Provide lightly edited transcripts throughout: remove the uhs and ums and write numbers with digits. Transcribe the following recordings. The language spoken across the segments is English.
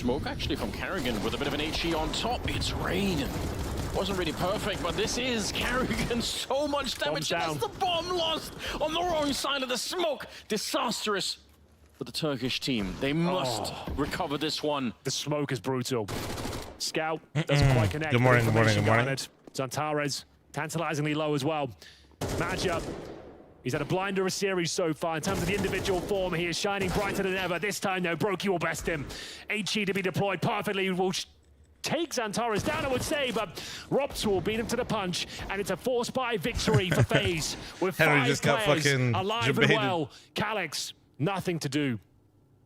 smoke actually from Carrigan with a bit of an HE on top. It's rain. Wasn't really perfect, but this is Carrigan. So much damage. That's the bomb lost on the wrong side of the smoke. Disastrous for the Turkish team. They must recover this one. The smoke is brutal. Scout doesn't quite connect. Good morning, good morning, good morning. Zantares tantalizingly low as well. Matchup. He's had a blinder of series so far in terms of the individual form. He is shining brighter than ever. This time, though, Brokey will best him. HE to be deployed perfectly. Will take Zantares down, I would say, but Rops will beat him to the punch, and it's a 4-spy victory for FaZe with Henry 5 just got players fucking alive and debated. well. Calyx, nothing to do.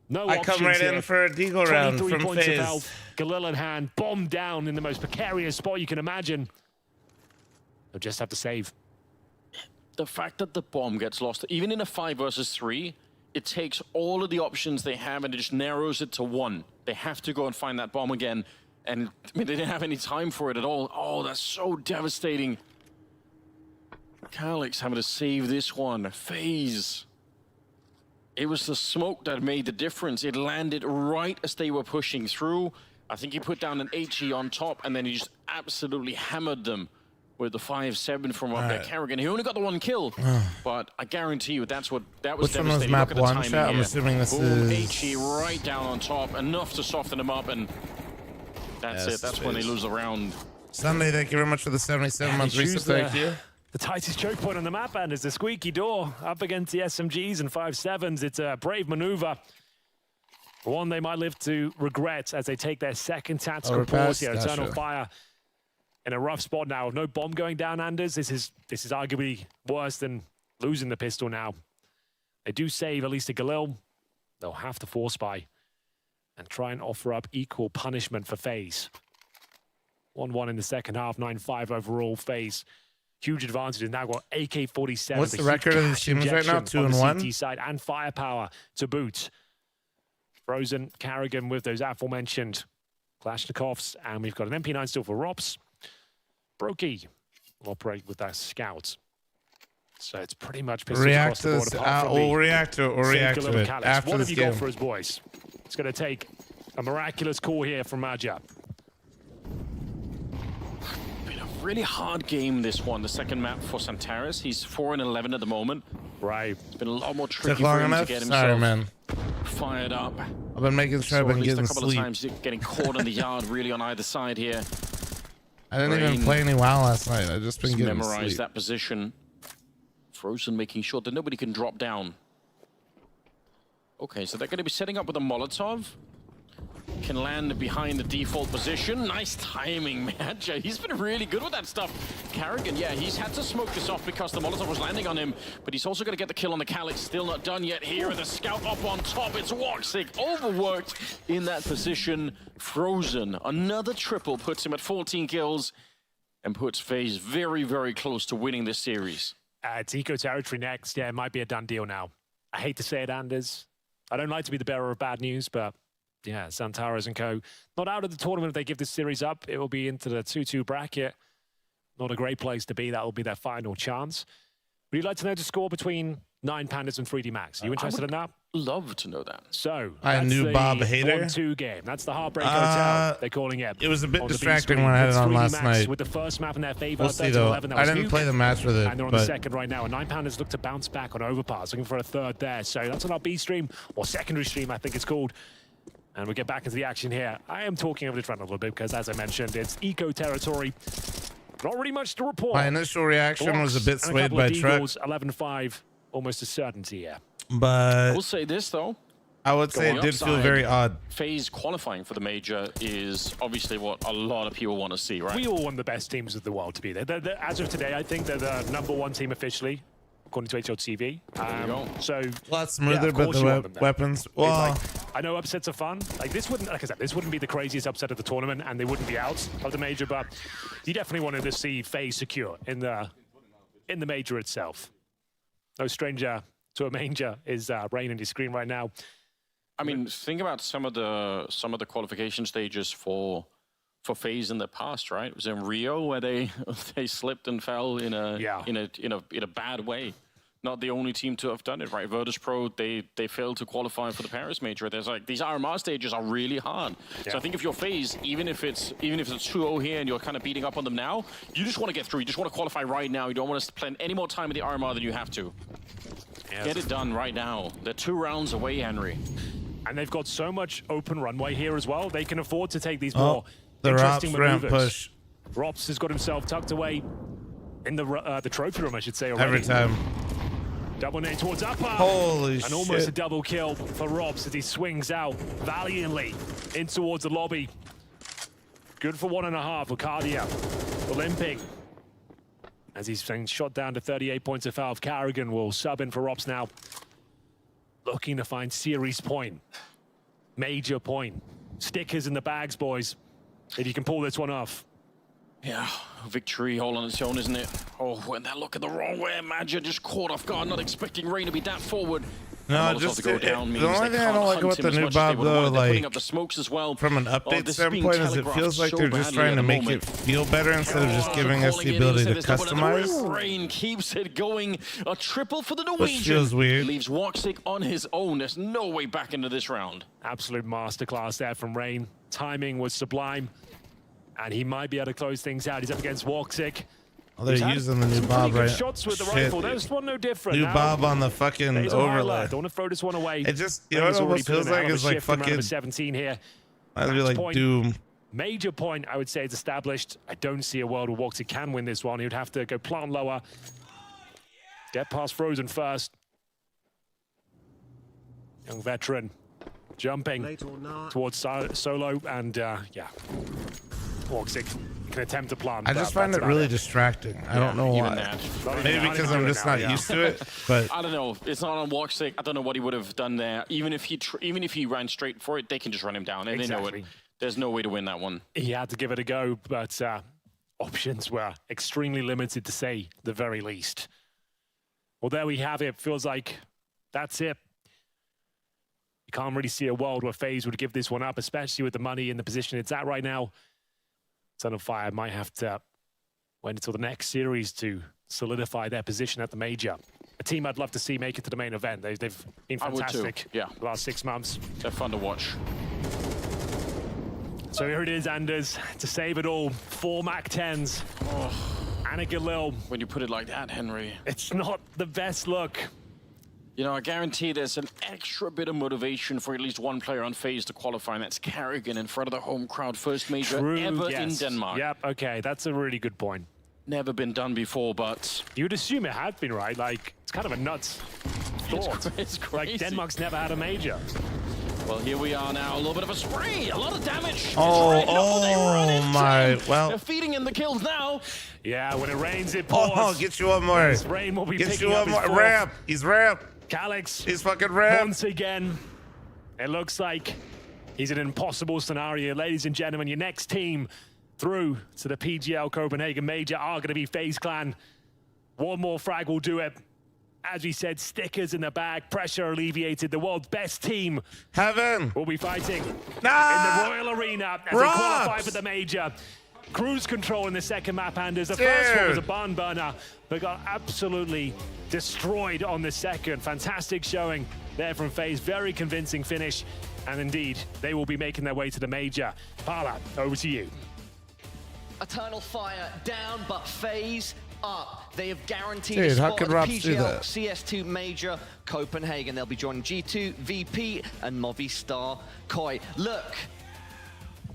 No I come right here. in for a deagle round 23 from points of FaZe. health. Galil in hand, bombed down in the most precarious spot you can imagine. They'll just have to save. The fact that the bomb gets lost, even in a 5 versus 3, it takes all of the options they have and it just narrows it to 1. They have to go and find that bomb again. And I mean, they didn't have any time for it at all. Oh, that's so devastating. Calyx having to save this one. FaZe. It was the smoke that made the difference. It landed right as they were pushing through. I think he put down an HE on top and then he just absolutely hammered them with the 5-7 from up there. Carrigan, he only got the 1 kill, but I guarantee you that was devastating. Map Look at the 1 timing shot? I'm here. assuming this Boom, is... HE right down on top, enough to soften him up, and that's it. That's when they lose the round. Sunday, thank you very much for the 77-month reset. Thank you. The tightest choke point on the map, and is the squeaky door up against the SMGs and 5-7s. It's a brave maneuver. One they might live to regret as they take their second tactical pause here. Eternal Fire in a rough spot now. No bomb going down, Anders. This is arguably worse than losing the pistol now. They do save at least a Galil. They'll have to 4-spy and try and offer up equal punishment for FaZe. 1-1 in the second half, 9-5 overall. FaZe. Huge advantage. They've now got AK-47. What's the record of these teams right now? 2-1? CT side and firepower to boot. Frozen, Carrigan with those aforementioned Kalashnikovs, and we've got an MP9 still for Rops. Brokey will operate with that Scout. So it's pretty much pistols across the board. We'll react to it. We'll react to it after what this have you game. got for his boys? It's going to take a miraculous call here from Maja. Been a really hard game, this one. The second map for Zantares. He's 4-11 at the moment. Right. It's been a lot more tricky Took long for him enough? to get Sorry, himself man. fired up. I've been making sure So I've been at least getting a couple sleep. of times getting caught on the yard really on either side here. I didn't even play any WoW last night. I've just been getting Memorize sleep. that position. Frozen making sure that nobody can drop down. Okay, so they're going to be setting up with a Molotov. Can land behind the default position. Nice timing, Match. He's been really good with that stuff. Carrigan, yeah, he's had to smoke this off because the Molotov was landing on him, but he's also going to get the kill on the Calyx. Still not done yet here. The Scout up on top. It's Woxic overworked in that position. Frozen, another triple puts him at 14 kills and puts FaZe very, very close to winning this series. It's eco territory next. Yeah, it might be a done deal now. I hate to say it, Anders. I don't like to be the bearer of bad news, but yeah, Zantares and co. Not out of the tournament if they give this series up. It will be into the 2-2 bracket. Not a great place to be. That will be their final chance. Would you like to know the score between 9 Pandas and 3D Max? Are you interested in that? Love to know that. So, I knew Bob Hader. 1-2 game. That's the Heartbreak Hotel. They're calling it. It was a bit distracting when I had it on last night. With the first map in their favor. We'll see though. I didn't play the match with it. And they're on the second right now. And 9 Pandas look to bounce back on Overpass, looking for a third there. So that's on our B stream, or secondary stream, I think it's called. And we get back into the action here. I am talking over the trend a little bit because, as I mentioned, it's eco territory. Not really much to report. My initial reaction was a bit swayed by Truck. 11-5, almost a certainty here. But I will say this, though. I would say it did feel very odd. FaZe qualifying for the major is obviously what a lot of people want to see, right? We all want the best teams of the world to be there. As of today, I think they're the #1 team officially, according to HLTV. So a lot smoother, but the weapons. Well, I know upsets are fun. Like this wouldn't, like I said, this wouldn't be the craziest upset of the tournament, and they wouldn't be out of the major. But you definitely wanted to see FaZe secure in the major itself. No stranger to a manger is Rain on your screen right now. I mean, think about some of the qualification stages for FaZe in the past, right? It was in Rio where they slipped and fell in a bad way. not the only team to have done it, right? Virtus.pro, they failed to qualify for the Paris Major. There's like, these RMR stages are really hard. Yeah. So I think if you're FaZe, even if it's 2-0 here and you're kind of beating up on them now, you just want to get through. You just want to qualify right now. You don't want to spend any more time in the RMR than you have to. Yes. Get it done right now. They're 2 rounds away, Henry. And they've got so much open runway here as well. They can afford to take these more interesting maneuvers. Push. Rops has got himself tucked away in the trophy room, I should say, already. Every time. Double nade towards upper. Holy shit. And almost a double kill for Rops as he swings out valiantly in towards the lobby. Good for 1.5 for Cardia. Limping. As he's been shot down to 38 points of foul. Carrigan will sub in for Rops now. Looking to find series point. Major point. Stickers in the bags, boys. If you can pull this one off. Yeah, victory all on its own, isn't it? Oh, when they're looking the wrong way, Major just caught off guard, not expecting Rain to be that forward. No, just to go down the only thing I don't like about the new Bob though, like up the smokes as well. From an update standpoint, is it feels like they're just trying to make it feel better instead of just giving us the ability to customize. Rain keeps it going. A triple for the Norwegian. Which feels weird. Leaves Woxic on his own. There's no way back into this round. Absolute masterclass there from Rain. Timing was sublime. And he might be able to close things out. He's up against Woxic. Oh, they're using the new Bob, right? Shots with the rifle. There's one no different. New Bob on the fucking overlay. Don't want to throw this one away. It just, you know what it almost feels like? It's like fucking 17 here. Might be like Doom. Major point, I would say, it's established. I don't see a world where Woxic can win this one. He would have to go plant lower. Get past Frozen first. Young veteran jumping towards Solo, and yeah. Woxic can attempt to plant. I just find it really distracting. I don't know why. Maybe because I'm just not used to it. But I don't know. It's not on Woxic. I don't know what he would have done there. Even if he ran straight for it, they can just run him down, and they know it. There's no way to win that one. He had to give it a go, but options were extremely limited, to say the very least. Well, there we have it. Feels like that's it. You can't really see a world where FaZe would give this one up, especially with the money in the position it's at right now. Son of Fire might have to wait until the next series to solidify their position at the major. A team I'd love to see make it to the main event. They've been fantastic the last 6 months. They're fun to watch. So here it is, Anders, to save it all. 4 MAC-10s. Oh. And a Galil. When you put it like that, Henry. It's not the best look. You know, I guarantee there's an extra bit of motivation for at least one player on FaZe to qualify, and that's Carrigan in front of the home crowd. First major ever in Denmark. Yep, okay, that's a really good point. Never been done before, but... You'd assume it had been, right? Like, it's kind of a nuts thought. It's crazy. Like, Denmark's never had a major. Well, here we are now. A little bit of a spray. A lot of damage. Oh my. Well. They're feeding in the kills now. Yeah, when it rains, it pours. Oh, get you one more. This rain will be get you one more. Ramp. He's ramp. Calyx. He's fucking ramp. Once again, it looks like he's in an impossible scenario. Ladies and gentlemen, your next team through to the Pgl Copenhagen Major are going to be FaZe Clan. One more frag will do it. As we said, stickers in the bag, pressure alleviated. The world's best team will be fighting in the Royal Arena as they qualify for the major. Cruise control in the second map, Anders. The first one was a barn burner, but got absolutely destroyed on the second. Fantastic showing there from FaZe. Very convincing finish. And indeed, they will be making their way to the major. Parla, over to you. Eternal Fire down, but FaZe up. They have guaranteed Dude, a spot how could at Rops do Pgl that? Cs2 Major Copenhagen. They'll be joining G2, VP, and Movistar Koi. Look,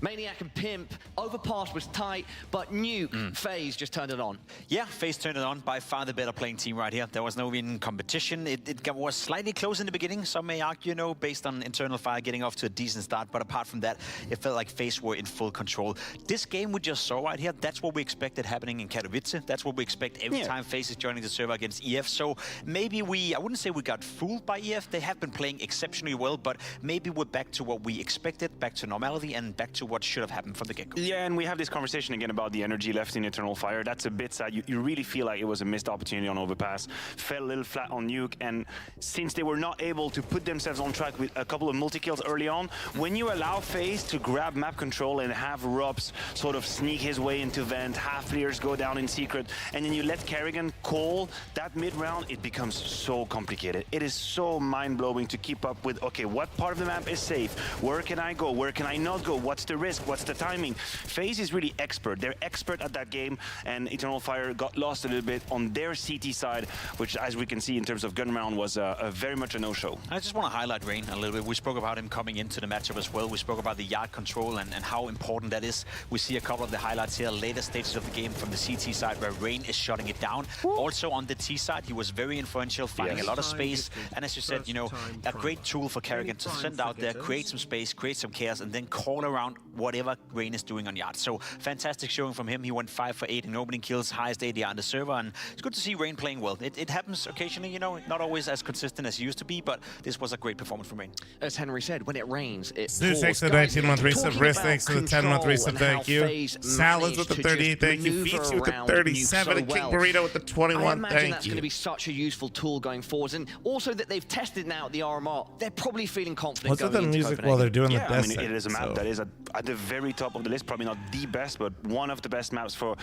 Maniac and Pimp, Overpass was tight, but Nuke, FaZe just turned it on. Yeah, FaZe turned it on. By far the better playing team right here. There was no even competition. It was slightly close in the beginning, some may argue, you know, based on Eternal Fire getting off to a decent start. But apart from that, it felt like FaZe were in full control. This game we just saw right here, that's what we expected happening in Katowice. That's what we expect every time FaZe is joining the server against EF. So maybe I wouldn't say we got fooled by EF. They have been playing exceptionally well, but maybe we're back to what we expected, back to normality, and back to what should have happened from the get-go. Yeah, and we have this conversation again about the energy left in Eternal Fire. That's a bit sad. You really feel like it was a missed opportunity on Overpass. Fell a little flat on Nuke, and since they were not able to put themselves on track with a couple of multi-kills early on, when you allow FaZe to grab map control and have Robs sort of sneak his way into Vent, half players go down in secret, and then you let Karrigan call that mid-round, it becomes so complicated. It is so mind-blowing to keep up with, okay, what part of the map is safe? Where can I go? Where can I not go? What's the risk? What's the timing? FaZe is really expert. They're expert at that game, and Eternal Fire got lost a little bit on their CT side, which, as we can see in terms of gun round, was very much a no-show. I just want to highlight Rain a little bit. We spoke about him coming into the matchup as well. We spoke about the yard control and how important that is. We see a couple of the highlights here, later stages of the game from the CT side where Rain is shutting it down. Also on the T side, he was very influential, finding a lot of space. And as you said, you know, a great tool for Karrigan to send out there, create some space, create some chaos, and then call around whatever Rain is doing on yard. So fantastic showing from him. He went 5 for 8 in opening kills, highest ADR on the server, and it's good to see Rain playing well. It happens occasionally, you know, not always as consistent as he used to be, but this was a great performance from Rain. As Henry said, when it rains, it pours. Thanks to the 19-month resub, Riz, thanks to the 10-month resub, thank you. Salads with the 38, thank you. Featsy with the 37, and King Burrito with the 21, I imagine thank that's you. going to be such a useful tool going forwards, and also that they've tested now at the RMR. They're probably feeling confident. What's with the music while they're doing the best? I mean, it is a map that is at the very top of the list, probably not the best, but one of the best maps for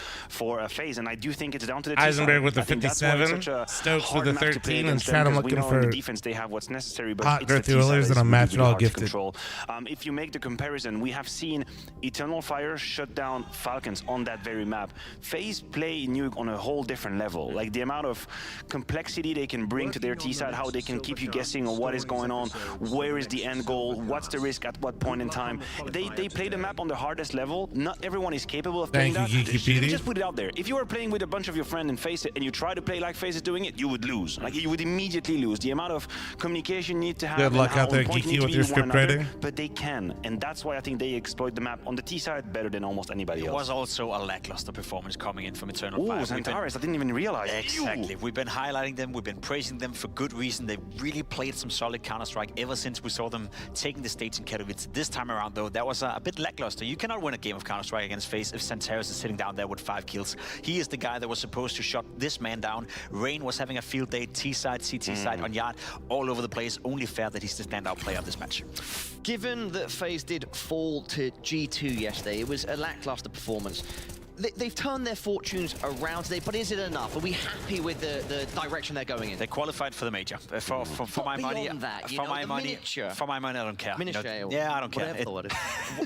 FaZe, and I do think it's down to the Eisenberg with the 57, Stokes with the 13, and Shadow looking for the defense they have what's necessary, but hot it's the girthy T side rollers that and a is match really all hard to gifted. control. If you make the comparison, we have seen Eternal Fire shut down Falcons on that very map. FaZe play Nuke on a whole different level. Like the amount of complexity they can bring to their T side, how they can keep you guessing on what is going on, where is the end goal, what's the risk at what point in time. They play the map on the hardest level. Not everyone is capable of playing that. Just put it out there. If you were playing with a bunch of your friends and FaZe it, and you try to play like FaZe is doing it, you would lose. Like you would immediately lose. The amount of communication you need to have. Good luck out there, Geeky, with your script writing. But they can, and that's why I think they exploit the map on the T side better than almost anybody else. It was also a lackluster performance coming in from Eternal Fire. Xantares, I didn't even realize. Exactly. We've been highlighting them, we've been praising them for good reason. They've really played some solid Counter-Strike ever since we saw them taking the stage in Katowice. This time around, though, that was a bit lackluster. You cannot win a game of Counter-Strike against FaZe if Xantares is sitting down there with 5 kills. He is the guy that was supposed to shut this man down. Rain was having a field day, T-side, CT side, on yard, all over the place. Only fair that he's the standout player of this match. Given that FaZe did fall to G2 yesterday, it was a lackluster performance. They've turned their fortunes around today, but is it enough? Are we happy with the direction they're going in? They qualified for the major. For my money, for my money, I don't care. Miniature, yeah, I don't care.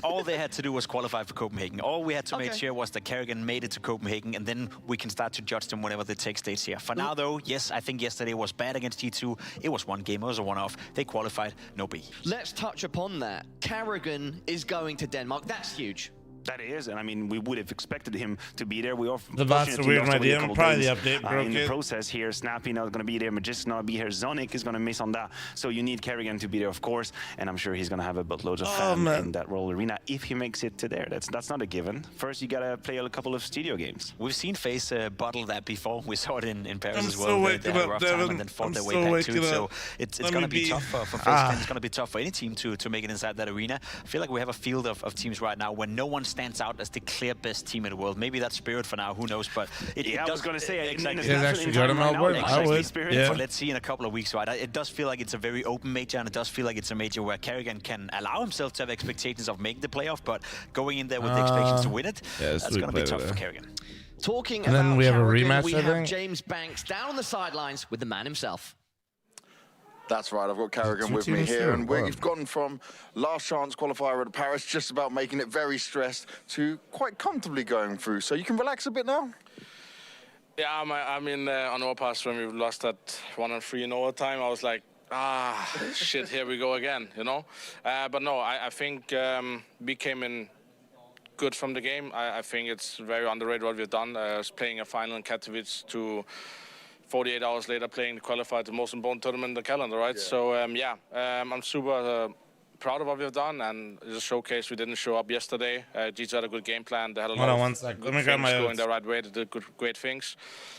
All they had to do was qualify for Copenhagen. All we had to make sure was that Karrigan made it to Copenhagen, and then we can start to judge them whenever they take stage here. For now, though, yes, I think yesterday was bad against G2. It was one game, it was a one-off. They qualified, no B. Let's touch upon that. Karrigan is going to Denmark. That's huge. That is, and I mean, we would have expected him to be there. We are the bots are weird, my DM. Probably the update broke in the process here. Snappy not going to be there. Magic's not going to be here. Zonic is going to miss on that. So you need Karrigan to be there, of course. And I'm sure he's going to have a buttload of fans in that Royal Arena if he makes it to there. That's not a given. First, you got to play a couple of studio games. We've seen FaZe bottle that before. We saw it in Paris as well. So they had a rough time and then fought their way back to it. So it's going to be tough for FaZe, and it's going to be tough for any team to make it inside that arena. I feel like we have a field of teams right now where no one stands out as the clear best team in the world. Maybe that's Spirit for now, who knows, but I was going to say exactly. It's actually got him out. I would. Yeah. But let's see in a couple of weeks, right? It does feel like it's a very open major, and it does feel like it's a major where Karrigan can allow himself to have expectations of making the playoff, but going in there with the expectations to win it, that's going to be tough for Karrigan. Talking and about then we have a rematch, we have James Banks down on the sidelines with the man himself. That's right, I've got Karrigan with me here, and we've gone from last chance qualifier at Paris, just about making it very stressed, to quite comfortably going through. So you can relax a bit now? Yeah, I mean, on Overpass, when we lost that 1-3 in overtime, I was like, shit, here we go again, you know? But no, I think we came in good from the game. I think it's very underrated what we've done, playing a final in Katowice to 48 hours later playing the qualifier, the most important tournament in the calendar, right? Yeah. So, I'm super proud of what we've done, and it's a showcase. We didn't show up yesterday. G2 had a good game plan. They had a lot of good things going the right way. They did great things.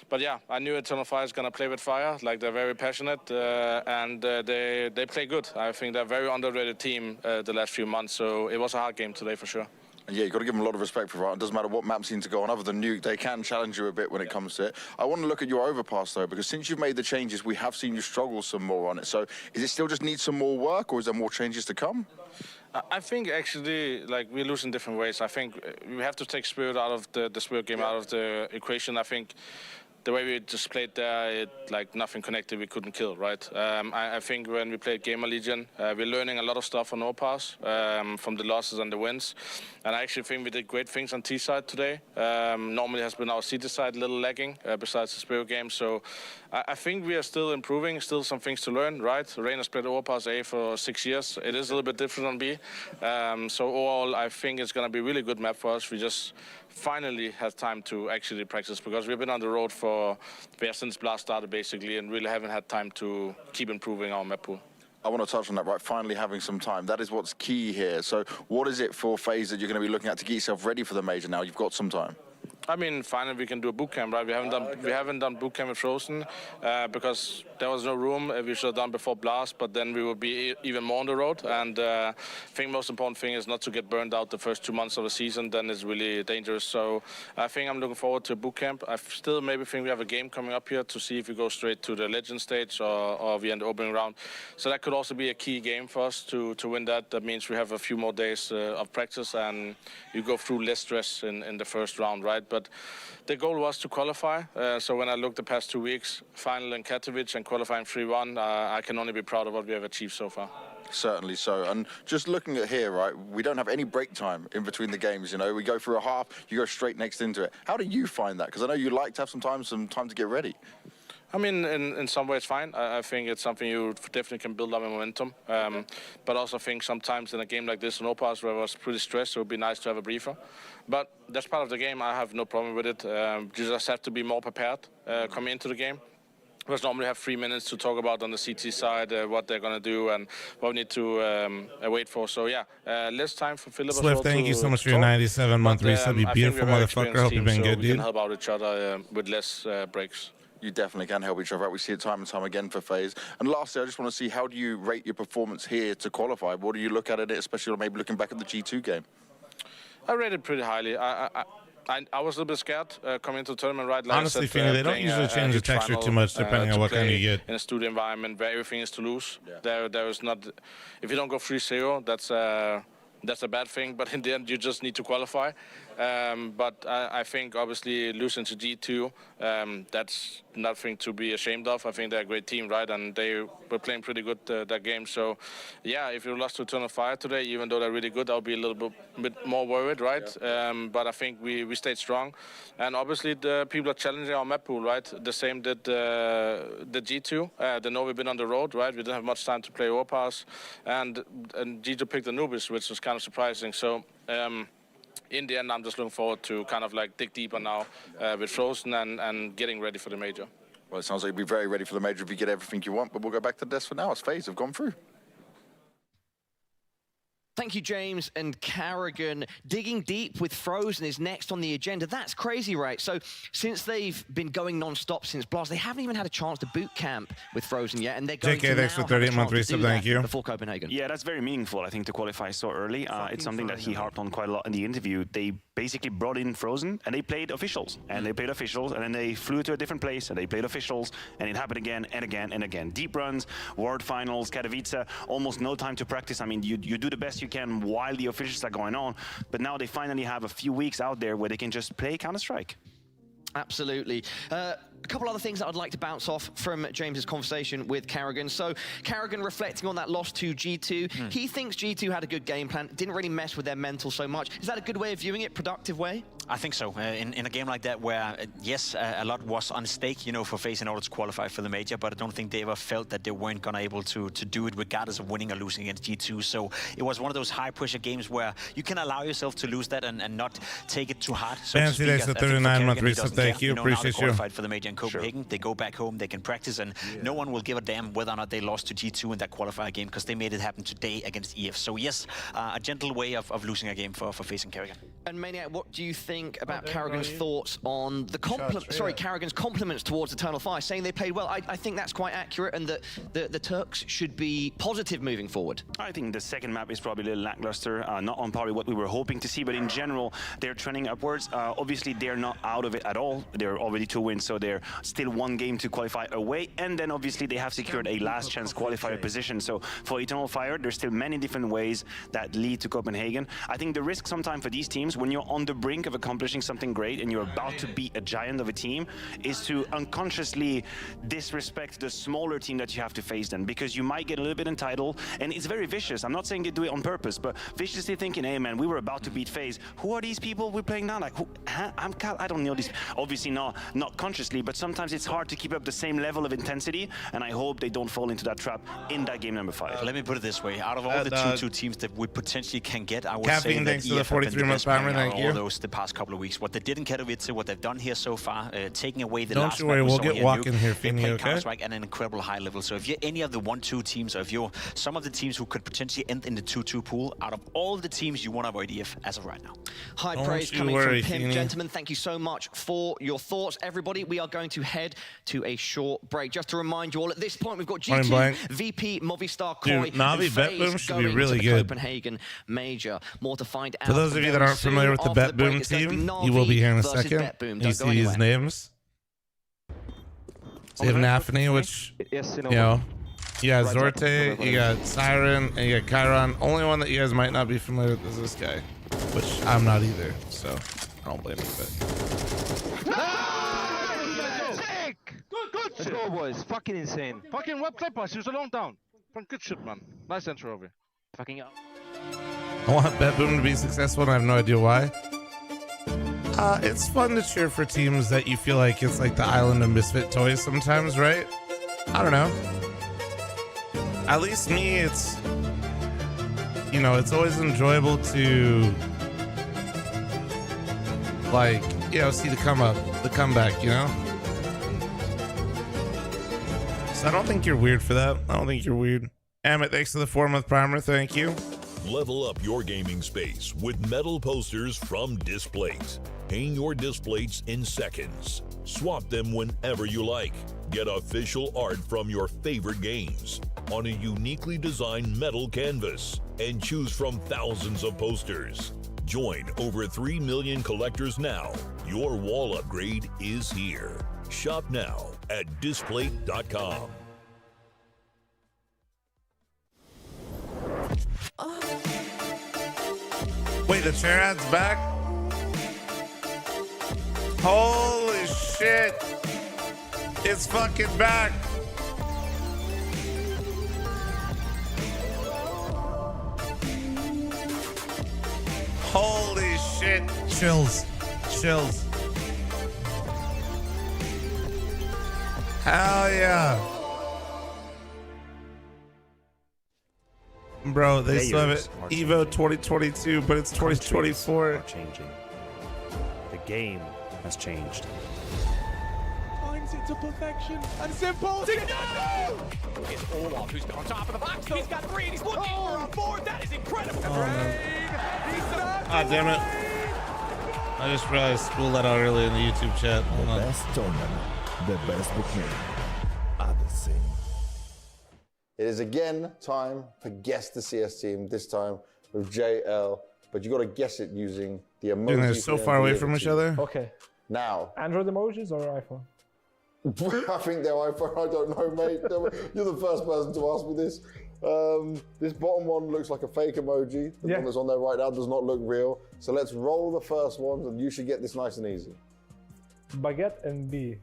But yeah, I knew Eternal Fire is going to play with fire. Like, they're very passionate, and they play good. I think they're a very underrated team the last few months, so it was a hard game today for sure. Yeah, you've got to give them a lot of respect for it. It doesn't matter what map seems to go on, other than Nuke, they can challenge you a bit when it comes to it. I want to look at your overpass, though, because since you've made the changes, we have seen you struggle some more on it. So is it still just needs some more work, or is there more changes to come? I think actually, like, we lose in different ways. I think we have to take Spirit out of the Spirit game out of the equation. I think the way we just played there, like nothing connected, we couldn't kill, right? I think when we played Gamer Legion, we're learning a lot of stuff on overpass from the losses and the wins. And I actually think we did great things on T side today. Normally has been our CT side a little lagging besides the Spirit game. So I think we are still improving, still some things to learn, right? Rain has played overpass A for 6 years. It is a little bit different on B. So overall, I think it's going to be a really good map for us. We just finally have time to actually practice, because we've been on the road since Blast started basically, and really haven't had time to keep improving our map pool. I want to touch on that, right? Finally having some time. That is what's key here. So what is it for FaZe that you're going to be looking at to get yourself ready for the major now? You've got some time. I mean, finally we can do a boot camp, right? We haven't done boot camp with Frozen because there was no room. We should have done before Blast, but then we would be even more on the road. And I think most important thing is not to get burned out the first 2 months of the season. Then it's really dangerous. So I think I'm looking forward to a boot camp. I still maybe think we have a game coming up here to see if we go straight to the Legend stage or we end the opening round. So that could also be a key game for us to win that. That means we have a few more days of practice and you go through less stress in the first round, right? But the goal was to qualify. So when I looked the past 2 weeks, final in Katowice and qualifying 3-1, I can only be proud of what we have achieved so far. Certainly so. And just looking at here, right, we don't have any break time in between the games, you know. We go through a half, you go straight next into it. How do you find that? Because I know you like to have some time to get ready. I mean, in some ways, fine. I think it's something you definitely can build up in momentum. But also think sometimes in a game like this, in Opass, where I was pretty stressed, it would be nice to have a briefer. But that's part of the game. I have no problem with it. You just have to be more prepared coming into the game. Because normally have 3 minutes to talk about on the CT side, what they're going to do and what we need to wait for. So, yeah, less time for Philip. Swift, thank you so much for your 97-month resub. You beautiful motherfucker. Hope you've been good, dude. We can help out each other with less breaks. You definitely can help each other out. We see it time and time again for FaZe. And lastly, I just want to see, how do you rate your performance here to qualify? What do you look at it, especially maybe looking back at the G2 game? I rate it pretty highly. I was a little bit scared coming into the tournament, right? Like honestly, Fini, they don't usually change the texture too much depending on what kind you get. In a studio environment where everything is to lose. Yeah. There is not... If you don't go 3-0, that's a bad thing, but in the end you just need to qualify. But I think obviously losing to G2, that's nothing to be ashamed of. I think they're a great team, right? And they were playing pretty good that game. So yeah, if you lost to Eternal Fire today, even though they're really good, I'll be a little bit more worried, right? Yeah. But I think we stayed strong. And obviously the people are challenging our map pool, right? The same did the G2. They know we've been on the road, right? We didn't have much time to play Overpass. And G2 picked Anubis, which was kind of surprising. So in the end, I'm just looking forward to kind of like dig deeper now with Frozen and getting ready for the major. Well, it sounds like you'll be very ready for the major if you get everything you want, but we'll go back to the desk for now as FaZe have gone through. Thank you, James and Carrigan. Digging deep with Frozen is next on the agenda. That's crazy, right? So since they've been going non-stop since Blast, they haven't even had a chance to boot camp with Frozen yet, and they're going to now have a chance to do that before Copenhagen. Yeah, that's very meaningful, I think, to qualify so early. It's something that he harped on quite a lot in the interview. They basically brought in Frozen, and they played officials. And they played officials, and then they flew to a different place, and they played officials, and it happened again and again and again. Deep runs, World Finals, Katowice, almost no time to practice. I mean, you do the best you can while the officials are going on, but now they finally have a few weeks out there where they can just play Counter-Strike. Absolutely. A couple other things that I'd like to bounce off from James's conversation with Carrigan. So Carrigan reflecting on that loss to G2. He thinks G2 had a good game plan, didn't really mess with their mental so much. Is that a good way of viewing it, productive way? I think so. In a game like that where, yes, a lot was on stake, you know, for FaZe in order to qualify for the major, but I don't think they ever felt that they weren't going to able to do it regardless of winning or losing against G2. So it was one of those high-pressure games where you can allow yourself to lose that and not take it too hard. So Fancy days to 39-month resub. Thank you. Appreciate you. Qualified for the major in Copenhagen. Sure. They go back home, they can practice, and no one will give a damn whether or not they lost to G2 in that qualifier game because they made it happen today against EF. So yes, a gentle way of losing a game for FaZe and Carrigan. And Maniac, what do you think think about Carrigan's thoughts on the Carrigan's compliments towards Eternal Fire, saying they played well. I think that's quite accurate, and that the Turks should be positive moving forward. I think the second map is probably a little lackluster, not on par with what we were hoping to see, but in general, they're trending upwards. Obviously, they're not out of it at all. They're already 2 wins, so they're still 1 game to qualify away, and then obviously they have secured a last chance qualifier position. So for Eternal Fire, there's still many different ways that lead to Copenhagen. I think the risk sometimes for these teams, when you're on the brink of accomplishing something great and you're about to beat a giant of a team, is to unconsciously disrespect the smaller team that you have to face then, because you might get a little bit entitled, and it's very vicious. I'm not saying they do it on purpose, but viciously thinking, hey man, we were about to beat FaZe. Who are these people we're playing now? Like, who? Huh? I don't know these. Obviously not consciously, but sometimes it's hard to keep up the same level of intensity, and I hope they don't fall into that trap in that game number 5. Let me put it this way: out of all the 2-2 teams that we potentially can get, I would Caffeine, say that thanks to the EF have been 43 month playing timer, out of thank you. all those the past couple of weeks. What they did in Katowice, what they've done here so far, taking away the Don't last you worry, map we we'll saw get here, walking Nuke, here, they Fini, played okay? Counter-Strike at an incredible high level. So if you're any of the 1-2 teams, or if you're some of the teams who could potentially end in the 2-2 pool, out of all the teams, you want to avoid EF as of right now. High Don't praise you coming worry, from Pimp. Fini. Gentlemen, thank you so much for your thoughts. Everybody, we are going to head to a short break. Just to remind you all, at this point, we've got G2, Blank. VP, Movistar, Dude, Koi, Navi and bet FaZe boom should be going really to the good. Copenhagen Major. More to find out. For those of you that aren't familiar with the After Bet break, Boom it's going to team, be you will be here in a Navi versus second. Bet Boom. You Don't go see these anywhere. names. So you have Nafany, which, you know, you got Zorte, you got Siren, and you got Chiron. Only one that you guys might not be familiar with is this guy, which I'm not either, so I don't blame you. Good shit. Let's go, boys. Fucking insane. Fucking web clippers. He was alone down. Fucking good shit, man. Nice intro over. Fucking up. I want Bet Boom to be successful, and I have no idea why. It's fun to cheer for teams that you feel like it's like the island of misfit toys sometimes, right? I don't know. At least me, it's, you know, it's always enjoyable to, like, you know, see the comeback, you know? So I don't think you're weird for that. I don't think you're weird. Amit, thanks for the 4-month primer. Thank you. Level up your gaming space with metal posters from Displates. Hang your displates in seconds. Swap them whenever you like. Get official art from your favorite games on a uniquely designed metal canvas and choose from thousands of posters. Join over 3 million collectors now. Your wall upgrade is here. Shop now at Displate.com. Wait, the chair ad's back? Holy shit. It's fucking back. Holy shit. Chills. Chills. Hell yeah. Bro, they still have it. Evo 2022, but it's 2024. Are changing. The game has changed. Times it to perfection and simple. No! It's Olaf who's on top of the box. He's got 3 and he's looking for a 4. That is incredible. Ah, damn it. I just realized school let out early in the YouTube chat. Hold on. Best tournament, the best beginning. Odyssey. It is again time for Guess the CS Team, this time with JL, but you got to guess it using the emoji. Dude, they're so far away from each other. Okay. Now. Android emojis or iPhone? I think they're iPhone, I don't know, mate. You're the first person to ask me this. This bottom one looks like a fake emoji. The one that's on there right now does not look real. So let's roll the first one, and you should get this nice and easy. Baguette and B.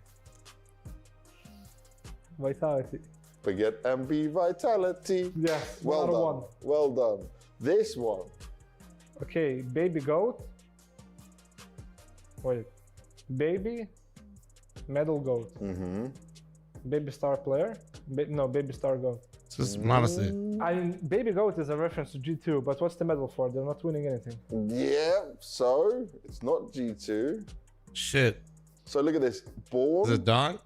Vitality. Baguette and B Vitality. Yeah, well done. one. Well done. This one. Okay, Baby Goat. Wait. Baby Metal Goat. Mm-hmm. Baby Star Player. No, Baby Star Goat. Just modestly. I mean, Baby Goat is a reference to G2, but what's the medal for? They're not winning anything. Yeah, so it's not G2. Shit. So look at this. Born. Is it Don?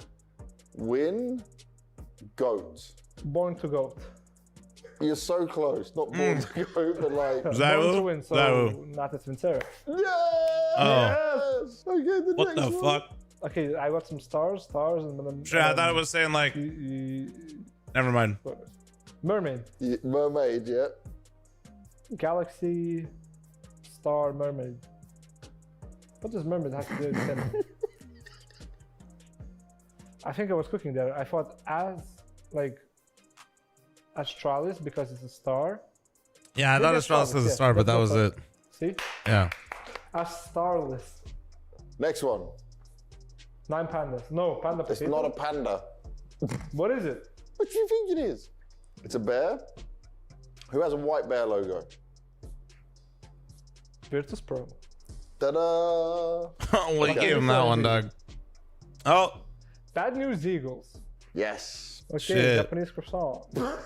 Win. Goat. Born to Goat. You're so close. Not born to go, but like. Born to win, so not as Vincere. Yeah! Oh. Yes. Okay, the What next the one. fuck? Okay, I got some stars, and then. Shit, I thought it was saying like. Never mind. Mermaid. Yeah, mermaid, yeah. Galaxy, star, mermaid. What does mermaid have to do with cinema? I think I was cooking there. I thought Astralis because it's a star. Yeah, I thought Astralis was a star, but that was it. See? Yeah. Astarlis. Next one. 9 pandas. No, panda It's potato. not a panda. What is it? What do you think it is? It's a bear who has a white bear logo. Virtus Pro. Ta-da! Well, you Okay. gave him that one, dog. Oh. Bad News Eagles. Yes. Okay, Shit. Japanese croissant. Oh,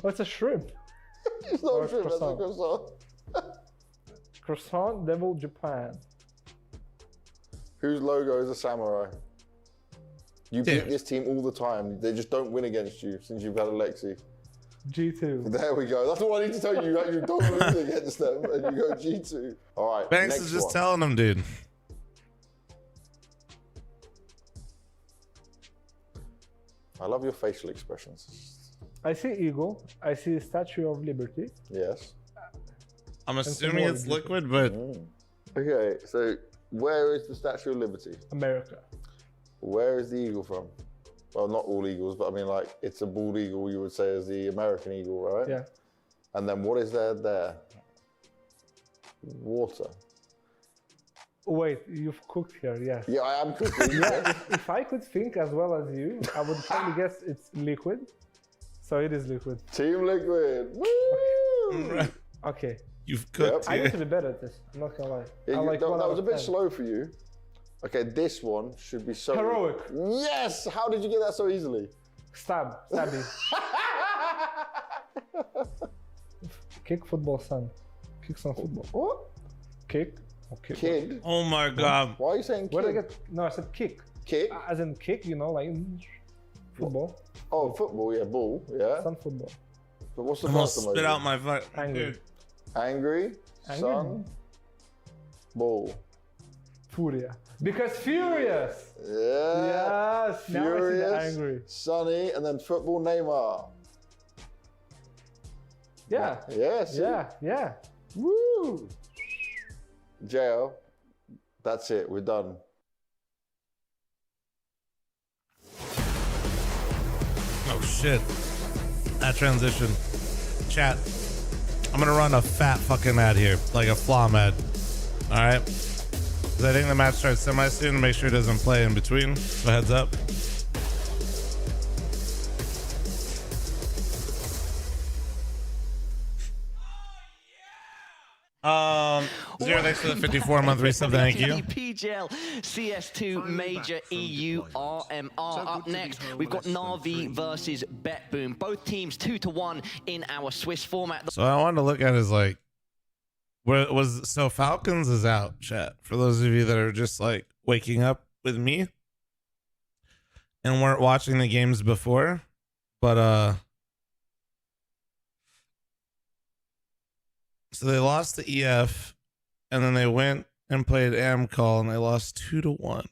it's a shrimp. It's Or not true, that's a croissant. croissant. Croissant Devil Japan. Whose logo is a samurai? You beat Dude. this team all the time. They just don't win against you since you've had Alexi. G2. There we go. That's what I need to tell you. You don't lose against them and you go G2. All right. Banks next is just one. telling him, dude. I love your facial expressions. I see eagle. I see Statue of Liberty. Yes. I'm assuming it's liquid, but Okay, so where is the Statue of Liberty? America. Where is the eagle from? Well, not all eagles, but I mean, like, it's a bald eagle, you would say, is the American eagle, right? Yeah. And then what is there? Water. Wait, you've cooked here, yes. Yeah, I am cooking. Yeah, if I could think as well as you, I would probably guess it's liquid. So it is liquid. Team Liquid. Woo! Okay. You've cooked. I need to be better at this. I'm not gonna lie. Yeah, I like that 1 out was a of bit 10. slow for you. Okay, this one should be so Heroic. Yes! How did you get that so easily? Stabby. Kick football, son. Kick some football. What? Kick. Okay. Kid? Oh my god. Why are you saying kid? Where did I get? No, I said kick. Kick? As in kick, you know, like football. Oh, football, yeah, ball, yeah. Sun football. But what's the I'm gonna first spit out my fuck. Angry. Angry, Angry? sun, ball. Furia. Because furious. Yeah. Yes. Now I see the Furious, angry. Sunny, and then football, Neymar. Yeah. Yeah, see? Yeah. Woo! JL, that's it, we're done. Oh shit. That transition. Chat. I'm gonna run a fat fucking ad here. Like a flom ad. Alright? Because I think the match starts semi soon. Make sure it doesn't play in between. So heads up. Zero, thanks for the 54-month resub. Thank you. Pgl Cs2 Major EU Rmr. Up next, we've got Na'Vi versus BetBoom. Both teams 2-1 in our Swiss format. So I wanted to look at is like, where was so Falcons is out, chat. For those of you that are just like waking up with me and weren't watching the games before, but so they lost to EF, and then they went and played Amcol, and they lost 2-1.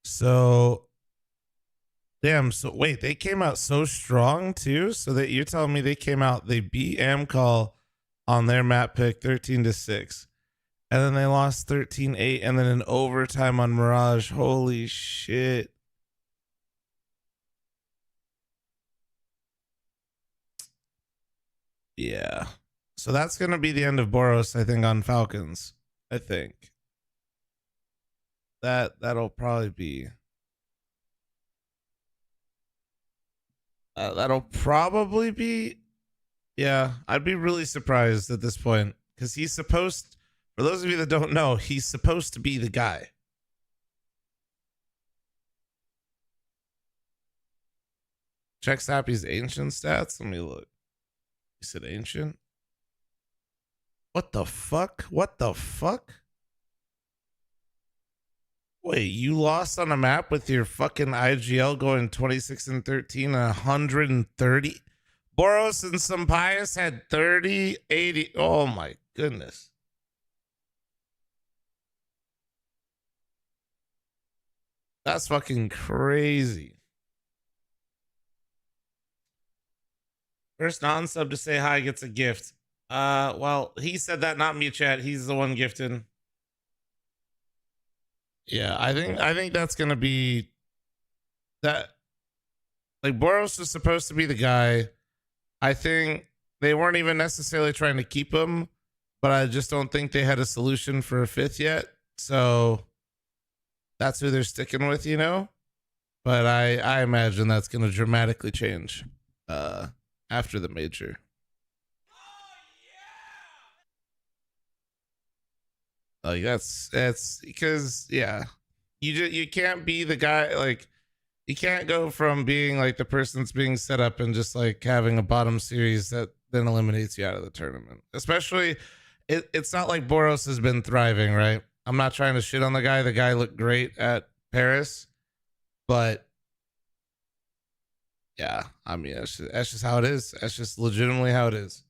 So, damn. So wait, they came out so strong too. So that you're telling me they came out, they beat Amcol on their map pick 13-6, and then they lost 13-8, and then in overtime on Mirage. Holy shit. Yeah. So that's going to be the end of Boros, I think, on Falcons. I think. That'll probably be... that'll probably be... Yeah, I'd be really surprised at this point. Because he's supposed... For those of you that don't know, he's supposed to be the guy. Check Sappy's ancient stats. Let me look. He said ancient? What the fuck? What the fuck? Wait, you lost on a map with your fucking IGL going 26-13 and 130? Boros and Sampaius had 30, 80. Oh my goodness. That's fucking crazy. First non-sub to say hi gets a gift. Well, he said that, not me, chat. He's the one gifting. Yeah, I think that's gonna be that. Like, Boros is supposed to be the guy. I think they weren't even necessarily trying to keep him, but I just don't think they had a solution for a fifth yet. So that's who they're sticking with, you know? But I imagine that's going to dramatically change after the major. Like, that's because, yeah, you can't be the guy. Like, you can't go from being like the person that's being set up and just like having a bottom series that then eliminates you out of the tournament. Especially, it's not like Boros has been thriving, right? I'm not trying to shit on the guy. The guy looked great at Paris, but yeah, I mean, that's just how it is. That's just legitimately how it is.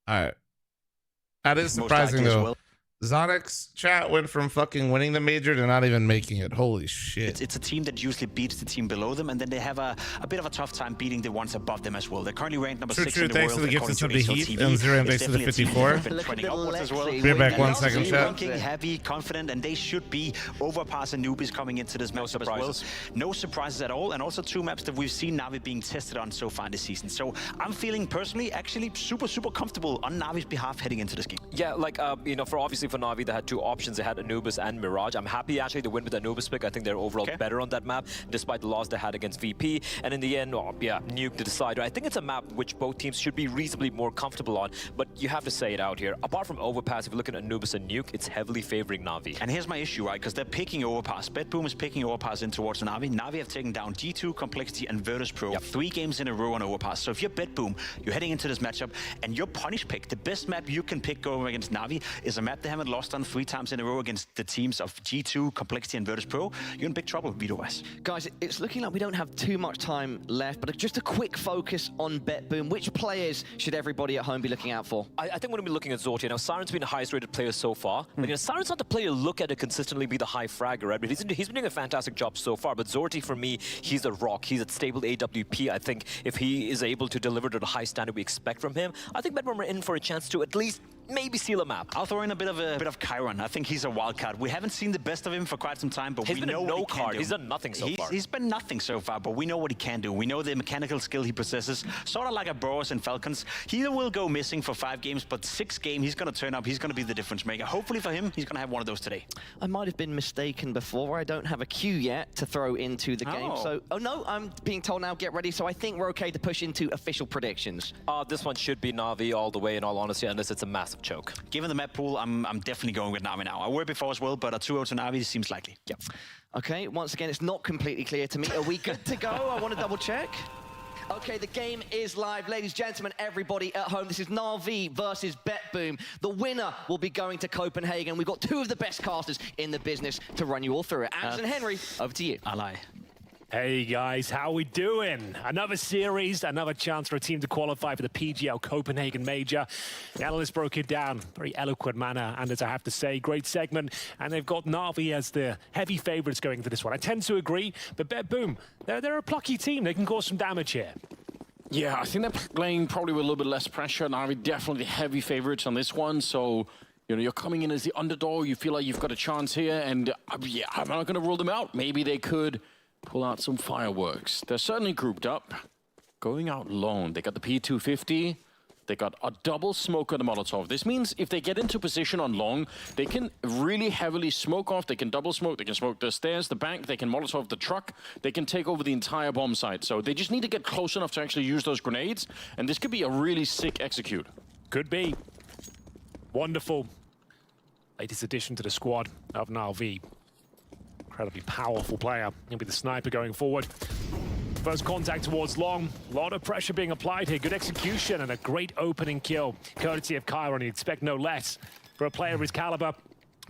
All right. That is surprising though. Zonix chat went from fucking winning the major to not even making it. Holy shit. It's a team that usually beats the team below them, and then they have a bit of a tough time beating the ones above them as well. They're currently ranked number 6 in the thanks world. to the gifts of the Heat TV. and Zero thanks to the 54. Be back 1 second, chat. Heavy, confident, and they should be Overpass and Newbies coming into this matchup as well. No surprises at all, and also 2 maps that we've seen Na'Vi being tested on so far this season. So I'm feeling personally actually super comfortable on Na'Vi's behalf heading into this game. Yeah, like you know, for Na'Vi, they had 2 options. They had Anubis and Mirage. I'm happy actually they win with the Anubis pick. I think they're overall better on that map, despite the loss they had against VP. And in the end, yeah, Nuke the decider. I think it's a map which both teams should be reasonably more comfortable on, but you have to say it out here. Apart from Overpass, if you look at Anubis and Nuke, it's heavily favoring Na'Vi. And here's my issue, right? Because they're picking Overpass. BetBoom is picking Overpass in towards Na'Vi. Na'Vi have taken down G2, Complexity, and Virtus Pro 3 games in a row on Overpass. So if you're BetBoom, you're heading into this matchup, and your punish pick, the best map you can pick going against Na'Vi, is a map they haven't lost on 3 times in a row against the teams of G2, Complexity, and Virtus Pro. You're in big trouble, Vito-West. Guys, it's looking like we don't have too much time left, but just a quick focus on BetBoom. Which players should everybody at home be looking out for? I think we're going to be looking at Zorti. Now, Siren's been the highest rated player so far. But, you know, Siren's not the player to look at to consistently be the high fragger, right? But he's been doing a fantastic job so far. But Zorti, for me, he's a rock. He's a stable AWP. I think if he is able to deliver to the high standard we expect from him, I think BetBoom are in for a chance to at least maybe seal a map. I'll throw in a bit of Chiron. I think he's a wild card. We haven't seen the best of him for quite some time, but we know what he can do. He's done nothing so far. He's been nothing so far, but we know what he can do. We know the mechanical skill he possesses, sort of like a Boros and Falcons. He will go missing for 5 games, but 6th game, he's going to turn up. He's going to be the difference maker. Hopefully for him, he's going to have one of those today. I might have been mistaken before. I don't have a queue yet to throw into the game. So, oh no, I'm being told now, get ready. So I think we're okay to push into official predictions. This one should be Na'Vi all the way, in all honesty, unless it's a massive choke. Given the map pool, I'm definitely going with Na'Vi now. I were before as well, but a 2-0 to Na'Vi seems likely. Yep. Okay, once again, it's not completely clear to me. Are we good to go? I want to double check. Okay, the game is live. Ladies, gentlemen, everybody at home, this is Na'Vi versus BetBoom. The winner will be going to Copenhagen. We've got 2 of the best casters in the business to run you all through it. Alex and Henry, over to you. Ally. Hey guys, how we doing? Another series, another chance for a team to qualify for the Pgl Copenhagen Major. The analyst broke it down, very eloquent manner, and as I have to say, great segment. And they've got Na'Vi as the heavy favorites going into this one. I tend to agree, but BetBoom, they're a plucky team. They can cause some damage here. Yeah, I think they're playing probably with a little bit less pressure. Na'Vi definitely heavy favorites on this one, so you know, you're coming in as the underdog. You feel like you've got a chance here, and yeah, I'm not going to rule them out. Maybe they could pull out some fireworks. They're certainly grouped up. Going out lone. They got the P250. They got a double smoke on the Molotov. This means if they get into position on long, they can really heavily smoke off. They can double smoke. They can smoke the stairs, the bank. They can Molotov the truck. They can take over the entire bomb site. So they just need to get close enough to actually use those grenades. And this could be a really sick execute. Could be. Wonderful. Latest addition to the squad of Na'Vi. Incredibly powerful player. He'll be the sniper going forward. First contact towards long. A lot of pressure being applied here. Good execution and a great opening kill. Courtesy of Chiron, you expect no less for a player of his caliber.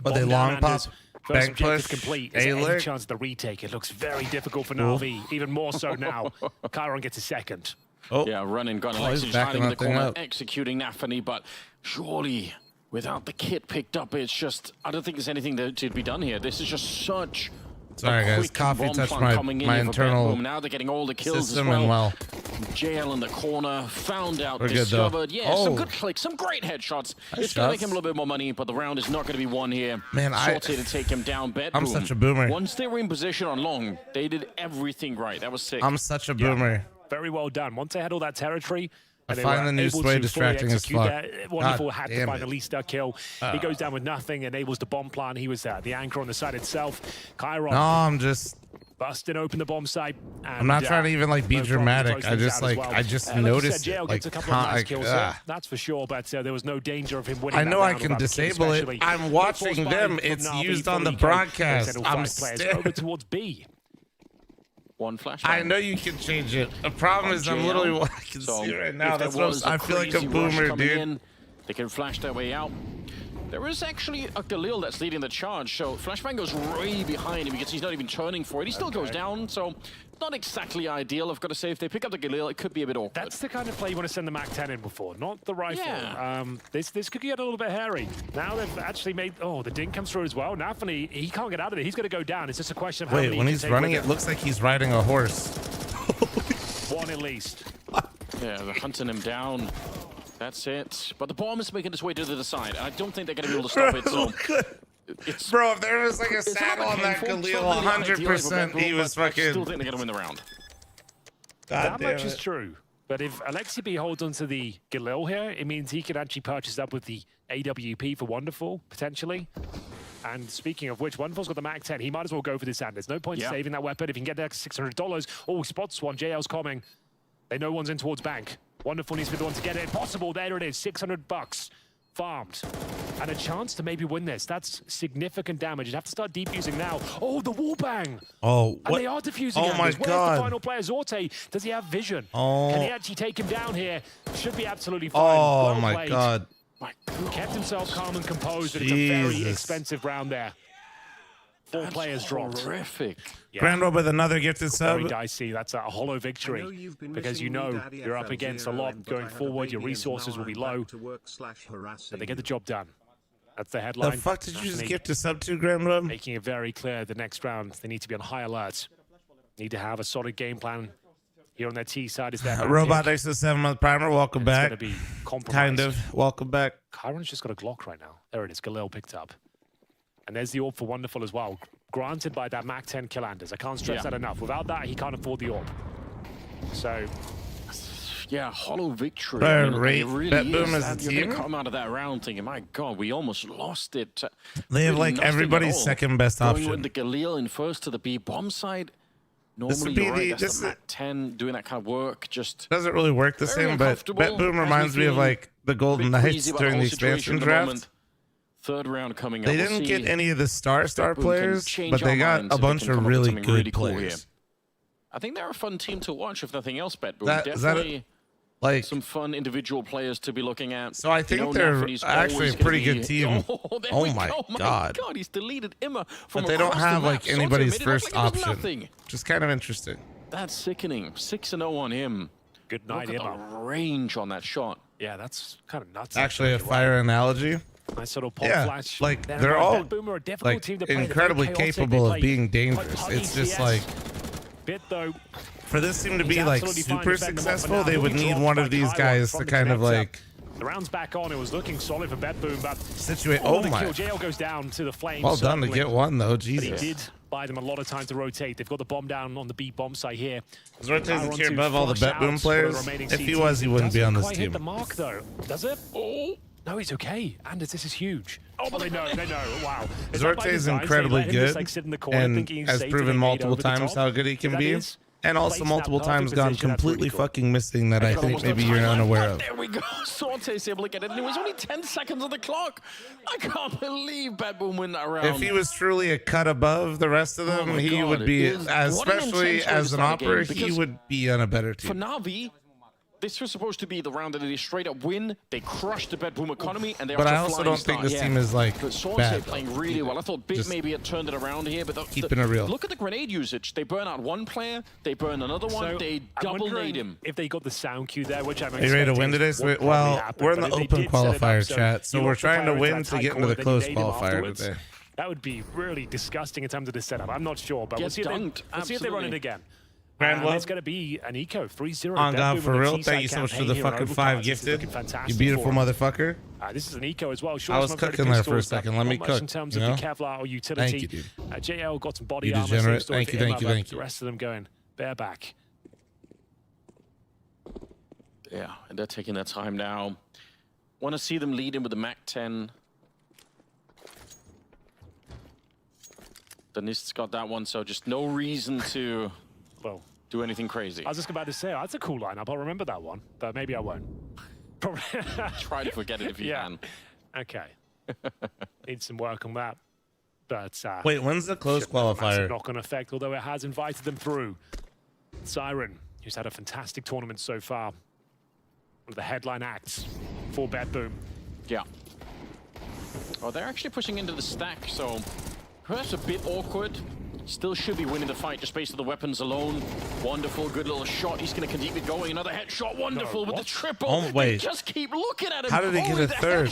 But they long pop, First bank push, complete. Is there any chance of the retake? It looks very difficult for Na'Vi, even more so now. Chiron gets a second. Yeah, running gun. Alexis hiding in the corner, executing Nafany, but surely without the kit picked up, it's just, I don't think there's anything that to be done here. This is just such Sorry, a guys. quick Coffee bomb touched plant coming in my here for internal Bedboom. Now they're getting all the kills system as and well. well. JL in the corner, found out, We're good, though. discovered. Yeah, some Oh. good clicks, some great headshots. Nice It's going to make shots. him a little bit more money, but the round is not going to be won here. Man, Sorted to take him down. Bedboom. I'm such a boomer. Once they were in position on long, they did everything right. That was sick. I'm such a boomer. Very well done. Once they had all that territory, I and they find were the new able sway to distracting fully as execute fuck. that, Wonderful God had to damn find it. at least a kill. He goes down with nothing, enables the bomb plant. He was the anchor on the side itself. Chiron No, I'm just. busting open the bomb site. And, I'm not trying to even like be no problem to dramatic. close I things just out as like well. I just Like you noticed said, JL it. gets Like, a couple of nice kills there, ah. that's for sure. But there was no danger of him winning. I that know I round can without the kill, disable it. especially. I'm No watching force them. firing from It's Na'Vi used for on the Rico. broadcast. Those I'm players staring. over towards B. One flashbang. I know you can change it. The problem is I'm JL. literally what I can So see right now. if there That's what was I feel like a crazy rush boomer, coming dude. in, they can flash their way out. There is actually a Galil that's leading the charge, so Flashbang goes way behind him because he's not even turning for it. He still goes down, so not exactly ideal. I've got to say, if they pick up the Galil, it could be a bit awkward. That's the kind of play you want to send the MAC-10 in before, not the rifle. Yeah. This could get a little bit hairy. Now they've actually made... Oh, the ding comes through as well. Nafany, he can't get out of it. He's going to go down. It's just a question of how Wait, many when he he's can take running, with it him. looks like he's riding a horse. One at least. Yeah, they're hunting him down. That's it. But the bomb is making its way to the other side. I don't think they're going to be able to stop it, so... It's, Bro, if there was like a it's saddle not on that painful. It's Galil, not really ideal 100% for he Bedboom, was but I fucking... still think they're going to win the round. That damn much is it. true. But if Alexi B holds onto the Galil here, it means he can actually purchase up with the AWP for Wonderful, potentially. And speaking of which, Wonderful's got the MAC-10. He might as well go for this hand. There's no point saving that weapon. If he can get that $600. Oh, he spots one. JL's coming. They know one's in towards bank. Wonderful needs to be the one to get it. Possible. There it is. $600 farmed. And a chance to maybe win this. That's significant damage. You'd have to start defusing now. Oh, the wall bang. Oh, And what? they are defusing. Oh, my Anders. Where's God. the final player? Zorte. Does he have vision? Oh. Can he actually take him down here? Should be absolutely fine. Oh, Well my played. God. Kept himself calm and composed, but it's a very Jesus. expensive round there. Four players dropped. Horrific. Yeah. Grandro with another gifted sub. Very dicey. That's a hollow victory because you know you're up against a lot going forward. Your resources will be low, but they get the job done. That's the headline. The fuck did you just Nafany gift a sub to, Grandro? making it very clear the next round they need to be on high alert. Need to have a solid game plan. Here on their T side is their Robot next to the 7-month primer. Welcome It's back. going to be compromised. Kind of. Welcome back. Chiron's just got a Glock right now. There it is. Galil picked up. And there's the AWP for Wonderful as well. Granted by that MAC-10 kill Anders. I can't stress that enough. Without that, he can't afford the AWP. So... Yeah, hollow victory. Fair I mean, rate. it really Bedboom is. as a And you're gonna team? come out of that round thinking, my God, we almost lost it. They have Really like nothing everybody's at all. second best Going option. with the Galil in first to the B bomb side. This Normally, would be you're right. the- That's this the is- MAC-10 doing that kind of work. Just Doesn't really work the very same, but uncomfortable. Bedboom Has reminds me of feeling like the a Golden bit Knights queasy about during whole the situation expansion at the draft. moment. Third round coming up. They We'll didn't see. get any of the star Bedboom can players, change but they our got minds a if they bunch can of come up with really something good really cool players. here. I think they're a fun team to watch, if nothing else, Bedboom. Is that Definitely like some fun individual players to be looking at. So I think they're Nafany's actually always a pretty gonna good be- team. Oh, there Oh we my go. God. He's deleted Imma from But they don't across the have map. like Soto anybody's made it look first like it was option, nothing. which is kind of interesting. That's sickening. 6-0 on him. Good night, Look at Imma. the range on that shot. Yeah, that's kind of nuts. Actually, a fire analogy. Nice little pop Yeah, flash. like Then they're again, all Bedboom are a difficult like team to play. They're very incredibly chaotic. They capable of play being quite dangerous. puggy It's just CS. like Bit though. for this team to He's be like absolutely fine super defending them off successful, for they now. would He need dropped one by of these Chiron guys from to the kind of connector. like The round's back on. It was looking solid for Bedboom, but situate. Oh, Oh the my! kill. JL goes down to the flames. Well done to certainly. get one though. But he Jesus. did buy them a lot of time to rotate. They've got the bomb down on the B bomb site here. Zorte's a Chiron tier to above all the flush out Bedboom for the players. remaining If he CT. was, he wouldn't be Doesn't on this quite hit team. the mark though, does it? Oh. No, he's okay. Anders, this is huge. Oh, but they know. Wow. It's not by Zorte is design, so they incredibly let him just, good like, sit in the corner and thinking he's has safe proven and they made multiple over the times top. how good he can That be. is And also placed in that multiple perfect times gone position. That's completely really cool. fucking missing that I think Almost no maybe time you're left. unaware Oh, of. there we go. Sorte's able to get it. And it was only 10 seconds on the clock. I can't believe Bedboom win that round. If he was truly a cut above the rest of them, my he God, would be, it is- what an especially intense way to as an start a game, opera, he because would be on a better for team. Na'Vi, This was supposed to be the round that they straight up win. They crushed the Bedboom economy, and they're But off to I also flying don't think start. this team is like But Saunte bad. playing really well. I thought Bit Just maybe had turned it around here, but keeping it real. Look at the grenade usage. They burn out one player, they burn another one, So, they I'm double wondering nade him. if they got the sound cue there, which I'm Are you ready to win today? Well, we're in the open qualifier chat, so we're trying to win to get into the close qualifier today. That would be really disgusting in terms of the setup. I'm not sure, but we'll see, we'll see if they run it again. It's going to be an eco 3-0. On God, for real. Thank you so much for the fucking 5 gifted. You beautiful motherfucker. This is an eco as well. I was cooking there for a second. Let me cook. In terms you of know? the Kevlar or utility. Thank you, dude. JL got some body You armor. degenerate. Thank you, thank you, thank you. The rest of them going bareback. Yeah, and they're taking their time now. Want to see them lead in with the MAC-10. The Nist's got that one, so just no reason to do anything crazy. I was just about to say, that's a cool lineup. I'll remember that one, but maybe I won't. Probably. Try to forget it if you can. Okay. Need some work on that. But wait, when's the close qualifier? Knock-on effect, although it has invited them through. Siren, who's had a fantastic tournament so far. One of the headline acts for Bedboom. Yeah. Oh, they're actually pushing into the stack, so perhaps a bit awkward. Still should be winning the fight just based on the weapons alone. Wonderful, good little shot. He's going to keep it going. Another headshot, wonderful with the triple. Oh, wait. They just keep looking at him. How did they get a third?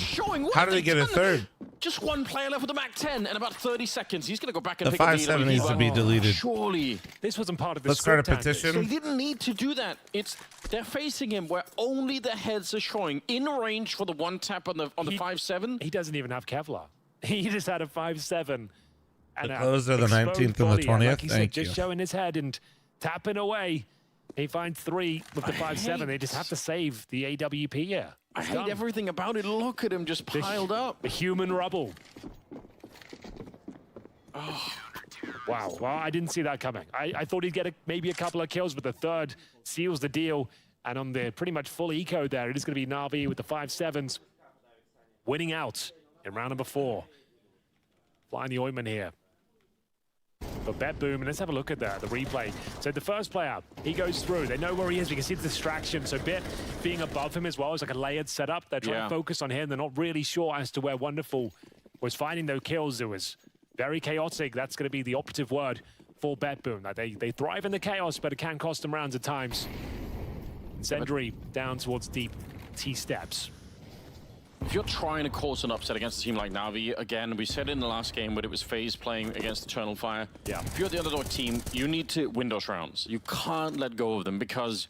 How did they get a third? Just one player left with the MAC-10 and about 30 seconds. He's going to go back and The pick up the 5-7 needs to be deleted. Surely. This wasn't part of the Let's start a script, petition. They didn't need to do that. They're facing him where only the heads are showing. In range for the one tap on the 5-7. He doesn't even have Kevlar. He just had a 5-7. The close are the 19th and the 20th. Like Thank just you. showing his head and tapping away. He finds 3 with the 5-7. They just have to save the AWP here. I hate everything about it. Look at him just piled up. The human rubble. Oh. Wow. Well, I didn't see that coming. I thought he'd get maybe a couple of kills, but the third seals the deal. And on the pretty much full eco there, it is going to be Na'Vi with the 5-7s winning out in round number 4. Flying the ointment here. But Bedboom, and let's have a look at the replay. So the first player, he goes through. They know where he is. We can see the distraction. So Bit being above him as well is like a layered setup. They're trying to focus on him. They're not really sure as to where Wonderful was finding those kills. It was very chaotic. That's going to be the operative word for Bedboom. Like they thrive in the chaos, but it can cost them rounds at times. Zendry down towards deep T-steps. If you're trying to cause an upset against a team like Na'Vi, again, we said it in the last game, but it was FaZe playing against Eternal Fire. Yeah. If you're the underdog team, you need to win those rounds. You can't let go of them because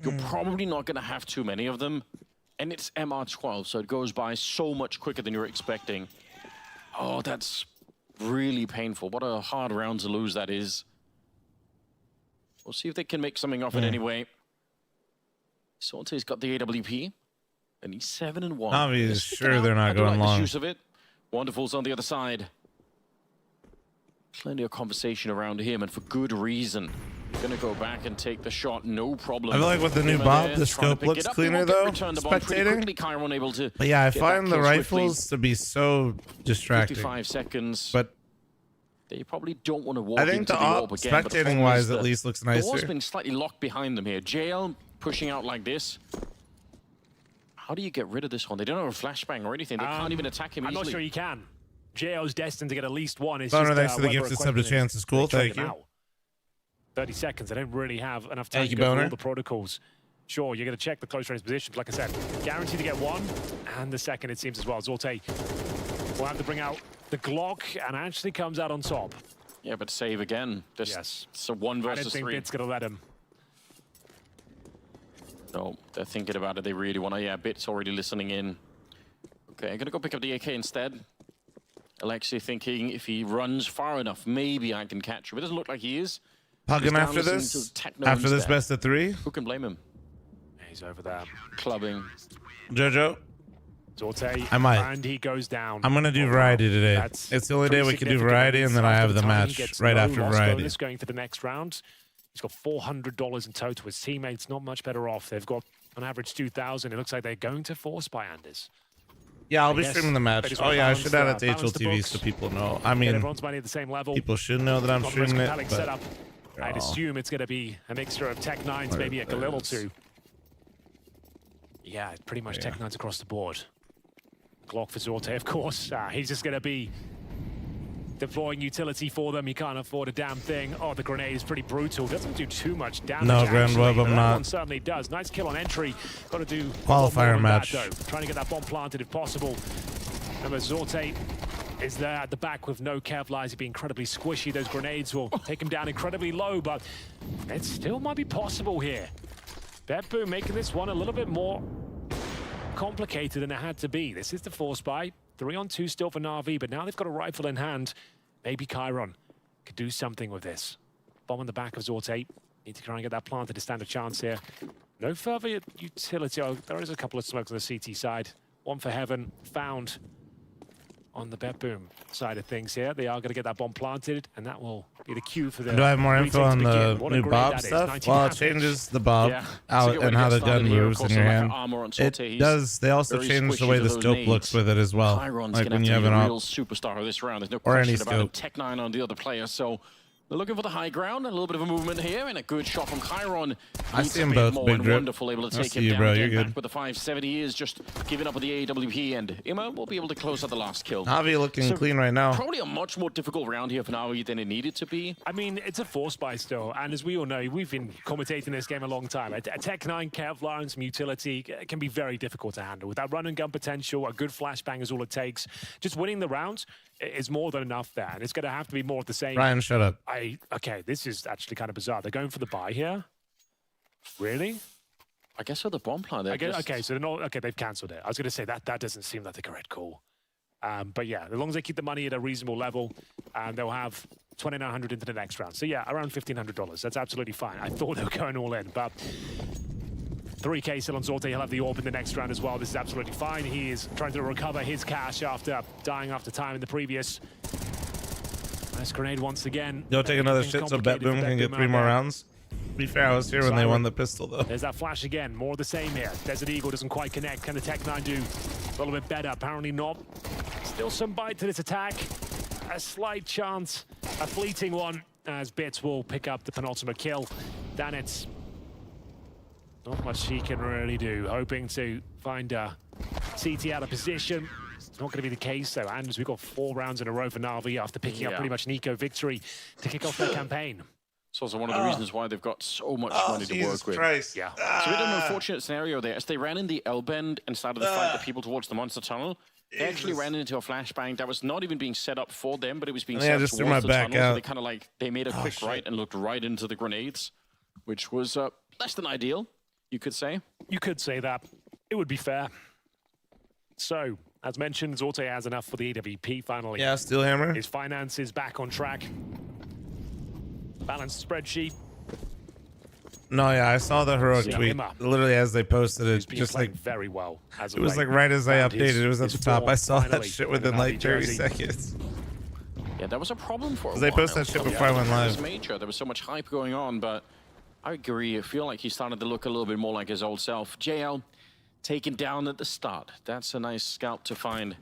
you're probably not going to have too many of them. And it's MR12, so it goes by so much quicker than you're expecting. Oh, that's really painful. What a hard round to lose that is. We'll see if they can make something of it anyway. Saunte's got the AWP. And he's 7-1. Na'Vi is sure they're not going long. Use of it. Wonderful's on the other side. Plenty of conversation around him, and for good reason. Gonna go back and take the shot, no problem. I feel like with the new Bob, the scope looks cleaner though. Spectating. But yeah, I find the rifles to be so distracting. 55 seconds. But they probably don't want to walk I think into the the orb again. spectating wise, at least looks nicer. The wall's been slightly locked behind them here. JL pushing out like this. How do you get rid of this one? They don't have a flashbang or anything. They can't even attack him easily. I'm not sure you can. JL's destined to get at least one. It's Boner, just, thanks for the whether gifted a sub to question Chance. Is cool. they trade Thank him you. out. 30 seconds. I don't really have enough time Thank to you, go through Boner. all the protocols. Sure, you're going to check the close range positions. Like I said, guaranteed to get one. And the second, it seems as well. Zorte will have to bring out the Glock and actually comes out on top. Yeah, but save again. Yes. It's a 1 versus 3. I don't think Bit's going to let him. No, they're thinking about it. They really want to. Yeah, Bit's already listening in. Okay, I'm going to go pick up the AK instead. Alexei thinking if he runs far enough, maybe I can catch him. It doesn't look like he is. Hugging after this? After this best of 3? Who can blame him? He's over there. Clubbing. Jojo? Zorte, I might. and he goes down. I'm going to do variety today. It's the only day we can do variety, and then I have the match right after variety. Bonus going for the next round. He's got $400 in total. His teammates not much better off. They've got on average 2,000. It looks like they're going to force by Anders. Yeah, I'll be streaming the match. Oh yeah, I should add it to HLTV so people know. I mean, everyone's money at the same level. People should know that I'm streaming it. But Setup. I'd assume it's going to be a mixture of Tech 9s, maybe a Galil or 2. Yeah, pretty much Tech-9s across the board. Glock for Zorte, of course. He's just going to be deploying utility for them. He can't afford a damn thing. Oh, the grenade is pretty brutal. Doesn't do too much damage. No, Grand Web, I'm that not. one certainly does. Nice kill on entry. Got to do Qualifier match. That, though. Trying to get that bomb planted if possible. Remember, Zorte is there at the back with no Kevlar. He'd be incredibly squishy. Those grenades will take him down incredibly low, but it still might be possible here. Beppu making this one a little bit more complicated than it had to be. This is the force buy. 3-on-2 still for Na'Vi, but now they've got a rifle in hand. Maybe Chiron could do something with this. Bomb on the back of Zorte. Need to try and get that planted to stand a chance here. No further utility. Oh, there is a couple of smokes on the CT side. One for Heaven found on the Beppu side of things here. They are going to get that bomb planted, and that will be the cue for the... Do I have more info on the new Bob stuff? Well, it changes the Bob out and how the gun moves in your hand. It does. They also change the way the scope looks with it as well. Like when you have an real superstar of this round. There's no question about it. Tech-9 on the other player, so they're looking for the high ground. A little bit of a movement here, and a good shot from Chiron. I see them both, Big Drip. Wonderful, able to take him down. Bro. You're good. With the 570, he is just giving up with the AWP, and Ima will be able to close out the last kill. Na'Vi looking clean right now. Probably a much more difficult round here for Na'Vi than it needed to be. I mean, it's a force buy still, and as we all know, we've been commentating this game a long time. A Tech-9 Kevlar and some utility can be very difficult to handle. With that run and gun potential, a good flashbang is all it takes. Just winning the rounds is more than enough there, and it's going to have to be more of the same. Ryan, shut up. Okay, this is actually kind of bizarre. They're going for the buy here. Really? I guess for the bomb plant. Okay, so they're not. Okay, they've cancelled it. I was going to say that doesn't seem like the correct call. But yeah, as long as they keep the money at a reasonable level, they'll have 2,900 into the next round. So yeah, around $1,500. That's absolutely fine. I thought they were going all in, but 3K still on Zorte. He'll have the AWP in the next round as well. This is absolutely fine. He is trying to recover his cash after dying after time in the previous. Nice grenade once again. Go take another shit so Betboom can get 3 more rounds. To be fair, I was here when they won the pistol, though. There's that flash again. More of the same here. Desert Eagle doesn't quite connect. Can the Tech-9 do a little bit better? Apparently not. Still some bite to this attack. A slight chance. A fleeting one as Bits will pick up the penultimate kill. Danitz. Not much he can really do. Hoping to find a CT out of position. It's not going to be the case, though. And we've got 4 rounds in a row for Na'Vi after picking up pretty much an eco victory to kick off their campaign. It's also one of the reasons why they've got so much money to work with. Yeah. So we had an unfortunate scenario there. As they ran in the L-bend and started to fight the people towards the monster tunnel, they actually ran into a flashbang that was not even being set up for them, but it was being set up just towards the tunnel. Out. So they kind of like, they made a quick right and looked right into the grenades, which was less than ideal, you could say. You could say that. It would be fair. So, as mentioned, Zorte has enough for the AWP finally. Yeah, Steel Hammer. His finances back on track. Balanced spreadsheet. No, yeah, I saw the heroic tweet literally as they posted it. Just like very well. It was like right as I updated, it was at the top. I saw that shit within like 30 seconds. Yeah, that was a problem for a while. They posted that shit before I went live. It was major. There was so much hype going on, but I agree. I feel like he started to look a little bit more like his old self. JL taken down at the start. That's a nice scalp to find.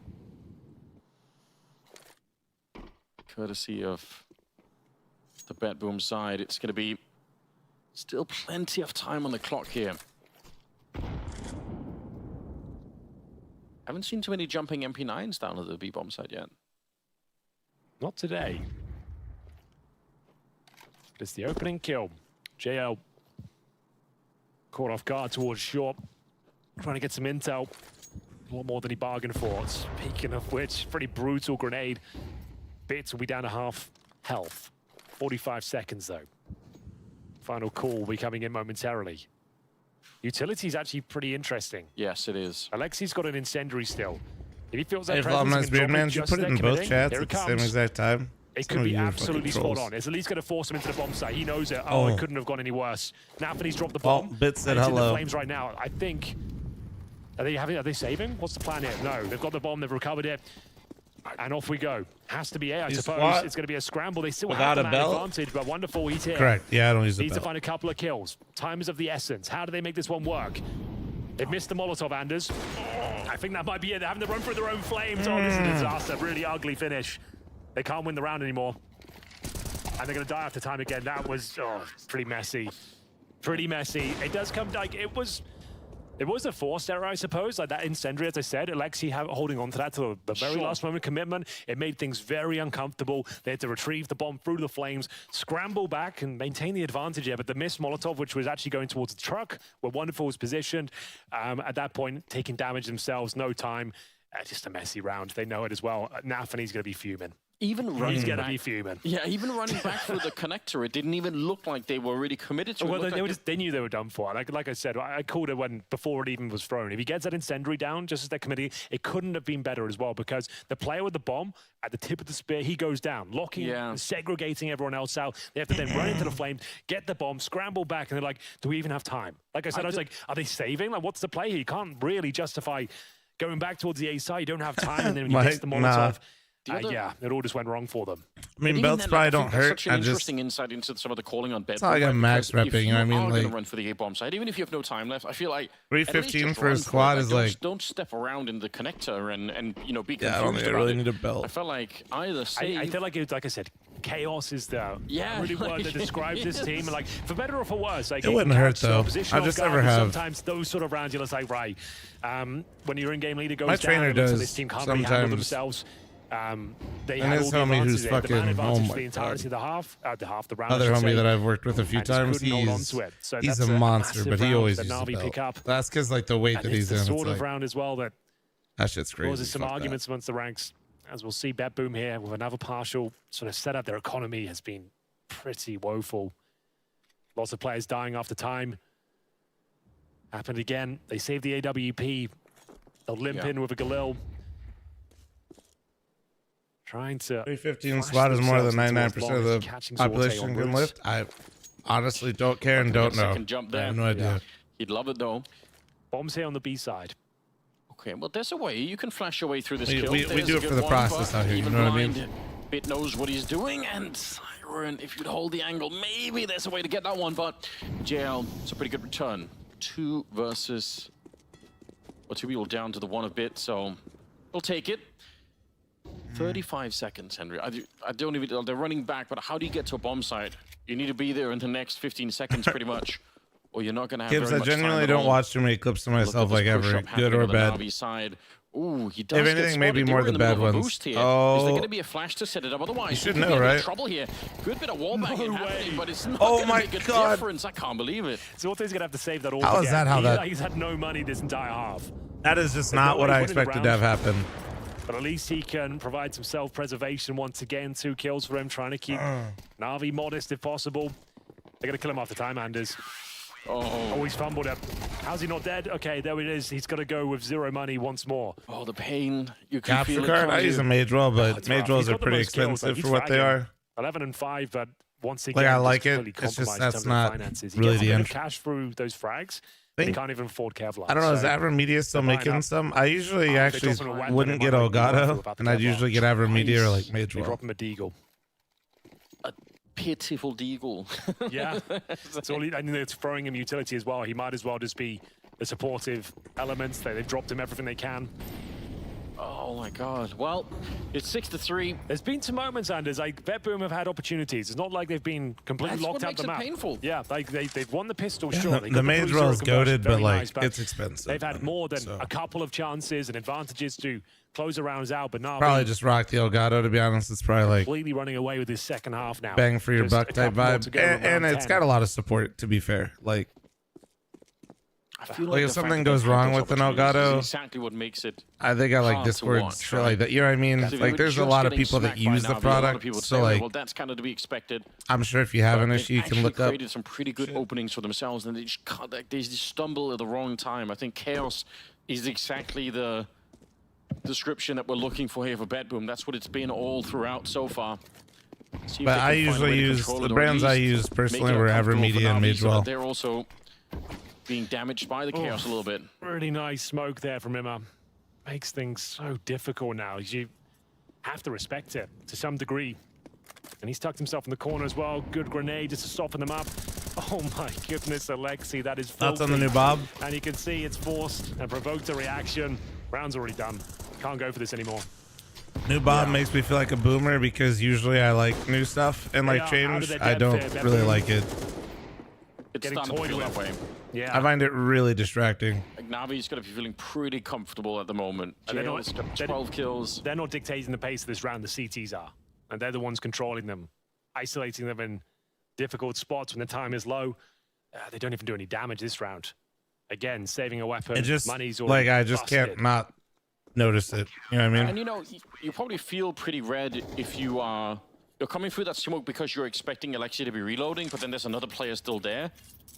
Courtesy of the Betboom side. It's going to be still plenty of time on the clock here. Haven't seen too many jumping MP9s down at the B-bomb side yet. Not today. But it's the opening kill. JL caught off guard towards short. Trying to get some intel. A lot more than he bargained for. Speaking of which, pretty brutal grenade. Bits will be down to half health. 45 seconds though. Final call will be coming in momentarily. Utility is actually pretty interesting. Yes, it is. Alexi's got an incendiary still. If he feels that Hey, presence, Beard Man, you put it in both chats at the same exact time. It could be absolutely spot on. It's at least going to force him into the bomb site. He knows it. Oh, it couldn't have gone any worse. Naphany's dropped the bomb. Bits said hello. In the flames right now. I think. Are they saving? What's the plan here? No, they've got the bomb. They've recovered it. And off we go. Has to be A, I suppose. It's going to be a scramble. They still have the advantage, but wonderful, he's here. Correct. Yeah, I don't use the Needs to find a couple of kills. Time is of the essence. How do they make this one work? They've missed the Molotov, Anders. I think that might be it. They're having to run through their own flames. Oh, this is a disaster. Really ugly finish. They can't win the round anymore. And they're going to die after time again. That was pretty messy. Pretty messy. It does come like it was It was a forced error, I suppose, like that incendiary, as I said. Alexi holding on to that to the very last moment commitment. It made things very uncomfortable. They had to retrieve the bomb through the flames, scramble back and maintain the advantage there. But the missed Molotov, which was actually going towards the truck, where Wonderful was positioned, at that point, taking damage themselves, no time. Just a messy round. They know it as well. Nafany's going to be fuming. Even running He's going to back, be fuming. Yeah, even running back through the connector, it didn't even look like they were really committed to it. Well, they knew they were done for. Like I said, I called it before it even was thrown. If he gets that incendiary down, just as they're committing, it couldn't have been better as well, because the player with the bomb at the tip of the spear, he goes down, locking, segregating everyone else out. They have to then run into the flames, get the bomb, scramble back, and they're like, do we even have time? Like I said, I was like, are they saving? Like, what's the play here? You can't really justify going back towards the A side. You don't have time, and then when you miss the Molotov, yeah, it all just went wrong for them. I mean, belts probably don't hurt. Such an interesting insight into some of the calling on bed. It's not like I'm max repping, you know what I mean? Like, Like, run for the A-bomb side, even if you have no time left, I feel like 315 for a squad is like... Don't step around in the connector and you know, be confused. Yeah, I don't think I really need a belt. I felt like either save... I feel like it, like I said, chaos is the really word that describes this team. And like, for better or for worse, like, it wouldn't hurt though. I just never have. Sometimes those sort of rounds, you're just like, right, when your in-game leader goes My down, trainer does this team can't really handle themselves. They and had his all the homie who's advantage, fucking, the oh advantage my for the entirety God. of the half, the round. Other homie that I've worked with a few times, he's a monster, but he always uses the belt. That's because like the weight that he's in. It's the sort it's of like, round as well that shit's crazy. causes some arguments amongst the ranks. As we'll see, BetBoom here with another partial sort of setup. Their economy has been pretty woeful. Lots of players dying after time. Happened again. They saved the AWP. They'll limp in with a Galil. Trying to... 315 squad is more than 99% of the population can lift. I honestly don't care and don't know. I have no idea. He'd love it though. Bombs here on the B side. Okay, well, there's a way. You can flash your way through this kill. We do it for the process out here, you know what I mean? Bit knows what he's doing, and Siren, if you'd hold the angle, maybe there's a way to get that one, but JL, it's a pretty good return. 2 versus... Well, 2 people down to the 1 a bit, so we'll take it. 35 seconds, Henry. I don't even... They're running back, but how do you get to a bomb site? You need to be there in the next 15 seconds, pretty much. Or you're not going to have Gibbs, very I much time genuinely at don't all. watch too many clips of myself, like ever, good or bad. Side. Ooh, he does if anything, maybe more the bad ones. Is there going to be a flash to set it up? Otherwise, you should know, right? Trouble here. Good bit of wall banging happening, but it's not going to make a difference. I can't believe it. So Orte's going to have to save that all. How is that how that... He's had no money this entire half. That is just not what I expected to have happen. But at least he can provide some self-preservation once again. 2 kills for him, trying to keep Na'Vi modest if possible. They're going to kill him after time, Anders. Oh, he's fumbled it. How's he not dead? Okay, there it is. He's got to go with 0 money once more. Oh, the pain. You can feel it. I use a mage roll, but mage rolls are pretty expensive for what they are. 11 and 5, but once again, I like it. It's just that's not really the end. Cash through those frags. He can't even afford Kevlar. I don't know. Is Avramedia still making some? I usually actually wouldn't get Elgato, and I'd usually get Avramedia or like mage roll. Drop him a Deagle. Pitiful Deagle. Yeah. So I mean, it's throwing him utility as well. He might as well just be the supportive elements. They've dropped him everything they can. Oh my God. Well, it's 6-3. There's been some moments, Anders, like BetBoom have had opportunities. It's not like they've been completely locked out the map. Painful. Yeah, like they've won the pistol, sure. The mage roll is goated, but like it's expensive. They've had more than a couple of chances and advantages to close the rounds out, but now probably just rock the Elgato, to be honest. It's probably like completely running away with this second half now. Bang for your buck type vibe, and it's got a lot of support. To be fair, like. I feel like if something goes wrong with an Elgato, exactly what makes it. I got like Discord shit like that. You know what I mean? Like there's a lot of people that use the product, so like, well, that's kind of to be expected. I'm sure if you have an issue, you can look up. Created some pretty good openings for themselves, and they just stumble at the wrong time. I think chaos is exactly the description that we're looking for here for BetBoom. That's what it's been all throughout so far. But I usually use the brands I use personally were Avramedia and Magewell. They're also being damaged by the chaos a little bit. Really nice smoke there from him. Makes things so difficult now. You have to respect it to some degree. And he's tucked himself in the corner as well. Good grenade just to soften them up. Oh my goodness, Alexi, that is filthy. That's on the new Bob. And you can see it's forced and provoked a reaction. Round's already done. Can't go for this anymore. New Bob makes me feel like a boomer because usually I like new stuff and like change. I don't really like it. It's starting to feel that way. Yeah. I find it really distracting. Like Navi's going to be feeling pretty comfortable at the moment. Jail's got 12 kills. They're not dictating the pace of this round, the CTs are. And they're the ones controlling them, isolating them in difficult spots when the time is low. They don't even do any damage this round. Again, saving a weapon, It just, money's like, already I just busted. can't not notice it. You know what I mean? And you know, you probably feel pretty red if you're coming through that smoke because you're expecting Alexia to be reloading, but then there's another player still there.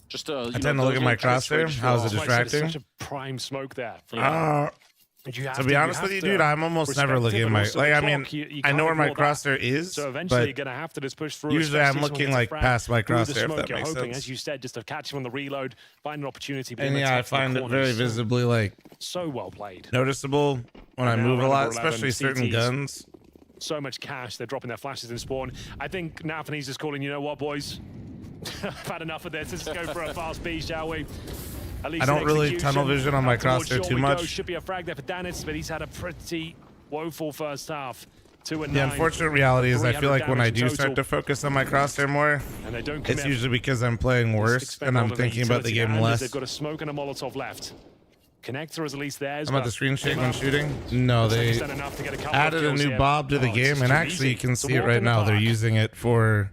Just I tend to look at my crosshair. How's it distracting? Such a prime smoke there. To be honest with you, dude, I'm almost never looking at my... Like, I mean, I know where my crosshair is, so eventually but you're going to have to just push through. usually I'm looking, like, past my crosshair, if that you're makes hoping, sense. As you said, just to catch him on the reload, find an opportunity. And yeah, I find it very visibly, like... So well played. Noticeable when I move a lot, especially certain guns. So much cash, they're dropping their flashes in spawn. I think Nafanese is calling, you know what, boys? I've had enough of this. Let's go for a fast B, shall we? At least I don't really tunnel vision on my crosshair too much. Should be a frag there for Danitz, but he's had a pretty woeful first half. 2 and 9. The unfortunate reality is I feel like when I do start to focus on my crosshair more, it's usually because I'm playing worse and I'm thinking about the game less. They've got a smoke and a Molotov left. Connector is at least theirs. I'm at the screen shake when shooting. No, they added a new Bob to the game, and actually you can see it right now. They're using it for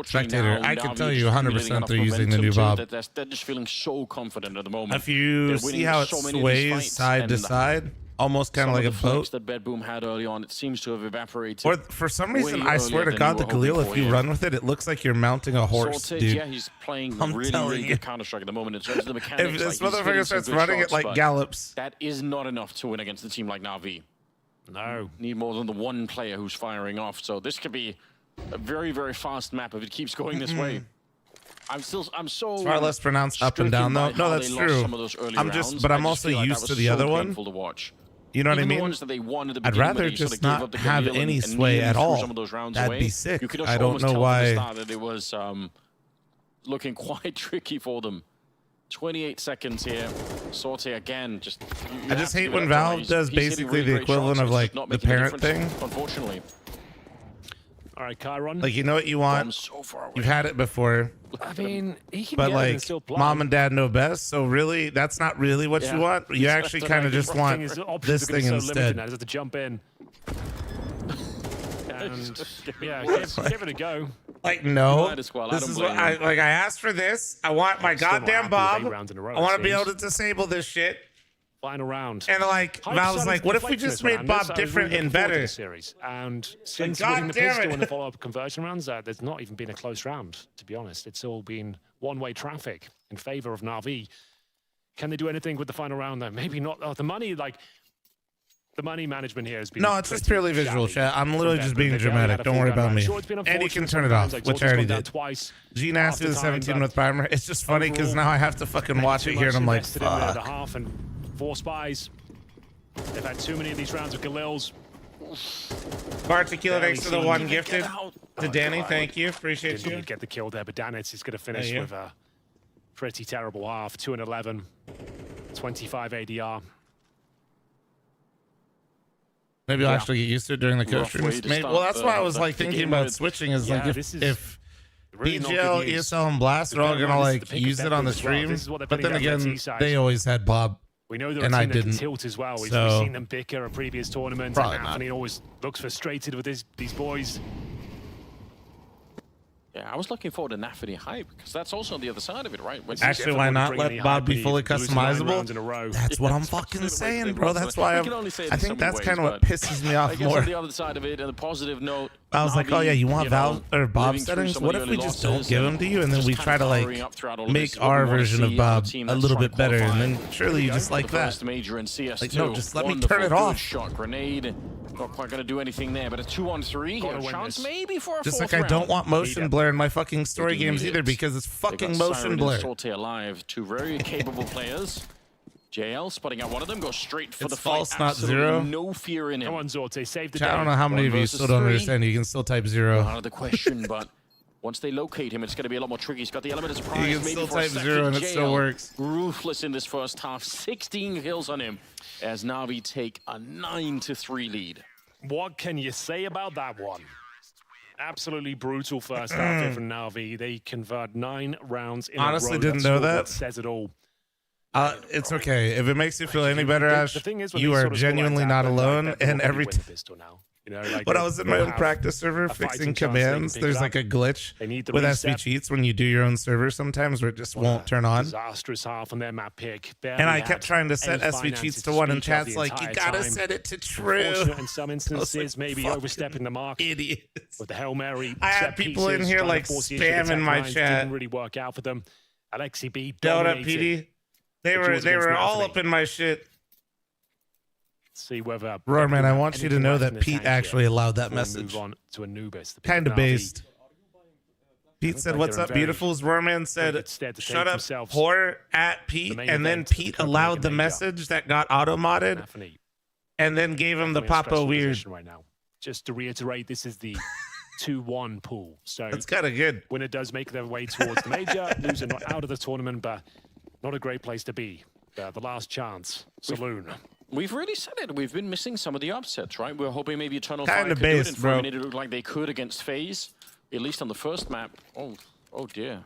Spectator. I can tell you 100% they're using the new Bob. They're just feeling so confident at the moment. If you see how it sways side to side, almost kind of like a boat. That Bedboom had early on, it seems to have evaporated. Or for some reason, I swear to God, the Galil, if you run with it, it looks like you're mounting a horse, Sorted, dude. yeah, he's playing really good Counter-Strike at the moment in terms of the mechanics. If this motherfucker starts running it like gallops. That is not enough to win against a team like Na'Vi. No. Need more than the one player who's firing off. So this could be a very, very fast map if it keeps going this way. I'm so It's far less pronounced up and down, though. No, that's true. But I'm also used to the other one. You know what I mean? I'd rather just not have any sway at all. That'd be sick. I don't know why. That it was looking quite tricky for them. 28 seconds here. Sorte again. I just hate when Valve does basically the equivalent of like the parent thing. Unfortunately. All right, Chiron. Like, you know what you want? You've had it before. I mean, he can but get like, and still play. mom and dad know best. So really, that's not really what you want. You actually kind of just want this thing instead. Now. Just to jump in. And yeah, give it a go. Like, no. This is what I asked for this. I want my goddamn Bob. I want to be able to disable this shit. Final round. And like, Valve's like, what if we just made Bob different and better? And since winning the pistol in the follow-up conversion rounds, there's not even been a close round, to be honest. It's all been one-way traffic in favor of Na'Vi. Can they do anything with the final round, though? Maybe not. Oh, the money, like, the money management here has been... No, it's just purely visual, chat. I'm literally just being dramatic. Don't worry about me. And you can turn it off, which I already did. G-Nasty the 17 with Primer. It's just funny because now I have to fucking watch it here and I'm like, fuck. 4 spies. They've had too many of these rounds of Galils. Bar Tequila, thanks for the one gifted. To Danny, thank you. Appreciate you. Get the kill there, but Danitz is going to finish with a pretty terrible half. 2 and 11. 25 ADR. Maybe I'll actually get used to it during the coach streams. Well, that's why I was like thinking about switching. Is like if Pgl, ESL, and Blast are all going to like use it on the stream. But then again, they always had Bob. We know they're and a I team that didn't. can tilt as well. We've seen them bicker at previous tournaments. Probably and Anthony always looks frustrated with these boys. Yeah, I was looking forward to Nafany hype because that's also on the other side of it, right? Actually, why not let Bob be fully customizable? That's what I'm fucking saying, bro. That's why I think that's kind of what pisses me off more. On the other side of it, and a positive note, I was like, oh yeah, you want Valve or Bob settings? What if we just don't give them to you and then we try to like make our version of Bob a little bit better, and then surely you just like that. Like, no, just let me turn it off. Shot grenade. Not quite going to do anything there, but a 2-on-3 here. Chance maybe for a just like I don't want motion blur in my fucking story games either because it's fucking motion blur. Sorte alive. 2 very capable players. JL spotting out one of them, goes straight for the false, fight. not zero. No fear in him. Come on, Zorte, save the day. I don't know how many of you still don't understand. You can still type 0. Out of the question, but once they locate him, it's going to be a lot more tricky. He's got the element of surprise. You can maybe still for type 0 and it still works. Ruthless in this first half. 16 kills on him as Na'Vi take a 9-3 lead. What can you say about that one? Absolutely brutal first half here from Na'Vi. They convert 9 rounds in honestly a row. Didn't know that. Says it all. It's okay. If it makes you feel any better, Ash, the thing is, when you these are sort of genuinely squads not happen, alone. like, And every win the pistol now. You know, like when I was in my they'll own have practice server a fixing fighting chance they can commands, pick there's it like up. a glitch They need the with reset. SV cheats when you do your own server sometimes where it just won't turn on. Disastrous half on their map pick. And I kept trying to set SV cheats to 1 and chat's like, you gotta set it to true. Unfortunate in some instances, like, maybe overstepping the mark. Idiots. With the Hail Mary. I had set people in pieces, here trying to like force the issue to attack spamming my lines. chat. Didn't really work out for them. Alexi B Donut dominated. PD. They the were duels against all Anthony. up in my shit. See whether Roarman, I want you to anything know left that in the Pete tank actually here allowed that before we message. Move on to Anubis. The Kind of Navi. based. Pete said, like "What's they're up, very beautifuls?" Roarman said, stead to "Shut take up, themselves whore," at Pete, main and then event of the Pete Copenhagen allowed the Major. message that got auto-modded, Anthony, and then gave him the definitely a Papa stressful weird. position right now. Just to reiterate, this is the 2-1 pool. So That's kind of good. winner does make their way towards the major. Loser not out of the tournament, but not a great place to be. The last chance, Saloon. We've really said it. We've been missing some of the upsets, right? We're hoping maybe Eternal Kinda Fire could do it, based, and for bro. a minute it looked like they could against FaZe, at least on the first map. Oh dear.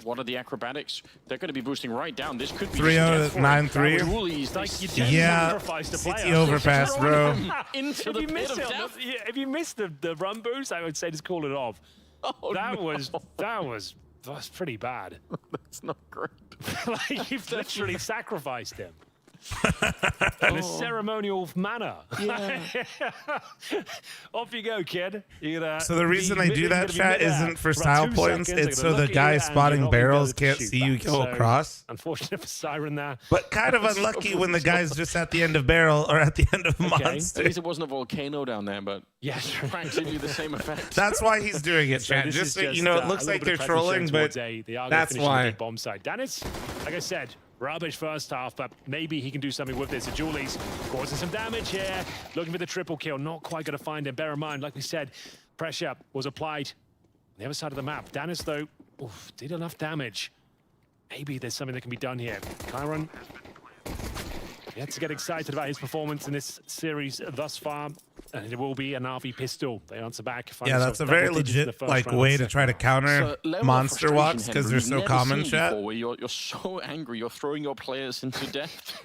What are the acrobatics? They're going to be boosting right down. This could be 3-0-9-3. Yeah, CT overpass, bro. Into the pit of death. If you missed the run boost, I would say just call it off. Oh, that was pretty bad. That's not great. Like you've literally sacrificed him. In a ceremonial manner. Yeah. Off you go, kid. So the reason I do that, chat, isn't for style points. It's so the guy spotting barrels can't see you go across. Unfortunate for Siren there. But kind of unlucky when the guy's just at the end of barrel or at the end of monster. At least it wasn't a volcano down there, but yes, practically the same effect. That's why he's doing it, So chat. this Just is so you know, it looks a like little they're bit of trolling, towards but they are that's finishing why. the bomb side. Dennis, like I said, rubbish first half, but maybe he can do something with this. And Julie's causing some damage here, looking for the triple kill. Not quite going to find him. Bear in mind, like we said, pressure was applied on the other side of the map. Dennis, though, did enough damage. Maybe there's something that can be done here. Kyron, he had to get excited about his performance in this series thus far. And it will be an RV pistol. They answer back. Yeah, that's a very legit way to try to counter monster walks because they're so common, chat. Where you're so angry, you're throwing your players into death.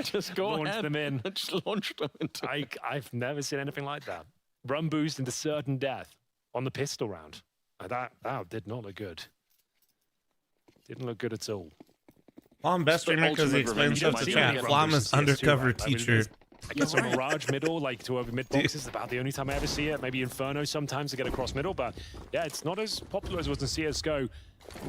Just go launch ahead. them in. Just launch them into. I've never seen anything like that. Run boost into certain death on the pistol round. That did not look good. Didn't look good at all. Flom best streamer because he explains stuff to chat. Flom is undercover teacher. I guess a Mirage middle, like to over mid box, is about the only time I ever see it. Maybe Inferno sometimes to get across middle, but yeah, it's not as popular as it was in CSGO.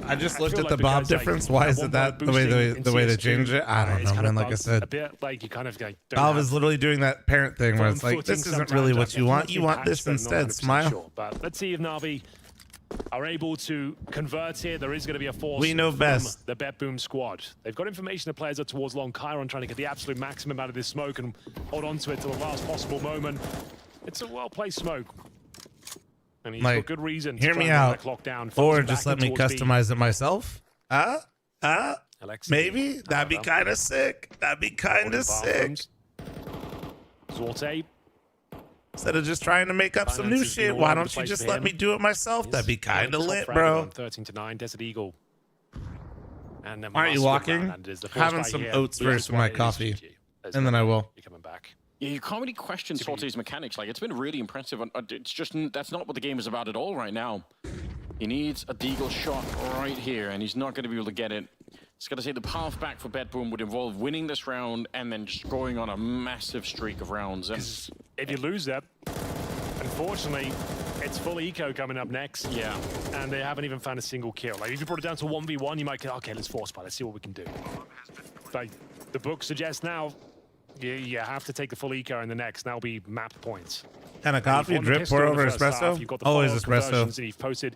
I just looked at the Bob difference. Why is it that the way they change it? I don't know, man. Like I said, a bit like you kind of like Valve is literally doing that parent thing where it's like, this isn't really what you want. You want this instead. Smile. Sure. But let's see if Na'Vi are able to convert here. There is going to be a force. We know best. From the Bet Boom squad. They've got information the players are towards long. Kyron trying to get the absolute maximum out of this smoke and hold on to it till the last possible moment. It's a well-placed smoke. And he's got good reason to hear try me and run out. that clock down. Or just let me towards B. customize it myself. Maybe? That'd be kind of sick. That'd be kind of sick. Zorte. Instead of just trying to make up some new shit, why don't you just let me do it myself? That'd be kind of lit, bro. 13-9, Desert Eagle. And Aren't you walking? Having some oats first with my coffee, and then I will. You're coming back. Yeah, you can't really question Sorte's mechanics. Like, it's been really impressive. It's just, that's not what the game is about at all right now. He needs a deagle shot right here, and he's not going to be able to get it. It's got to say the path back for Bet Boom would involve winning this round and then just going on a massive streak of rounds. And if you lose that, unfortunately, it's full eco coming up next. Yeah. And they haven't even found a single kill. Like, if you brought it down to 1v1, you might go, okay, let's force by. Let's see what we can do. But the book suggests now, you have to take the full eco in the next. That'll be map points. And a coffee drip, pour over espresso. Always espresso. You've posted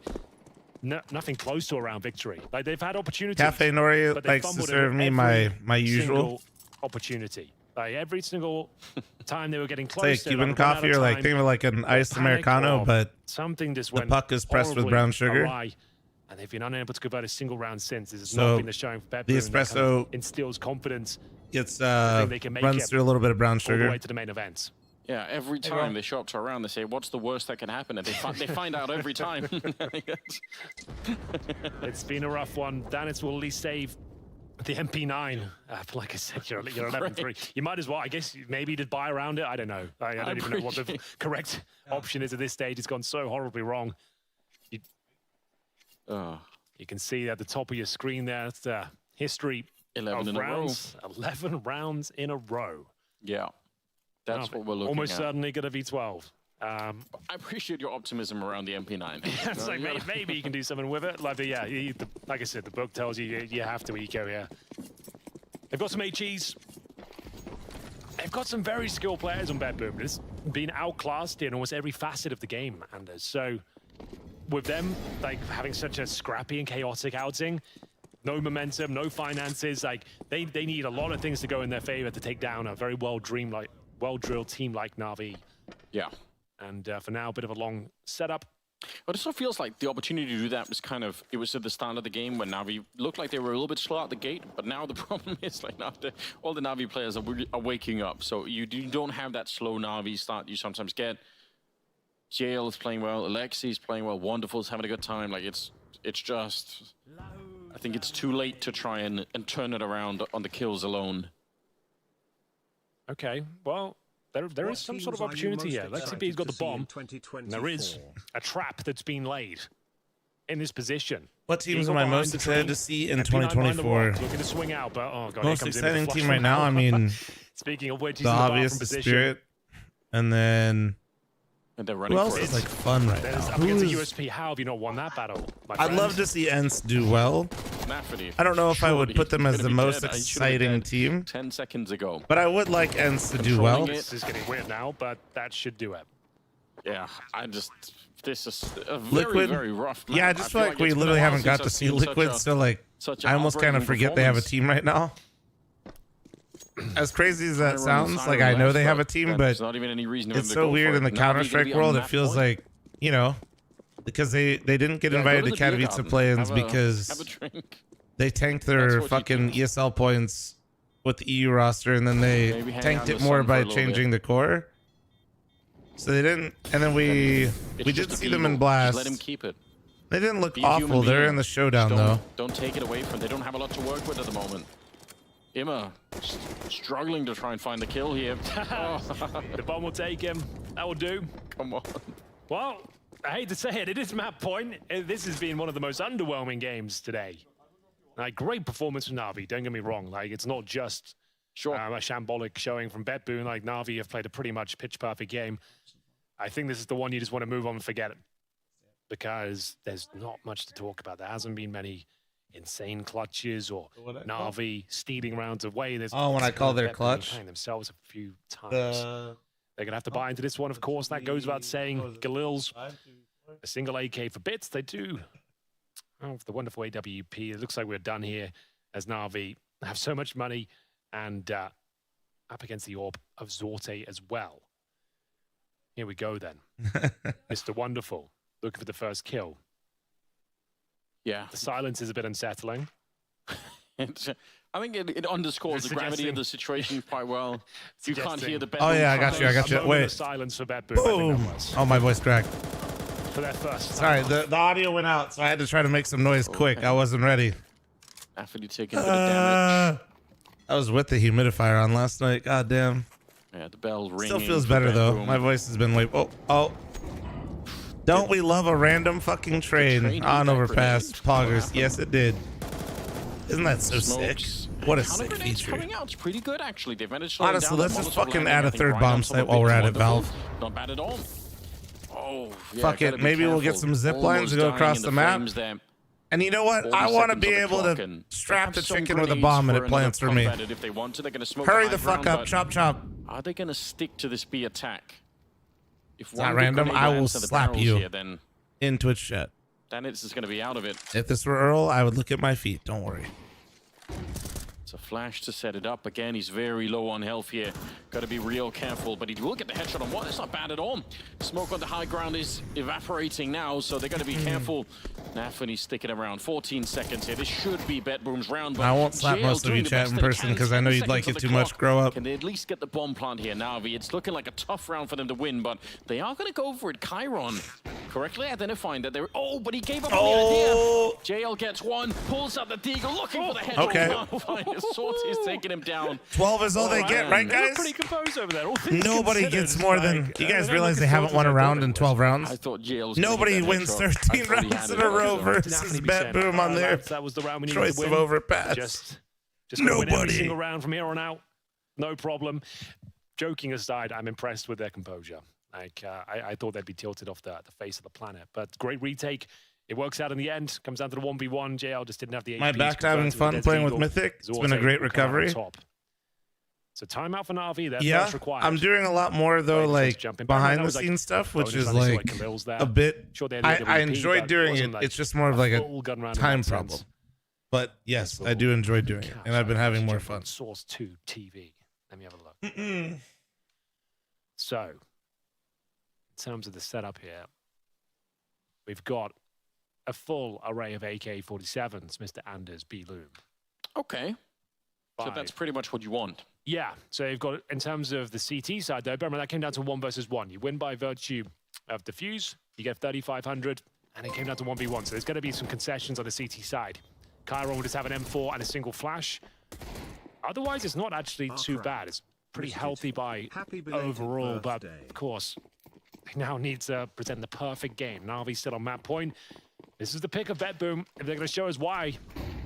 nothing close to a round victory. Like, they've had opportunities. Cafe Nori likes to serve me my usual opportunity. Like, every single time they were getting close. Say Cuban coffee or like think of like an iced Americano, but something just the puck is pressed with brown sugar. Awry, and they've been unable to convert a single round since. This has not been the showing for Bet Boom. The espresso instills confidence. Gets runs through a little bit of brown sugar. All the way to the main events. Yeah, every time they show up to a round, they say, what's the worst that can happen? And they find out every time. It's been a rough one. Danis will at least save The MP9, like I said, you're 11-3. You might as well, I guess, maybe to buy around it. I don't know. I don't even know what the correct option is at this stage. It's gone so horribly wrong. You can see at the top of your screen there, it's the history 11 of in rounds. 11 rounds in a row. Yeah, that's what we're looking almost at. certainly going to be 12. I appreciate your optimism around the MP9. It's like maybe you can do something with it. Like, yeah, like I said, the book tells you you have to eco here. They've got some HEs. They've got some very skilled players on Bedboom. It's been outclassed in almost every facet of the game, Anders. So with them like having such a scrappy and chaotic outing, no momentum, no finances, like they need a lot of things to go in their favor to take down a very well-drilled team like Na'Vi. Yeah. And for now, a bit of a long setup. But it also feels like the opportunity to do that was it was at the start of the game when Na'Vi looked like they were a little bit slow out the gate, but now the problem is like now all the Na'Vi players are waking up, so you don't have that slow Na'Vi start you sometimes get. Pgl is playing well, Alexi is playing well, Wonderful's having a good time. Like it's just, I think it's too late to try and turn it around on the kills alone. Okay, well, there is some sort of opportunity here. Lexi B's got the bomb, and there is a trap that's been laid in this position. What teams am I most excited to see in 2024? Looking to swing out, but oh god, most exciting team right now, I mean, speaking of which, he's the in the obvious, the Spirit, and then who else is like fun right now? Up against a USP, how have you not won that battle? I'd love to see ENCE do well. I don't know if I would put them as the most exciting team. 10 seconds ago. But I would like ENCE to do well. This is getting weird now, but that should do it. Yeah, this is a very rough map. Yeah, I just feel like we literally haven't got to see Liquid, so like, I almost kind of forget they have a team right now. As crazy as that sounds, like I know they have a team, but not even any reason it's so weird in the Counter-Strike world. It feels like, you know, because they didn't get invited to Katowice play-ins because they tanked their fucking ESL points with the EU roster, and then they tanked it more by changing the core. So they didn't, and then we did see them in Blast. Let him keep it. They didn't look awful. They're in the showdown though. Don't take it away from them. They don't have a lot to work with at the moment. Imma struggling to try and find the kill here. The bomb will take him. That will do. Come on. Well, I hate to say it, it is map point. This has been one of the most underwhelming games today. Like, great performance from Na'Vi, don't get me wrong. Like, it's not just a shambolic showing from Betboon. Like, Na'Vi have played a pretty much pitch-perfect game. I think this is the one you just want to move on and forget it. Because there's not much to talk about. There hasn't been many insane clutches or Na'Vi stealing rounds away. There's when I call their clutch themselves a few times. They're gonna have to buy into this one, of course. That goes without saying. Galil's a single AK for bits. They do. Oh, the wonderful AWP. It looks like we're done here as Na'Vi have so much money and up against the orb of Zorte as well. Here we go then. Mr. Wonderful looking for the first kill. Yeah. The silence is a bit unsettling. I think it underscores the gravity of the situation quite well. You can't hear the Oh yeah, I got you. Wait. Silence for Betboom. Boom. Oh, my voice cracked. For their first. Sorry, the audio went out, so I had to try to make some noise quick. I wasn't ready. After you taking a bit of damage. I was with the humidifier on last night. God damn. Yeah, the bell ringing. Still feels better though. My voice has been like, oh. Don't we love a random fucking train on overpass poggers? Yes, it did. Isn't that so sick? What a sick feature. Coming out, it's pretty good actually. They've managed to honestly, let's just fucking add a third bomb site while we're at it, Valve. Not bad at all. Oh, yeah, fuck it. Maybe we'll get some zip lines to go across the map. And you know what? I want to be able to strap the chicken with a bomb and it plants for me. If they want to, they're going to smoke. Hurry the fuck up. Chop, chop. Are they going to stick to this B attack? If it's not random. I will slap you here, then in Twitch chat. Then it's just going to be out of it. If this were Earl, I would look at my feet. Don't worry. It's a flash to set it up. Again, he's very low on health here. Got to be real careful, but he will get the headshot on one. It's not bad at all. Smoke on the high ground is evaporating now, so they're going to be careful. Nafany's sticking around. 14 seconds here. This should be BetBoom's round. I won't slap most of you chat in person because I know you'd like it too much. Grow up. Can they at least get the bomb plant here, Na'Vi? It's looking like a tough round for them to win, but they are going to go for it. Chiron correctly identifying that they're... Oh, but he gave up on the idea. JL gets one, pulls out the Deagle, looking for the head. Okay. Sorty's taking him down. 12 is all they get, right, guys? Pretty composed over there. Nobody gets more than... You guys realize they haven't won a round in 12 rounds? I thought JL was Nobody wins 13 rounds in a row versus BetBoom on their that was the round we needed choice to win. of overpass. Just win every single round from here on out. No problem. Joking aside, I'm impressed with their composure. Like I thought they'd be tilted off the face of the planet, but great retake. It works out in the end. Comes down to the 1v1. JL just didn't have the. My back having fun playing with Mythic. It's been a great recovery. So timeout for Na'Vi. Yeah, I'm doing a lot more though, like behind the scenes stuff, which is like a bit. I enjoyed doing it. It's just more of like a time problem. But yes, I do enjoy doing it, and I've been having more fun. Source 2 TV. Let me have a look. So, in terms of the setup here, we've got a full array of AK-47s, Mr. Anders B. Loom. Okay. So that's pretty much what you want. Yeah. So you've got, in terms of the CT side, though, remember that came down to 1 versus 1. You win by virtue of defuse, you get 3,500, and it came down to 1v1. So there's going to be some concessions on the CT side. Chiron will just have an M4 and a single flash. Otherwise, it's not actually too bad. It's pretty healthy by overall, but of course, they now need to present the perfect game. Na'Vi's still on map point. This is the pick of BetBoom. If they're going to show us why,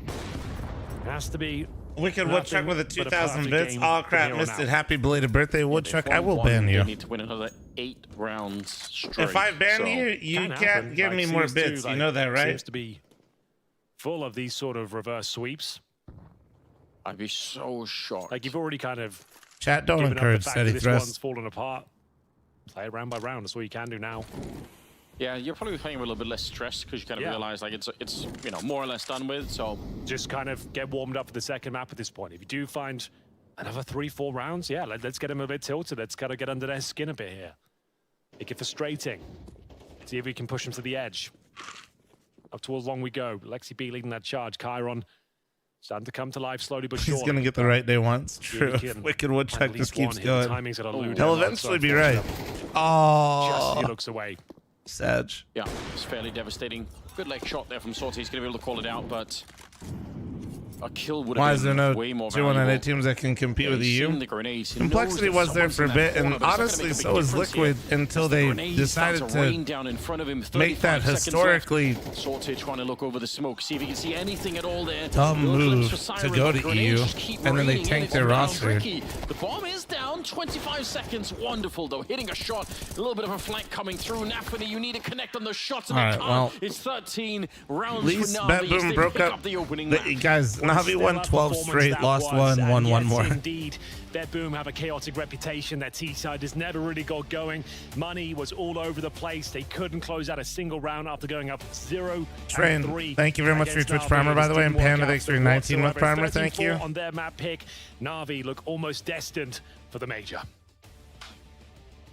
it has to be Wicked Woodchuck with a 2,000 bits. Oh crap, missed it. Happy belated birthday, Woodchuck. I will ban you. They need to win another 8 rounds straight. If I ban you, you can't give me more bits. You know that, right? Seems to be full of these sort of reverse sweeps. I'd be so shocked. Like you've already kind of chat. Don't encourage steady this thrusts. One's fallen apart. Play it round by round. That's all you can do now. Yeah, you're probably playing with a little bit less stress because you kind of realize like it's you know, more or less done with. So just kind of get warmed up for the second map at this point. If you do find another 3-4 rounds, yeah, let's get them a bit tilted. Let's kind of get under their skin a bit here. Make it frustrating. See if we can push them to the edge. Up towards long we go. Lexi B leading that charge. Chiron starting to come to life slowly but surely. He's going to get the right day once. True. Wicked Woodchuck just keeps going. He'll eventually be right. Oh. Just he looks away. Sad. Yeah, it's fairly devastating. Good leg shot there from Sorty. He's going to be able to call it out, but a kill would have been way more valuable. Why is there no 2 teams that can compete with EU? Complexity was there for a bit, and honestly, so was Liquid until they decided to make that historically Sorty trying to look over the smoke, see if he can see anything at all there. Dumb move to go to EU, and then they tank their roster. The bomb is down, 25 seconds. Wonderful, though. Hitting a shot, a little bit of a flank coming through. Nafany, you need to connect on those shots. And well, it's 13 rounds at least for Na'Vi. BetBoom broke up the opening map. Guys, Na'Vi won 12 straight, lost one, won one more. Indeed, BetBoom have a chaotic reputation. Their T-side has never really got going. Money was all over the place. They couldn't close out a single round after going up 0-3. Thank you very much for your Twitch primer, by the way. And Panda, thanks for your 19 month primer. Thank you. On their map pick, Na'Vi look almost destined for the major.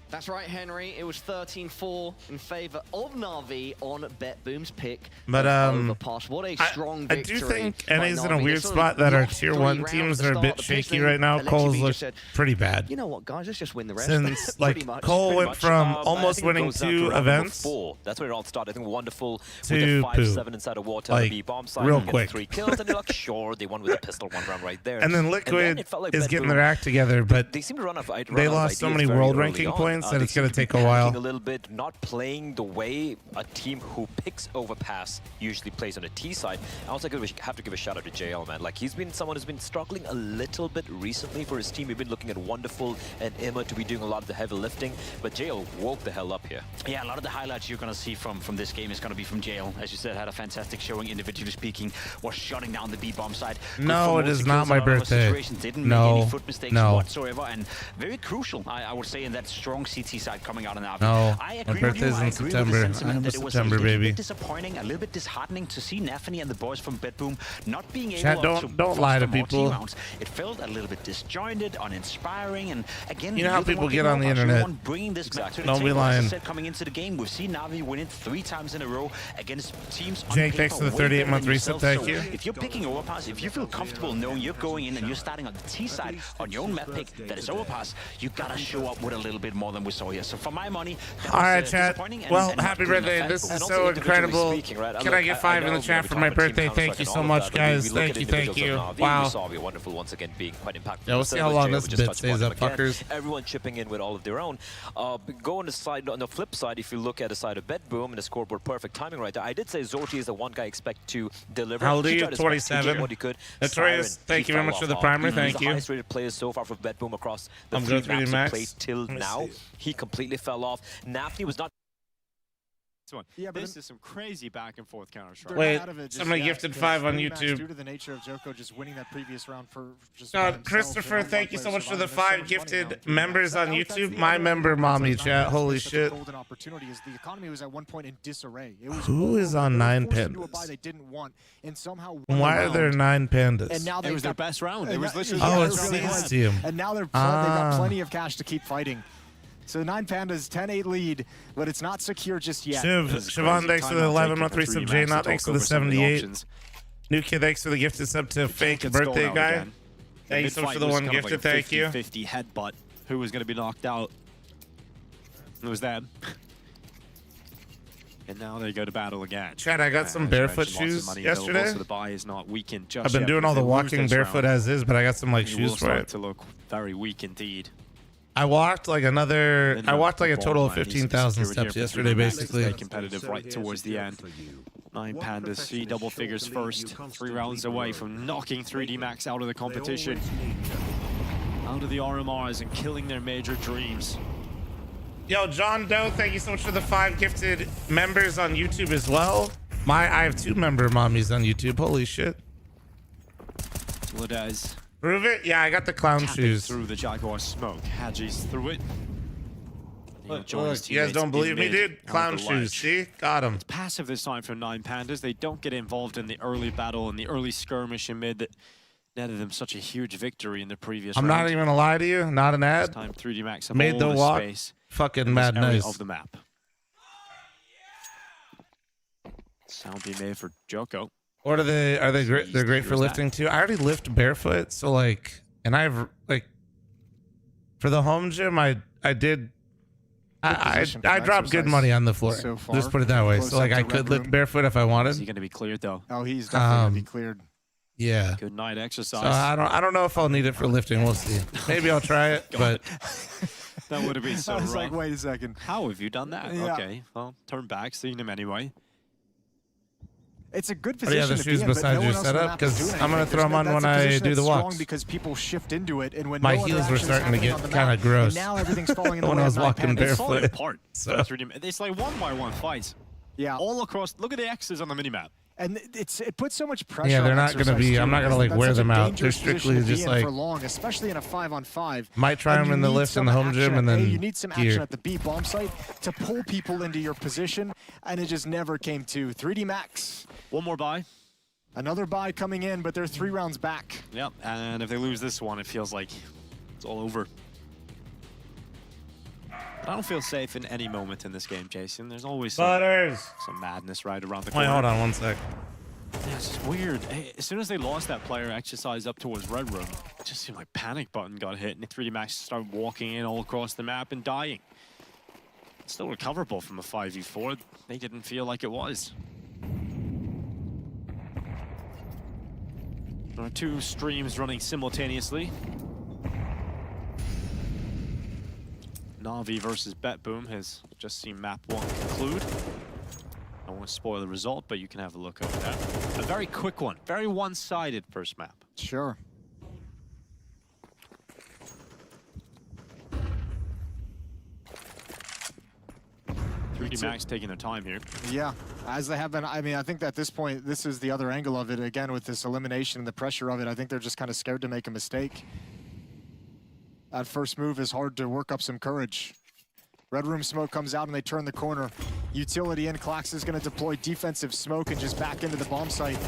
That's right, Henry. It was 13-4 in favor of Na'Vi on BetBoom's pick. But Overpass. What a strong victory. I do think NA's in a weird spot that our tier 1 teams are a bit shaky right now. Cole's looks pretty bad. You know what, guys? Let's just win the rest. Since like Cole went from almost winning 2 events. That's where it all started. I think Wonderful to with a 5-7 inside a water like, B bomb side. real quick. 3 kills, and you're like, sure, they won with a pistol 1 round right there. And then Liquid is getting their act together, but they seem to run out. They lost so many world ranking points that it's going to take a while. A little bit, not playing the way a team who picks overpass usually plays on the T side. I also have to give a shout out to JL, man. Like, he's been someone who's been struggling a little bit recently for his team. We've been looking at Wonderful and Emma to be doing a lot of the heavy lifting, but JL woke the hell up here. Yeah, a lot of the highlights you're going to see from this game is going to be from JL. As you said, had a fantastic showing, individually speaking, was shutting down the B bomb side. No, it is not my birthday. Didn't make any foot mistakes whatsoever, and very crucial, I would say, in that strong CT side coming out of Navi. No, I my agree with you. birthday's I in agree with September. the sentiment I'm a that it was September a little baby. bit disappointing, a little bit disheartening to see Nafany and the boys from Bedboom not being Chat, able to don't lie to foster more team people. rounds. It felt a little bit disjointed, uninspiring, and again, You know how you're the people one get picking on the up, you're internet. one bringing this map to the Don't be table. As I lying. said, coming into the game, we've seen Navi win it 3 times in a row against teams on Jake, paper thanks for the way better 38-month than reset. yourself. Thank So you. if you're picking Overpass, if you feel comfortable knowing you're going in and you're starting on the T side on your own map pick that is Overpass, you gotta show up with a little bit more than we saw here. So for my money, that All was, right, chat. disappointing and- Well, and not happy good birthday. enough. This And is also so individually incredible. speaking, right? Can I get 5 in the chat for my birthday? Thank you so much, guys. Thank you, thank you. Wow. Savi, wonderful once again, being quite impactful. Yeah, we'll see how long this bit stays up, again. fuckers. Everyone chipping in with all of their own. Go on the flip side, if you look at the side of Bedboom and the scoreboard, perfect timing right there. I did say Zorti is the one guy I expect to deliver. How old are He you? tried his best. He did 27. what he could. Notorious, Siren, thank he you very fell much for off the hard. primer. He's Thank the you. highest rated player so far for Bedboom across the I'm 3 good, 3D maps Max. he played till Let me now. see. He completely fell off. Nafany was not. Yeah, but this is some crazy back and forth Counter-Strike. Wait, somebody gifted 5 on YouTube. Due to the nature of Joko just winning that previous round for just Christopher, thank you so much for the 5 gifted members on YouTube. My member mommy, chat. Holy shit. Golden opportunity is the economy was at one point in disarray. It was Who is on 9 forced into a pandas? buy they didn't want, and somehow Why are there 9 pandas? And now It was their best round. It was literally Oh, their it's best round. C's team. And now they've Ah. got plenty of cash to keep fighting. So 9 Pandas, 10-8 lead, but it's not secure just yet. Siobhan, thanks for the 11-month resub. Jay, not thanks for the 78. New kid, thanks for the gifted sub to fake birthday guy. Thank you so much for the 1 gifted. Thank you. 50 headbutt. Who was going to be knocked out? It was them. And now they go to battle again. Chad, I got some As barefoot mentioned, lots of shoes money available, yesterday. So the buy is not weakened just I've been yet, doing but all if the they lose walking this barefoot round, as is, but I got some like it shoes will for start it. to look very weak indeed. I walked like another. I walked like a total of Ball line needs to be 15,000 secured steps here for yesterday, 3D Max to basically. stay competitive right towards the end. 9 Pandas see double figures first. 3 rounds away from knocking 3D Max out of the competition. Out of the RMRs and killing their major dreams. Yo, John Doe, thank you so much for the 5 gifted members on YouTube as well. I have 2 member mommies on YouTube. Holy shit. Ladez. Prove it? Yeah, I got the clown tapping shoes. through the Jaguar smoke. Hadji's through it. Look, you guys don't believe me, dude? Clown shoes. See? Got him. It's passive this time from 9 Pandas. They don't get involved in the early battle and the early skirmish in mid that netted them such a huge victory in the previous I'm round. not even gonna lie to you. Not an ad. This time 3D Max have Made all the walk space fucking in mad this area nice. of the map. Sound being made for Joko. What are they? Are they great? They're great for Here's that. lifting too. I already lift barefoot, so like, and I've like, for the home gym, I did. I dropped good money on the floor. so far. Just put it that way. Close So like, up I to could Red lift Room. barefoot if I Is he wanted. going to be cleared though? Oh, he's definitely going to be cleared. Yeah. Good night exercise. So I don't know if I'll need it for lifting. We'll see. Maybe I'll try it, but That would have been so I was wrong. like, wait a second. How have you done that? Yeah. Okay, well, turn back, seeing him anyway. It's a good What do you position have the to shoes be in, but beside no your one else on the setup? map is 'Cause doing I'm gonna anything. throw 'em on That's when a I position do that's the strong walks. because people shift into it, and when My no other heels were action's starting to happening get on the kinda map, gross and now everything's falling in the when way I of was 9 walking Pandas. It's falling barefoot. apart. So- It's like 1-by-1 fights. Yeah. All across. Look at the X's on the minimap. And it puts so much pressure. Yeah, they're on not gonna exercise be. too, I'm not gonna because like that's wear such a them out. They're dangerous position strictly to be just in like for long, especially in a 5-on-5. might try them in the lift in the home gym and then you need some action gear. at the B bomb site to pull people into your position, and it just never came to 3D Max. One more buy. Another buy coming in, but they're 3 rounds back. Yep, and if they lose this one, it feels like it's all over. But I don't feel safe in any moment in this game, Jason. There's always some madness right around the corner. Wait, hold on 1 sec. Yeah, it's just weird. Hey, as soon as they lost that player exercise up towards Red Room, it just seemed like panic button got hit, and 3D Max started walking in all across the map and dying. It's still recoverable from a 5v4. They didn't feel like it was. There are 2 streams running simultaneously. Na'Vi versus Betboom has just seen map 1 conclude. I don't want to spoil the result, but you can have a look over there. A very quick one, very one-sided first map. Sure. Max taking their time here. Yeah, as they have been. I mean, I think at this point, this is the other angle of it. Again, with this elimination and the pressure of it, I think they're just kind of scared to make a mistake. That first move is hard to work up some courage. Red Room smoke comes out and they turn the corner. Utility in, Klax is going to deploy defensive smoke and just back into the bomb site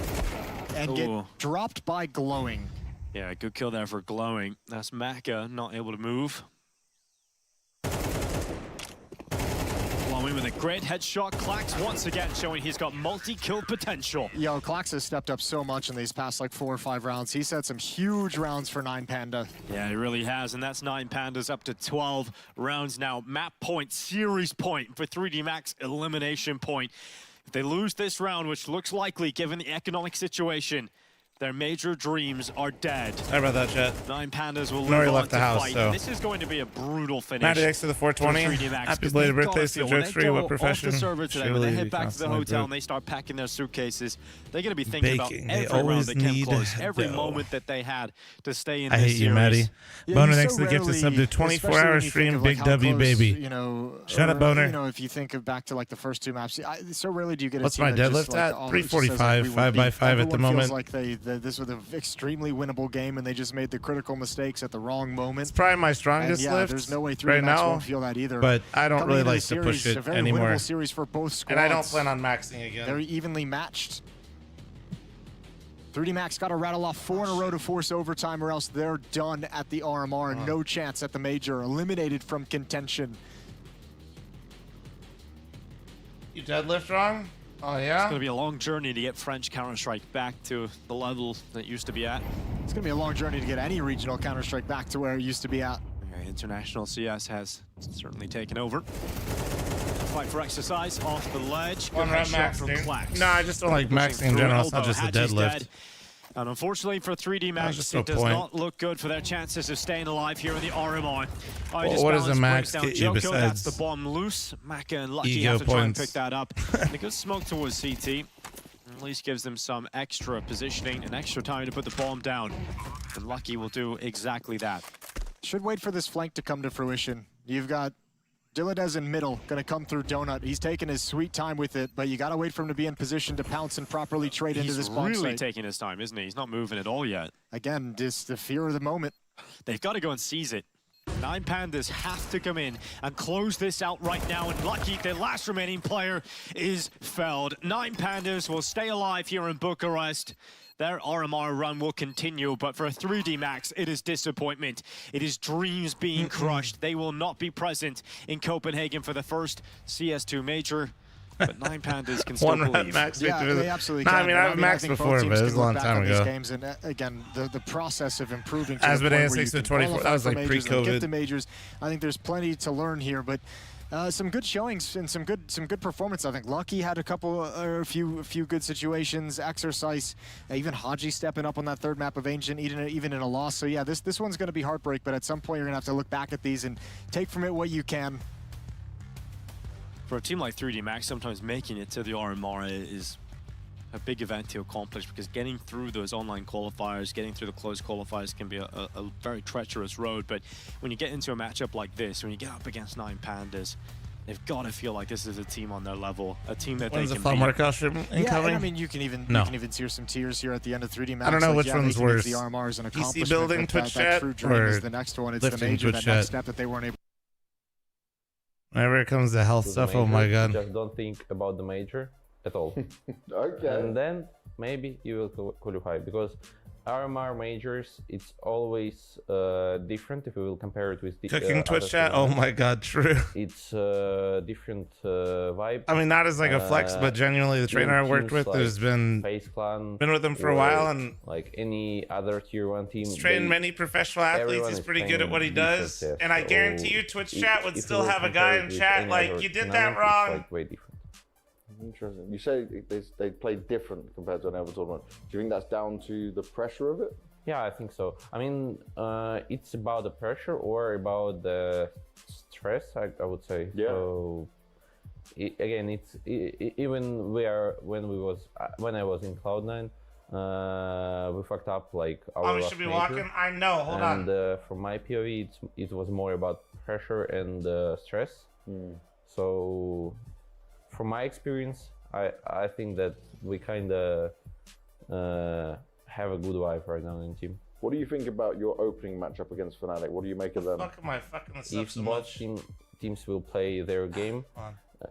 and get dropped by Glowing. Yeah, good kill there for Glowing. That's Maka not able to move. Glowing with a great headshot. Klax once again showing he's got multi-kill potential. Yo, Klax has stepped up so much in these past like 4 or 5 rounds. He's had some huge rounds for 9 Panda. Yeah, he really has, and that's 9 Pandas up to 12 rounds now. Map point, series point for 3D Max, elimination point. If they lose this round, which looks likely given the economic situation, their major dreams are dead. Sorry about that, chat. 9 Pandas will Nori live left on the to house, fight. so. This is going to be a brutal finish. 90x to the 420. Happy belated birthday, so jokes for you. What profession? Off the server today, when they head back to the hotel and they start packing their suitcases, they're going to be thinking about every round that came close, every moment that they had to stay in I this hate you, series. Maddie. Yeah, Boner, so thanks to the gift of sub to rarely, 24-hour stream, Big W, baby. You know, Shut up, or, Boner. You know, if you think of back to like the first 2 maps, so rarely do you get a What's team my that just, deadlift like, at? all- 345, just says, like, we 5x5 at the Everyone moment. feels like this was an extremely winnable game and they just made the critical mistakes at the wrong moment. It's probably my strongest and, yeah, lift there's no way 3D right Max now, won't feel that either. but I don't Coming really into like the to push series, it a very anymore. winnable series for both squads. And I don't plan on maxing again. They're evenly matched. 3D Max got to rattle off 4 in a row to force overtime, or else they're done at the RMR and no chance at the major. Eliminated from contention. You deadlift wrong? Oh, yeah? It's going to be a long journey to get French Counter-Strike back to the level that it used to be at. It's going to be a long journey to get any regional Counter-Strike back to where it used to be at. Yeah, international CS has certainly taken over. Fight for exercise off the ledge. One Good round headshot max, from dude. Klax. No, I just don't like Pushing maxing in through general. an It's not elbow. just a Haji's deadlift. dead. And unfortunately for 3D Max, just it no does point. not look good for their chances of staying alive here in the RMR. Well, what does a max get you Joko, that's besides the bomb loose. Maka and Lucky ego have to try and points? pick that up. And a good smoke towards CT. At least gives them some extra positioning and extra time to put the bomb down. And Lucky will do exactly that. Should wait for this flank to come to fruition. You've got Diladez in middle, gonna come through Donut. He's taking his sweet time with it, but you gotta wait for him to be in position to pounce and properly trade into this bomb He's really site. taking his time, isn't he? He's not moving at all yet. Again, just the fear of the moment. They've got to go and seize it. 9 Pandas have to come in and close this out right now, and Lucky, the last remaining player, is felled. 9 Pandas will stay alive here in Bucharest. Their RMR run will continue, but for 3D Max, it is disappointment. It is dreams being crushed. They will not be present in Copenhagen for the first CS2 Major, but 9 Pandas can still One believe. max Yeah, victory. they absolutely No, can. I mean, I've I maxed think both before, teams but it was can a long look back time on these ago. games, and again, the process of improving to As the with point where you AS6 to can 24, that qualify was for like majors and pre-COVID. get the majors. I think there's plenty to learn here, but some good showings and some good performance. I think Lucky had a few good situations. Exercise, even Haji stepping up on that 3rd map of Ancient, even in a loss. So yeah, this one's going to be heartbreak. But at some point, you're going to have to look back at these and take from it what you can. For a team like 3D Max, sometimes making it to the RMR is a big event to accomplish, because getting through those online qualifiers, getting through the closed qualifiers can be a very treacherous road. But when you get into a matchup like this, when you get up against 9 Pandas, they've got to feel like this is a team on their level, a team that When's they the can Fall beat. Mark stream incoming? Yeah, and I mean, you can even tear some tears here at the end of 3D Max. I don't know like, which yeah, one's making it to worse. the RMR is an PC accomplishment, building but Twitch that chat true dream is or the next one. It's the lifting major, Twitch that next chat? step that they weren't able. Whenever it comes to health stuff, oh my god. Just don't think about the major at all. Okay. And then maybe you will qualify, because RMR majors, it's always different if we will compare it with the Cooking Twitch other chat? Oh tournaments. my god, true. It's different vibe. I mean, not as like a flex, but genuinely the trainer I worked with, there's been with him for a while, and like any other tier 1 team, he's trained many professional athletes. everyone He's is pretty good at what he does, different, yes. and I So guarantee you, Twitch chat would if still you have a compare guy it in with chat any like, other you did tournament, that wrong. it's like way different. Interesting. You say they play different compared to an other tournament. Do you think that's down to the pressure of it? Yeah, I think so. I mean, it's about the pressure or about the stress, I would say. Yeah. So, again, it's even when I was in Cloud9, we fucked up like our Oh, we last should be major. walking? I know, hold on. And from my POV, it was more about pressure and stress. So, from my experience, I think that we kind of have a good vibe right now in the team. What do you think about your opening matchup against Fnatic? What do you make of them? Fuck am I fucking If both team teams will play their game.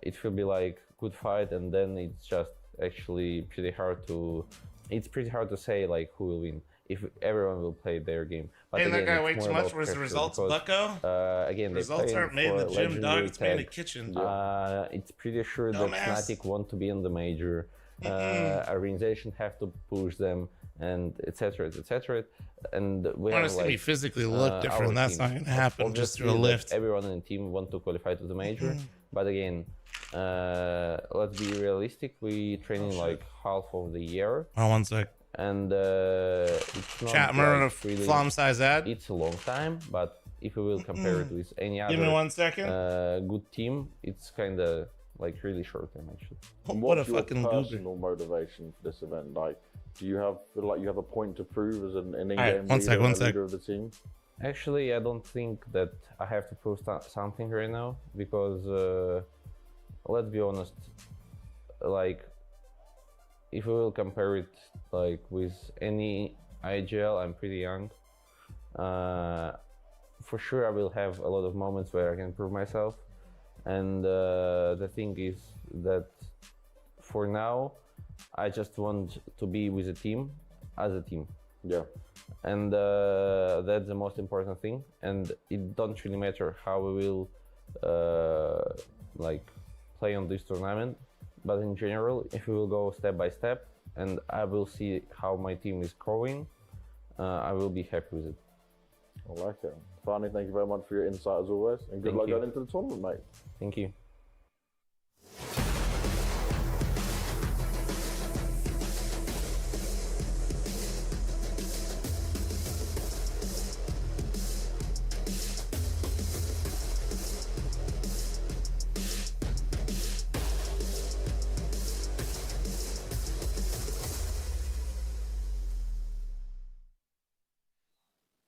It will be like good fight, and then it's just actually pretty hard to. It's pretty hard to say like who will win if everyone will play their game. But Paying that again, guy way it's too more much. about Where's the pressure results, because, Bucko? again, they Results play aren't made in the for gym, legendary dog. It's made in the tag. kitchen. It's pretty sure that Dumbass. Fnatic want to be in the major. Organization have to push them, and etc. etc. And we I want have to see me like, physically look different. our That's not team. going to happen just through a Obviously, lift. everyone in the team want to qualify to the major, but again, let's be realistic. We training like half of the year. Oh, 1 sec. And it's not Chat, I'm running like a really, Flom size ad. It's a long time, but if we will compare it with any other Give me 1 second. good team, it's kind of like really short time actually. And What a what's your fucking personal motivation for this event? Like, do you feel like you have a point to prove as an in-game Alright, one sec, leader of the team? Actually, I don't think that I have to prove something right now because let's be honest, like if we will compare it like with any IGL, I'm pretty young. For sure, I will have a lot of moments where I can prove myself. And the thing is that for now, I just want to be with a team, as a team. Yeah. And that's the most important thing. And it don't really matter how we will like play on this tournament. But in general, if we will go step by step, and I will see how my team is growing, I will be happy with it. I like it. Finally, thank you very much for your insight as always, and good luck going into the tournament, mate. Thank you.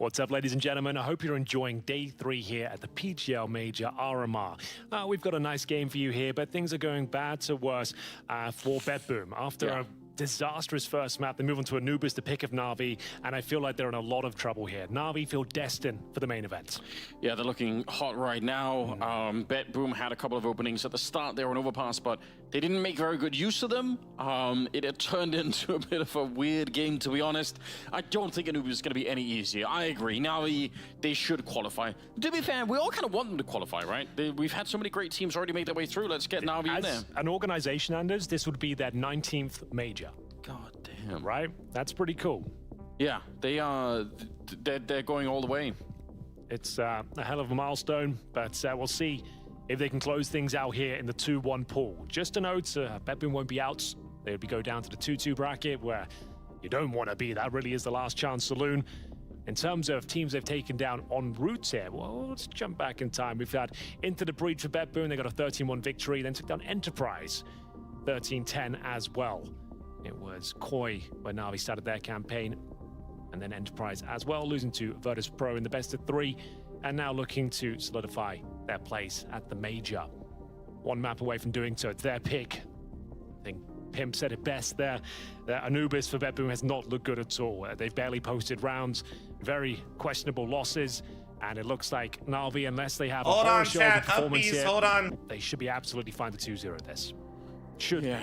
What's up, ladies and gentlemen? I hope you're enjoying day 3 here at the Pgl Major RMR. We've got a nice game for you here, but things are going bad to worse for BetBoom. After a disastrous first map, they move on to Anubis to pick up Na'Vi, and I feel like they're in a lot of trouble here. Na'Vi feel destined for the main event. Yeah, they're looking hot right now. BetBoom had a couple of openings at the start there on Overpass, but they didn't make very good use of them. It had turned into a bit of a weird game, to be honest. I don't think Anubis is going to be any easier. I agree. Na'Vi, they should qualify. To be fair, we all kind of want them to qualify, right? We've had so many great teams already make their way through. Let's get Na'Vi in there. As an organization, Anders, this would be their 19th major. God damn. Right? That's pretty cool. Yeah, they are. They're going all the way. It's a hell of a milestone, but we'll see if they can close things out here in the 2-1 pool. Just a note, BetBoom won't be out. They'll go down to the 2-2 bracket where you don't want to be. That really is the last chance saloon. In terms of teams they've taken down en route here, well, let's jump back in time. We've had Into the Breach for BetBoom. They got a 13-1 victory, then took down Enterprise, 13-10 as well. It was Koi where Na'Vi started their campaign, and then Enterprise as well, losing to Virtus Pro in the best of 3, and now looking to solidify their place at the major. One map away from doing so. It's their pick. I think Pimp said it best there. Anubis for BetBoom has not looked good at all. They've barely posted rounds, very questionable losses, and it looks like Na'Vi, unless they have Hold a on, show of chat. performance Upbeats, here, hold on. they should be absolutely fine to 2-0 this. Should be.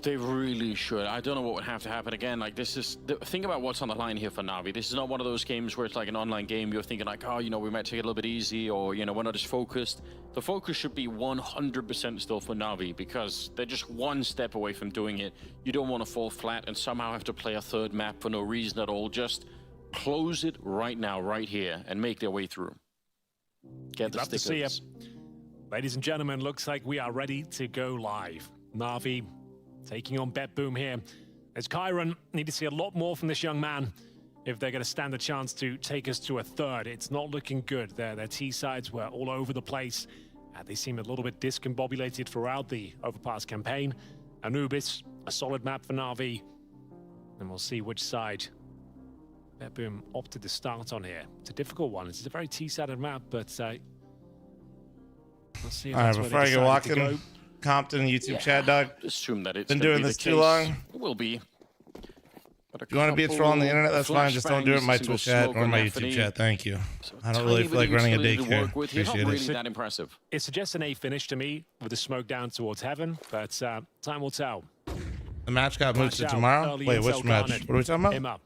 They really should. I don't know what would have to happen again. Like, this is... Think about what's on the line here for Na'Vi. This is not one of those games where it's like an online game. You're thinking like, oh, you know, we might take it a little bit easy, or, you know, we're not as focused. The focus should be 100% still for Na'Vi, because they're just one step away from doing it. You don't want to fall flat and somehow have to play a third map for no reason at all. Just close it right now, right here, and make their way through. Get the stickers. Love to see you. Ladies and gentlemen, looks like we are ready to go live. Na'Vi taking on BetBoom here. As Kyron, need to see a lot more from this young man if they're going to stand a chance to take us to a third. It's not looking good. Their T-sides were all over the place. They seem a little bit discombobulated throughout the Overpass campaign. Anubis, a solid map for Na'Vi. And we'll see which side BetBoom opted to start on here. It's a difficult one. It's a very T-sided map, but we'll see if All right, that's before where I they get decide to walking, go. Compton YouTube chat, dog. Assume that it's been gonna doing be this the too case. long. It will be. If you want to be a troll on the internet, that's fine. Just don't do it in my Twitch chat or my YouTube chat. Thank you. I don't really feel like running a daycare. Appreciate really it. that impressive. It suggests an A finish to me with the smoke down towards heaven, but time will tell. The match got moved to tomorrow? Wait, which match? What are we talking about? Him up.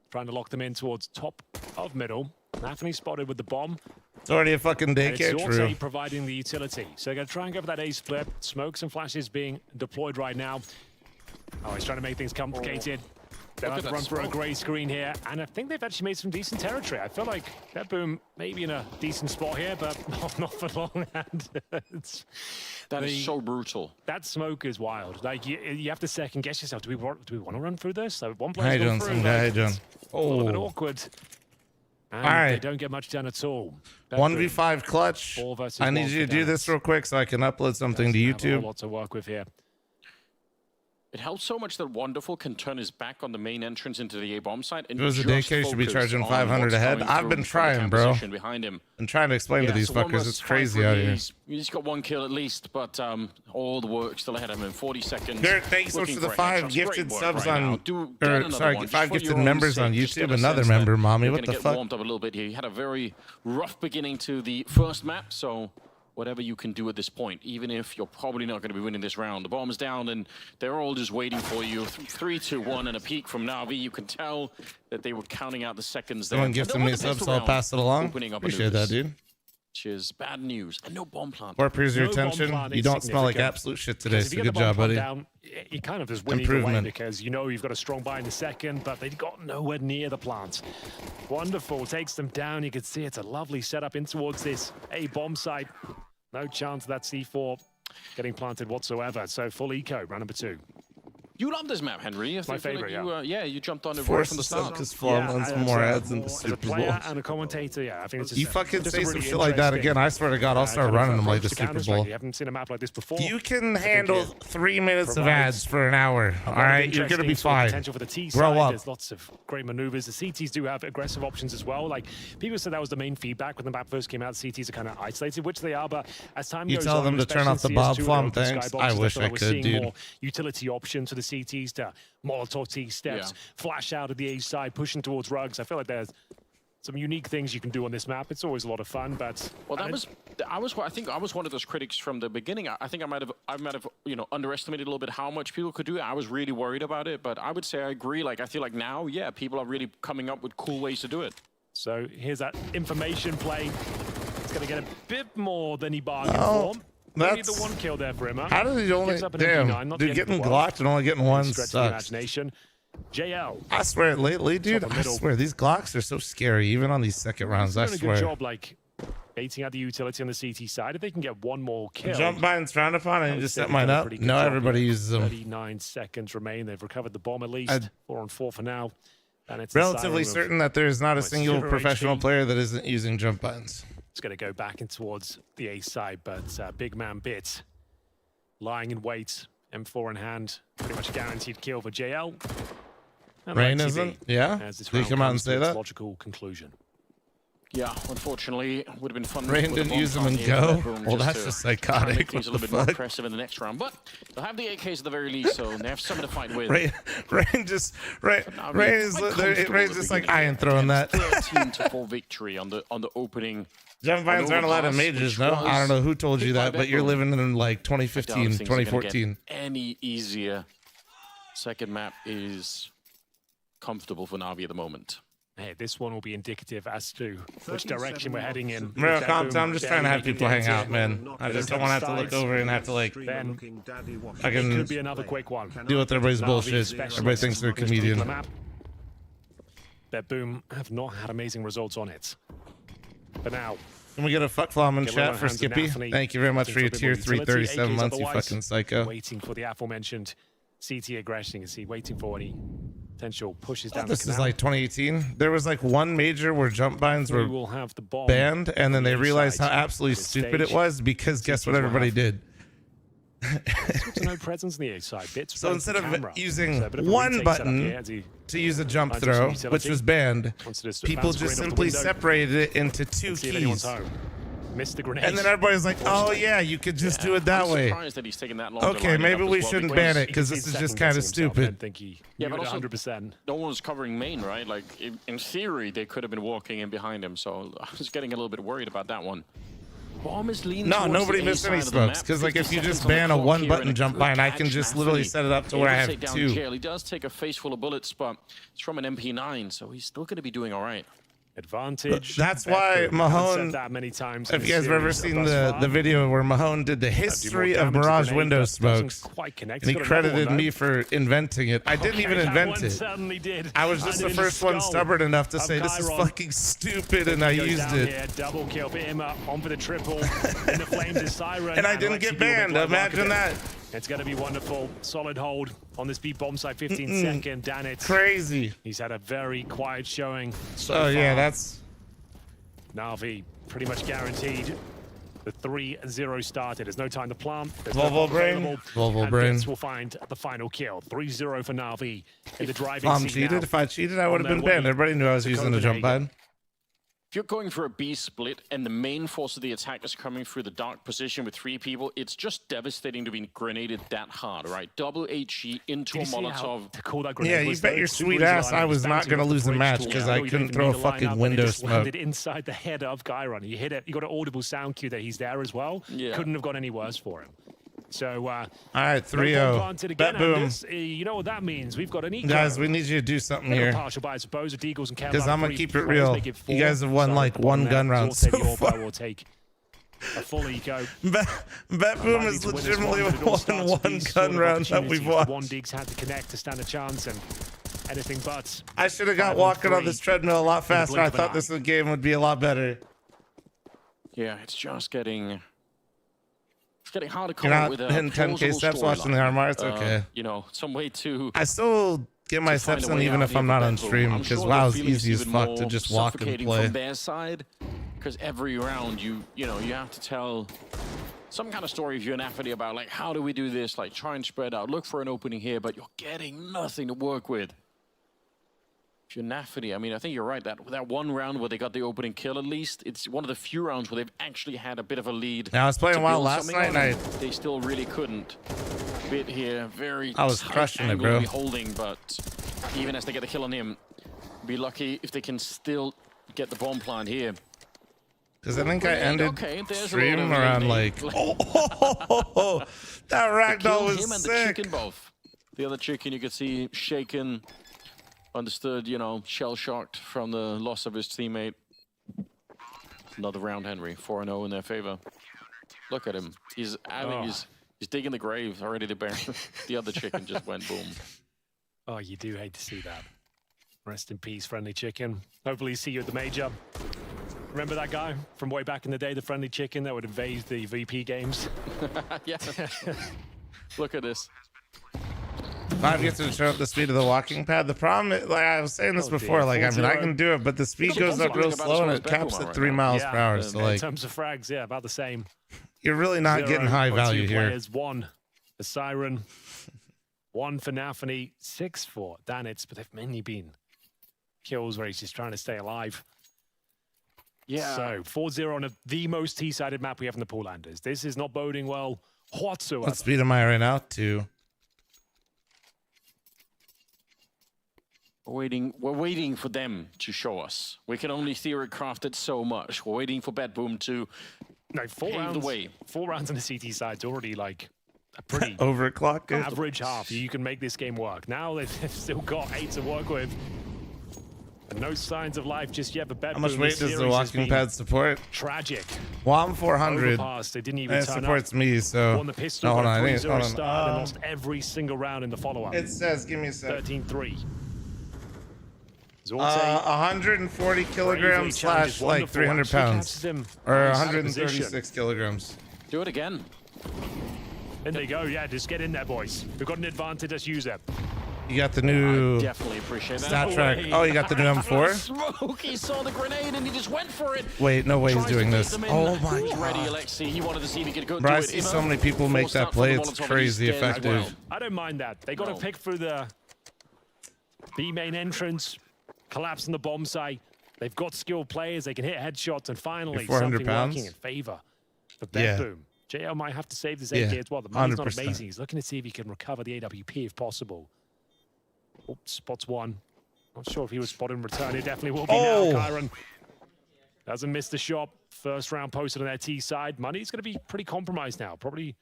Trying to lock them in towards top of middle. Anthony spotted with the bomb. It's already a fucking daycare, It's true. also providing the utility. So they're going to try and go for that A split. Smokes and flashes being deployed right now. Oh, he's trying to make things complicated. They'll have to run through a grey screen here, and I think they've actually made some decent territory. I feel like that boom may be in a decent spot here, but not for long. That is so brutal. That smoke is wild. Like you have to second guess yourself. Do we want to run through this? So one How player's you gone doing, through. How you doing? A little bit awkward. And all right. They don't get much done at all. 1v5 clutch. I need you to do this real quick so I can upload something to YouTube. Lots to work with here. It helps so much that Wonderful can turn his back on the main entrance into the A-bomb site. And If it was a just daycare, you should be focus charging on 500 what's ahead. coming I've through been from the trying, camp bro. position behind him. I'm trying to explain to these so one fuckers. versus It's five crazy for out here. He's got 1 kill at least, but all the work still ahead of him in 40 seconds. Garrett, thanks so much Looking for the for 5 extras. gifted Great subs work right on, now. Get or another sorry, one, just 5 for gifted your own members sake. on Just get YouTube. a Another sense that member, mommy. you're What the gonna get fuck? warmed up a little bit here. You had a very rough beginning to the first map, so whatever you can do at this point, even if you're probably not going to be winning this round. The bomb's down, and they're all just waiting for you. 3, 2, 1, and a peek from Na'Vi. You can tell that they were counting out the seconds there. Someone gifted me a sub, so I'll pass it along. Appreciate that, dude. Which is bad news. And no bomb plant. Or appears your No bomb attention. plant You is don't smell like significant. absolute shit today, Because if so you good get the bomb job, plant buddy. down, you kind of just win either way Improvement. because you know you've got a strong buy in the second, but they've got nowhere near the plant. Wonderful. Takes them down. You can see it's a lovely setup in towards this A bomb site. No chance of that C4 getting planted whatsoever. So full eco, round number 2. You love this map, Henry. My favorite, You jumped on it right Force from the the sub start. because Flom wants some more ads in the As a Super Bowl. player and a commentator, yeah, I think it's just You fucking just say a some really shit like that interesting, again. I swear to God, I'll start kind of running them like the approach to Super Counter-Strike. Bowl. You haven't seen a map like this before. You can I think handle it 3 minutes of provides ads for an hour. All a lot of right, you're gonna be interesting sort of fine. potential for the T Grow side. up. There's lots of great maneuvers. The CTs do have aggressive options as well. Like people said that was the main feedback when the map first came out. CTs are kind of isolated, which they are. But as time You goes tell on, them to turn off the especially Bob CS2 Flom and open things. skyboxes, I feel wish like I we're could, seeing dude. more utility options for the CTs to Molotov T steps, flash out of the A side, pushing towards rugs. I feel like there's some unique things you can do on this map. It's always a lot of fun, but Well, I think I was one of those critics from the beginning. I think I might have underestimated a little bit how much people could do it. I was really worried about it, but I would say I agree. Like I feel like now, yeah, people are really coming up with cool ways to do it. So here's that information play. It's going to get a bit more than he bargained Oh, for. Only that's- the 1 kill there for him. How did he only? Gives up an Damn, MP9, not the dude, end of the getting world. Glocked and only getting one Stretch the sucks. imagination. JL. I swear, lately, dude, Top of I middle. swear these Glocks are so scary, even on these second rounds. I Doing a swear. good job, like baiting out the utility on the CT side. If they can get one more kill. Jump bine's frowned upon. I I need would to say set they've mine done a up. pretty good No, job everybody here. uses them. 39 seconds remain. They've recovered the bomb at least. 4 on 4 for now. And it's Relatively certain that there is not a Well, single 0 professional HP. player that isn't using jump buttons. It's going to go back in towards the A side, but big man bit. Lying in wait. M4 in hand. Pretty much a guaranteed kill for JL. And Rain ITV isn't? Yeah? as this Did he round come out and comes to say its that? Logical conclusion. Yeah, unfortunately, it would have been fun. Rain with a didn't bomb use them plant and here go? for that room Well, that's to just try and psychotic. make things a What little the bit more fuck? impressive in the next round, but they'll have the AKs at the very least, so they have something to fight with. Rain is quite comfortable just at like, the I ain't throwing that. 13-4 victory on the opening. Jump vines aren't allowed in overpass, majors, which no? was I don't know who told you picked by that, but you're Bedroom. living in like I doubt 2015, things are gonna get 2014. Any easier. Second map is comfortable for Na'Vi at the moment. Hey, this one will be indicative as to which direction we're heading in. Bro, With that calm boom down. I'm just trying to have barely people hang making out, it. man. I just don't want to have to look over and have to like Then it fucking could be another quick one. deal with everybody's Na'Vi bullshit. specialists Everybody thinks they're a on this particular comedian. map. Their boom have not had amazing results on it. But now, Can we get a fuck flom in get chat one for hands on Skippy? Anthony, Thank you very much for your looking a tier bit more utility. 337 AKs months, you otherwise, fucking psycho. waiting for the aforementioned CT aggression. You see, waiting for any potential pushes down This the is canal. like 2018. There was like one major where jump binds We were will have the bomb banned, and then on they the realized how side. absolutely Good stupid it stage. was because guess what CTs will everybody have did? no presence on the A side. Bits So from instead the of camera. using So a bit of a one retake setup button here as he to use a jump finds some throw, which utility. was banned, Wants to just people bounce just straight off the simply window. separated it into two See if anyone's keys. home. Missed the grenade. And then everybody's like, oh yeah, you could just do it that I'm way. surprised that he's taking that long to Okay, line it maybe up we as well, shouldn't because ban it because this is just kind of I stupid. don't think he Yeah, knew but it also 100%. no one was covering main, right? Like, in theory, they could have been walking in behind him, so I was getting a little bit worried about that one. Bomb is leaning No, towards nobody the A missed any side of the map. smokes because like if 50 you just seconds on the ban a clock one here button and a jump good line, I can catch, just literally Napoli set it up to able where I take have down 2. Pgl. He does take a face full of bullets, but it's from an MP9, so he's still going to be doing all right. Advantage. That's why Mahone, that many times if you guys have ever seen the video where Mahone did the history of Mirage window smokes, and he credited me for inventing it. I didn't even invent it. I was just the first one stubborn enough to say this is fucking stupid, and I used it. Here, double kill, but him on for the triple. In the flames is Siren. And I didn't get banned. Imagine that. It's going to be wonderful. Solid hold on this beat bomb side. 15 second. Danitz. Crazy. He's had a very quiet showing. So yeah, that's Na'Vi pretty much guaranteed. The 3-0 started. There's no time to plant. There's Volvo brain. Volvo brain. We'll find the final kill. 3-0 for Na'Vi in the driving I'm seat cheated. now. If I cheated, I would have been banned. Everybody knew I was using the jump pad. If you're going for a B split and the main force of the attack is coming through the dark position with 3 people, it's just devastating to be grenaded that hard, right? Double HE into a Molotov. Yeah, you bet your sweet ass I was not going to lose the match because I couldn't throw a fucking window smoke. Landed inside the head of Gyron. You hit it. You got an audible sound cue that he's there as well. Yeah. Couldn't have gone any worse for him. So, all right, 3-0. Bet boom. You know what that means? We've got an eco. Guys, we need you to do something here. Partial by, I suppose, with Deagles and Because I'm going to keep it real. You guys have won like 1 gun round so far. We'll take a full eco. Bet boom is legitimately won 1 gun round that we've won. One Deags had to connect to stand a chance and anything but. I should have got walking on this treadmill a lot faster. I thought this game would be a lot better. Yeah, it's just getting... It's getting hard to You're come not up with a hitting 10K steps watching the Rmr. It's okay. You know, some way to... I still get my steps in even if I'm not on stream because WoW is easy as fuck to just walk and play. From their side, because every round you have to tell some kind of story if you're an athlete about like how do we do this, like try and spread out, look for an opening here, but you're getting nothing to work with. If you're Nafity, I mean, I think you're right. That one round where they got the opening kill, at least, it's one of the few rounds where they've actually had a bit of a lead. Now, I was playing WoW last night, and they still really couldn't. Bit here, very I was crushing it, bro. Holding, but even as they get the kill on him, be lucky if they can still get the bomb plant here. Because I think I ended stream around like, that ragdoll was him and sick. The chicken both. The other chicken you could see shaken. Understood, you know, shell-shocked from the loss of his teammate. Another round, Henry. 4-0 in their favor. Look at him. He's digging the grave, already to bury. The other chicken just went boom. Oh, you do hate to see that. Rest in peace, friendly chicken. Hopefully see you at the major. Remember that guy from way back in the day, the friendly chicken that would invade the VP games? Yeah. Look at this. 5 gets to show up the speed of the walking pad. The problem is, like I was saying this before, like I mean I can do it, but the speed goes up real slow and it caps at 3 miles per hour. So like in terms of frags, yeah, about the same. You're really not getting high value here. Players, 1 for Siren, 1 for Nafany, 6 for Danitz, but they've mainly been kills where he's just trying to stay alive. Yeah. So 4-0 on the most T-sided map we have in the Poollanders. This is not boding well whatsoever. What speed am I right now? 2. We're waiting for them to show us. We can only theory craft it so much. We're waiting for Bad Boom to pave the way. 4 rounds on the CT side's already like a pretty overclock average half. You can make this game work. Now they've still got 8 to work with. And no signs of life just yet, but Bad How much Boom weight does the walking pad support? Tragic. Well, I'm 400. Overpass. They didn't even it turn supports up. me, so... Won the pistol, hold on, 3-0 start and lost every single round in the follow-up. It says, give me a sec. 13-3. 140 kilograms slash like 300 pounds. Or 136 kilograms. Do it again. And there you go. Yeah, just get in there, boys. We've got an advantage. Let's use it. You got the new... I definitely appreciate that. Stat track. Oh, you got the new M4? Smoke. He saw the grenade and he just went for it. Wait, no way he's doing this. Oh my God. Ready, Alexi. He wanted to see if he could go do it. I see so many people make that play. It's crazy effective. I don't mind that. They got to pick through the B main entrance, collapse on the bomb site, They've got skilled players. They can hit headshots, and finally 400 something pounds. working in favor of Yeah. Bedboom. JL might have to save this AK as well. The money's not 100%. amazing. He's looking to see if he can recover the AWP if possible. Oops, spots one. Not sure if he was spotted in return. It definitely will be now, Kyron. Doesn't miss the shot. First round posted on their T side. Money's going to be pretty compromised now. Probably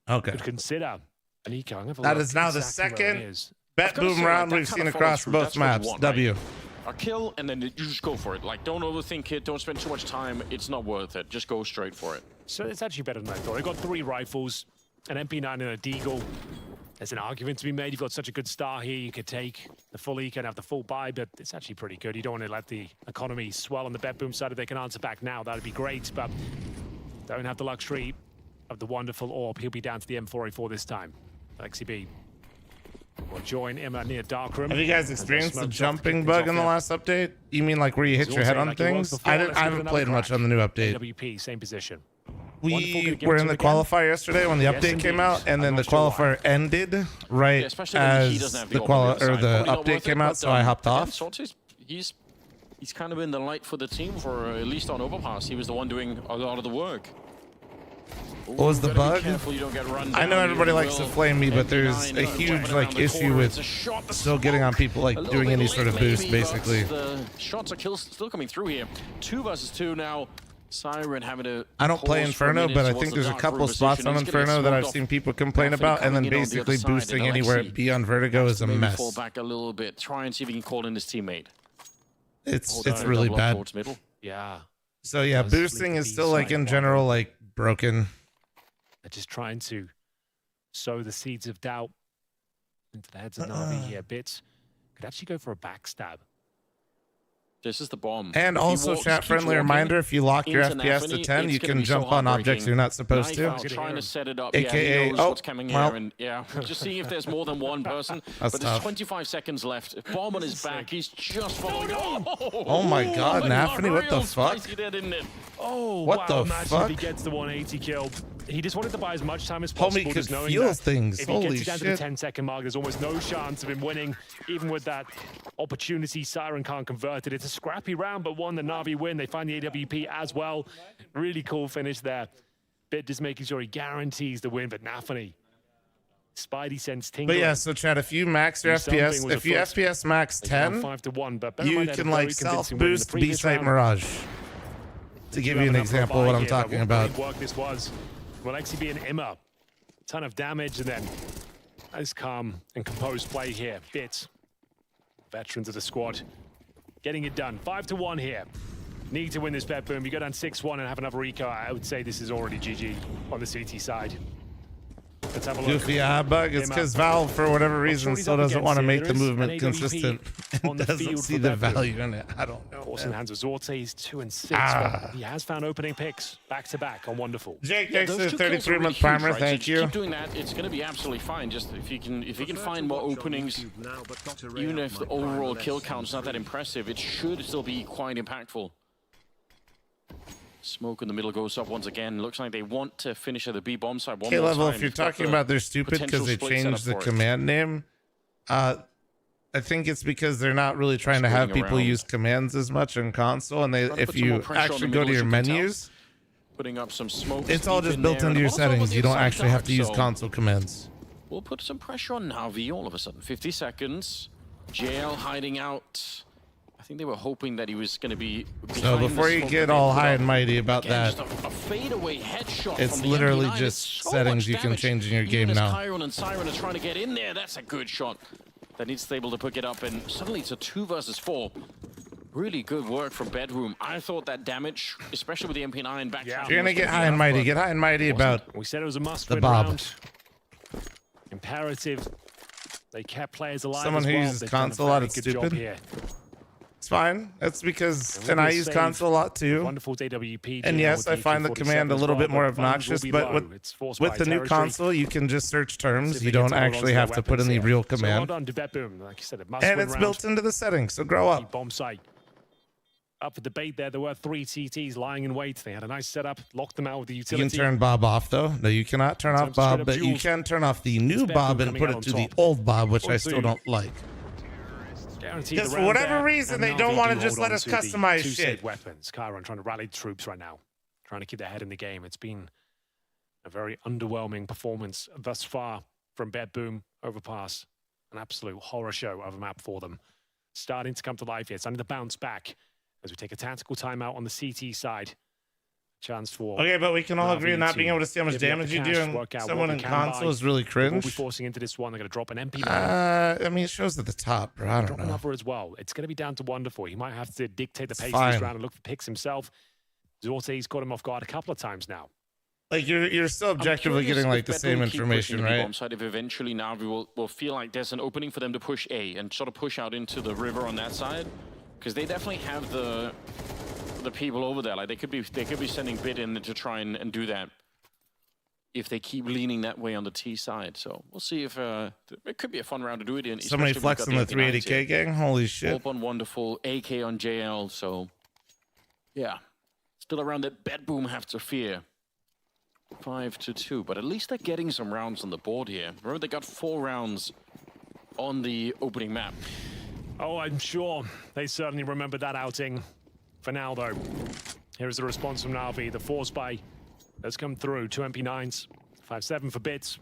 could consider an eco. That is now the second Bedboom round we've seen across both maps. W. A kill, and then you just go for it. Like, don't overthink it. Don't spend too much time. It's not worth it. Just go straight for it. So it's actually better than I thought. They got 3 rifles, an MP9 and a Deagle. There's an argument to be made. You've got such a good star here. You could take the full eco and have the full buy, but it's actually pretty good. You don't want to let the economy swell on the Bedboom side. If they can answer back now, that'd be great, but don't have the luxury of the wonderful orb. He'll be down to the M4A4 this time. Lexi B will join Emma near Darkroom. Have you guys experienced the jumping bug in the last update? You mean like where you hit your head on things? I haven't played much on the new update. AWP, same position. We were in the qualifier yesterday when the update came out, and then the qualifier ended right as the update came out, so I hopped off. He's kind of been the light for the team for at least on Overpass. He was the one doing a lot of the work. What was the bug? I know everybody likes to flame me, but there's a huge issue with still getting on people doing any sort of boost, basically. The shots are still coming through here. 2 versus 2 now. Siren having to. I don't play Inferno, but I think there's a couple spots on Inferno that I've seen people complain about, and then basically boosting anywhere be on Vertigo is a mess. Fall back a little bit. Try and see if he can call in his teammate. It's really bad. Yeah. So yeah, boosting is still in general broken. They're just trying to sow the seeds of doubt into the heads of Na'Vi here. Bits could actually go for a backstab. This is the bomb. And also, chat friendly reminder: if you lock your FPS to 10, you can jump on objects you're not supposed to. Trying to set it up. AKA, what's coming here, and just seeing if there's more than one person. But there's 25 seconds left. Bomb on his back. He's just following. Oh my God, Nafany! What the fuck? Oh, what the fuck? If he gets the 180 kill. He just wanted to buy as much time as possible. Homie could knowing feel that things. If he Holy gets down shit. to the 10-second mark, there's almost no chance of him winning, even with that opportunity. Siren can't convert it. It's a scrappy round, but one the Na'Vi win. They find the AWP as well. Really cool finish there. Bit just making sure he guarantees the win, but Nafany. Spidey sense tingling. But yeah, so Chad, if you max your FPS, if you FPS max 10, 5-1, but you can self-boost B-Site Mirage. To give you an example of what I'm talking about. Work this was. Will actually be an Emma. Ton of damage, and then nice calm and composed play here. Bits. Veterans of the squad getting it done. 5-1 here. Need to win this Bedboom. You go down 6-1 and have another eco. I would say this is already GG on the CT side. Let's have a look. Goofy bug. It's because Valve, for whatever reason, still doesn't want to make the movement consistent and doesn't see the value in it. I don't know. Awesome hands with Zorte. He's 2-6. But he has found opening picks back-to-back on Wonderful. Jake, thanks for the 33-month primer. Thank you. Keep doing that. It's going to be absolutely fine. Just if you can find more openings, even if the overall kill count's not that impressive, it should still be quite impactful. Smoke in the middle goes up once again. Looks like they want to finish at the B bomb side one more time. K-Level, if you're talking about they're stupid because they changed the command name, I think it's because they're not really trying to have people use commands as much in console, and if you actually go to your menus, putting up some smoke. It's all just built into your settings. You don't actually have to use console commands. We'll put some pressure on Na'Vi all of a sudden. 50 seconds. JL hiding out. I think they were hoping that he was going to be. So before you get all high and mighty about that, a fadeaway headshot it's from the literally MP9. just settings you can change in your game now. Chiron and Siren are trying to get in there. That's a good shot. That needs to be able to pick it up, and suddenly it's a 2 versus 4. Really good work from Bedroom. I thought that damage, especially with the MP9 back. If you're gonna get high and mighty, get high and mighty about we said it was a must the win Bob. round. Imperative. They kept players alive. Someone who uses console a lot is stupid. It's fine. That's because, and I use console a lot too. Wonderful AWP. And yes, I find the command a little bit more obnoxious, but with the new console, you can just search terms. You don't actually have to put in the real command. Like you said, and it's built into the settings, so grow up. Bomb site. Up for debate there. There were 3 CTs lying in wait. They had a nice setup, locked them out with the utility. You can turn Bob off, though. No, you cannot turn off Bob, but you can turn off the new Bob and put it to the old Bob, which I still don't like. Guaranteed Because the for round whatever there, reason, and they Na'Vi don't want to do just hold let on us to the customize two shit. safe weapons. Chiron trying to rally the troops right now, trying to keep their head in the game. It's been a very underwhelming performance thus far from BetBoom Overpass. An absolute horror show of a map for them. Starting to come to life here. Starting to bounce back as we take a tactical timeout on the CT side. Chance for... Okay, but we can all agree on not being able to see how much divvy up damage the you cash, do. work out Someone what in we can buy. console is really They will be cringe. forcing into this one. They're going to drop an MP. I mean, it shows at the top, bro. I don't Drop know. another as well. It's going to be down to Wonderful. He might have to dictate the pace of fine. this round and look for picks himself. Zorte's caught him off guard a couple of times now. Like, you're still objectively getting, like, the same information, right? Bomb side, if eventually Na'Vi will feel like there's an opening for them to push A and sort of push out into the river on that side. Because they definitely have the people over there. Like, they could be sending Bit in to try and do that if they keep leaning that way on the T side. So we'll see if it could be a fun round to do it in. Somebody flexing the 380K gang? Holy shit. Hope on Wonderful, AK on JL. So yeah, still around that BetBoom have to fear. 5-2, but at least they're getting some rounds on the board here. Remember, they got 4 rounds on the opening map. Oh, I'm sure they certainly remember that outing. For now, though, here is the response from Na'Vi. The force buy has come through. 2 MP9s, 5-7 for Bits.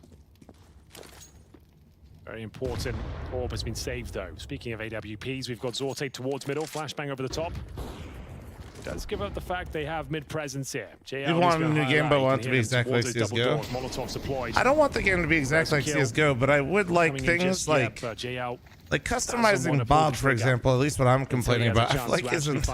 Very important. Orb has been saved, though. Speaking of AWPs, we've got Zorte towards middle. Flashbang over the top. Does give up the fact they have mid-presence here. We want a new game, but want it to be exactly like CSGO. I don't want the game to be exactly like CSGO, but I would like things like customizing Bob, for example, at least what I'm complaining about. I feel like isn't...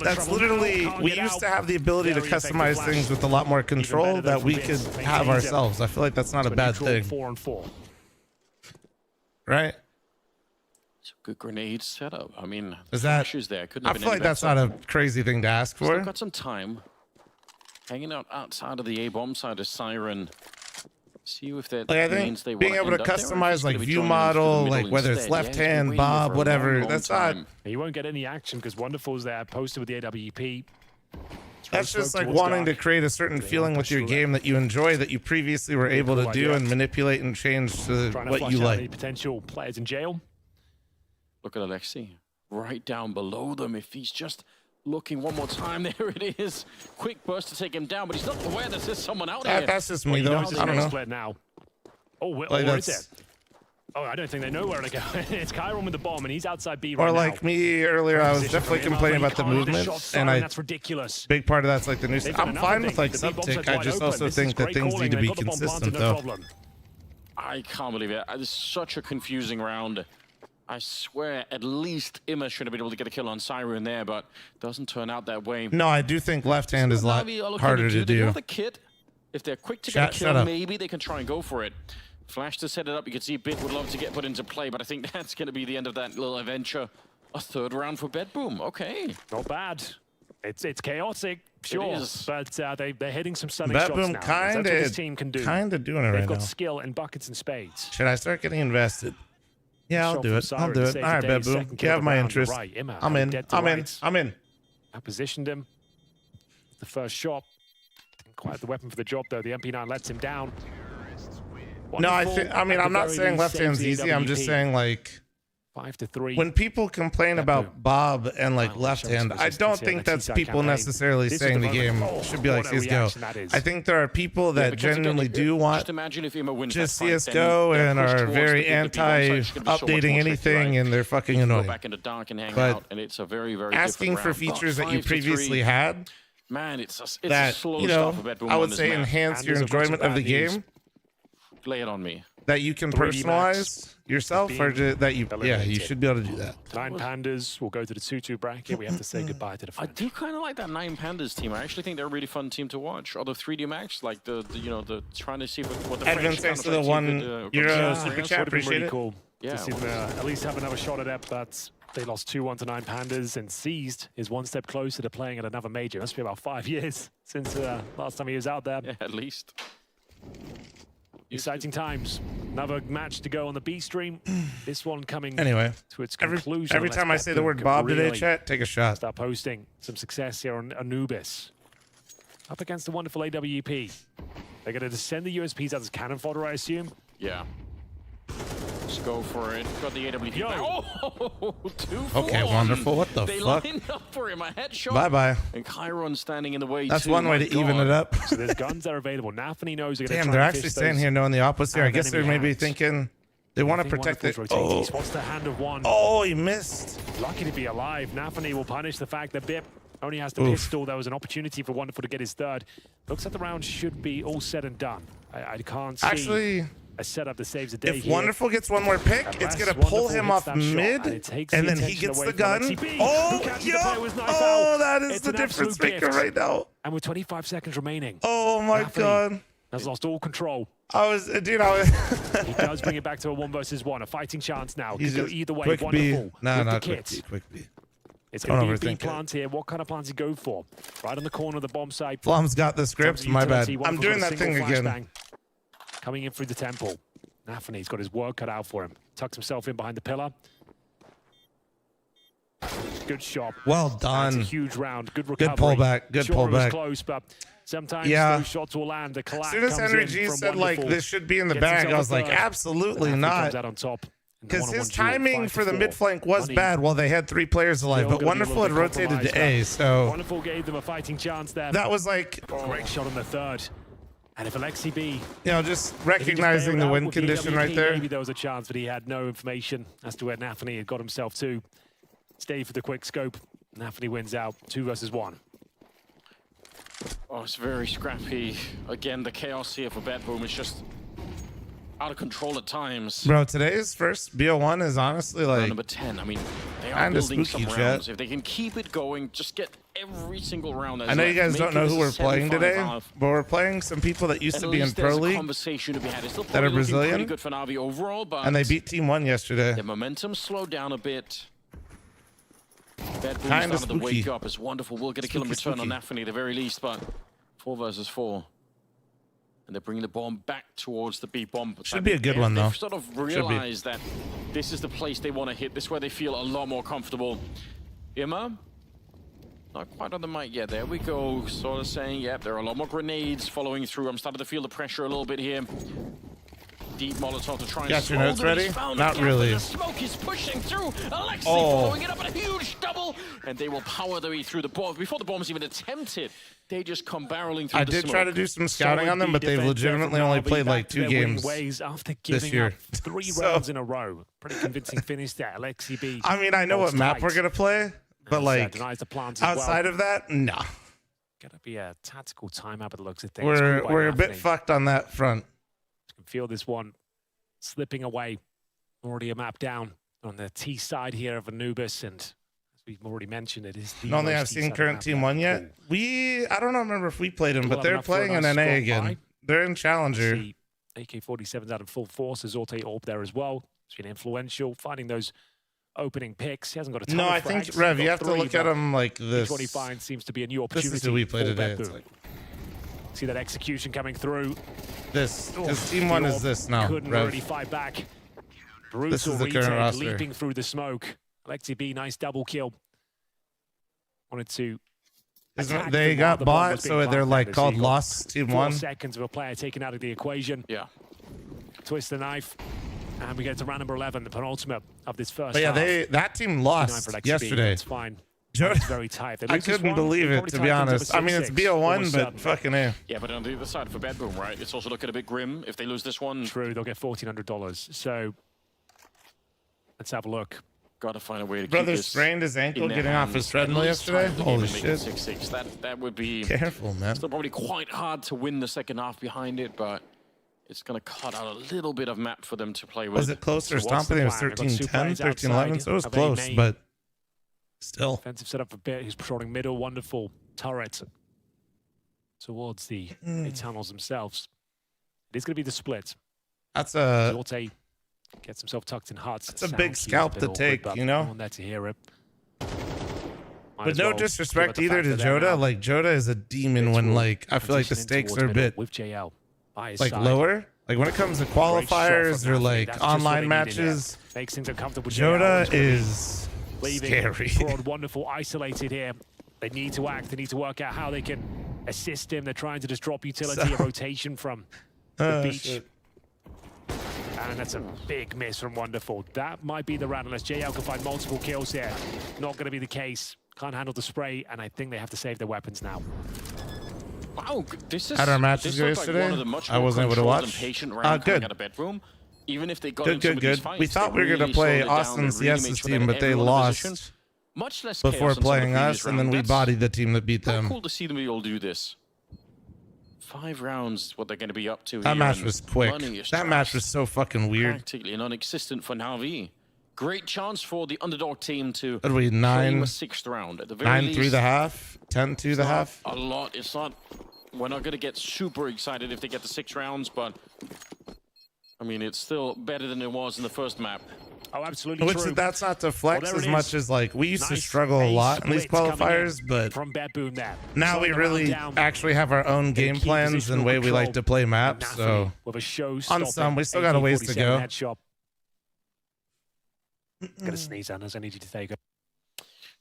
That's literally... We used to have the ability to customize things with a lot more control that we could have ourselves. I feel like that's not a bad thing. 4-4. Right? It's a good grenade setup. I mean, Is that? issues there. Couldn't I have been feel like any that's better. not a crazy thing to ask Still for. got some time. Hanging out outside of the A-bomb side of Siren. See if that Like, I means they think being want able to customize like view model, like whether it's left hand, Bob, whatever, that's not. You won't get any action because Wonderful's there, posted with the AWP. That's just like wanting to create a certain feeling with your game that you enjoy that you previously were able to do and manipulate and change to what you like. Potential players in jail. Look at Alexi. Right down below them. If he's just looking one more time, there it is. Quick burst to take him down, but he's not aware that there's someone out there. That's just me, though. I don't know. Split now. Oh, Like, where is it? Oh, I don't think they know where to go. It's Chiron with the bomb, and he's outside B right Or now. like me earlier, I was definitely complaining about the movement, and that's ridiculous. Big part of that's like the new. I'm fine with like subtick. I just also think that things need to be consistent, though. I can't believe it. It's such a confusing round. I swear, at least Imma should have been able to get a kill on Siren there, but doesn't turn out that way. No, I do think left hand is a lot harder to do. The kit, if they're quick to get a kill, maybe they can try and go for it. Flash to set it up. You can see Bit would love to get put into play, but I think that's going to be the end of that little adventure. A 3rd round for BetBoom. Okay. Not bad. It's chaotic, sure, but they're hitting some stunning shots BetBoom now. That's what this team can do. Kind of doing it right now. They've got skill in buckets and spades. Should I start getting invested? Yeah, I'll do it. I'll do it. All right, BetBoom. You have my interest. I'm in. I'm in. I positioned him. The first shot. Didn't quite have the weapon for the job, though. The MP9 lets him down. No, I mean, I'm not saying left hand's easy. I'm just saying, like, 5-3. When people complain about Bob and like left hand, I don't think that's people necessarily saying the game should be like CSGO. I think there are people that genuinely do want just CSGO and are very anti-updating anything, and they're fucking annoying. But asking for features that you previously had, man, it's that, you know, I would say enhance your enjoyment of the game. Lay it on me. That you can personalize yourself, or that you, yeah, you should be able to do that. 9 Pandas will go to the 2-2 bracket. We have to say goodbye to the French. I do kind of like that 9 Pandas team. I actually think they're a really fun team to watch. Or the 3D Max, like the trying to see what the French thanks to the one Euro super chat. Appreciate it. Cool to see them at least have another shot at it, but they lost 2-1 to 9 Pandas, and Seized is one step closer to playing at another major. It must be about 5 years since last time he was out there. Yeah, at least. Exciting times. Another match to go on the B stream. This one coming to its every conclusion. Every time I say the word Bob today, chat, take a shot. Start posting some success here on Anubis. Up against the wonderful AWP. They're going to send the USPs out as cannon fodder, I assume. Yeah. Let's go for it. Got the AWP. Oh, 2 for Okay, 1. wonderful. What the they fuck? lined up for him. A headshot. Bye-bye. And Chiron standing in the way That's too. one way to even it up. So there's guns that are available. Nafany knows they're going to Damn, they're actually staying here knowing the opposite. I guess they're maybe thinking they want to protect it. Oh. He spots the hand of one. Oh, he missed. Lucky to be alive. Nafany will punish the fact that Bip only has the Oof. pistol. There was an opportunity for Wonderful to get his third. Looks like the round should be all said and done. I can't see Actually, a setup that saves the day if here. Wonderful gets one more pick, it's going to pull him off mid, and then he gets the gun. Oh, oh, that is the difference maker right now. And with 25 seconds remaining. Oh my God. Has lost all control. Dude, He does bring it back to a 1 versus 1. A fighting chance now. He's Could go just either way. quick B. Wonderful. No, with not the kit. quick B. It's going to be a B overthink it. plant here. What kind of plants he go for? Right on the corner of the bomb site. Flom's got the script. My bad. Utility. I'm Wonderful doing got a that single thing again. flashbang. Coming in through the temple. Nafany's got his work cut out for him. Tucks himself in behind the pillar. Good shot. Well done. That's a huge round. Good Good recovery. pullback. Good Sure, it was pullback. close, but sometimes Yeah. those shots will land. The As collapse soon as comes Henry in G from said, like, Wonderful. this should be in the Gets bag, himself I was a like, third. absolutely Nafany not. comes out on top. Because his timing for the mid flank was bad while they had 3 players alive, but Wonderful had rotated to A, so Wonderful gave them a fighting chance there. that was like, Great shot on the third. And if Alexi B, you know, just recognizing the win condition right there. Maybe there was a chance, but he had no information as to where Nafany had got himself to. Stayed for the quick scope. Nafany wins out 2 versus 1. Oh, it's very scrappy. Again, the chaos here for Bad Boom is just out of control at times. Bro, today's first BO1 is honestly Round like number 10. I mean, they are kinda building spooky, some Jet. rounds. If they can keep it going, just get every single round. I know you guys don't know who we're playing today, half. but we're playing some people that used At to be in least Pro there's a League conversation to be had. It's still that are probably looking Brazilian, pretty good for Na'Vi overall, but and they beat Team 1 yesterday. the momentum slowed down a bit. Bad Boom Kinda started to wake spooky. up. It's wonderful. We'll get a kill and Spooky, return on Nafany at the very least, but 4 versus 4. And they're bringing the bomb back towards the B bomb. Should be a good one, though. They've sort of realized that this is the place they want to hit. This is where they feel a lot more comfortable. Irma? Not quite on the mic yet. There we go. Sort of saying, yep, there are a lot more grenades following through. I'm starting to feel the pressure a little bit here. Deep Molotov to try and Got your slow notes them. He's ready? found the Not gap, really. and the smoke is pushing through. Alexi Oh. following it up with a huge double. And they will power their way through the bomb. Before the bomb's even attempted, they just come barreling through I the did smoke. try to do some scouting on them, but they've legitimately only played like 2 games Ways after this giving year. up 3 So- rounds in a row. Pretty convincing finish there. Alexi B. I mean, I know what holds map tight. we're gonna play, but like denies the plants as outside well. of that, nah. Gonna be a tactical timeout by the looks of things. We're Called by a bit Nafany. fucked on that front. You can feel this one slipping away. Already a map down on the T side here of Anubis, and as we've already mentioned, it is the I don't think most I've seen T-sided current map Team yet. 1 yet. I don't remember if we played them, We'll but have they're enough for a playing in nice NA spot again. by. They're in Challenger. See AK-47s out in full force. Azorte Orb there as well. It's been influential, finding those opening picks. He hasn't got a ton No, of I think, frags. Rev, He's you got have to 3, look at but them like this. Each one he finds seems to be a new This opportunity. is who we play for today. Bad It's Boom. like See that execution coming through. this. Because Oh, Team 1 the is Orb this now, couldn't Rev. really fight back. Brutal This is the current retake, roster. leaping through the smoke. Alexi B, nice double kill. Wanted to. attack They them while got the bomb bought, was being so they're planted. like So called you got Lost Team 4 1. seconds of a player taken out of the equation. Yeah. Twist the knife. And we get to round number 11, the penultimate of this first But yeah, half. that team 59 lost for Alexi B, yesterday. That's fine. Joe- It's very tight. They I lose this couldn't one, believe they it, probably to tie be things up honest. at I mean, it's 6-6, BO1, almost but certainly. fucking A. Yeah, but on the other side for Bad Boom, right? It's also looking a bit grim. If they lose this one, True, they'll get $1,400. So let's have a look. got to find a way to Brother keep this sprained his ankle in their getting off his hands. treadmill At least yesterday? tie the game Holy and make it shit. 6-6. That would be Careful, man. still probably quite hard to win the second half behind it, but it's going to cut out a little bit of map for them to play with. Was it closer? So what's Stomping, the it was plan? They've got 2 13-10, players 13-11, outside so it was of A close, main. but still. Offensive setup for Bit, who's patrolling middle. Wonderful turret towards the tunnels themselves. It is going to be the split. That's a Zorte gets himself tucked in huts. That's a big scalp to take, you know? No one there to hear it. Might But as no well disrespect give it the either to fact that they're Joda. now Like Joda is a demon when like I feel like the transitioning stakes towards are a middle bit with JL by his like side. lower. Like when it comes to Great shot qualifiers from or Nafany. like That's just what online they needed here. matches, Makes things uncomfortable. Joda JL is leaving scary. Broad Wonderful isolated here. They need to act. They need to work out how they can assist him. They're trying to just drop utility, a rotation from the beach. Shit. And that's a big miss from Wonderful. That might be the round unless JL can find multiple kills here. Not going to be the case. Can't handle the spray, and I think they have to save their weapons now. Wow, this is Had our matches like yesterday. one of the much I more wasn't able to controlled watch. and patient rounds Good. coming out of bedroom. Even if they got into some of these fights, We thought they we were going really to play slowed it down. Austin's They really CS's made sure team, that but they everyone in lost position. Much less before chaos than some of the playing previous us, and then rounds. we That's bodied the team that beat so them. cool to see them be able to do this. 5 rounds, what they're going to be up to. That here, match and was quick. money is That match was so fucking weird. practically non-existent for Na'Vi. Great chance for the underdog team to What are we, claim 9? a 6th round. At the very 9-3 least, the half, 10-2 the half. a lot. It's not. We're not going to get super excited if they get the 6 rounds, but I mean, it's still better than it was in the first map. Oh, absolutely true. That's not to flex Well, as much as like we used to struggle a lot in these qualifiers, but from Bedboom there. now we really actually have our own game plans and way we like to play maps. So with a show on some, we still got a ways to go. Gonna sneeze, Anders. I need you to take it.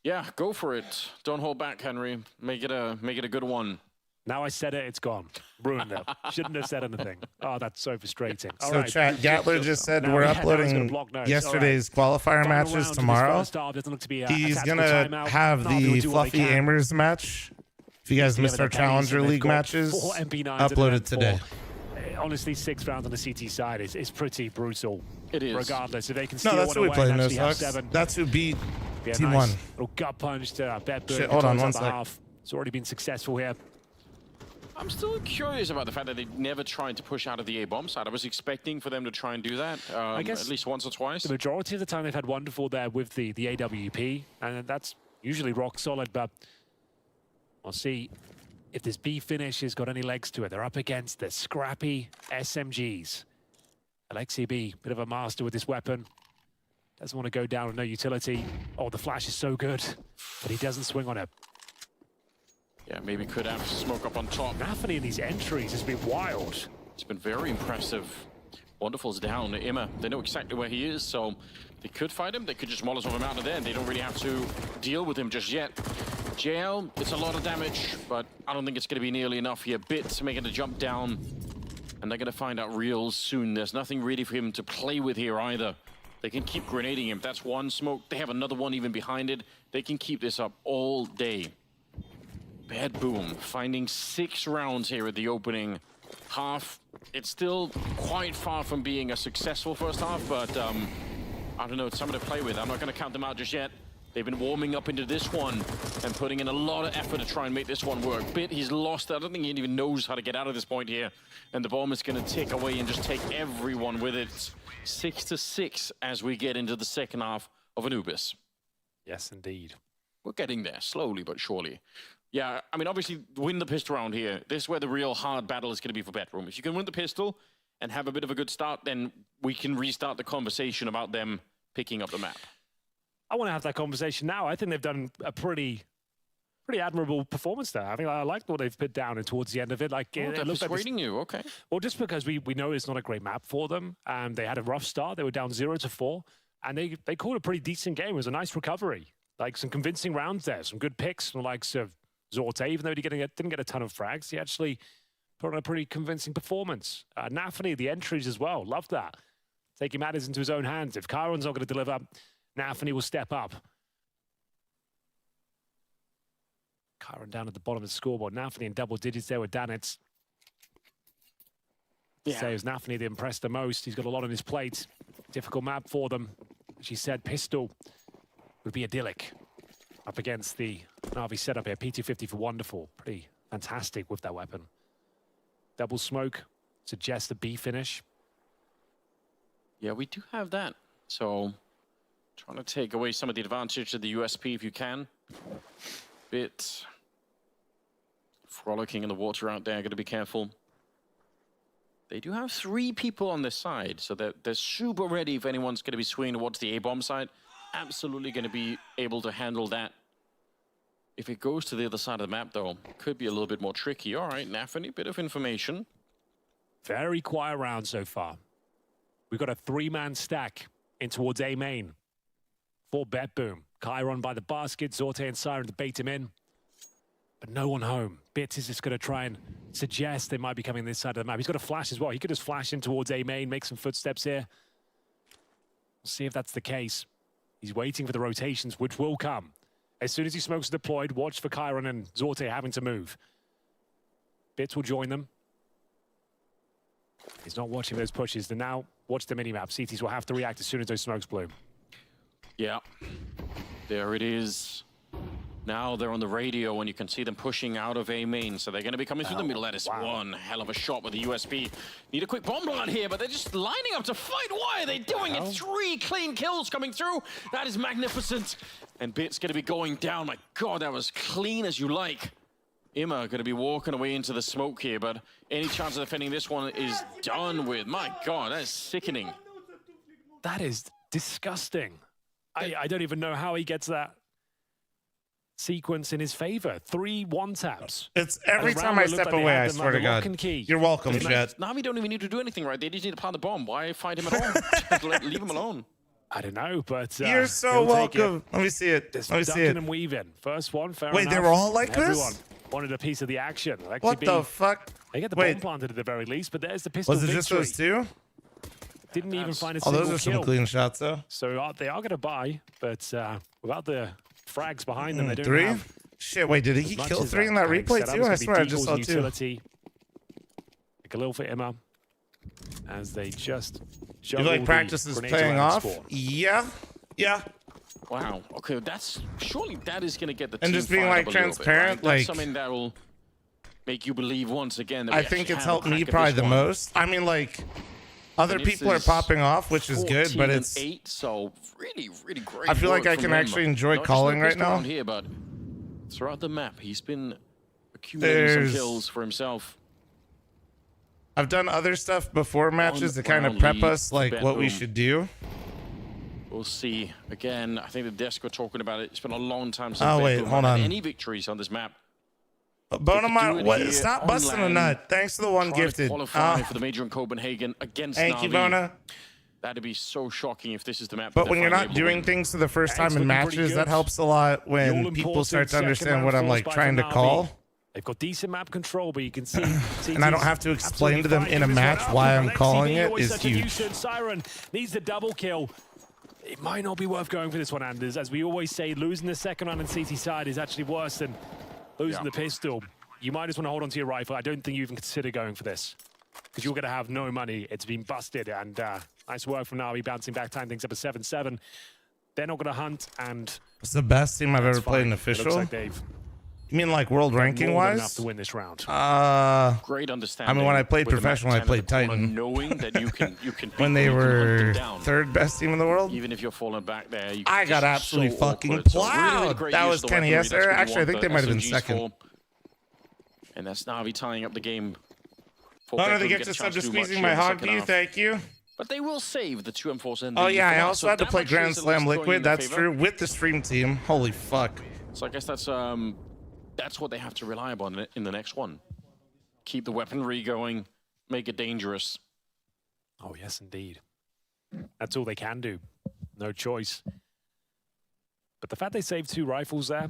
Yeah, go for it. Don't hold back, Henry. Make it a good one. Now I said it, it's gone. Ruined it. Shouldn't have said anything. Oh, that's so frustrating. All So right. chat, Gatler just said Now, we're yeah, now he's gonna uploading block notes. yesterday's All right. qualifier Final matches round of this tomorrow. first half. Doesn't look to be a He's tactical gonna timeout. have Na'Vi will the do what they Fluffy can. Amers match. If you guys missed our Challenger League matches, uploaded today. Honestly, 6 rounds on the CT side is pretty brutal. It is. Regardless, if they can steal No, that's one who we away played and in actually those have Hawks. 7. That's who beat Yeah, Team nice 1. Little gut punch to Bedboom. Shit, hold on one sec. sec. It's already been successful here. I'm still curious about the fact that they never tried to push out of the A-bomb side. I was expecting for them to try and do that I guess at least once or twice. The majority of the time they've had Wonderful there with the AWP, and that's usually rock solid, but we'll see if this B finish has got any legs to it. They're up against the scrappy SMGs. Alexi B, bit of a master with this weapon. Doesn't want to go down with no utility. Oh, the flash is so good, but he doesn't swing on it. Yeah, maybe could have smoke up on top. Nafany in these entries has been wild. It's been very impressive. Wonderful's down. Emma, they know exactly where he is, so they could fight him. They could just Molotov him out of there, and they don't really have to deal with him just yet. JL, it's a lot of damage, but I don't think it's going to be nearly enough here. Bit making the jump down, and they're going to find out real soon. There's nothing really for him to play with here either. They can keep grenading him. That's one smoke. They have another one even behind it. They can keep this up all day. Bedboom finding 6 rounds here at the opening half. It's still quite far from being a successful first half, but I don't know, it's something to play with. I'm not going to count them out just yet. They've been warming up into this one and putting in a lot of effort to try and make this one work. Bit, he's lost. I don't think he even knows how to get out of this point here. And the bomb is going to tick away and just take everyone with it. 6-6 as we get into the second half of Anubis. Yes, indeed. We're getting there, slowly but surely. Yeah, I mean, obviously, win the pistol round here. This is where the real hard battle is going to be for Bedroom. If you can win the pistol and have a bit of a good start, then we can restart the conversation about them picking up the map. I want to have that conversation now. I think they've done a pretty admirable performance there. I think I liked what they've put down and towards the end of it. Like, Oh, they're it looked like persuading you, okay. Well, just because we know it's not a great map for them. They had a rough start. They were down 0-4, and they called a pretty decent game. It was a nice recovery. Like, some convincing rounds there. Some good picks from the likes of Zorte, even though he didn't get a ton of frags. He actually put on a pretty convincing performance. Nafany, the entries as well. Loved that. Taking matters into his own hands. If Chiron's not going to deliver, Nafany will step up. Chiron down at the bottom of the scoreboard. Nafany in double digits there with Danitz. Yeah. Say it was Nafany that impressed the most. He's got a lot on his plate. Difficult map for them. She said pistol would be idyllic up against the Na'Vi setup here. P250 for Wonderful. Pretty fantastic with that weapon. Double smoke suggests the B finish. Yeah, we do have that. So, trying to take away some of the advantage of the USP if you can. Bit frolicking in the water out there. Got to be careful. They do have 3 people on this side, so they're super ready if anyone's going to be swinging towards the A-bomb side. Absolutely going to be able to handle that. If it goes to the other side of the map, though, could be a little bit more tricky. All right, Nafany, bit of information. Very quiet round so far. We've got a 3-man stack in towards A main for Bedboom. Chiron by the basket, Zorte and Siren to bait him in. But no one home. Bits is just going to try and suggest they might be coming this side of the map. He's got a flash as well. He could just flash in towards A main, make some footsteps here. We'll see if that's the case. He's waiting for the rotations, which will come. As soon as he smokes deployed, watch for Chiron and Zorte having to move. Bits will join them. He's not watching those pushes. Then now watch the minimap. CTs will have to react as soon as those smokes bloom. Yeah, there it is. Now they're on the radio and you can see them pushing out of A main. So they're going to be coming through the middle. That is one hell of a shot with the USB. Need a quick bomb plant here, but they're just lining up to fight. Why are they doing it? 3 clean kills coming through. That is magnificent. And Bit's going to be going down. My God, that was clean as you like. Imma going to be walking away into the smoke here, but any chance of defending this one is done with. My God, that is sickening. That is disgusting. I don't even know how he gets that sequence in his favor. 3 1-taps. It's every time I step away, I swear to God. You're welcome, Jet. Navi don't even need to do anything, right? They just need to plant the bomb. Why fight him at all? Just leave him alone. I don't know, but you're so welcome. Let me see it. Let me see it. And weave in. First one, fair Wait, enough. they were all like Everyone this? Wanted a piece of the action. What the fuck? They get the bomb planted at the very least, but there's the pistol. Was it just those 2? Didn't even find a Oh, single those are some kill. clean shots, though. So they are going to buy, but without the frags behind them, they don't 3? have. Shit, wait, did he as much kill as 3 in that replay, Setup too? is I gonna swear be I just saw 2. utility. Like a little for Imma, as they just You like practices paying off? Yeah. Yeah. Wow. Okay, surely that is going to get the and team just being fired like up a little bit, transparent, right? That's like something that will make you believe once again. That I we think actually it's have a helped me crack at probably this the one. most. I mean, like other And this people are is popping off, which is good, but 14 and it's 8, so really, really great. I feel like work I from can him. actually enjoy Not just calling the right pistol now. round here, but throughout the map, he's been accumulating some kills for himself. I've done other stuff before matches to kind of round prep lead us like for what we Bedroom. should do. We'll see. Again, I think the desk were talking about it. It's been a long time since Oh, wait, Bedroom hold had on. any victories on this map. Bonamont, it what? here Stop on busting a land, nut. Thanks to the one try to gifted. qualify for the major in Copenhagen against Thank you, Na'Vi. Bona. That'd be so shocking if this is the map. But that when they're you're finally not able to doing win. things for the first time It's in looking pretty matches, good. that helps a lot when All people important start to second understand round what I'm force like by trying to Na'Vi. call. They've got decent map control, but you can see. And I don't have to explain to them in a match why I'm calling it is huge. Siren needs the double kill. It might not be worth going for this one, Anders. As we always say, losing the second round on CT side is actually worse than losing the pistol. You might just want to hold on to your rifle. I don't think you even consider going for this, because you're going to have no money. It's been busted, and nice work from Na'Vi bouncing back, tying things up at 7-7. They're not going to hunt, and It's the best team I've ever played in it official. looks like they've You mean like world ranking more than enough wise? to win this round. Great understanding. I mean, when I played with the professional, I map played corner, Titan. knowing that you can When beat they them, you can hunt them were down. 3rd best team in the world. Even if you're falling back there, you I got just absolutely so fucking awkward. So plowed. really, really great That use was of the Kenny weaponry. Esser. That's what you Actually, I want think the they might have been SMGs second. for. And that's Na'Vi tying up the game. For Honor Bedroom the get gift a of chance sub to do squeezing much my here in the hog second to you. half. Thank you. But they will save the 2 M4s and Oh the yeah, I finale, also so had to that play much Grand is at Slam least going in Liquid. their That's favor. true. With the stream team. Holy fuck. So I guess that's what they have to rely upon in the next one. Keep the weaponry going, make it dangerous. Oh, yes, indeed. That's all they can do. No choice. But the fact they saved 2 rifles there.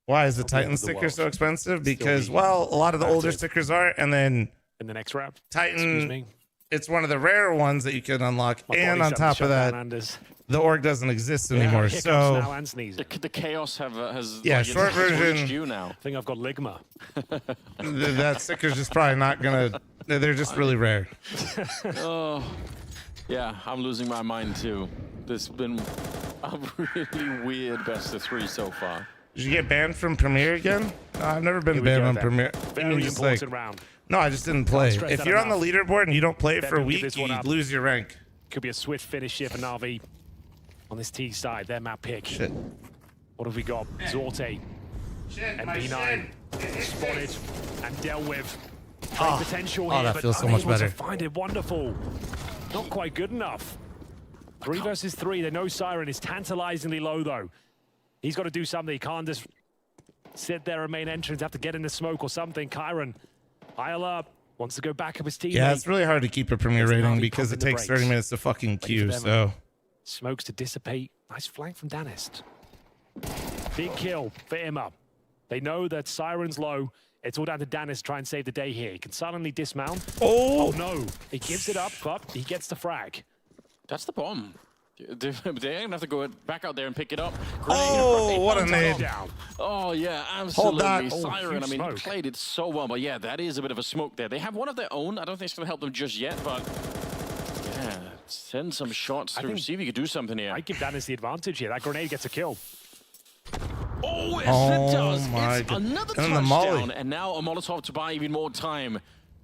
Why is the Not the end Titan of the sticker world. so expensive? Still Because, be well, a lot of the older active. stickers are, and then In the next round. Titan, Excuse me. it's one of the rarer ones that you can unlock. My And body's on top shut of down, that, Anders. the org doesn't exist anymore. Hiccups So now and sneezing. The chaos has Yeah, like, short it's version- reached you now. I think I've got ligma. that sticker's just probably not gonna. They're just really rare. Oh, yeah, I'm losing my mind too. This has been a really weird best of 3 so far. Did you get banned from Premiere again? No, I've never been Here we banned go on then. Premiere. Very You mean just important like, round. no, I just didn't play. stress If that you're on the enough. leaderboard and you don't play Better for a give week, this you one up. lose your rank. Could be a swift finish here for Na'Vi on this T side. Their map pick. Shit. What have we got? Zorte. MP9 spotted and dealt with. Great Oh. potential Oh, here, that but feels so much unable to better. find it. Wonderful. Not quite good enough. 3 versus 3. They know Siren is tantalizingly low, though. He's got to do something. He can't just sit there and main entrance, have to get in the smoke or something. Kyron, pile up, wants to go back up his teammate. Yeah, it's really hard to keep a Premiere It's rating Na'Vi because it pumping the takes 30 brakes. minutes to fucking Wait for queue. them. So Smokes to dissipate. Nice flank from Danist. Big kill for Imma. They know that Siren's low. It's all down to Danis to try and save the day here. He can suddenly dismount. Oh no. He gives it up, but he gets the frag. That's the bomb. They're gonna have to go back out there and pick it up. Oh, what a nade. Oh, yeah, absolutely. Hold that. Siren, I mean, smoke. played it so well, but yeah, that is a bit of a smoke there. They have one of their own. I don't think it's gonna help them just yet, but yeah, send some shots through. See if you could do something here. I give Danis the advantage here. That grenade gets a kill. Oh, yes, it does. My It's God. another And the molly. touchdown, and now a Molotov to buy even more time.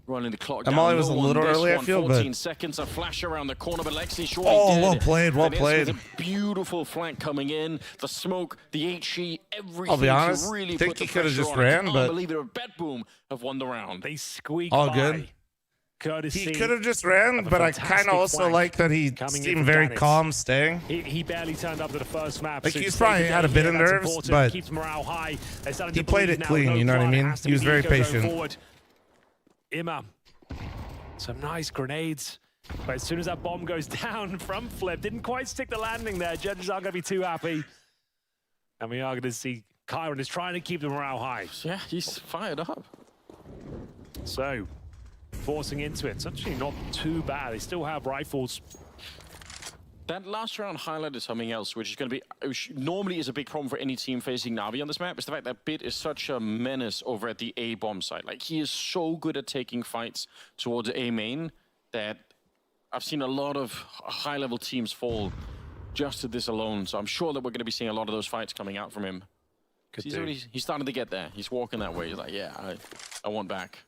Running the clock The down. molly was a low on little this early, I one. feel, 14 but- seconds, a flash around the corner, but Lexi surely Oh, did. well played, well Then played. It's a beautiful flank coming in. The smoke, the HE, everything. I'll be honest, to really think put the he could have pressure just on. I ran, can't but- believe it. Bet Boom have won the round. They squeak All by. good. Courtesy. He could have just ran, but I kind of also like that he seemed very calm staying. He barely turned up to the first map. Like, so he's to probably stay had a today, bit of that's nerves, important. but Keeps morale high. They're starting he to played believe it now. clean, No you know what I cry. It mean? has to He was be very Nico going patient. forward. Imma. Some nice grenades. But as soon as that bomb goes down, front flip, didn't quite stick the landing there. Judges aren't going to be too happy. And we are going to see Kyron is trying to keep the morale high. Yeah, he's fired up. So, forcing into it. It's actually not too bad. They still have rifles. That last round highlighted something else, which is going to be, which normally is a big problem for any team facing Na'Vi on this map, is the fact that Bit is such a menace over at the A bomb site. Like, he is so good at taking fights towards A main that I've seen a lot of high-level teams fall just to this alone. So I'm sure that we're going to be seeing a lot of those fights coming out from him. He's starting to get there. He's walking that way. He's like, yeah, I want back.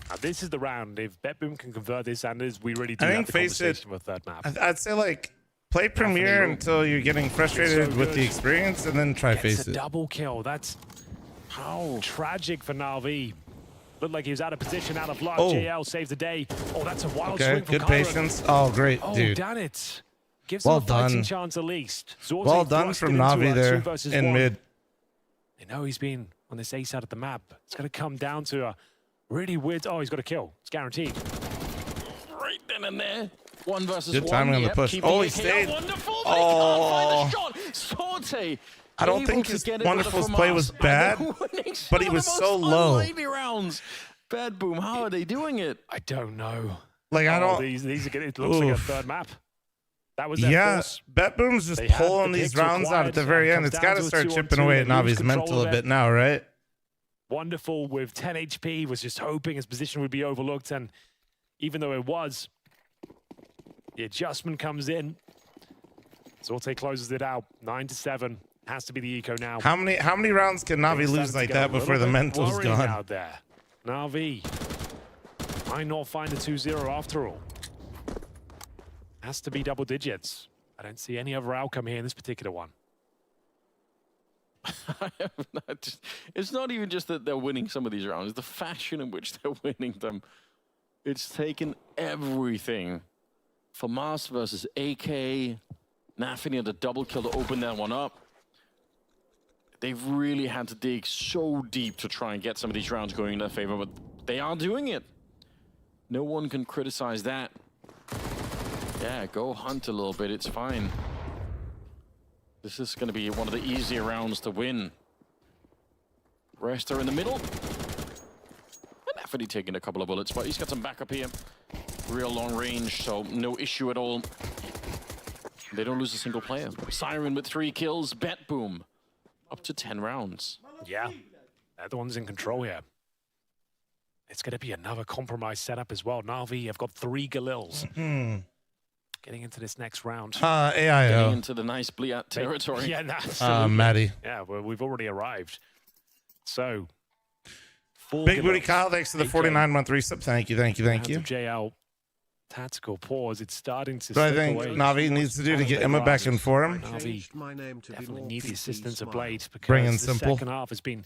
Now, this is the round. If BetBoom can convert this, Anders, we really do I have think the face it, conversation with third map. I'd say like play Premier until you're getting frustrated so with good. the experience, and then try Gets face a it. double kill. That's tragic for Na'Vi. Looked like he was out of position, out of luck. Oh. JL saves the day. Oh, that's a wild Okay, swing from good Kyron. patience. Oh, great, Oh, dude. damn it. Gives Well him a fighting done. chance at least. Zorte Well done thrust from it into Na'Vi a there 2 versus in 1. mid. They know he's been on this A side of the map. It's going to come down to a really weird... Oh, he's got a kill. It's guaranteed. Right then and there. 1 versus Good 1. timing on the push. Keeping Oh, it he stayed. Wonderful. Oh. They can't find the shot. Sorte. I don't think his Wonderful's play was bad, but he was so low. Rounds. Bad Boom. How are they doing it? I don't know. Like, I don't... These are good. It looks like a Oof. third map. That was their Yeah, force. BetBoom's just They had pulling the these picks rounds out at the required, very and end. it It's comes got to down to a start 2-on-2. chipping away at They lose Navi's mental control a of bit it. now, right? Wonderful with 10 HP, was just hoping his position would be overlooked, and even though it was, the adjustment comes in. Zorte closes it out, 9-7. Has to be the eco now. How many rounds can Navi Things lose starting to like get that a before the little bit mental's worrying gone? out there. Na'Vi might not find the 2-0 after all. Has to be double digits. I don't see any other outcome here in this particular one. It's not even just that they're winning some of these rounds. It's the fashion in which they're winning them. It's taken everything. FAMAS versus AK. Nafini had a double kill to open that one up. They've really had to dig so deep to try and get some of these rounds going in their favor, but they are doing it. No one can criticize that. Yeah, go hunt a little bit. It's fine. This is going to be one of the easier rounds to win. Rester in the middle. And Nafini taking a couple of bullets, but he's got some backup here. Real long range, so no issue at all. They don't lose a single player. Siren with 3 kills. Bet Boom up to 10 rounds. Yeah, they're the ones in control here. It's going to be another compromise setup as well. Na'Vi have got 3 Galils. Getting into this next round. AIO. Getting into the nice Bliat territory. Yeah, absolutely. Maddie. Yeah, well, we've already arrived. So, 4 Big Booty Galils. Kyle, thanks for the 49-month resub. Thank you. Hands of JL. Tactical pause. It's starting to So I slip think away. Navi needs to do to get Emma back in for him. Navi definitely need the assistance of Blade because Bring in the Simple. second half has been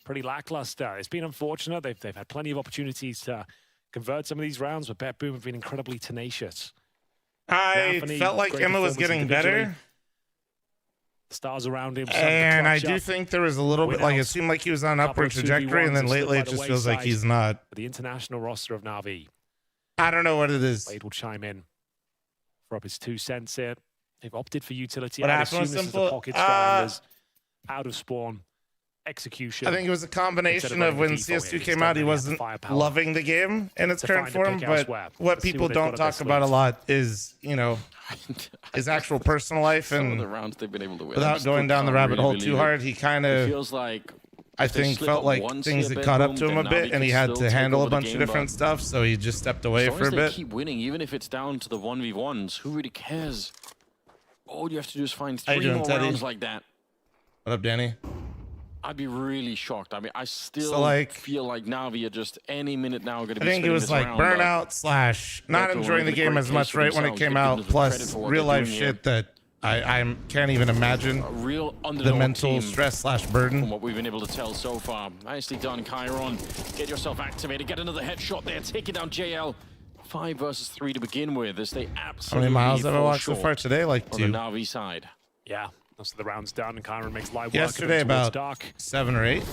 pretty lackluster. It's been unfortunate. They've had plenty of opportunities to convert some of these rounds, but Bet Boom have been incredibly tenacious. I Nafini, felt like great Emma was performance getting individually. better. The stars around him. starting to And I clutch do up. think there was a little bit, like, it seemed like he was on an Couple upward of trajectory, and then 2v1s lately it slipped by just the feels like wayside. he's not. The international roster of Na'Vi. I don't know what it is. Blade will chime in for up his 2 cents here. They've opted for utility. What I happened assume with this is the Simple? pocket stranders out of spawn. execution. I think it was a combination of when CS2 came out, he wasn't loving the game in its current form, but what people don't talk about a lot is, you know, his actual personal life, and the rounds they've been able to win. without going down the rabbit hole too hard, he kind of feels like I think felt like things had caught up to him a bit, and he had to handle a bunch of different stuff, so he just stepped away for a bit. Keep winning, even if it's down to the 1v1s. Who really cares? All you have to do is find 3 more rounds like that. What up, Danny? I'd be really shocked. I mean, I still feel like Na'Vi are just any minute now going to be. I think it was like burnout / not enjoying the game as much right when it came out, plus real life shit that I can't even imagine. The mental stress / burden. From what we've been able to tell so far. Nicely done, Chiron. Get yourself activated. Get another headshot there. Take it down, JL. 5 versus 3 to begin with. As they absolutely. How many miles have I walked so far today? Like 2. On the Na'Vi side. Yeah. So the round's done, and Chiron makes live work. Yesterday about 7 or 8.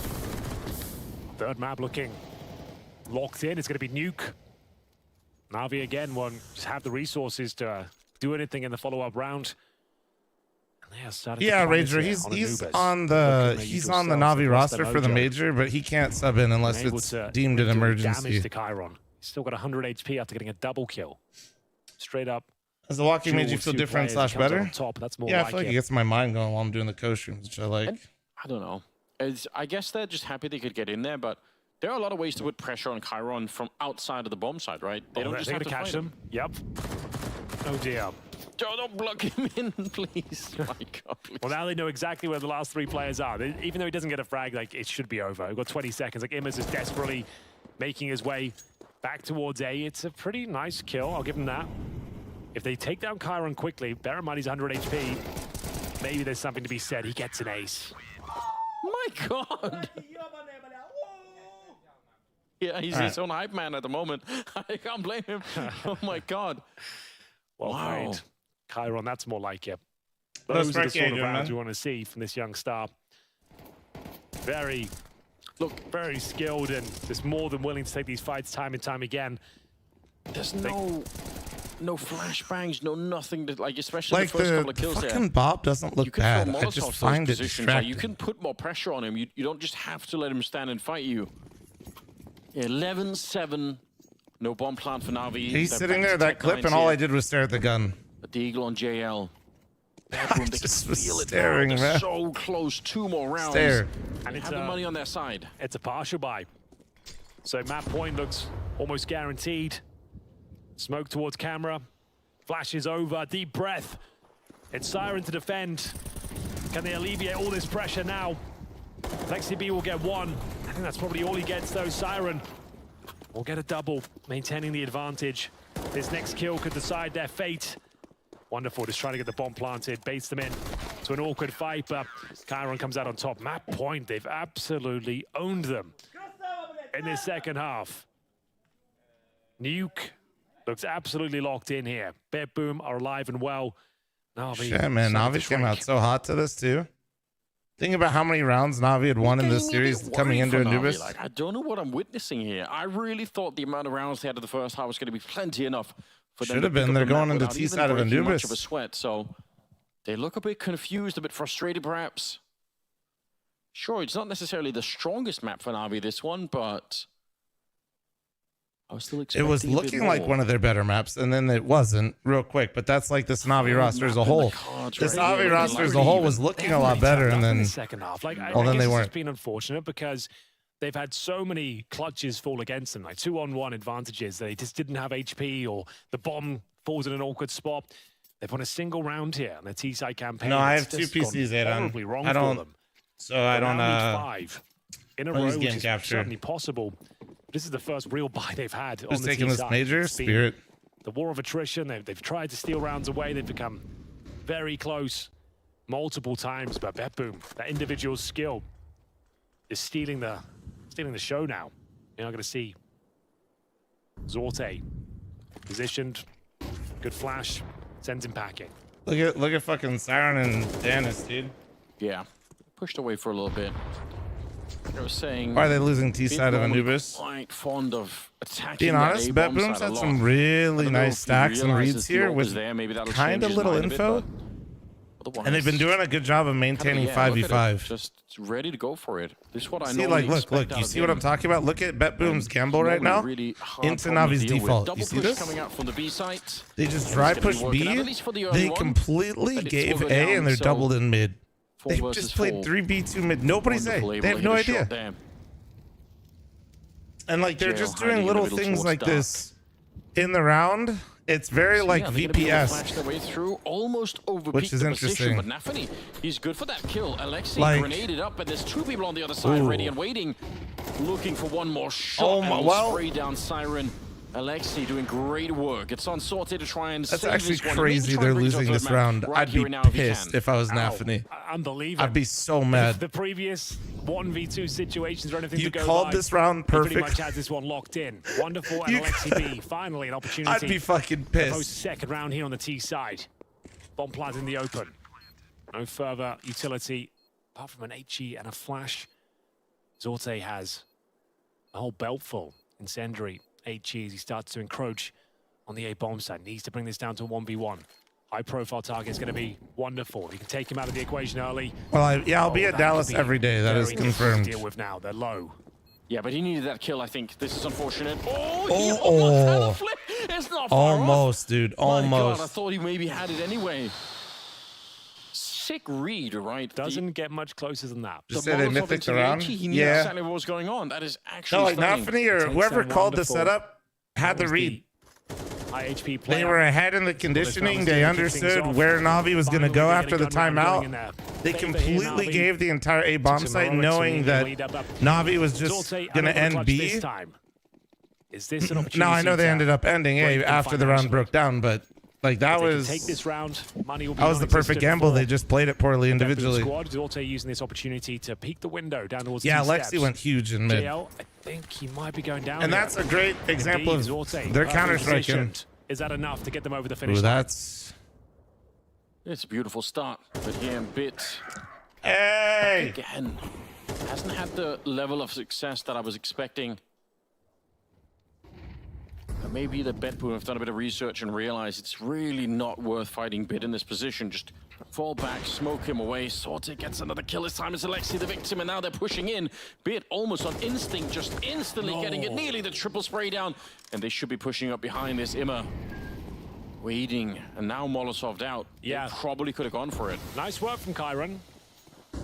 Third map looking locked in. It's going to be Nuke. Na'Vi again won't have the resources to do anything in the follow-up round. Yeah, Rager, he's on the Na'Vi roster for the major, but he can't sub in unless it's deemed an emergency. Damage to Chiron. He's still got 100 HP after getting a double kill. Straight up. Has the walking made you feel different / better? That's more yeah, like I feel like it gets my mind going while I'm doing the costumes, which I like. I don't know. I guess they're just happy they could get in there, but there are a lot of ways to put pressure on Chiron from outside of the bomb side, right? They don't just have to catch them. Yep. Oh dear. Don't block him in, please. My God, please. Well, now they know exactly where the last 3 players are. Even though he doesn't get a frag, like, it should be over. We've got 20 seconds. Like, Immers is desperately making his way back towards A. It's a pretty nice kill. I'll give him that. If they take down Chiron quickly, bear in mind he's 100 HP. Maybe there's something to be said. He gets an ace. My God. Yeah, he's his own hype man at the moment. I can't blame him. Oh, my God. Well played. Chiron, that's more like it. Those are the sort of rounds you want to see from this young star. Very skilled and just more than willing to take these fights time and time again. There's no flashbangs, no nothing to, like, especially like the first couple of kills fucking there. Bob doesn't look bad. I just find it distracting. Like, you can put more pressure on him. You don't just have to let him stand and fight you. 11-7. No bomb plant for Na'Vi. He's sitting there, that clip, and all I did was stare at the gun. But the Eagle on JL. I just was staring, man. So close, 2 more rounds. Stare. And it's the money on their side. It's a partial buy. So map point looks almost guaranteed. Smoke towards camera. Flashes over. Deep breath. It's Siren to defend. Can they alleviate all this pressure now? Lexi B will get 1. I think that's probably all he gets, though. Siren will get a double, maintaining the advantage. This next kill could decide their fate. Wonderful, just trying to get the bomb planted, baits them in to an awkward fight, but Chiron comes out on top. Map point, they've absolutely owned them in this second half. Nuke looks absolutely locked in here. Bet Boom are alive and well. Na'Vi, shit, man, Na'Vi came out so hot to this too. Think about how many rounds Na'Vi had won in this series coming into Anubis. Like, I don't know what I'm witnessing here. I really thought the amount of rounds they had in the first half was going to be plenty enough. Should have been. They're going into T side of Anubis. Much of a sweat, so they look a bit confused, a bit frustrated, perhaps. Sure, it's not necessarily the strongest map for Na'Vi, this one, but I was still expecting it was looking like one of their better maps, and then it wasn't real quick. But that's like this Na'Vi roster as a whole. This Na'Vi roster as a whole was looking a lot better, and then in the second half, like, well, then they weren't. It's been unfortunate because they've had so many clutches fall against them, like 2-on-1 advantages. They just didn't have HP, or the bomb falls in an awkward spot. They've won a single round here on their T-side campaign. No, I have 2 PCs. I don't. So I don't. 5 in a row, which is captured. certainly possible. This is the first real buy they've had on Who's the taking T-side. this major? Spirit. The war of attrition. They've tried to steal rounds away. They've become very close multiple times. But Bet Boom, that individual skill, is stealing the show now. You're not going to see Zorte positioned, good flash, sends him packing. Look at fucking Siren and Danis, dude. Yeah, pushed away for a little bit. I was saying, why are they losing T side of Anubis? Quite fond of attacking. Being honest, Bet Boom's had some really nice stacks and reads here with kind of little info. Otherwise, And they've been doing a good job of maintaining 5v5. Just ready to go for it. This is what I See, normally look, you see what I'm talking about? Look at BetBoom's gamble right now into Navi's default. You see this? Coming out from the B site. They just dry push B. They completely gave A and they're doubled in mid. They just played 3B2 mid. Nobody's A. They have no idea. And like they're just doing little things like this in the round. It's very like VPS, flash their way through, almost which is interesting. But Nafany, he's good for that kill. Alexi like, grenaded up, and there's two people on the other side ready and waiting, looking for one more shot. Oh my, well, spray down Siren. Alexi doing great work. It's on Sorted to try and that's save actually this one. crazy they're losing this round. I'd be pissed if I was Nafany. Unbelievable. I'd be so mad. The previous 1v2 situations or anything You to go called by, this round perfect. He pretty much had this one locked in. Wonderful, and Alexi B, finally an opportunity. I'd be fucking pissed. Post-second round here on the T side. Bomb plant in the open. No further utility, apart from an HE and a flash. Zorte has a whole belt full. Incendiary. HE as he starts to encroach on the A bomb side. Needs to bring this down to a 1v1. High profile target is going to be wonderful. He can take him out of the equation early. Well, I'll be at Dallas every day. That is confirmed. To deal with now. They're low. Yeah, but he needed that kill, I think. This is unfortunate. He almost had a flip. It's not far Almost, off. Dude. My Almost. God, I thought he maybe had it anyway. Sick read, right? Doesn't get much closer than that. Just say they mythic around? He knew exactly what was going on. That is actually no, like Nafany or whoever called the setup had the read. High HP player. They were ahead in the conditioning. They understood where Navi was going to go after the timeout. They completely gave the entire A bomb site knowing that Navi was just going to end B. Is this an opportunity? Now, I know they ended up ending A after the round broke down, but like that was take this round, money will be that was the perfect gamble. They just played it poorly individually. Squad also using this opportunity to peek the window down towards Lexi went huge in mid. JL, I think he might be going down. And that's a great example of their counter-striking. Is that enough to get them over the finish line? It's a beautiful start, but here Bit. Hey! Again, hasn't had the level of success that I was expecting. Maybe the BetBoom have done a bit of research and realized it's really not worth fighting Bit in this position. Just fall back, smoke him away. Sorted gets another kill. This time it's Alexi the victim, and now they're pushing in. Bit almost on instinct, just instantly getting it. Nearly the triple spray down. And they should be pushing up behind this. Imma waiting, and now Molotov'd out. Yeah. They probably could have gone for it. Nice work from Kyron.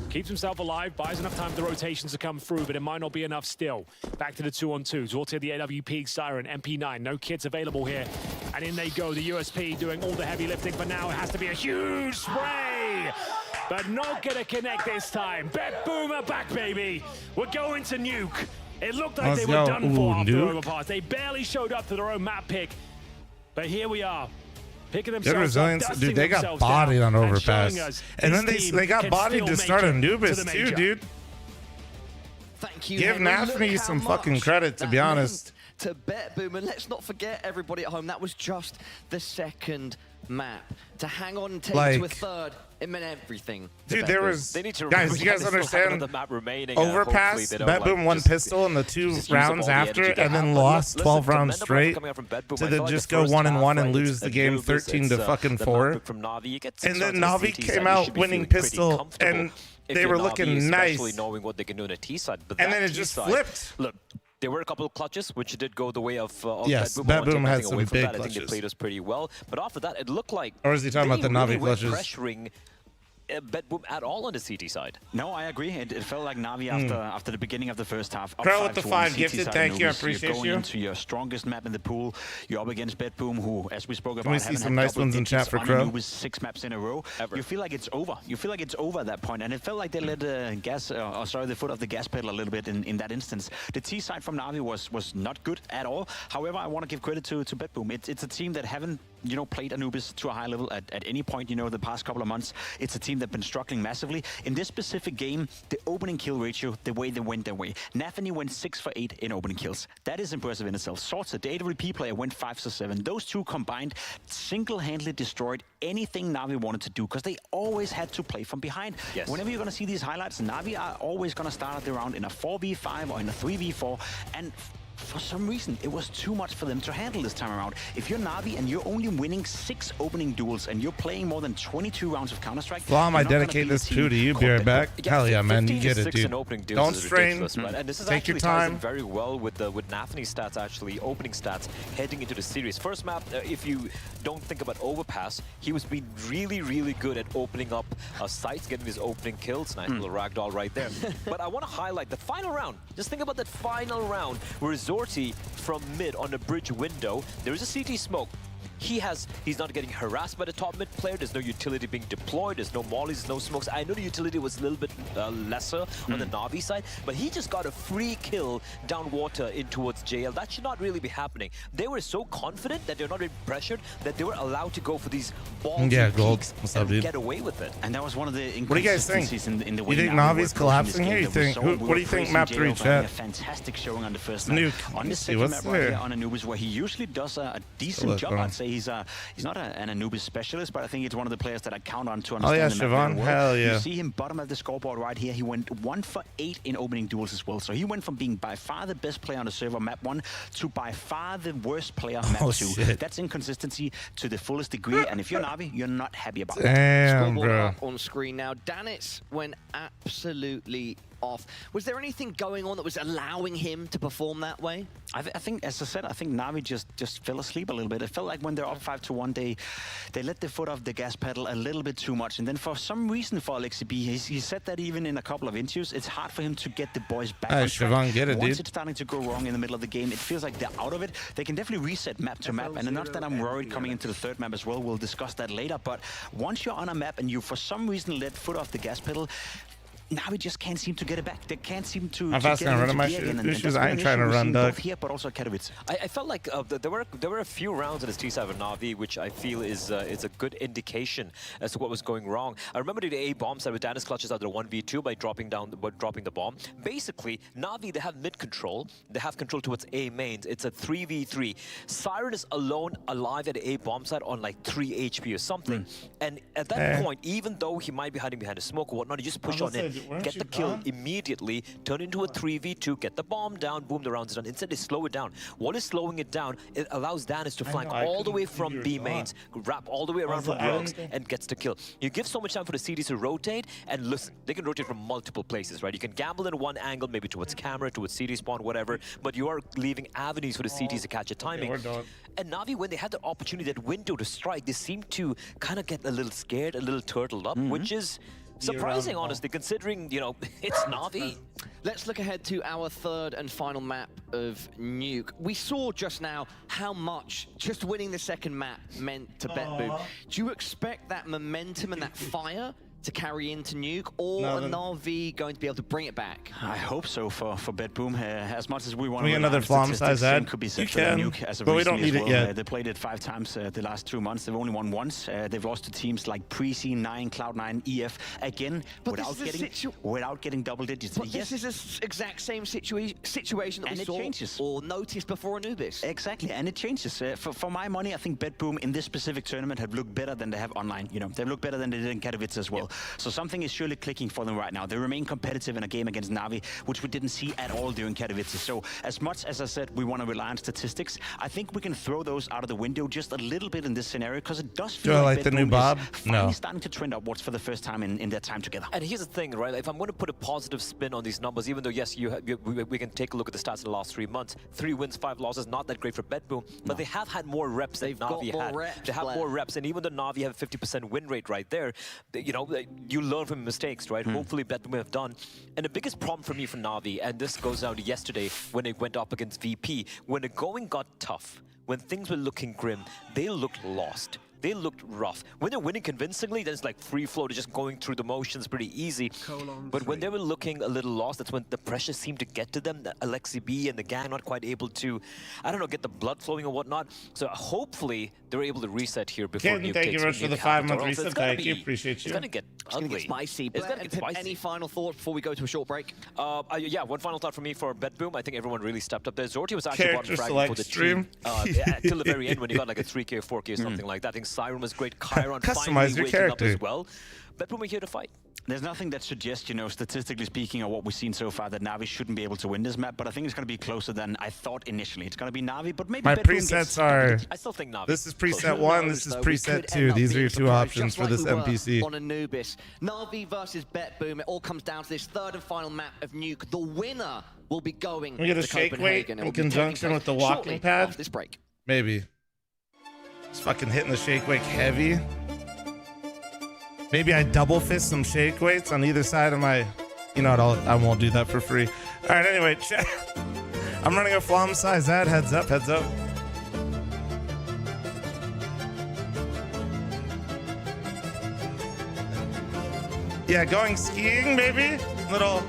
Keeps himself alive, buys enough time for the rotations to come through, but it might not be enough still. Back to the 2-on-2s. Zorte the AWP Siren, MP9, no kits available here. And in they go, the USP doing all the heavy lifting, but now it has to be a huge spray! But not gonna connect this time. BetBoom are back, baby! We're going to nuke. It looked like they were done for after the overpass. They barely showed up to their own map pick. But here we are. Good resilience, dude. They got bodied on overpass, and then they got bodied to start Anubis too, dude. Thank you. Give Nafany some fucking credit, to be honest. To BetBoom, and let's not forget everybody at home. That was just the second map. To hang on and take it to a third, it meant everything. Dude, there was they need to guys. You guys understand? The map remaining, overpass. BetBoom won pistol in the 2 rounds after, and then lost 12 rounds straight. To then just go 1-1 and lose the game 13 to fucking 4. And then Navi came out winning pistol, and they were looking nice. Knowing what they can do on a T side, but and then it just flipped. Look. There were a couple of clutches, which did go the way of yes, BetBoom had some big clutches. I clutches. think they played us pretty well, but after that, it looked like or is he talking about the Navi clutches? Pressuring BetBoom at all on the CT side. No, I agree. It felt like Navi after the beginning of the first half. Pro with the 5 gifted, thank you, I appreciate you. You're going into your strongest map in the pool. You're up against BetBoom, who, as we spoke about, Can we see some nice ones in chat for Crow? With 6 maps in a row. You feel like it's over. You feel like it's over at that point, and it felt like they let the foot off the gas pedal a little bit in that instance. The T side from Navi was not good at all. However, I want to give credit to BetBoom. It's a team that haven't played Anubis to a high level at any point the past couple of months. It's a team that's been struggling massively. In this specific game, the opening kill ratio, the way they went their way. Nafany went 6 for 8 in opening kills. That is impressive in itself. Sorted, the AWP player, went 5 for 7. Those two combined single-handedly destroyed anything Navi wanted to do, because they always had to play from behind. Yes. Whenever you're going to see these highlights, Navi are always going to start the round in a 4v5 or in a 3v4, and for some reason, it was too much for them to handle this time around. If you're Na'Vi and you're only winning 6 opening duels and you're playing more than 22 rounds of Counter-Strike, Flom, I dedicate this to you. Be right back. Hell yeah, man, you get it, dude. Don't strain. And this is Take your actually ties in time. very well with Nafany's stats, actually, opening stats, heading into the series. First map, if you don't think about Overpass, he was being really, really good at opening up sites, getting his opening kills. Nice little ragdoll right there. But I want to highlight the final round. Just think about that final round where Zorti from mid on the bridge window, there is a CT smoke. He's not getting harassed by the top mid player. There's no utility being deployed. There's no mollies, no smokes. I know the utility was a little bit lesser on the Na'Vi side, but he just got a free kill down water in towards JL. That should not really be happening. They were so confident that they're not being pressured that they were allowed to go for these balls and peaks and get away with it. And that was one of the What do you guys think? in the way You think Na'Vi Na'Vi's were collapsing here? approaching this game. What do you think, map 3 A chat? fantastic showing on the first Nuke. map. On the second What's map right there? here on Anubis, where he usually does a decent Look, job. bro. I'd say he's not an Anubis specialist, but I think it's one of the players that I count on to Oh yeah, understand the map Siobhan, very well. hell yeah. You see him bottom of the scoreboard right here. He went 1 for 8 in opening duels as well. So he went from being by far the best player on the server map 1 to by far the worst player map 2. Shit. That's inconsistency to the fullest degree. And if you're Na'Vi, you're not happy about it. Damn, Scoreboard bro. up on screen now. Danitz went absolutely off. Was there anything going on that was allowing him to perform that way? I think, as I said, I think Na'Vi just fell asleep a little bit. It felt like when they're up 5-1, they let their foot off the gas pedal a little bit too much. And then for some reason for Alexi B, he said that even in a couple of interviews, it's hard for him to get the boys back on track. Siobhan, get it, Once dude. it's starting to go wrong in the middle of the game, it feels like they're out of it. They can definitely reset map to map. And not that I'm worried coming into the third map as well. We'll discuss that later. But once you're on a map and you, for some reason, let foot off the gas pedal, now we just can't seem to get it back. They can't seem to I'm get fast it gonna run into my gear again. And shoes. that's I been ain't an trying to issue we've run, seen Doug. both here, but also Katowice. I felt like there were a few rounds in this T7 Na'Vi which I feel is a good indication as to what was going wrong. I remember the A bomb side where Danis clutches out the 1v2 by dropping the bomb. Basically, Na'Vi, they have mid control. They have control towards A mains. It's a 3v3. Siren is alone alive at the A bomb side on like 3 HP or something. And at that point, even though he might be hiding behind a smoke or whatnot, you just push on in, get the kill immediately, turn into a 3v2, get the bomb down, boom, the round's done. Instead, they slow it down. What is slowing it down? It allows Danis to flank all the way from B mains, wrap all the way around from rogues, and gets the kill. You give so much time for the CDs to rotate, and listen, they can rotate from multiple places, right? You can gamble in one angle, maybe towards camera, towards CD spawn, whatever, but you are leaving avenues for the CDs to catch a timing. And Na'Vi, when they had the opportunity, that window to strike, they seemed to kind of get a little scared, a little turtled up, which is surprising, honestly, considering, you know, it's Na'Vi. Let's look ahead to our third and final map of Nuke. We saw just now how much just winning the second map meant to BetBoom. Do you expect that momentum and that fire to carry into Nuke, or are Na'Vi going to be able to bring it back? I hope so for BetBoom. As much as we want Can we to get another Flom size ad? could be You set for can, Nuke as of but we don't recently need as it well. yet. They played it 5 times the last 2 months. They've only won once. They've lost to teams like Prezi, 9, Cloud9, EF again without getting double digits. But this is the exact same situation that we saw changes. or noticed before Anubis. Exactly, and it changes. For my money, I think BetBoom in this specific tournament have looked better than they have online. You know, they've looked better than they did in Katowice as well. So something is surely clicking for them right now. They remain competitive in a game against Na'Vi, which we didn't see at all during Katowice. So as much as I said we want to rely on statistics, I think we can throw those out of the window just a little bit in this scenario, because it does feel Do I like like the new BetBoom Bob? is finally No. starting to trend upwards for the first time in their time together. And here's the thing, right? If I'm going to put a positive spin on these numbers, even though, yes, we can take a look at the stats in the last 3 months. 3 wins, 5 losses, not that great for BetBoom, but they have had more reps than Na'Vi had. They have more reps, and even though Na'Vi have a 50% win rate right there, you know, you learn from mistakes, right? Hopefully BetBoom have done. And the biggest problem for me for Na'Vi, and this goes down to yesterday when they went up against VP, when the going got tough, when things were looking grim, they looked lost. They looked rough. When they're winning convincingly, then it's like free flow, they're just going through the motions pretty easy. But when they were looking a little lost, that's when the pressure seemed to get to them. The Alexi B and the gang not quite able to, I don't know, get the blood flowing or whatnot. So hopefully they're able to reset here before Ken, thank you very much for the 5-month reset. Thank you, appreciate you. It's gonna get ugly. Spicy. It's gonna get spicy. Any final thoughts before we go to a short break? Yeah, one final thought for me for BetBoom. I think everyone really stepped up there. Zorti was actually bottom Character frag select for the stream. team till the very end when he got like a 3K or 4K or something like that. I think Siren was great. Chiron Customize finally your waking up character. as well. BetBoom are here to fight. There's nothing that suggests, you know, statistically speaking, or what we've seen so far, that Na'Vi shouldn't be able to win this map. But I think it's going to be closer than I thought initially. It's going to be Na'Vi, but maybe My Bedroom presets are. I still think Na'Vi. This is preset 1. This is preset 2. These are your two options for this NPC. On Anubis, Na'Vi versus BetBoom. It all comes down to this third and final map of Nuke. The winner will be going We get a to shake weight Copenhagen. in conjunction with the walking pad. This break. Maybe. Just fucking hitting the shake weight heavy. Maybe I double fist some shake weights on either side of my. You know what? I won't do that for free. All right. Anyway, I'm running a Flom size ad. Heads up. Heads up. Yeah, going skiing, maybe. Little.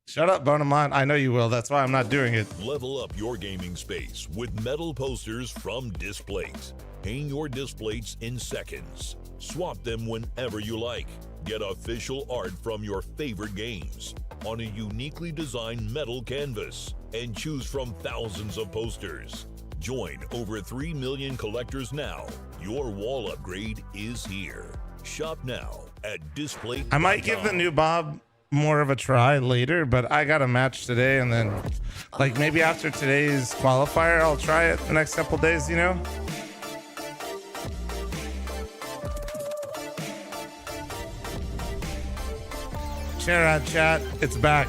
Shut up, Bonamont. I know you will. That's why I'm not doing it. Level up your gaming space with metal posters from Displays. Hang your displays in seconds. Swap them whenever you like. Get official art from your favorite games on a uniquely designed metal canvas and choose from thousands of posters. Join over 3 million collectors now. Your wall upgrade is here. Shop now at Display. I might give the new Bob more of a try later, but I got a match today, and then like maybe after today's qualifier I'll try it the next couple days, you know. Charad chat, it's back.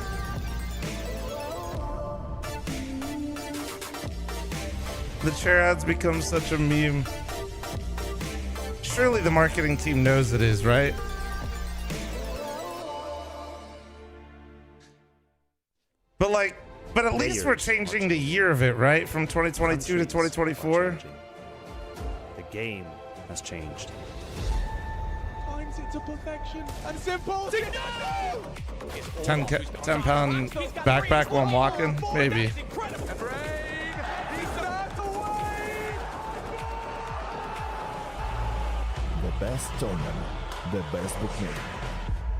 The Charad's become such a meme. Surely the marketing team knows it is, right? But at least we're changing the year of it, right? From 2022 to 2024. The game has changed. Finds it to perfection and simple. 10 pound backpack while I'm walking, maybe. The best tournament, the best bookmaker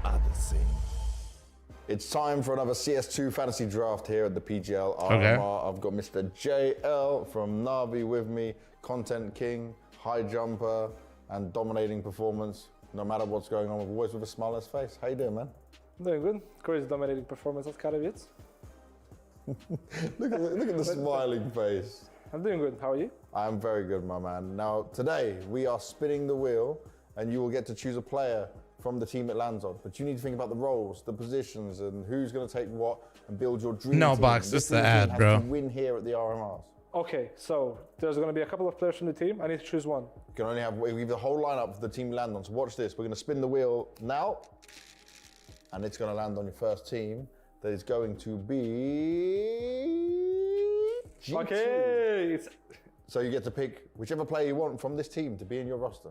at the scene. It's time for another CS2 fantasy draft here at the Pgl Rmr. Okay. I've got Mr. JL from Na'Vi with me, Content King, High Jumper, and dominating performance. No matter what's going on, always with a smile on his face. How you doing, man? Doing good. Crazy dominating performance at Katowice. look at the smiling face. I'm doing good. How are you? I'm very good, my man. Now, today, we are spinning the wheel, and you will get to choose a player from the team it lands on. But you need to think about the roles, the positions, and who's going to take what, and build your dream No, team. Box, This just the team ad, has bro. to win here at the RMRs. Okay, so there's going to be a couple of players from the team. I need to choose one. You can only have, we give the whole lineup for the team land on. So watch this. We're going to spin the wheel now, and it's going to land on your first team. That is going to be G2. Okay. So you get to pick whichever player you want from this team to be in your roster.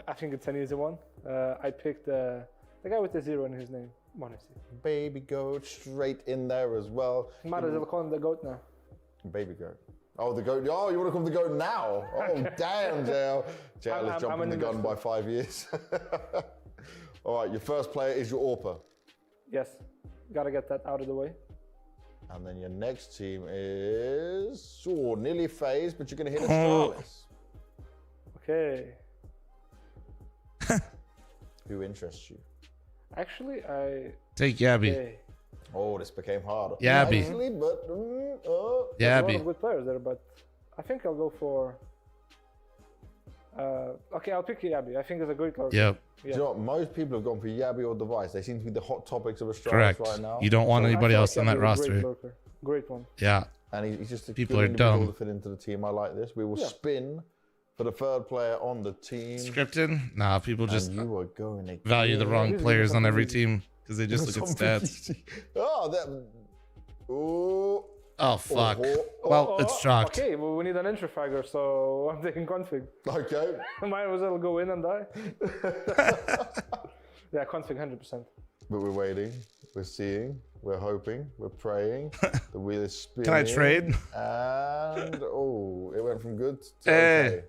I think it's an easy one. I picked the guy with the 0 in his name. Honestly. Baby Goat straight in there as well. Might as well call him the GOAT now. Baby Goat. Oh, the GOAT. Oh, you want to call him the GOAT now? Oh, damn, JL. JL is jumping the gun by 5 years. All right, your first player is your AWPer. Yes. Gotta get that out of the way. And then your next team is nearly FaZe, but you're going to hit a Starless. Okay. Who interests you? Actually, I Take Yabby. Okay. Oh, this became harder. Yabby. Actually, but There's a lot Yabby. of good players there, but I think I'll go for. Okay, I'll pick Yabby. I think it's a great lurker. Yep. Do you know what? Most people have gone for Yabby or Device. They seem to be the hot topics of Australia Correct. right now. You don't want So I anybody feel else like on that Yabby is a roster. Great lurker. Great one. Yeah. And he's just a People good are individual dumb. to fit into the team. I like this. We will Yeah. spin for the third player on the team. Scripted? Nah, people just And you are going to value the get- wrong He's players gonna on every something team because they just look at Something stats. easy. Oh, that. Ooh. Oh, fuck. Oh, Well, it's shocked. Okay, well, we need an entry fragger, so I'm taking config. Okay. Might as well go in and die. Yeah, config 100%. But we're waiting. We're seeing. We're hoping. We're praying. The wheel is spinning. Can I trade? And oh, it went from good to Hey.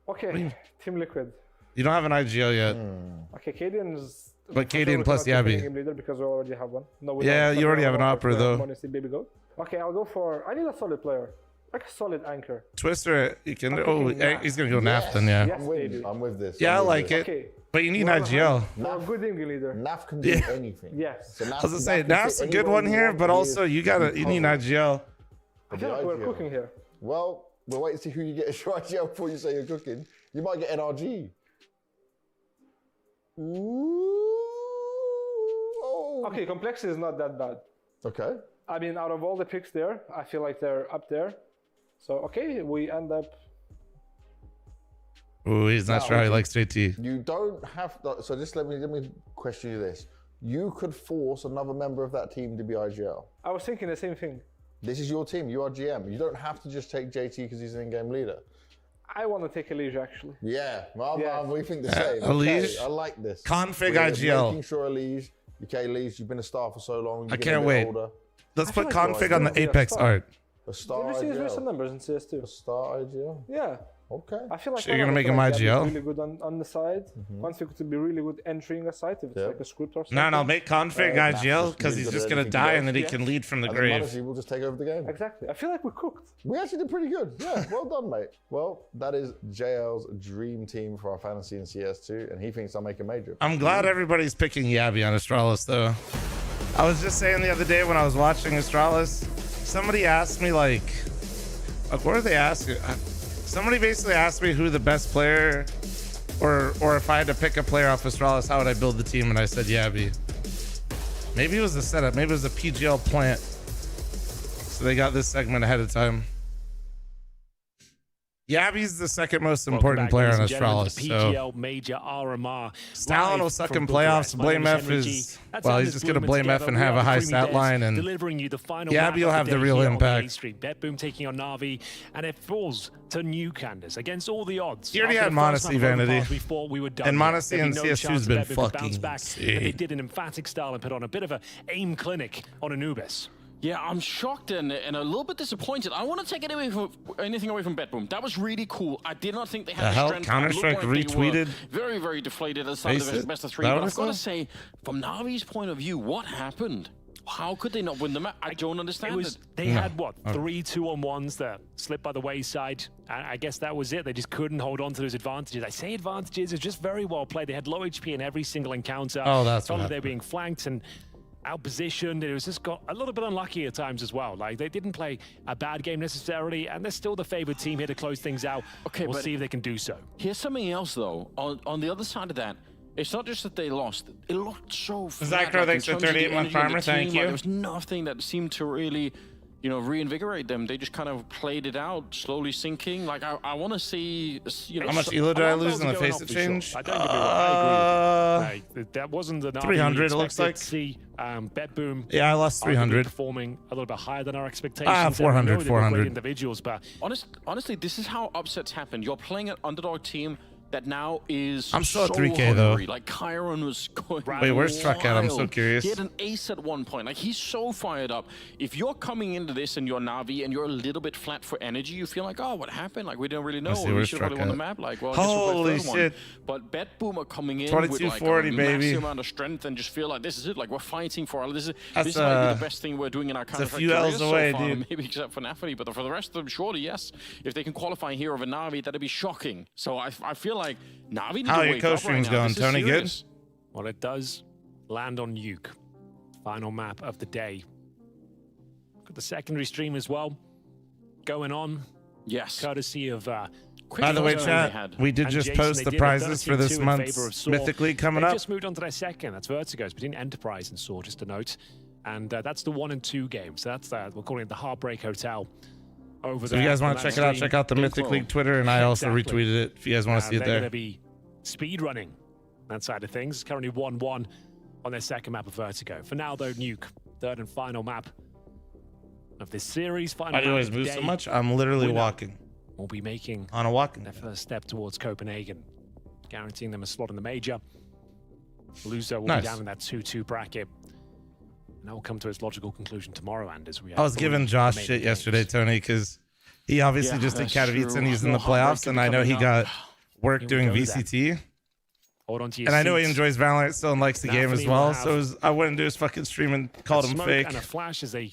okay. Okay, Team Liquid. You don't have an IGL yet. Okay, Cadian's. But for sure Cadian we plus cannot pick Yabby. any game leader because we already have one. No, we Yeah, don't. you But already we have an don't opera, though. Honestly, Baby Goat. Okay, I'll go for. I need a solid player. like a solid anchor. Twister, you can. I'm Oh, picking Naf. he's gonna go Naf then, yeah. Yes, baby. I'm with this. Yeah, I I'm with like this. it. Okay. But you need Well, IGL. For a good Ingi leader. Naf can do anything. Yes. So Naf, I was gonna say, Naf can Naf's fit a good anywhere one you here, want. but He also is you need IGL. I feel like we're cooking here. Well, we'll wait and see who you get as your IGL before you say you're cooking. You might get NRG. Ooh. Okay, complexity is not that bad. Okay. I mean, out of all the picks there, I feel like they're up there. So, okay, we end up... Ooh, he's not sure how he likes JT. You don't have to, so just let me question you this. You could force another member of that team to be IGL. I was thinking the same thing. This is your team, you are GM. You don't have to just take JT because he's an in-game leader. I want to take Elige, actually. Yeah, we think the Yeah, same. Elige. Okay, I like this. Config We're IGL. Making sure Elige, okay, Elige, you've been a star for so long. I can't wait. Older. Let's I put feel like config on the Apex art. A star Have you seen his IGL. recent numbers in CS2? A star IGL? Yeah. Okay. I feel like So you're gonna make him IGL? really good on the side. Config to be really good entering a site if it's like a script or something. No, no, make config IGL because he's just gonna die and then he can lead from the And then grave. honestly, we'll just take over the game. Exactly. I feel like we cooked. We actually did pretty good. Yeah, well done, mate. Well, that is JL's dream team for our fantasy in CS2, and he thinks I'll make a major. I'm glad everybody's picking Yabby on Astralis, though. I was just saying the other day when I was watching Astralis, somebody asked me, like what are they asking? Somebody basically asked me who the best player, or if I had to pick a player off Astralis, how would I build the team? And I said Yabby. Maybe it was the setup. Maybe it was the PGL plant. So they got this segment ahead of time. Yabby's the second most important player on Astralis. So Pgl Major Rmr. Stalin will suck in playoffs. Blame F is, well, he's just going to blame F and have a high stat line. And delivering you the final Yabby will have the real impact. BetBoom taking on Na'Vi, and it falls to Newcanders against all the odds. He already After had the first Modesty map of Vanity. Overpass, we thought we were done And here. Modesty There'd in be no CS2 has chance been that BetBoom could bounce fucking back. insane. But they did an emphatic style and put on a bit of an aim clinic on Anubis. Yeah, I'm shocked and a little bit disappointed. I want to take anything away from BetBoom. That was really cool. I did not think they had the strength. Counter-Strike It looked like they retweeted. were very, very deflated at the start of the best of three. That But what I've got to it say, from Na'Vi's point of view, what happened? How could they not win the match? I don't understand it. They had, what, 3 2-on-1s that slipped by the wayside. I guess that was it. They just couldn't hold on to those advantages. I say advantages, it's just very well played. They had low HP in every single encounter. Oh, that's what They were happened. being flanked and outpositioned. It was just got a little bit unlucky at times as well. Like, they didn't play a bad game necessarily, and they're still the favored team here to close things out. Okay, we'll but see if they can do so. Here's something else, though. On the other side of that, it's not just that they lost. It looked so flat. Zacro, thanks for 38-month farmer. Thank you. There was nothing that seemed to really, reinvigorate them. They just kind of played it out, slowly sinking. Like, I want to see, How much elo did I lose in the face of change? I don't get me wrong. I agree with you. That wasn't the 300, it looks like. See, BetBoom. Yeah, I lost 300. Performing a little bit higher than our expectations. 400, And we know they were 400. great individuals, but Honestly, this is how upsets happen. You're playing an underdog team that now is I'm still at so 3K though. hungry. Like, Chiron was going Wait, where's Truck at? I'm so wild. curious. He had an ace at one point. Like, he's so fired up. If you're coming into this and you're Na'Vi and you're a little bit flat for energy, you feel like, oh, what happened? Like, we don't really know. see, We where's should probably Truck won the at? map. Like, well, Holy I guess we'll play shit. third one. But BetBoom are coming in with like a 2240, baby. massive amount of strength and just feel like this is it. Like, we're fighting for all this. That's, This might be the best thing we're doing in our it's a Counter-Strike few L's careers away, so far, dude. maybe except for Nafany, but for the rest of them, surely, yes. If they can qualify here over Na'Vi, that'd be shocking. So I feel like Na'Vi need How to are your wake up co-streams right now. going, This is Tony? Good? serious. well, it does land on Uke. Final map of the day. Got the secondary stream as well going on. Yes. Courtesy of By the way, chat, we did just post the prizes for this month's Mythic League coming up. Just moved on to their second. That's Vertigo. It's between Enterprise and Saw, just a note. And that's the 1 and 2 games. That's we're calling it the Heartbreak Hotel. Over So if you guys want to check it out, check out the Mythic League Twitter, and I also retweeted it if you guys want to see it They're there. going to be speed running that side of things. Currently 1-1 on their second map of Vertigo. For now, though, Nuke, third and final map of this series. Final Why do you map always of the move so day. much? I'm literally Winner walking. will be making on a walking their first step towards Copenhagen, guaranteeing them a slot in the major. Loser will be down in that 2-2 bracket. And that will come to its logical conclusion tomorrow, Anders. I was giving Josh shit yesterday, Tony, because he obviously just did Katowice and he's in the playoffs, and I know he got work doing VCT. Hold on to your And I know he seats. enjoys Valorant still and likes the game as Nafany will well, have so I went into his fucking stream and called him smoke fake. and a flash as they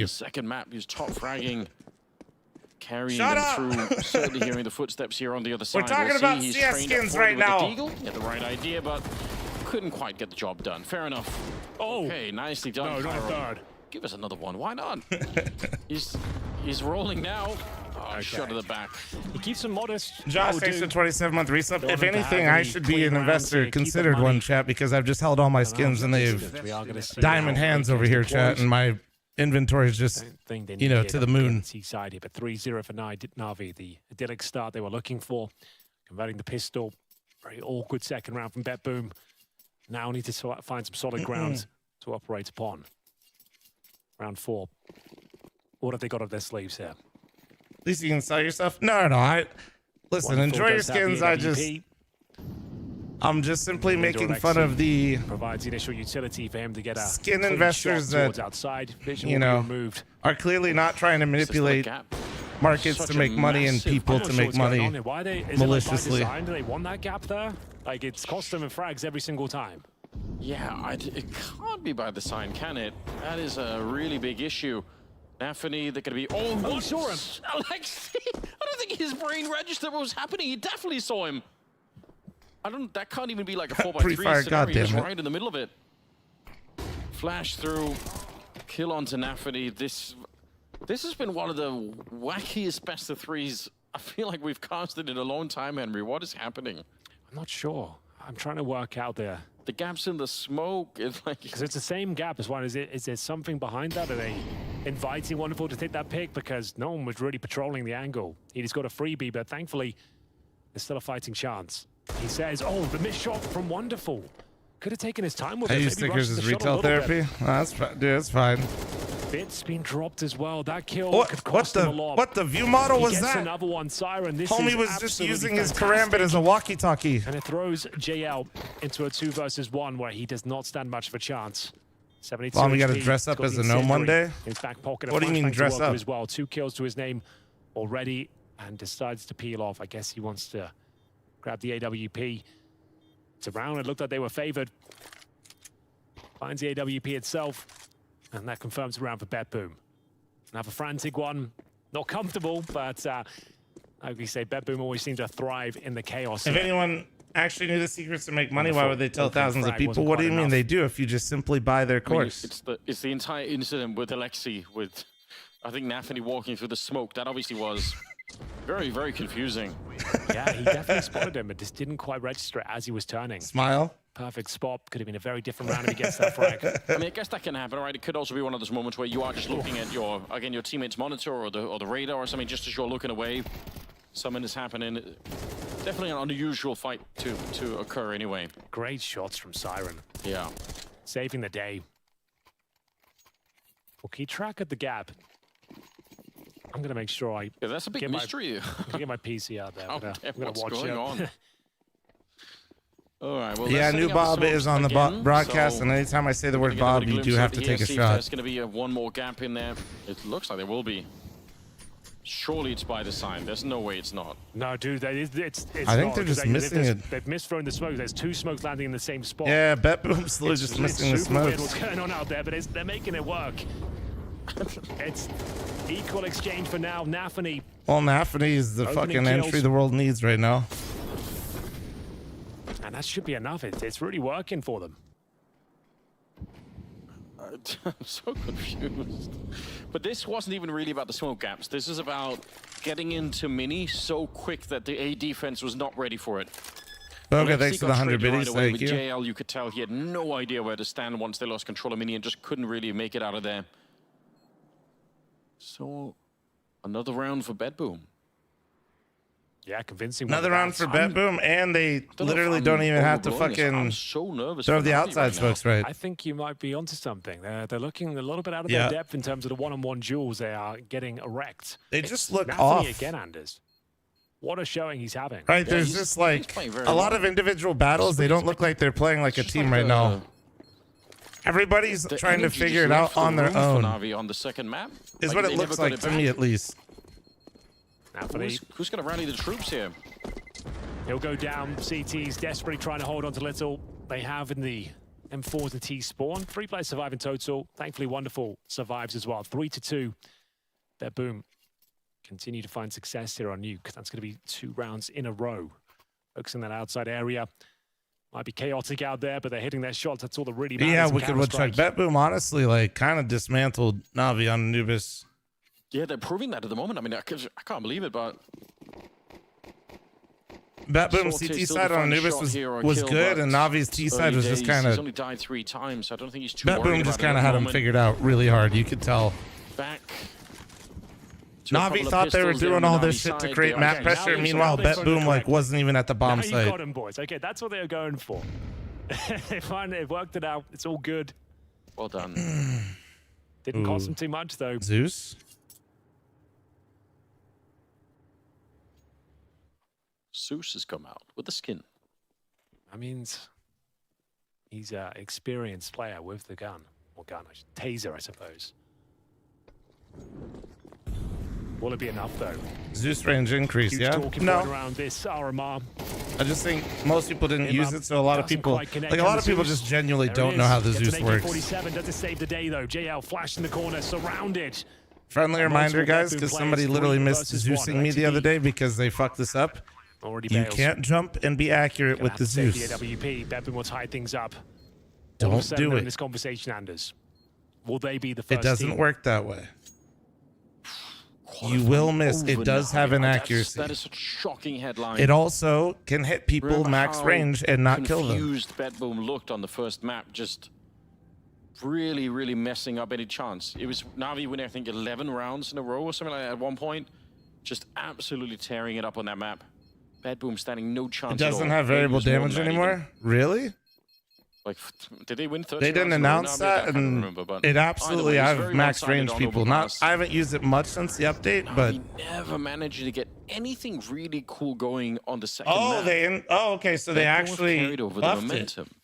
you. the second map, he's top fragging. Carrying Shut them up! through, certainly hearing the footsteps here on the other side. We're talking We'll about see. He's CS trained skins up for it right with now. the Deagle. He had the right idea, but couldn't quite get the job done. Fair enough. Oh. Okay, nicely done. No, not a Kyron. third. Give us another one. Why not? he's rolling now. Oh, shot to the back. He keeps him modest. Josh, thanks for 27-month resub. If him to anything, have I any should be clean an rounds investor. here, keep the Considered money. one, chat, because I've just held all my skins and they've diamond hands over here, chat, and my inventory is just, you know, to the moon. Side here, but 3-0 for Na'Vi, the idyllic start they were looking for. Converting the pistol. Very awkward second round from BetBoom. Now need to find some solid ground to operate upon. Round 4. What have they got up their sleeves here? At least you can sell yourself. No. Listen, enjoy your skins. I'm just simply making fun of the provides the initial utility for him to get a skin investors that outside. you know are clearly not trying to manipulate markets to make money and people to make money maliciously. Do they want that gap there? Like, it's cost them and frags every single time. Yeah, it can't be by design, can it? That is a really big issue. Nafany, they're going to be... Oh, saw him. Alexi! I don't think his brain registered what was happening. He definitely saw him. That can't even be like a 4x3 scenario. He's right in the middle of it. Flash through. Kill onto Nafany. This has been one of the wackiest best of threes I feel like we've casted in a long time, Henry. What is happening? I'm not sure. I'm trying to work out the gaps in the smoke. It's like, because it's the same gap as well. Is there something behind that? Are they inviting Wonderful to take that pick? Because no one was really patrolling the angle. He just got a freebie, but thankfully there's still a fighting chance. He says, oh, the missed shot from Wonderful. Could have taken his time with it. I use stickers as retail therapy. Oh, that's fine. Dude, that's fine. Bits being dropped as well. That kill could what cost him a lot. What the view model He was gets that? Another one, Siren. This Homie is was just using his fantastic. karambit as a walkie-talkie. And it throws JL into a 2 versus 1 where he does not stand much of a chance. 72 Mom, you got to HP, dress up got as the a gnome one incendiary day? in his back pocket. What do you mean dress up? As well. 2 kills to his name already and decides to peel off. I guess he wants to grab the AWP. It's a round. It looked like they were favored. Finds the AWP itself. And that confirms the round for BetBoom. Another frantic one. Not comfortable, but like we say, BetBoom always seems to thrive in the chaos. If anyone actually knew the secrets to make money, why would they tell thousands of people? What do you mean they do if you just simply buy their course? It's the entire incident with Alexi, with I think Nafany walking through the smoke. That obviously was very, very confusing. Yeah, he definitely spotted him, but just didn't quite register it as he was turning. Smile. Perfect spot. Could have been a very different round if he gets that frag. I mean, I guess that can happen, right? It could also be one of those moments where you are just looking at your teammate's monitor or the radar or something, just as you're looking away. Something is happening. Definitely an unusual fight to occur anyway. Great shots from Siren. Yeah. Saving the day. We'll keep track of the gap. I'm going to make sure I... Yeah, that's a big mystery. I'm going to get my PC out there. I'm going to watch going it. On? All right, well, yeah, new Bob is on the broadcast, so and anytime I say the word Bob, you do have to take a shot. There's going to be one more gap in there. It looks like there will be. Surely it's by design. There's no way it's not. No, dude, it's I think they're just missing it. They've misthrown the smoke. There's 2 smokes landing in the same spot. Yeah, BetBoom's just missing the smokes. Weird what's going on out there, but they're making it work. It's equal exchange for now. Nafany. Well, Nafany is the fucking entry the world needs right now. And that should be enough. It's really working for them. I'm so confused. But this wasn't even really about the smoke gaps. This is about getting into mini so quick that the A defense was not ready for it. Okay, thanks for the 100 biddies. Thank with you. JL, you could tell he had no idea where to stand once they lost control of mini and just couldn't really make it out of there. So, another round for BetBoom. Yeah, convincing. Another round for BetBoom, and they literally don't even have to fucking throw the outside smokes right. I think you might be onto something. They're looking a little bit out of their depth in terms of the one-on-one duels. They are getting erect. They just look Nafany off. Again, Anders. What a showing he's having. Right, there's just like a lot of individual battles. They don't look like they're playing like a team right now. Everybody's trying to figure it out on their own. On the second map is what it looks like to me, at least. Who's going to rally the troops here? He'll go down. CT's desperately trying to hold on to Little. They have in the M4 the T spawn. 3 players survive in total. Thankfully, Wonderful survives as well. 3-2. BetBoom continue to find success here on Nuke. That's going to be 2 rounds in a row. Focusing that outside area. Might be chaotic out there, but they're hitting their shots. That's all that really matters. Yeah, we could check. BetBoom honestly like kind of dismantled Na'Vi on Anubis. Yeah, they're proving that at the moment. I mean, I can't believe it, but BetBoom's CT side on Anubis was good, and Navi's T side was just kind of. He's only died 3 times, so I don't think he's too worried BetBoom about just it kind of had him figured out really hard. You could tell. Back. Navi thought they were doing all this shit to create map pressure. Meanwhile, BetBoom like wasn't even at the bomb now site. You got him, boys. Okay, that's what they were going for. They worked it out. It's all good. Well done. Didn't cost them too much though. Zeus. Zeus has come out with the skin. That means he's an experienced player with the gun. Or gun, taser, I suppose. Will it be enough though? Zeus range increase, Huge yeah? talking No. point around this RMR. I just think most people didn't use it, so a lot of people, just genuinely don't know how the Zeus works. 47 does it save the day though? JL flash in the corner, surrounded. Friendly reminder, guys, because somebody literally missed Zeusing me the other day because they fucked this up. You can't jump and be accurate with the Zeus. The AWP, BetBoom will tie things up. Don't do in it. this conversation, Anders. Will they be the first It doesn't team? work that way. You will miss. It does have an accuracy. That is such a shocking headline. It also can hit people max range and not kill them. Confused BetBoom looked on the first map, just really, really messing up any chance. It was Na'Vi winning, I think, 11 rounds in a row or something like that at one point. Just absolutely tearing it up on that map. BetBoom standing no chance. It doesn't have variable damage anymore? Really? Like, did they win 30 They didn't rounds announce in a row? that, I can't and remember, but it absolutely either way, I it's have very max one-sided range on people. Overpass. I haven't used it much since the update, but We never managed to get anything really cool going on the second map. okay, so they BetBoom actually carried over the buffed momentum. it.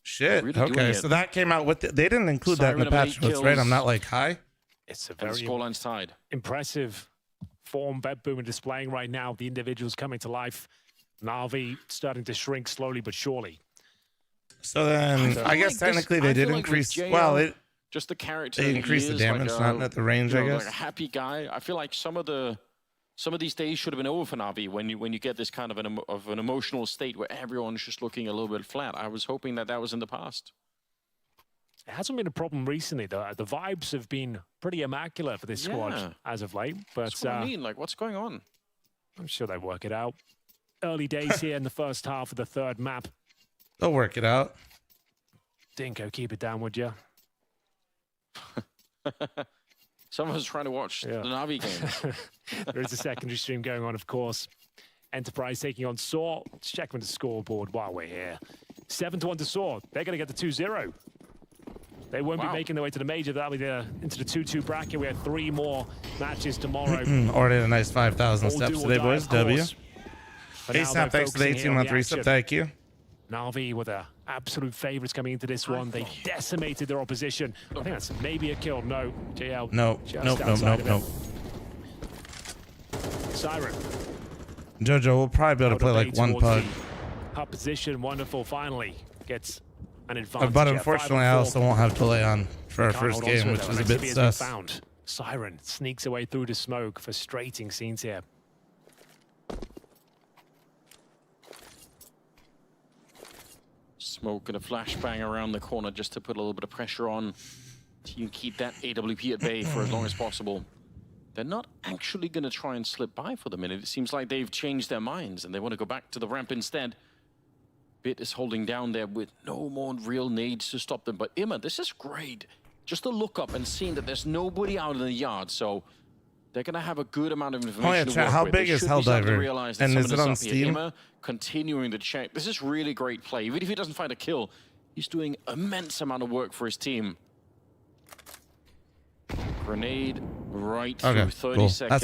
Shit. Really doing Okay, it. so that came out with they didn't include that in the Siren of patch 8 notes, right? I'm kills. not like high. It's a And the very scoreline's tied. impressive form BetBoom are displaying right now. The individuals coming to life. Na'Vi starting to shrink slowly but surely. So then I guess technically they did increase. Well, just the character. they he increased the is, damage, like not at the range, I guess. Like a happy guy. I feel like some of these days should have been over for Na'Vi when you get this kind of an emotional state where everyone's just looking a little bit flat. I was hoping that was in the past. It hasn't been a problem recently, though. The vibes have been pretty immaculate for this squad as of late. But That's what I mean. Like, what's going on? I'm sure they work it out. Early days here in the first half of the third map. They'll work it out. Dinko, keep it down, would you? Someone's trying to watch the Na'Vi game. There is a secondary stream going on, of course. Enterprise taking on Saw. Let's check on the scoreboard while we're here. 7-1 to Saw. They're going to get the 2-0. They won't be making their way to the major. That'll be into the 2-2 bracket. We have 3 more matches tomorrow. Already a nice 5,000 All steps do or today, die, boys. of W. course. But now ASAP, they're thanks to the focusing here 18-month on the resub. action. Thank you. Na'Vi were the absolute favorites coming into this one. They decimated their opposition. I think that's maybe a kill. No, JL. No, nope. Siren. Jojo will probably be able to play like one pug. Hub position, wonderful. Finally gets an advantage. But unfortunately, I also won't have delay on for our first game, which is a bit sus. Found. Siren sneaks away through the smoke. Frustrating scenes here. Smoke and a flashbang around the corner just to put a little bit of pressure on. So you can keep that AWP at bay for as long as possible. They're not actually going to try and slip by for the minute. It seems like they've changed their minds and they want to go back to the ramp instead. Bit is holding down there with no more real nades to stop them. But Emma, this is great. Just to look up and seeing that there's nobody out in the yard. So they're going to have a good amount of information to work how with. big is Helldiver? And is it on Steam? Emma continuing to check. This is really great play. Even if he doesn't find a kill, he's doing immense amount of work for his team. Grenade right through 30 seconds.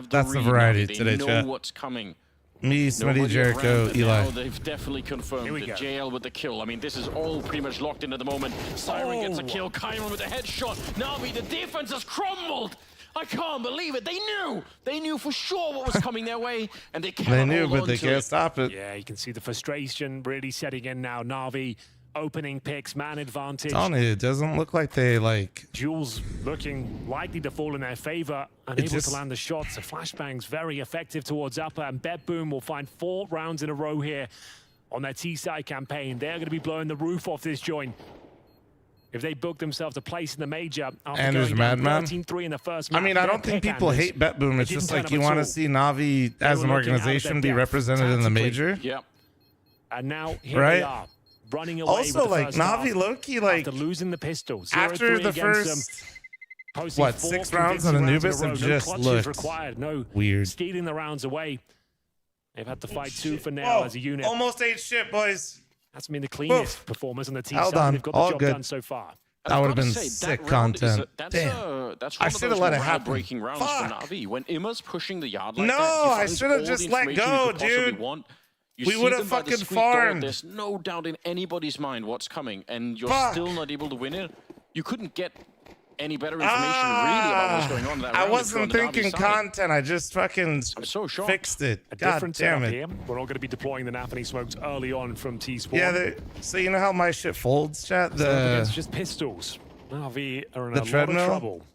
That's the variety today, chat. They know what's coming. Me, Smitty, Jericho, Eli. Now they've definitely confirmed that JL with the kill. I mean, this is all pretty much locked in at the moment. Siren gets a kill. Kyron with a headshot. Na'Vi, the defense has crumbled. I can't believe it. They knew. They knew for sure what was coming their way, and they They knew, but they can't stop it. Yeah, you can see the frustration really setting in now. Na'Vi opening picks, man advantage. It doesn't look like they like. Jules looking likely to fall in their favor, unable to land the shots. The flashbang's very effective towards upper, and BetBoom will find 4 rounds in a row here. on their T-side campaign. They're going to be blowing the roof off this joint. If they book themselves a place in the major after And there's going down Madman. 13-3 in the first I match, mean, I they're don't think people pick-handers. hate BetBoom. It's They just didn't like turn you them want at to all. see Na'Vi They as were an looking out of their organization be depth represented in the tactically. major. Yep. And now here Right? they are, running away Also, with the like first Na'Vi half low-key, like after losing the pistols. after 0-3 the against first, them, posting what, 4 6 rounds on convincing Anubis rounds have in a row. just No clutches looked required. No weird. stealing the rounds away. They've had to fight 2 for now Whoa, as a unit. almost ate shit, boys. That's been the cleanest performance on the team Held side. on, They've got the all job good. done so far. That would have been Say, sick that round is content. that's Damn. that's I one of should have those let it happen. breaking rounds Fuck. for Na'Vi. When Immer's pushing the yard like No, that, he I finds should have all just the let information go, you could possibly dude. want. You We see would have them by the fucking squeak door, farmed. There's no doubt in anybody's mind what's coming, and you're Fuck. still not able to win it. You couldn't get any better information really about what's going on in that round. I if you're wasn't on the Na'Vi thinking side. content. I just fucking I'm so shocked. fixed it. A God different damn setup it. here. We're all going to be deploying the Nathany smokes early on from T-Spawn. Yeah, so you know how my shit folds, chat? So it's The just pistols. Na'Vi are in the a lot treadmill? of trouble.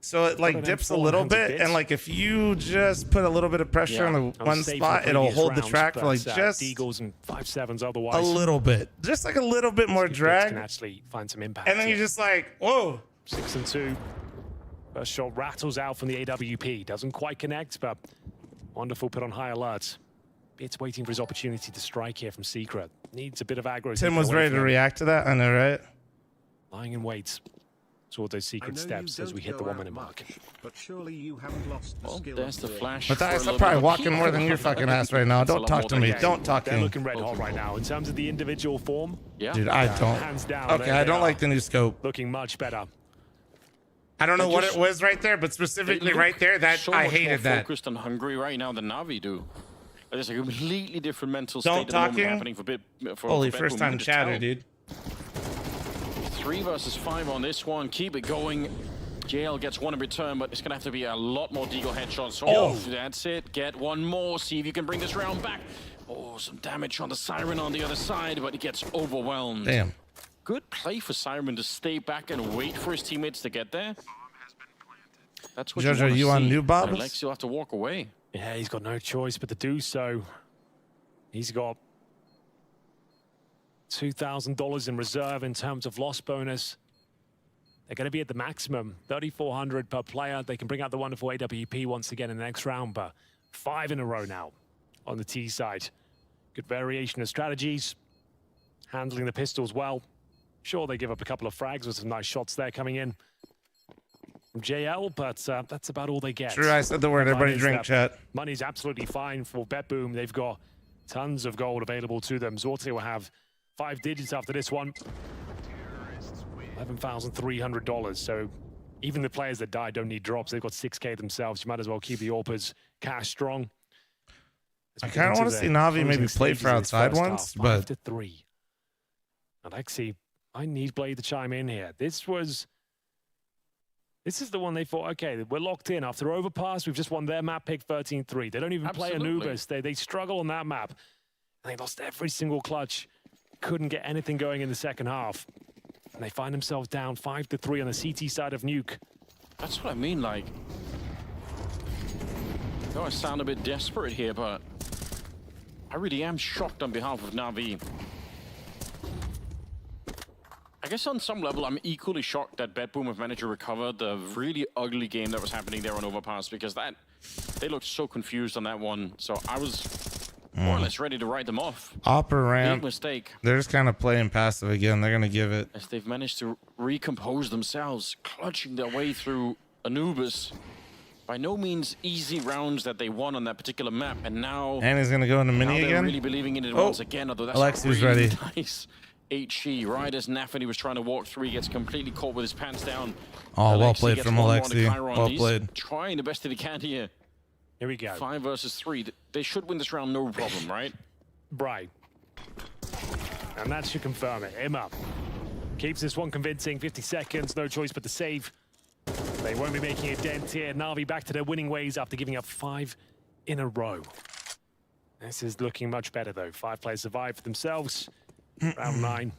so it like Put it dips a in little 400 bit, bits. and like if you just put a little bit of pressure on the I was one safe spot, in it'll previous hold the rounds, track for but, like just Deagles and 5.7s otherwise. a little bit, just like a little bit more Bits drag, can actually find some impact. and then you're just like, whoa. 6 and 2. First shot rattles out from the AWP. Doesn't quite connect, but wonderful put on high alert. It's waiting for his opportunity to strike here from Secret. Needs a bit of aggro. Tim was ready to react to that. I know, right? Lying in wait toward those secret steps as we hit the 1 minute mark. But surely you haven't lost the skill. There's the flash. Matthias, for a I'm little probably bit of walking peek. more than your fucking ass right now. That's a Don't lot talk more to than me. that. Don't talk They're to looking red hot right now. In terms of the individual form, Yeah. Dude, I don't. hands down. Okay, I don't like the new scope. Looking much better. I don't know They what just- it was right there, but They specifically look right there, that so I much hated more that. focused and hungry right now than Na'Vi do. There's a completely different mental state Don't at the moment talking. happening for Holy for first BetBoom. time You can just chatter, tell. dude. 3 versus 5 on this one. Keep it going. JL gets one in return, but it's going to have to be a lot more Deagle headshots. Oh, that's it. Get one more. See if you can bring this round back. Oh, some damage on the Siren on the other side, but he gets overwhelmed. Damn. Good play for Siren to stay back and wait for his teammates to get there. That's what Jojo, you want to you on see. new bobbles? Alex, you'll have to walk away. Yeah, he's got no choice but to do so. He's got $2,000 in reserve in terms of loss bonus. They're going to be at the maximum, 3,400 per player. They can bring out the wonderful AWP once again in the next round, but 5 in a row now on the T side. Good variation of strategies, handling the pistols well. Sure, they give up a couple of frags with some nice shots there coming in from JL, but that's about all they get. True, I said the word. Headline Everybody is drink, that chat. Money's absolutely fine for BetBoom. They've got tons of gold available to them. Zorte will have 5 digits after this one. $11,300. So even the players that die don't need drops. They've got 6K themselves. You might as well keep the AWPers cash strong. I kind of want to see Na'Vi maybe play for outside ones, but 5-3. Alexi, I need Blade to chime in here. This is the one they thought, okay, we're locked in. After Overpass, we've just won their map pick 13-3. They don't even play Anubis. They struggle on that map. And they lost every single clutch. Couldn't get anything going in the second half. And they find themselves down 5-3 on the CT side of Nuke. That's what I mean, like... I know I sound a bit desperate here, but... I really am shocked on behalf of Na'Vi. I guess on some level, I'm equally shocked that BetBoom have managed to recover the really ugly game that was happening there on Overpass, because they looked so confused on that one. So I was more or less ready to write them off. Opera ramp. Big mistake. They're just kind of playing passive again. They're going to give it. As they've managed to recompose themselves, clutching their way through Anubis. By no means easy rounds that they won on that particular map, and now... And he's going to go into mini they're again? really believing in it Oh, once again, although that's Alexi's really ready. nice. HE, right as Nafany was trying to walk through, he gets completely caught with his pants down. Oh, well Alexi played gets from one more on the Alexi. Chiron. Well He's played. trying the best that he can here. Here we go. 5 versus 3. They should win this round, no problem, right? Right. And that should confirm it. Him up. Keeps this one convincing. 50 seconds, no choice but to save. They won't be making a dent here. Na'Vi back to their winning ways after giving up 5 in a row. This is looking much better, though. 5 players survived for themselves. Round 9.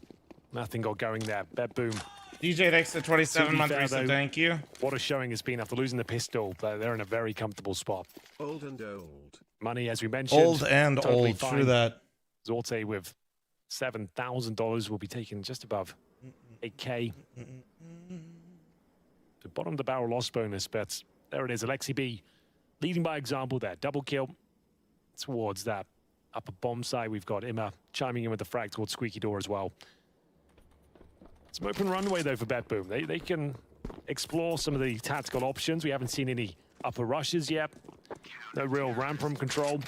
Nothing got going there. BetBoom. DJ thanks to 27-month resub. Thank you. What a showing has been after losing the pistol. They're in a very comfortable spot. Old and old. Money, as we mentioned. Old and totally old. fine. True that. Zorte with $7,000 will be taking just above 8K. The bottom of the barrel loss bonus, but there it is. Alexi B leading by example there. Double kill towards that upper bomb side. We've got Imma chiming in with the frag towards Squeaky Door as well. Some open runway though for BetBoom. They can explore some of the tactical options. We haven't seen any upper rushes yet. No real ramp room control.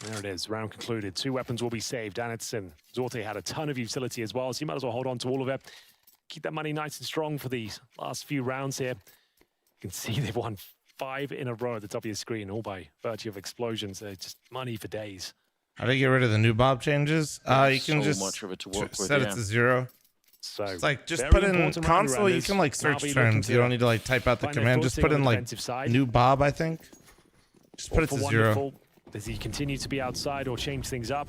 There it is, round concluded. 2 weapons will be saved. Danitz Zorte had a ton of utility as well, so you might as well hold on to all of it. Keep that money nice and strong for the last few rounds here. You can see they've won 5 in a row at the top of your screen, all by virtue of explosions. They're just money for days. How do you get rid of the new Bob changes? You can just much of it to work with, set it to 0. So it's like just put in console. You can like search terms. You don't need to like type out the command. Just put in like new Bob. I think. Just put it to 0. Does he continue to be outside or change things up?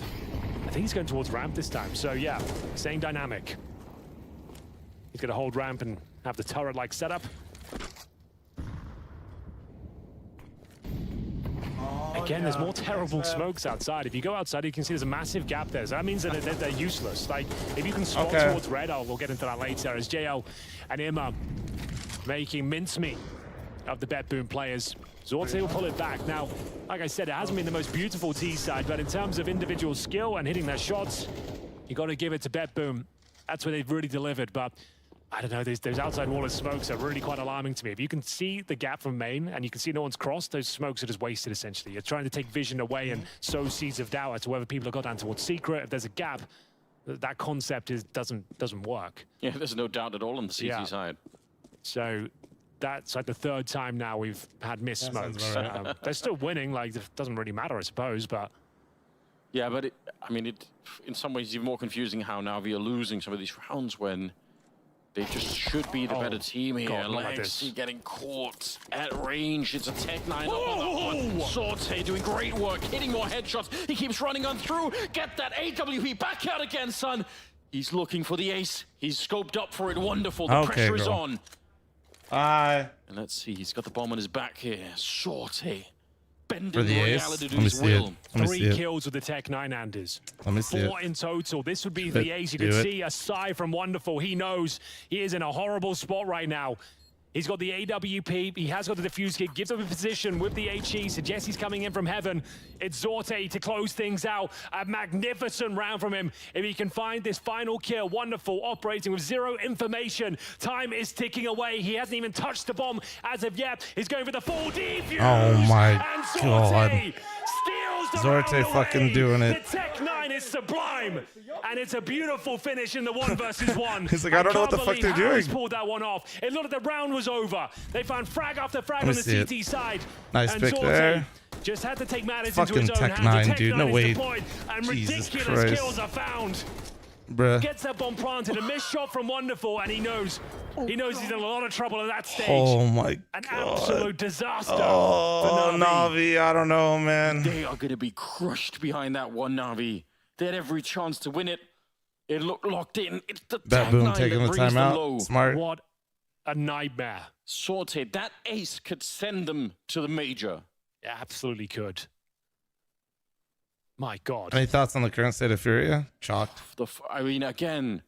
I think he's going towards ramp this time. So yeah, same dynamic. He's going to hold ramp and have the turret-like setup. Again, there's more terrible smokes outside. If you go outside, you can see there's a massive gap there. So that means that they're useless. Like, if you can spot towards red, we'll get into that later, as JL and Imma making mincemeat of the BetBoom players. Zorte will pull it back. Now, like I said, it hasn't been the most beautiful T side, but in terms of individual skill and hitting their shots, you got to give it to BetBoom. That's where they've really delivered. But I don't know, those outside wall of smokes are really quite alarming to me. If you can see the gap from main and you can see no one's crossed, those smokes are just wasted, essentially. You're trying to take vision away and sow seeds of doubt as to whether people have got down towards secret. If there's a gap, that concept doesn't work. Yeah, there's no doubt at all on the CT side. So that's like the 3rd time now we've had missed smokes. Right. They're still winning, like, it doesn't really matter, I suppose, but... Yeah, but in some ways, it's even more confusing how Na'Vi are losing some of these rounds when they just should be the better team here. Lexi getting caught at range. It's a Tech 9 on Zorte doing great work, hitting more headshots. He keeps running on through. Get that AWP back out again, son. He's looking for the ace. He's scoped up for it. Wonderful. The pressure is on. And let's see, he's got the bomb on his back here. Zorte bending the reality to his will. 3 kills with the Tech 9 Anders. 4 in total. This would be the ace. You can see a sigh from Wonderful. He knows he is in a horrible spot right now. He's got the AWP. He has got the defuse kit. Gives up a position with the HE. Suggests he's coming in from heaven. It's Zorte to close things out. A magnificent round from him. If he can find this final kill, Wonderful operating with 0 information. Time is ticking away. He hasn't even touched the bomb as of yet. He's going for the full defuse. Oh my God. Steals the Zorte fucking doing it. The Tech 9 is sublime. And it's a beautiful finish in the 1 versus 1. He's like, I don't know what the fuck they're doing. He's pulled that one off. It looked like the round was over. They found frag after frag on the CT side. Nice and pick Zorte there. Just had to take matters Fucking into his own Tech hands. 9, dude. No way. And Jesus ridiculous Christ. kills are found. Bruh. Gets that bomb planted. A missed shot from Wonderful, and he knows he's in a lot of trouble at that stage. Oh my An God. absolute disaster. Oh, for Na'Vi, I don't know, man. They are going to be crushed behind that one, Na'Vi. They had every chance to win it. It looked locked in. It's the Tech 9 taking that the brings them timeout. low. Smart. What a nightmare. Zorte, that ace could send them to the major. It absolutely could. My God. Any thoughts on the current state of Furia? Chalked. I mean, again,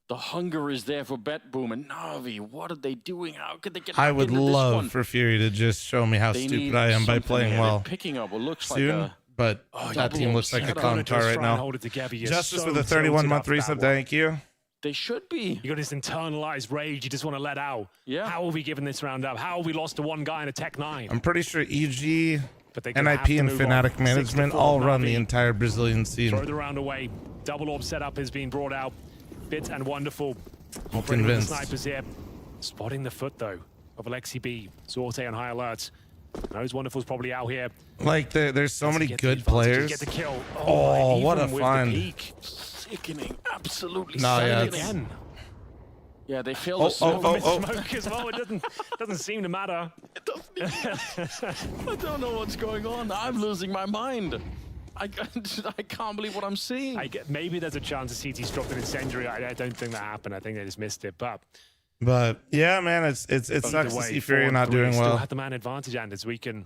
the hunger is there for BetBoom and Na'Vi. What are they doing? How could they get I back would into this love one? for Fury to just show me how They stupid need I am by something playing here. well. They're picking up what looks soon, like a... but that team looks like a calm car right now. Hold it together. You're Justice so with a 31-month tilted resub, off that one. thank you. They should be. You got this internalized rage you just want to let out. Yeah. How have we given this round up? How have we lost to one guy in a Tech 9? I'm pretty sure EG, But they're gonna have NIP, to and move on. Fnatic Management 6-4, all run the Na'Vi. entire Brazilian scene. Throw the round away. Double orb setup is being brought out. Bit and Wonderful. I'm Operating with the convinced. snipers here. Spotting the foot, though, of Alexi B. Zorte on high alert. Knows Wonderful's probably out here. Like, there's so many Get the good advantage, players. Get the kill. Oh, what a even with the find. peak. Sickening. Absolutely No, yeah, sickening. Again. Yeah, they failed the smoke. Smoke as well. It doesn't seem to matter. I don't know what's going on. I'm losing my mind. I can't believe what I'm seeing. Maybe there's a chance the CT struck an incendiary. I don't think that happened. I think they just missed it. But yeah, man, it sucks to see Fury not doing Still well. had the man advantage, and as we can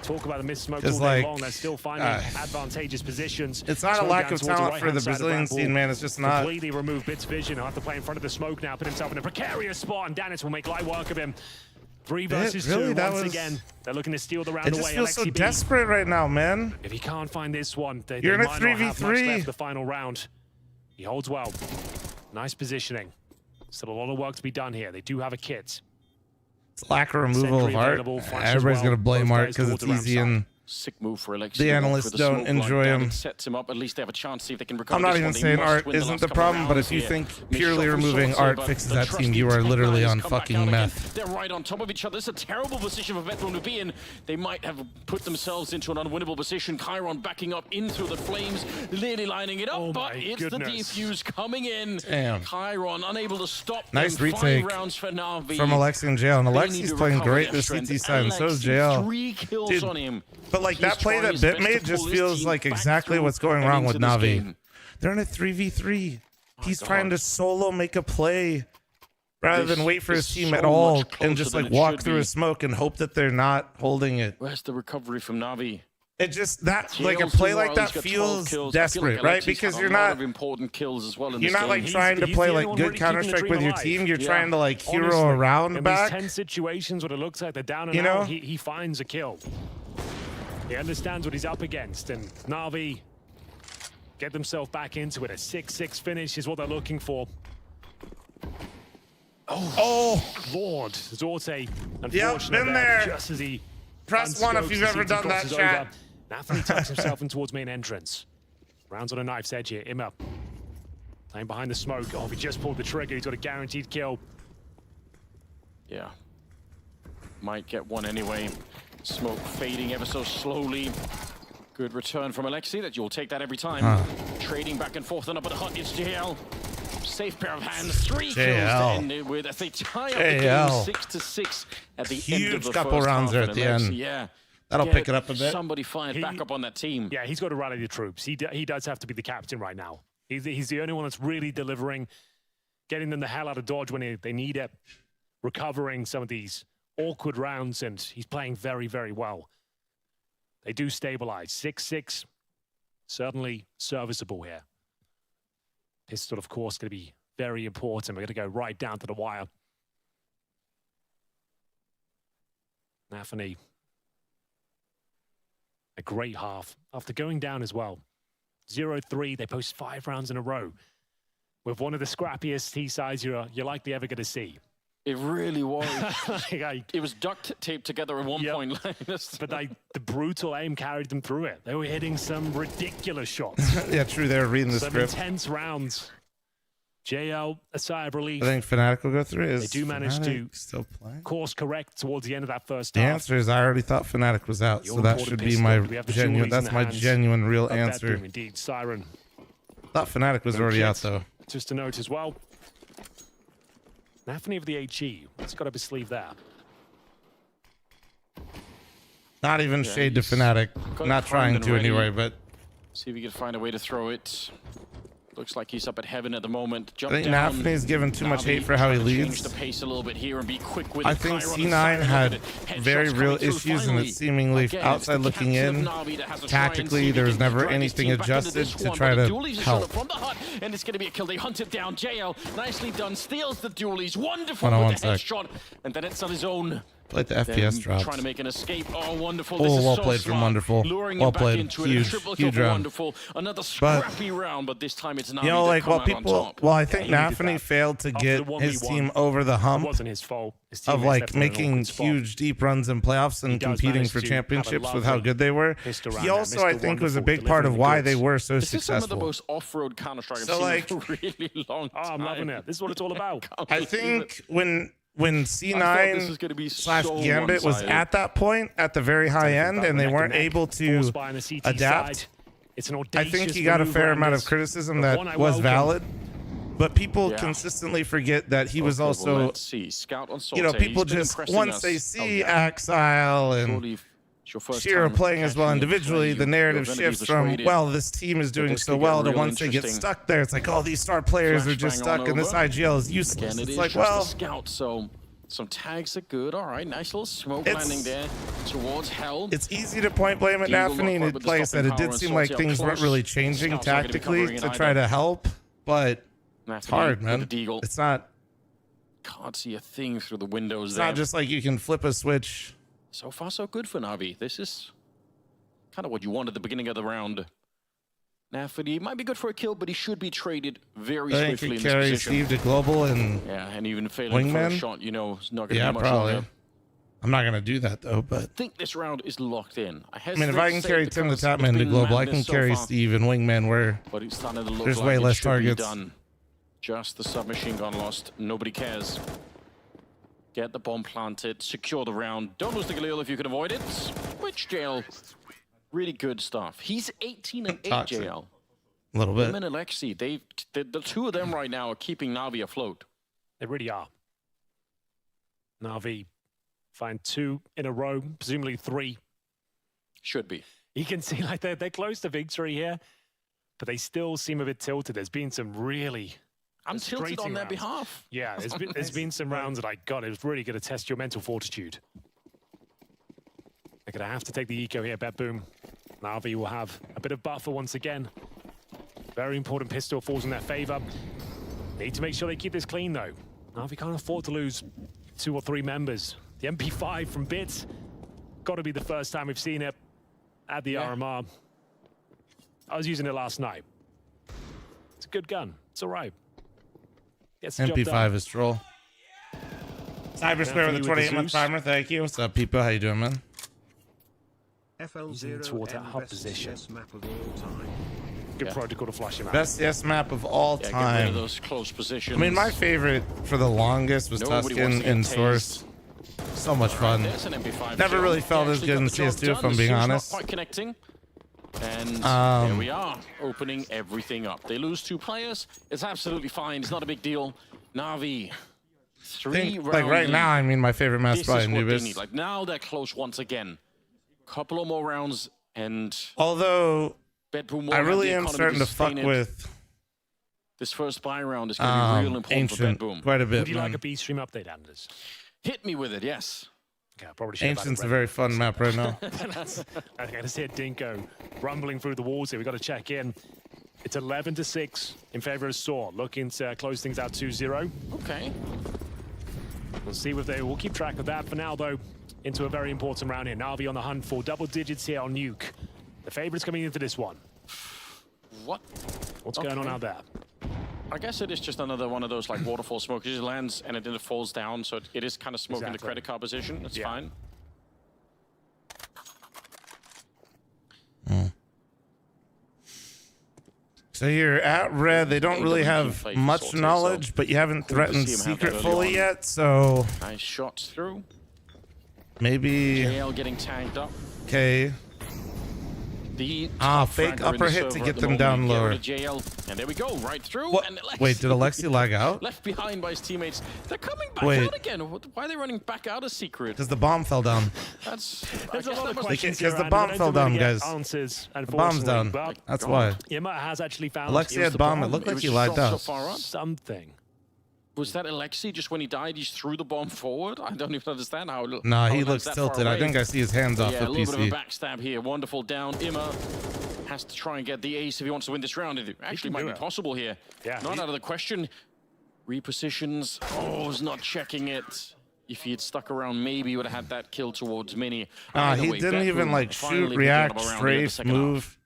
talk about the missed smoke all Because, day like, long. They're still finding advantageous positions. It's not a Smoke lack down of towards the talent for right-hand the side of Brazilian Red Bull. scene, man. It's just not. Completely remove Bit's vision. He'll have to play in front of the smoke now, put himself in a precarious spot, and Danis will make light work of him. 3 versus 2 once again. They're looking to steal the round away. It just feels so Alexi B, desperate right now, man. if he can't find this one, they You're in a might not have much 3v3. left the final round. He holds well. Nice positioning. Still a lot of work to be done here. They do have a kit. It's lack of removal of art. Everybody's going to blame art because it's easy and Sick move for Alexi. the analysts don't enjoy him. It sets him up. At least they have a chance to see if they can recover. I'm not this even one. They saying must art win the isn't last the couple problem, but rounds if you here. think Missed purely shot from removing Sorcerer, art but fixes the that team, trusty you are tech literally guys on come back fucking out again. meth. They're right on top of each other. It's a terrible position for Veteran to be in. They might have put themselves into an unwinnable position. Chiron backing up in through the flames, nearly lining it up, but it's the defuse coming in. Damn. Chiron unable to stop Nice them. 5 retake rounds for Na'Vi. from Alexi and JL. And They need Alexi's to playing recover great their this strength. CT side, and so is Alexi, JL. 3 kills Dude, on him. but like He's that play trying that his Bit best made to just pull his feels team like back exactly through what's going and wrong into with this Na'Vi. game. They're in a 3v3. He's trying to solo make a play rather than wait for his team so at all much and just closer like than it walk should through be. a smoke and hope that they're not holding it. Where's the recovery from Na'Vi? It just that like a Jail's play doing like well. that He's got 12 feels kills. I feel desperate, like right? Alexi's Because had you're a lot not of important kills as well in you're this not game. like trying to play like good Counter Strike with your team. You're trying to like hero around in back. these 10 situations where it looks like they're down and You know? out, he finds a kill. He understands what he's up against, and Na'Vi get themselves back into it. A 6-6 finish is what they're looking for. Oh, Lord. Zorte, unfortunately, been there. just as he Press 1 if you've ever done that, chat. Anthony tucks himself in towards main entrance. Rounds on a knife's edge here. Immer playing behind the smoke. Oh, he just pulled the trigger. He's got a guaranteed kill. Yeah. Might get one anyway. Smoke fading ever so slowly. Good return from Alexi. That you'll take that every time. Trading back and forth and up at the hut. It's JL. Safe pair of hands. 3 kills to end it with as they tie up the game 6-6 at the end of the couple first rounds half. there at the end. Yeah. That'll pick it up a bit. Somebody fired back up on that team. Yeah, he's got to rally the troops. He does have to be the captain right now. He's the only one that's really delivering, getting them the hell out of dodge when they need it, recovering some of these awkward rounds, and he's playing very, very well. They do stabilize. 6-6, certainly serviceable here. Pistol, of course, going to be very important. We're going to go right down to the wire. Nafany, a great half after going down as well. 0-3, they post 5 rounds in a row with one of the scrappiest T-sides you're likely ever going to see. It really was. It was duct taped together at one point. But the brutal aim carried them through it. They were hitting some ridiculous shots. Yeah, true. They were reading the some script. Intense rounds. JL, a sigh of relief. I think Fnatic will go through. They do manage to still play. course correct towards the end of that first The half. answer is I already thought Fnatic was out, so that should be my genuine. That's my genuine, real answer. Indeed, Siren. Thought Fnatic was already out though. Just a note as well. Nafany of the HE. What's he got up his sleeve there? Not even shade to Fnatic. Not trying to anyway, but see if he can find a way to throw it. Looks like he's up at heaven at the moment. I think Nafany's given too much hate for how he Change leads. the pace a little bit here and be quick with I it. think Chiron C9 had Headshots very coming real through issues, and finally. it's seemingly Again, it's outside the looking captain in. of Na'Vi that has to try and see Tactically, if there he was can never drag his anything team back into adjusted this to one, try but to the dualies are help. shot from the hut, and it's going to be a kill. They hunt it down. JL, nicely done, steals the dualies. Wonderful Hold on with the one sec. headshot, and then it's on his own. Played the Then FPS drops. Trying to make an escape. Oh, wonderful. Oh, This is well so played from smart. Wonderful. Luring Well him back played. into it. Huge, A triple huge kill for round. Wonderful. Another But- scrappy round, but this time it's Na'Vi You know, that like come while out on people, top. well, I think Yeah, he did Nafany that. failed to After get the his 1v1, team over the It hump wasn't his fault. His of teammates like left him in an making awkward spot. huge deep runs in playoffs and He does competing manage for to have a championships with how lovely good they were. fist around He that. also, Mr. I think, was a Wonderful big part of delivering why the they goods. were so This is some of the successful. most off-road Counter-Strike I've So, seen like- in a really long time. Oh, I'm loving it. This is what it's all about. I think when this was gonna be C9 / so Gambit was one-sided. at that point, at the very high end, and they weren't able to Forced by on the CT adapt, side. It's an I audacious think he got a maneuver fair and amount of this- criticism the that one I was welcome. valid. But people Yeah. consistently forget that he was Okay, well, also, let's see. Scout on you know, Sorte. people He's been just, impressing once us. they see Oh, yeah. Exile and Surely it's your first Shiro time playing as well catching a individually, play, the narrative you're gonna be shifts from, persuaded well, this team is that doing this so could get well, to real once they get interesting. stuck there, it's like, oh, these star players are just Flashbang on stuck, and this over. IGL is useless. Again, it It's is like, just well, a scout, so Some tags are good. All right, nice little smoke landing there towards Hell. It's easy to point blame at Nafany, and like I said, it did seem like things weren't really changing tactically to try to help, but it's hard, man. It's not. Can't see a thing through the windows It's there. not just like you can flip a switch. So far, so good for Na'Vi. This is kind of what you want at the beginning of the round. Nafany might be good for a kill, but he should be traded very I think swiftly he in this carry position. Steve to global and and even failing for a wingman. shot, you know, it's not going to Yeah, be much probably. longer. I'm not gonna do that though, but I think this round is locked in. I mean, if I can carry Tim the Tapman to global, I can carry Steve and wingman where but it's starting to look there's like way it less should be targets. done. Just the submachine gun lost. Nobody cares. Get the bomb planted. Secure the round. Don't lose the Galil if you can avoid it. Which JL? Really good stuff. He's 18 and 8 Toxic. JL. A little bit. Him and Alexi, the two of them right now are keeping Na'Vi afloat. They really are. Na'Vi find 2 in a row, presumably 3. Should be. You can see like they're close to victory here, but they still seem a bit tilted. There's been some really I'm tilted on their rounds. behalf. Yeah, there's been some rounds that it was really going to test your mental fortitude. They're going to have to take the eco here, Bet Boom. Na'Vi will have a bit of buffer once again. Very important pistol falls in their favor. Need to make sure they keep this clean, though. Na'Vi can't afford to lose 2 or 3 members. The MP5 from Bits, got to be the first time we've seen it at the RMR. I was using it last night. It's a good gun. It's all right. Gets the job done. MP5 is troll. Cyber Square with a 28-month timer. Thank you. What's up, people? How you doing, man? Using towards that hub position. Good protocol to flush him out. Best CS map of all Get rid of time. those close positions. I mean, my favorite for the longest was Nobody wants Tuscan to get in tased. Source. So much fun. There's an MP5 Never kill. really felt He as actually good in got the job CS2, if done. I'm being Sue's honest. Not quite connecting. And Um, there we are, opening everything up. They lose 2 players. It's absolutely fine. It's not a big deal. Na'Vi, 3 rounds. Like right now, I mean, my favorite map's This probably is what they Anubis. need. Like now they're close once again. Couple of more rounds and Although, Bedboom I won't really have am the economy starting to fuck sustain it. with This first buy round is going to be real important Ancient for Bedboom. quite a bit, Would you man. like a B-stream update, Anders? Hit me with it, yes. Okay, I probably should have Ancient's a added very fun map right now. I can see a Dinko rumbling through the walls here. We've got to check in. It's 11-6 in favor of Saw. Looking to close things out 2-0. Okay. We'll see if they will keep track of that. For now, though, into a very important round here. Na'Vi on the hunt for double digits here on Nuke. The favorites coming into this one. What? What's going on out there? I guess it is just another one of those like waterfall smoke. It just lands and then it falls down, so it is kind of smoke in the Exactly. credit card position. It's fine. So you're at red. They don't really have much knowledge, but you haven't threatened secret fully yet, so Nice shots through. maybe. JL getting tagged up. Okay. The fake fragger in upper the hit server to at get the them moment. down Get rid lower. of JL, and there we go, right through. What? And Alexi, Wait, did Alexi lag out? Left behind by his teammates. They're coming back Wait. out again. Why are they running back out of secret? Because the bomb fell down. That's. There's a lot of Because questions the here, bomb and fell I don't down, really get guys. Answers, The bomb's down. but That's why. Yima has actually found Alexi had bomb. It looked like he lagged out. something. Was that Alexi just when he died, he threw the bomb forward? I don't even understand how. Nah, how he it lands looks that far tilted. I away. think I see his hands off Yeah, the a little bit PC. of a backstab here. Wonderful down. Ima has to try and get the ace if he wants to win this round. It actually might be possible here. Yeah, not out of the question. Repositions. Oh, he's not checking it. If he had stuck around, maybe he would have had that kill towards Mini. Either He way, didn't even Bedboom like finally shoot, picking react, up a round here in the strafe, second half. move.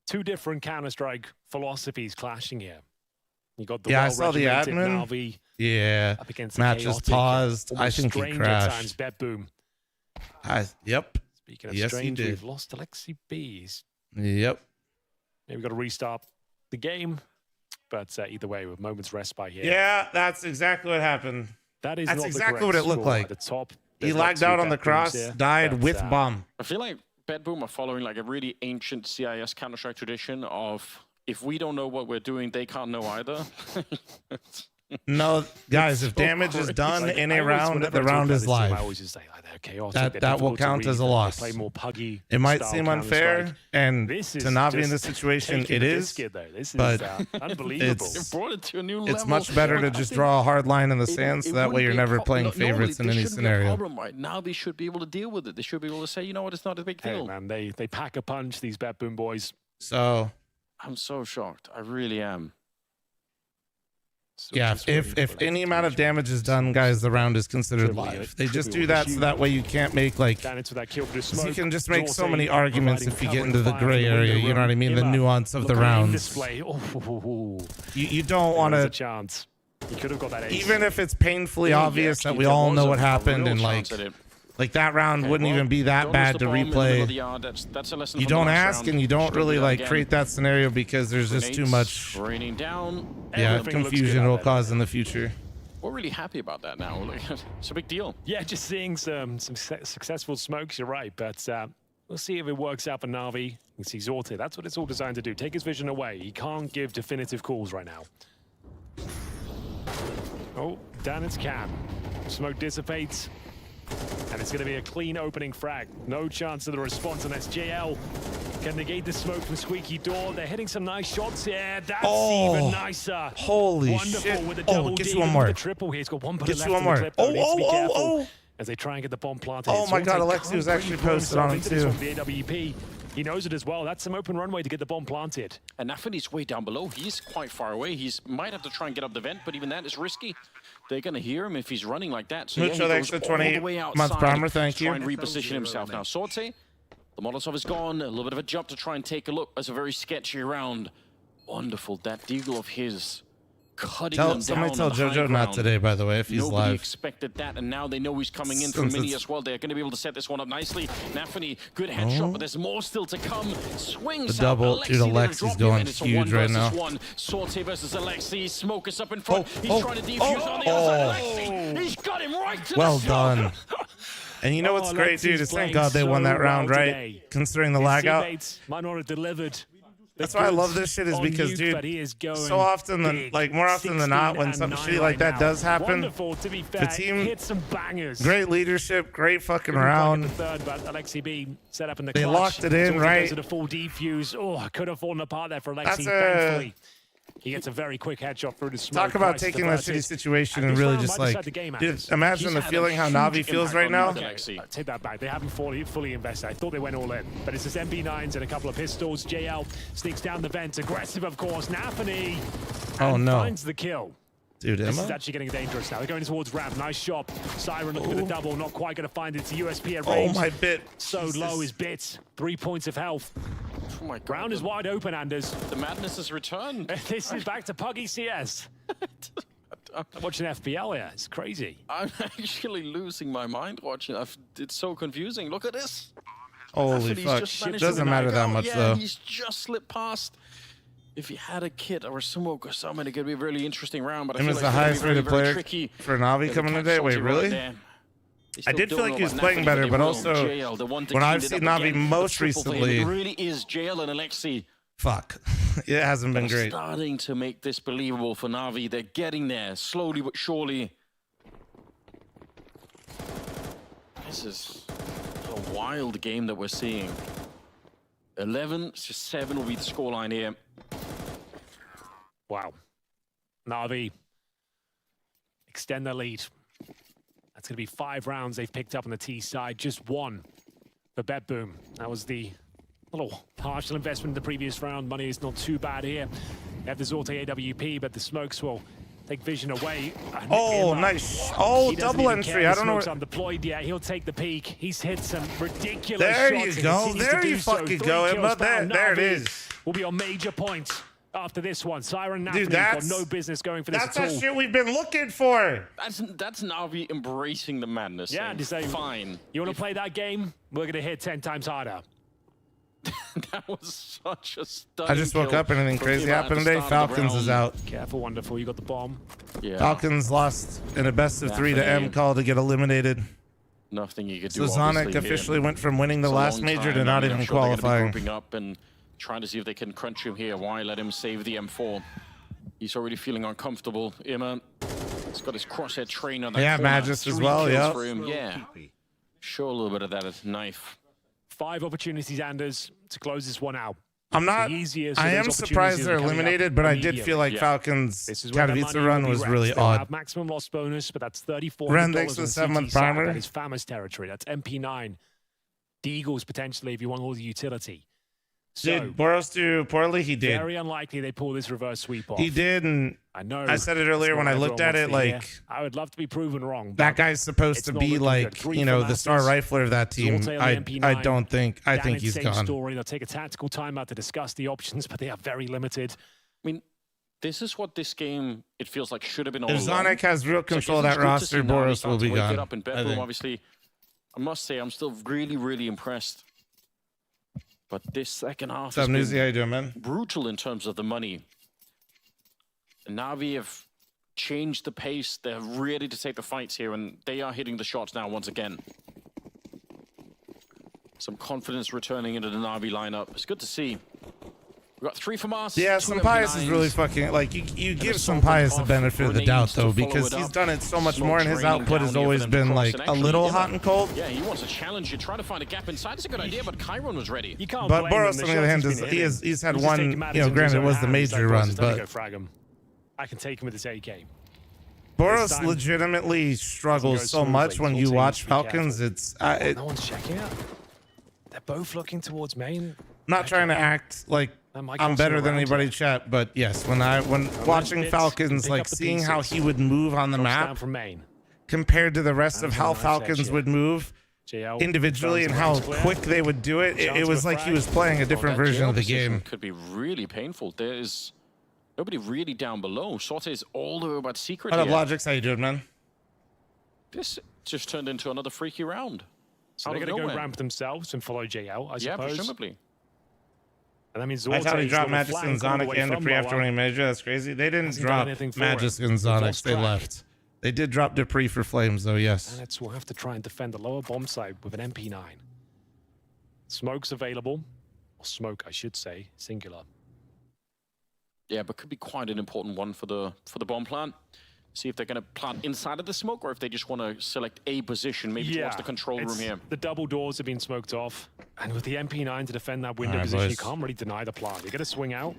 2 different Counter-Strike philosophies clashing here. You got the Yeah, I saw the well-regimented admin. Na'Vi Yeah, up against match is chaotic, paused. I almost think he strange at times, crashed. Bet Boom. Yep. Speaking of Yes, he strange, did. we've lost Alexi B's. Yep. Maybe we've got to restart the game. But either way, with moments respite here. Yeah, that's exactly what happened. That is That's not exactly the what correct it looked score. like. At the top, He there's lagged not out two on the Bet Booms cross, here, died but, with bomb. I feel like Bedboom are following like a really ancient CIS Counter-Strike tradition of if we don't know what we're doing, they can't know either. No, guys, if damage is done in a round, the round is live. I always just say, like, they're chaotic. That will count as a loss. Play more puggy. It might seem unfair, and to Na'Vi in this situation, it is. But unbelievable. It's, brought it to a new level. it's much better to just draw a hard line in the sand, so that way you're never playing favorites in any scenario. Problem, right? Now they should be able to deal with it. They should be able to say, you know what, it's not a big deal. Hey, man, they pack a punch, these BetBoom boys. So I'm so shocked. I really am. So yeah, if any amount of damage is done, guys, the round is considered live. They just do that so that way you can't make like. You can just make so many arguments if you get into the gray area. You know what I mean? The nuance of the rounds. You don't want to. Chance. He could have got that. Even if it's painfully obvious that we all know what happened and like that round wouldn't even be that bad to replay. You don't ask and you don't really like create that scenario because there's just too much confusion it will cause in the future. We're really happy about that now. It's a big deal. Yeah, just seeing some successful smokes, you're right. But we'll see if it works out for Na'Vi. You can see Zorte. That's what it's all designed to do. Take his vision away. He can't give definitive calls right now. Oh, down its can. Smoke dissipates. And it's going to be a clean opening frag. No chance of the response unless JL can negate the smoke from Squeaky Door. They're hitting some nice shots here. That's even nicer. Holy Wonderful shit. With the double get D you one more. The triple here. He's got one bullet Get left you one in more. the clip. Needs to be careful as they try and get the bomb planted. Oh my God, Zorte Alexi can't was actually really posted on him into this too. from the AWP. He knows it as well. That's some open runway to get the bomb planted. And Nafany's way down below. He's quite far away. He might have to try and get up the vent, but even that is risky. They're going to hear him if he's running like that. So yeah, he goes all the way outside to try and reposition himself. Now, Sorte, the Molotov is gone. A little bit of a jump to try and take a look. That's a very sketchy round. Wonderful. That deagle of his cutting them down. Somebody tell on the JoJo high not ground. today, by the way, if he's Nobody live. expected that, and now they know he's coming in from mini as well. They're going to be able to set this one up nicely. Nafany, good headshot, but there's more still to come. Swings The double, dude, Alexi's going huge right now. Sorte versus Alexi. Smoke is up in front. He's trying to defuse on the other side. Alexi, he's got him right to Well the done. And you know what's great, dude, is thank God they won that round, right? Considering the lag out. Might not have delivered. That's why I love this shit is because, dude, so often than more often than not, when something shitty like that does happen, the team hit some bangers. Great leadership, great fucking round. They locked it in, right? A full defuse. Oh, could have fallen apart there for Alexi. Thankfully, he gets a very quick headshot through the smoke. Talk about taking that shitty situation and really just like, dude, imagine the feeling how Na'Vi feels right now. Take that back. They haven't fully invested. I thought they went all in, but it's just MP9s and a couple of pistols. JL sneaks down the vent, aggressive, of course. Nafany finds the kill. Dude, this is actually getting dangerous now. They're going towards ramp. Nice shot. Siren looking for the double. Not quite going to find it. It's a USP at range. Oh, my bit. So low is bits. 3 points of health. Oh my God. Round is wide open, Anders. The madness has returned. This is back to Pgl CS. I'm watching FPL here. It's crazy. I'm actually losing my mind watching. It's so confusing. Look at this. Holy fuck. It doesn't matter that much, though. He's just slipped past. If he had a kit or a smoke or something, it could be a really interesting round. But I Him feel is like the it's gonna be highest very, rated very player tricky. for Na'Vi coming today. Wait, really? I did feel like he was playing better, but also when I've seen Na'Vi most recently, it really is JL and Alexi. Fuck, it hasn't been great. Starting to make this believable for Na'Vi. They're getting there slowly but surely. This is a wild game that we're seeing. 11-7 will be the scoreline here. Wow. Na'Vi extend their lead. That's going to be 5 rounds they've picked up on the T side. Just 1 for BetBoom. That was the little partial investment in the previous round. Money is not too bad here. They have the Zorte AWP, but the smokes will take vision away. Oh, nice. Oh, double entry. I don't know. Undeployed yet. He'll take the peek. He's hit some ridiculous there shots. You go. There you fucking go, Emma. There it is. Will be on major points after this one. Siren Dude, Nafany got no business going for this at all. That's that shit we've been looking for. That's Na'Vi embracing the madness. Yeah, just say, fine. You want to play that game? We're going to hit 10 times harder. That was such a stunning I just woke up and anything crazy happened today. Falcons is out. Careful, Wonderful. You got the bomb. Yeah. Falcons lost in a best of 3 to M call to get eliminated. Nothing you could do. So Zonic officially went from winning the last major to not even qualifying. Grouping up and trying to see if they can crunch him here. Why let him save the M4? He's already feeling uncomfortable. Irma, he's got his crosshair trainer. That Yeah, corner. Magus as 3 well, kills yeah. for him. Yeah. Show a little bit of that as knife. 5 opportunities, Anders, to close this one out. I'm not. The easiest I of am those surprised opportunities they're are coming up eliminated, but I did immediately. feel like Yeah. Falcons This is where the Katowice money will run be was wrecked. really They'll odd. have maximum loss bonus, but that's $3,400 Ren, thanks for on the 7-month CT side. primer. That is Famous territory. That's MP9. The Eagles potentially if you want all the utility. So, Did Boros do poorly? He did. very unlikely they pull this reverse sweep off. He did, and I know. I said it earlier it's when not I what looked at it, everyone wants like, to hear. I would love to be proven wrong. that but guy's supposed it's to not be looking like, good. 3 you for know, the star Masters. rifler of that team. Zortail, I MP9. don't think. I think Danik, he's same gone. story. They'll take a tactical timeout to discuss the options, but they are very limited. I mean, this is what this game, it feels like, should have been all If along. Zonik has real So control of it's that good to see roster, Navi Boros start will to be wake gone. it up in I bedroom. think. Obviously, I must say, I'm still really, really impressed. But this second half What's up, has been Newsy? How you doing, man? brutal in terms of the money. Navi have changed the pace. They're ready to take the fights here, and they are hitting the shots now once again. Some confidence returning into the Navi lineup. It's good to see. We've got 3 from us. Yeah, 2 Sampaius is MP9s. really fucking, like, you give assault Sampaius the off benefit of the grenades doubt, to though, follow because it he's up. done it so much Smoke more, and his draining output down has here for always them to been, cross, like, and a actually, little Irma, hot and cold. Yeah, he wants to challenge you, try to find a gap inside. It's a good idea, but Chiron was ready. You can't But blame Boros, him. on the other hand, he's had one, you know, granted it was the major run, but I can take him with this AK. Boros time, legitimately struggles go so much smoothly. when you Zortail watch needs to be Falcons. careful. It's No one's checking out. They're both looking towards main. not trying to act like I'm better than anybody, chat, but yes, when watching bits, Falcons, pick like up the seeing how pieces. he would move on the Drops down map from main. compared to the rest of That's a how nice Falcons edge, would yeah. move JL individually and turns how the range quick clear. they would do it, it Chance was for like he frag. was playing a different That version jail of the position game. could be really painful. There's nobody really down below. Sorte is all the way about secret What up, here. Logix? How you doing, man? This just turned into another freaky round. So Out they're of going to go nowhere. ramp themselves and follow JL, I Yeah, suppose. presumably. And that means I thought he Zortail's dropped little Magic's and flank all the Sonic way and from Dupree after lower. winning major. That's crazy. They didn't Hasn't done drop anything for Magic's him. and They've Sonic. lost They track. left. They did drop Dupree for Flames, though, yes. And it's, we'll have to try and defend the lower bomb site with an MP9. Smoke's available. Or smoke, I should say. Singular. Yeah, but could be quite an important one for the bomb plant. See if they're going to plant inside of the smoke or if they just want to select a position, maybe towards the control room here. The double doors have been smoked off. And with the MP9 to defend that window All right, position, you boys. can't really deny the plant. You're going to swing out.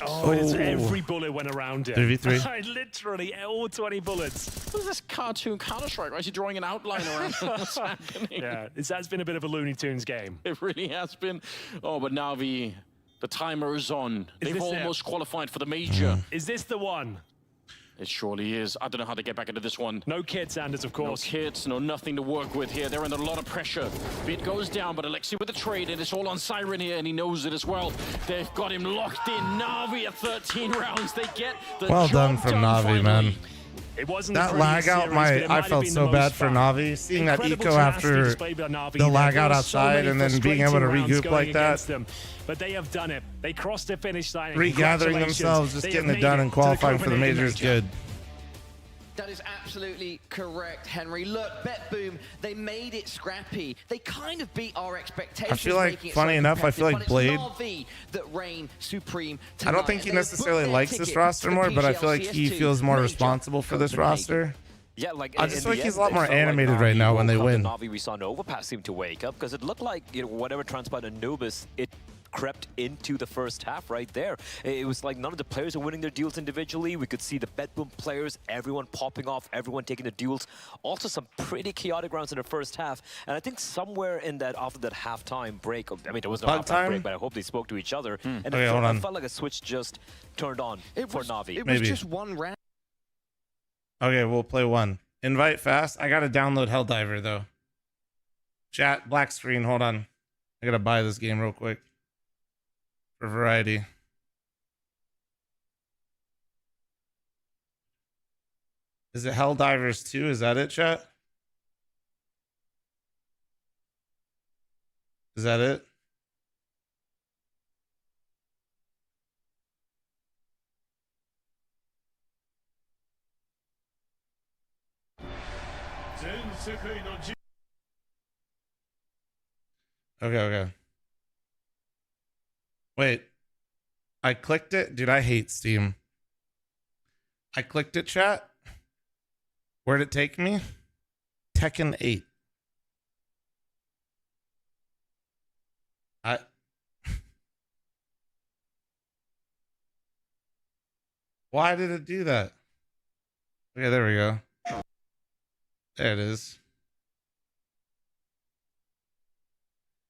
Oh, it's every bullet went around it. 3v3. Literally, all 20 bullets. What is this cartoon Counter-Strike? Why is he drawing an outline around what's happening? Yeah, this has been a bit of a Looney Tunes game. It really has been. Oh, but now the timer is on. They've this it? almost qualified for the major. Is this the one? It surely is. I don't know how to get back into this one. No kits, Anders, of course. No kits, no nothing to work with here. They're under a lot of pressure. Bit goes down, but Alexi with the trade, and it's all on Siren here, and he knows it as well. They've got him locked in. Navi at 13 rounds. They get the Well done job from done Navi, finally. man. It wasn't That the lag prettiest out, series, but it might I have felt been so the bad most for fun. Navi. Seeing that Incredible eco tenacity after displayed by Navi. the lag There out were so outside many and then being able to frustrating rounds regroup going like that. against them, but they have done it. They crossed the finish line. Regathering Congratulations. themselves, just They getting have it done made and to the qualifying for the Copenhagen major is good. That is absolutely correct, Henry. Look, Bet Boom, they made it scrappy. They kind of beat our expectations. I feel like, making it funny so enough, I feel like competitive, Blade- but it's Na'Vi that reign supreme I don't tonight, think he and they have necessarily booked their likes this ticket roster to the more, but I Pgl feel like he Cs2 feels more Major responsible for this Copenhagen. roster. Yeah, like I in just the feel like he's end, a lot it more felt like animated Navi right now when they woke up win. and Navi we saw in Overpass seemed to wake up because it looked like, you know, whatever transpired in Anubis, it crept into the first half right there. It was like none of the players are winning their duels individually. We could see the BetBoom players, everyone popping off, everyone taking the duels. Also some pretty chaotic rounds in the first half. And I think somewhere in that, after that halftime break, I mean, there was no Bug halftime time? break, but I hope they spoke to each other. And Okay, it hold on. felt like a switch just turned on for Navi. It was Maybe. just one round. Okay, we'll play one. Invite fast. I gotta download Helldiver though. Chat, black screen. Hold on. I gotta buy this game real quick. For variety. Is it Helldivers 2? Is that it, chat? Is that it? Okay. Wait. I clicked it. Dude, I hate Steam. I clicked it, chat. Where'd it take me? Tekken 8. Why did it do that? Okay, there we go. There it is.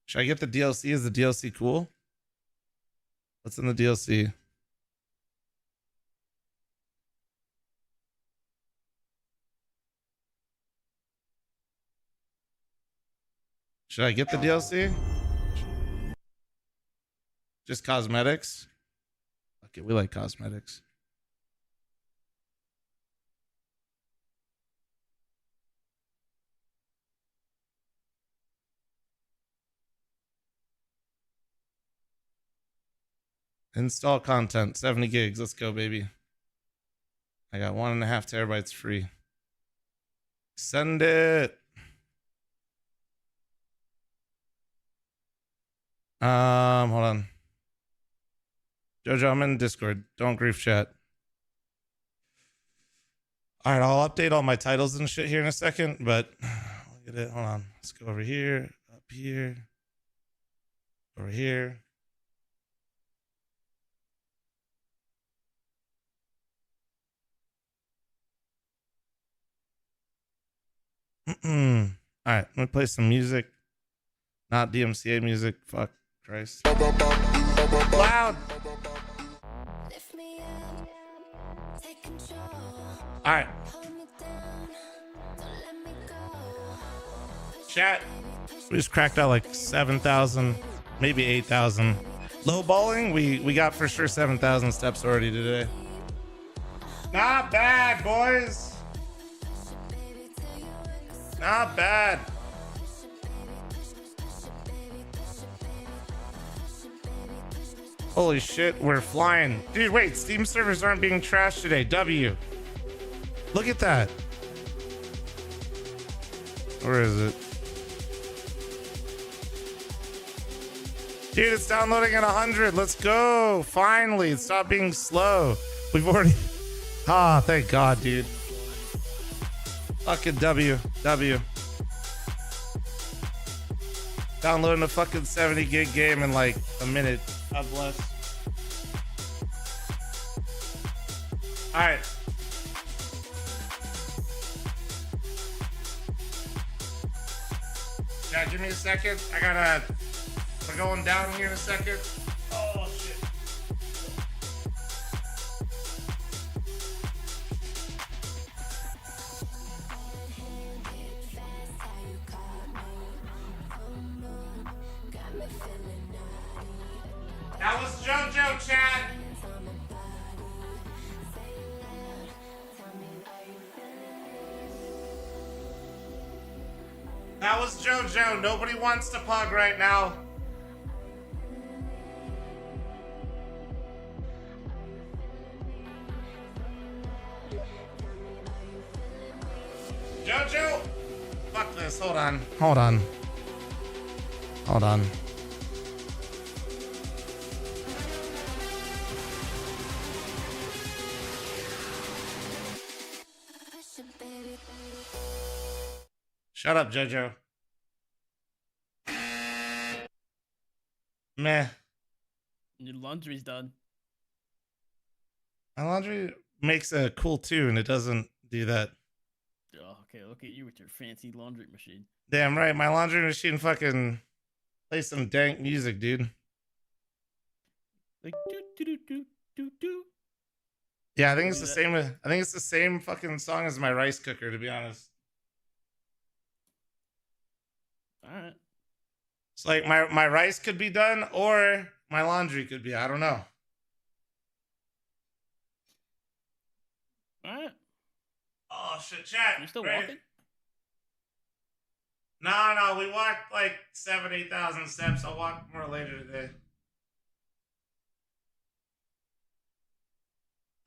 Should I get the DLC? Is the DLC cool? What's in the DLC? Should I get the DLC? Just cosmetics? Okay, we like cosmetics. Install content, 70 gigs. Let's go, baby. I got 1.5 terabytes free. Send it. Hold on. Jojo, I'm in Discord. Don't grief chat. All right, I'll update all my titles and shit here in a second, but look at it. Hold on. Let's go over here, up here, over here. All right, let me play some music. Not DMCA music. Fuck Christ. Loud. All right. Chat. We just cracked out like 7,000, maybe 8,000. Low balling, we got for sure 7,000 steps already today. Not bad, boys. Not bad. Holy shit, we're flying. Dude, wait, Steam servers aren't being trashed today. W. Look at that. Where is it? Dude, it's downloading at 100. Let's go. Finally, stop being slow. We've already... Ah, thank God, dude. Fucking W. Downloading a fucking 70 gig game in like a minute. God bless. All right. Yeah, give me a second. We're going down here in a second. Oh, shit. That was JoJo, Chad. That was JoJo. Nobody wants to pug right now. JoJo! Fuck this. Hold on. Shut up, JoJo. Meh. Your laundry's done. My laundry makes a cool tune. It doesn't do that. Oh, okay, look at you with your fancy laundry machine. Damn right. My laundry machine fucking plays some dank music, dude. Like do. Yeah, I think it's the same. I think it's the same fucking song as my rice cooker, to be honest. All right. It's like my rice could be done or my laundry could be. I don't know. All right. Oh shit, chat. You still right? walking? No, we walked like 8,000 steps. I'll walk more later today.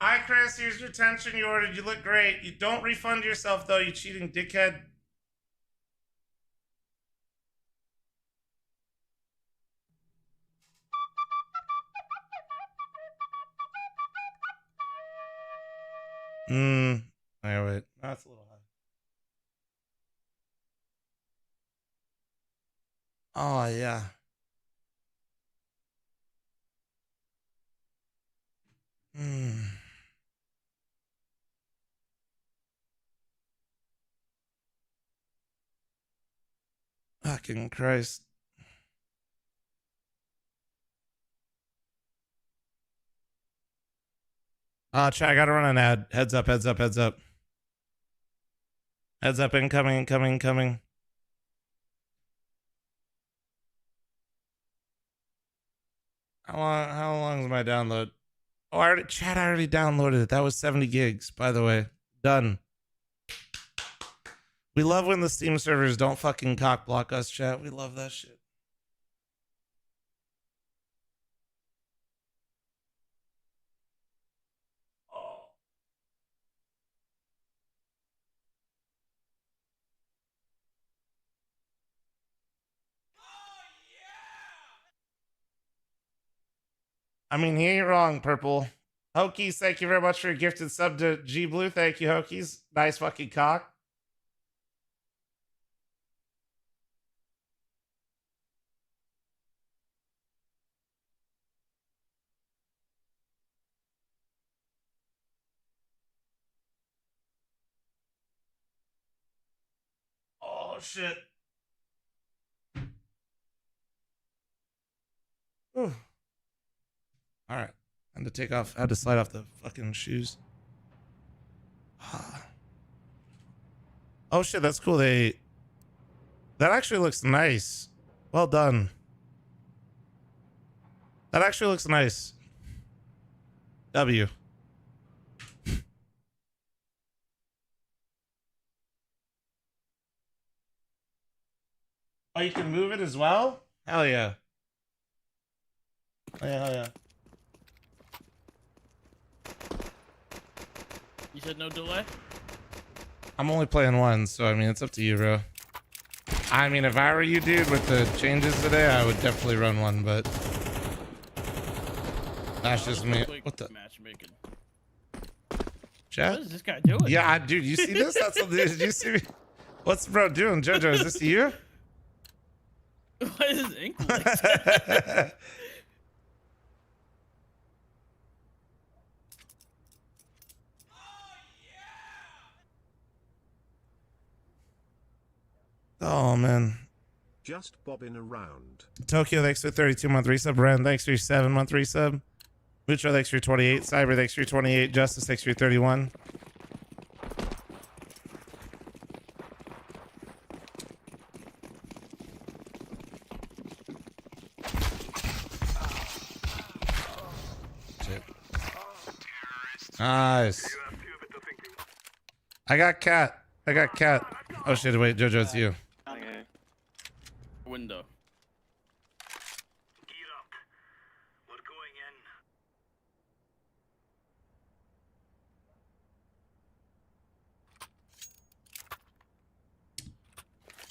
Hi, Chris. Here's your tension you ordered. You look great. You don't refund yourself, though, you cheating dickhead. Wait. That's a little high. Oh, yeah. Fucking Christ. Chat, I gotta run an ad. Heads up, heads up, heads up. Heads up, incoming, incoming, incoming. How long is my download? Oh, I already downloaded it. That was 70 gigs, by the way. Done. We love when the Steam servers don't fucking cock block us, chat. We love that shit. I mean, he ain't wrong, Purple. Hokies, thank you very much for your gifted sub to G Blue. Thank you, Hokies. Nice fucking cock. Oh, shit. Whew. All right. I had to take off. I had to slide off the fucking shoes. Oh shit, that's cool. That actually looks nice. Well done. That actually looks nice. W. Oh, you can move it as well? Hell yeah. Oh, yeah, hell yeah. You said no delay? I'm only playing one, so I mean, it's up to you, bro. I mean, if I were you, dude, with the changes today, I would definitely run one, but that's just me. What the? Matchmaking. Chat? What is this guy doing? Yeah, dude, you see this? That's what, did you see me? What's bro doing, Jojo? Is this you? Why is his ankle like that? Oh man. Just bobbing around. Tokyo, thanks for 32-month resub. Ren, thanks for your 7-month resub. Mucho, thanks for your 28. Cyber, thanks for your 28. Justice, thanks for your 31. Shit. Nice. I got cat. Oh shit, wait, Jojo, it's you. Window.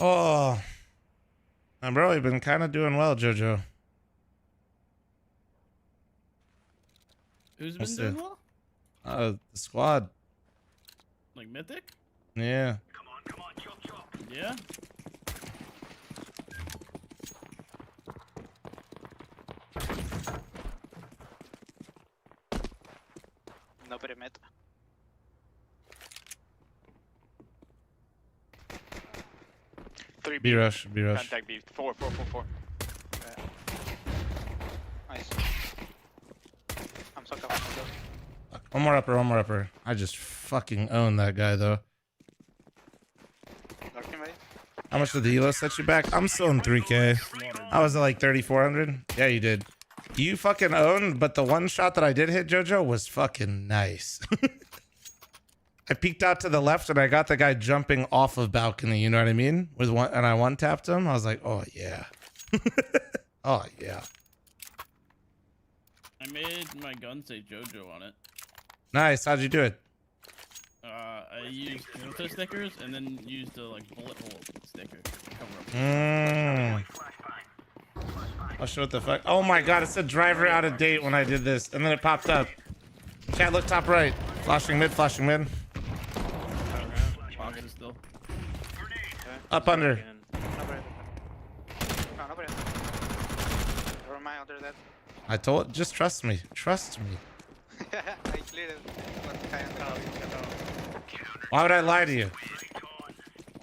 Oh. And bro, you've been kind of doing well, Jojo. Who's been doing well? The squad. Like Mythic? Yeah. Come on, chop. Yeah? Nobody met. B rush. Contact B. 4. Nice. I'm so comfortable. One more upper. I just fucking own that guy though. How much did the Elo set you back? I'm still in 3K. I was at like 3,400. Yeah, you did. You fucking owned, but the one shot that I did hit, Jojo, was fucking nice. I peeked out to the left and I got the guy jumping off of balcony, you know what I mean? And I one-tapped him. I was like, oh yeah. Oh yeah. I made my gun say JoJo on it. Nice. How'd you do it? I used filter stickers and then used a like bullet hole sticker to cover up. I'll show what the fuck. Oh my god, it said driver out of date when I did this, and then it popped up. Chat, look top right. Flashing mid, flashing mid. Box is still. Up under. No, nobody. Never mind, under that. I told, just trust me. Trust me. I cleared it. But kind of. Why would I lie to you?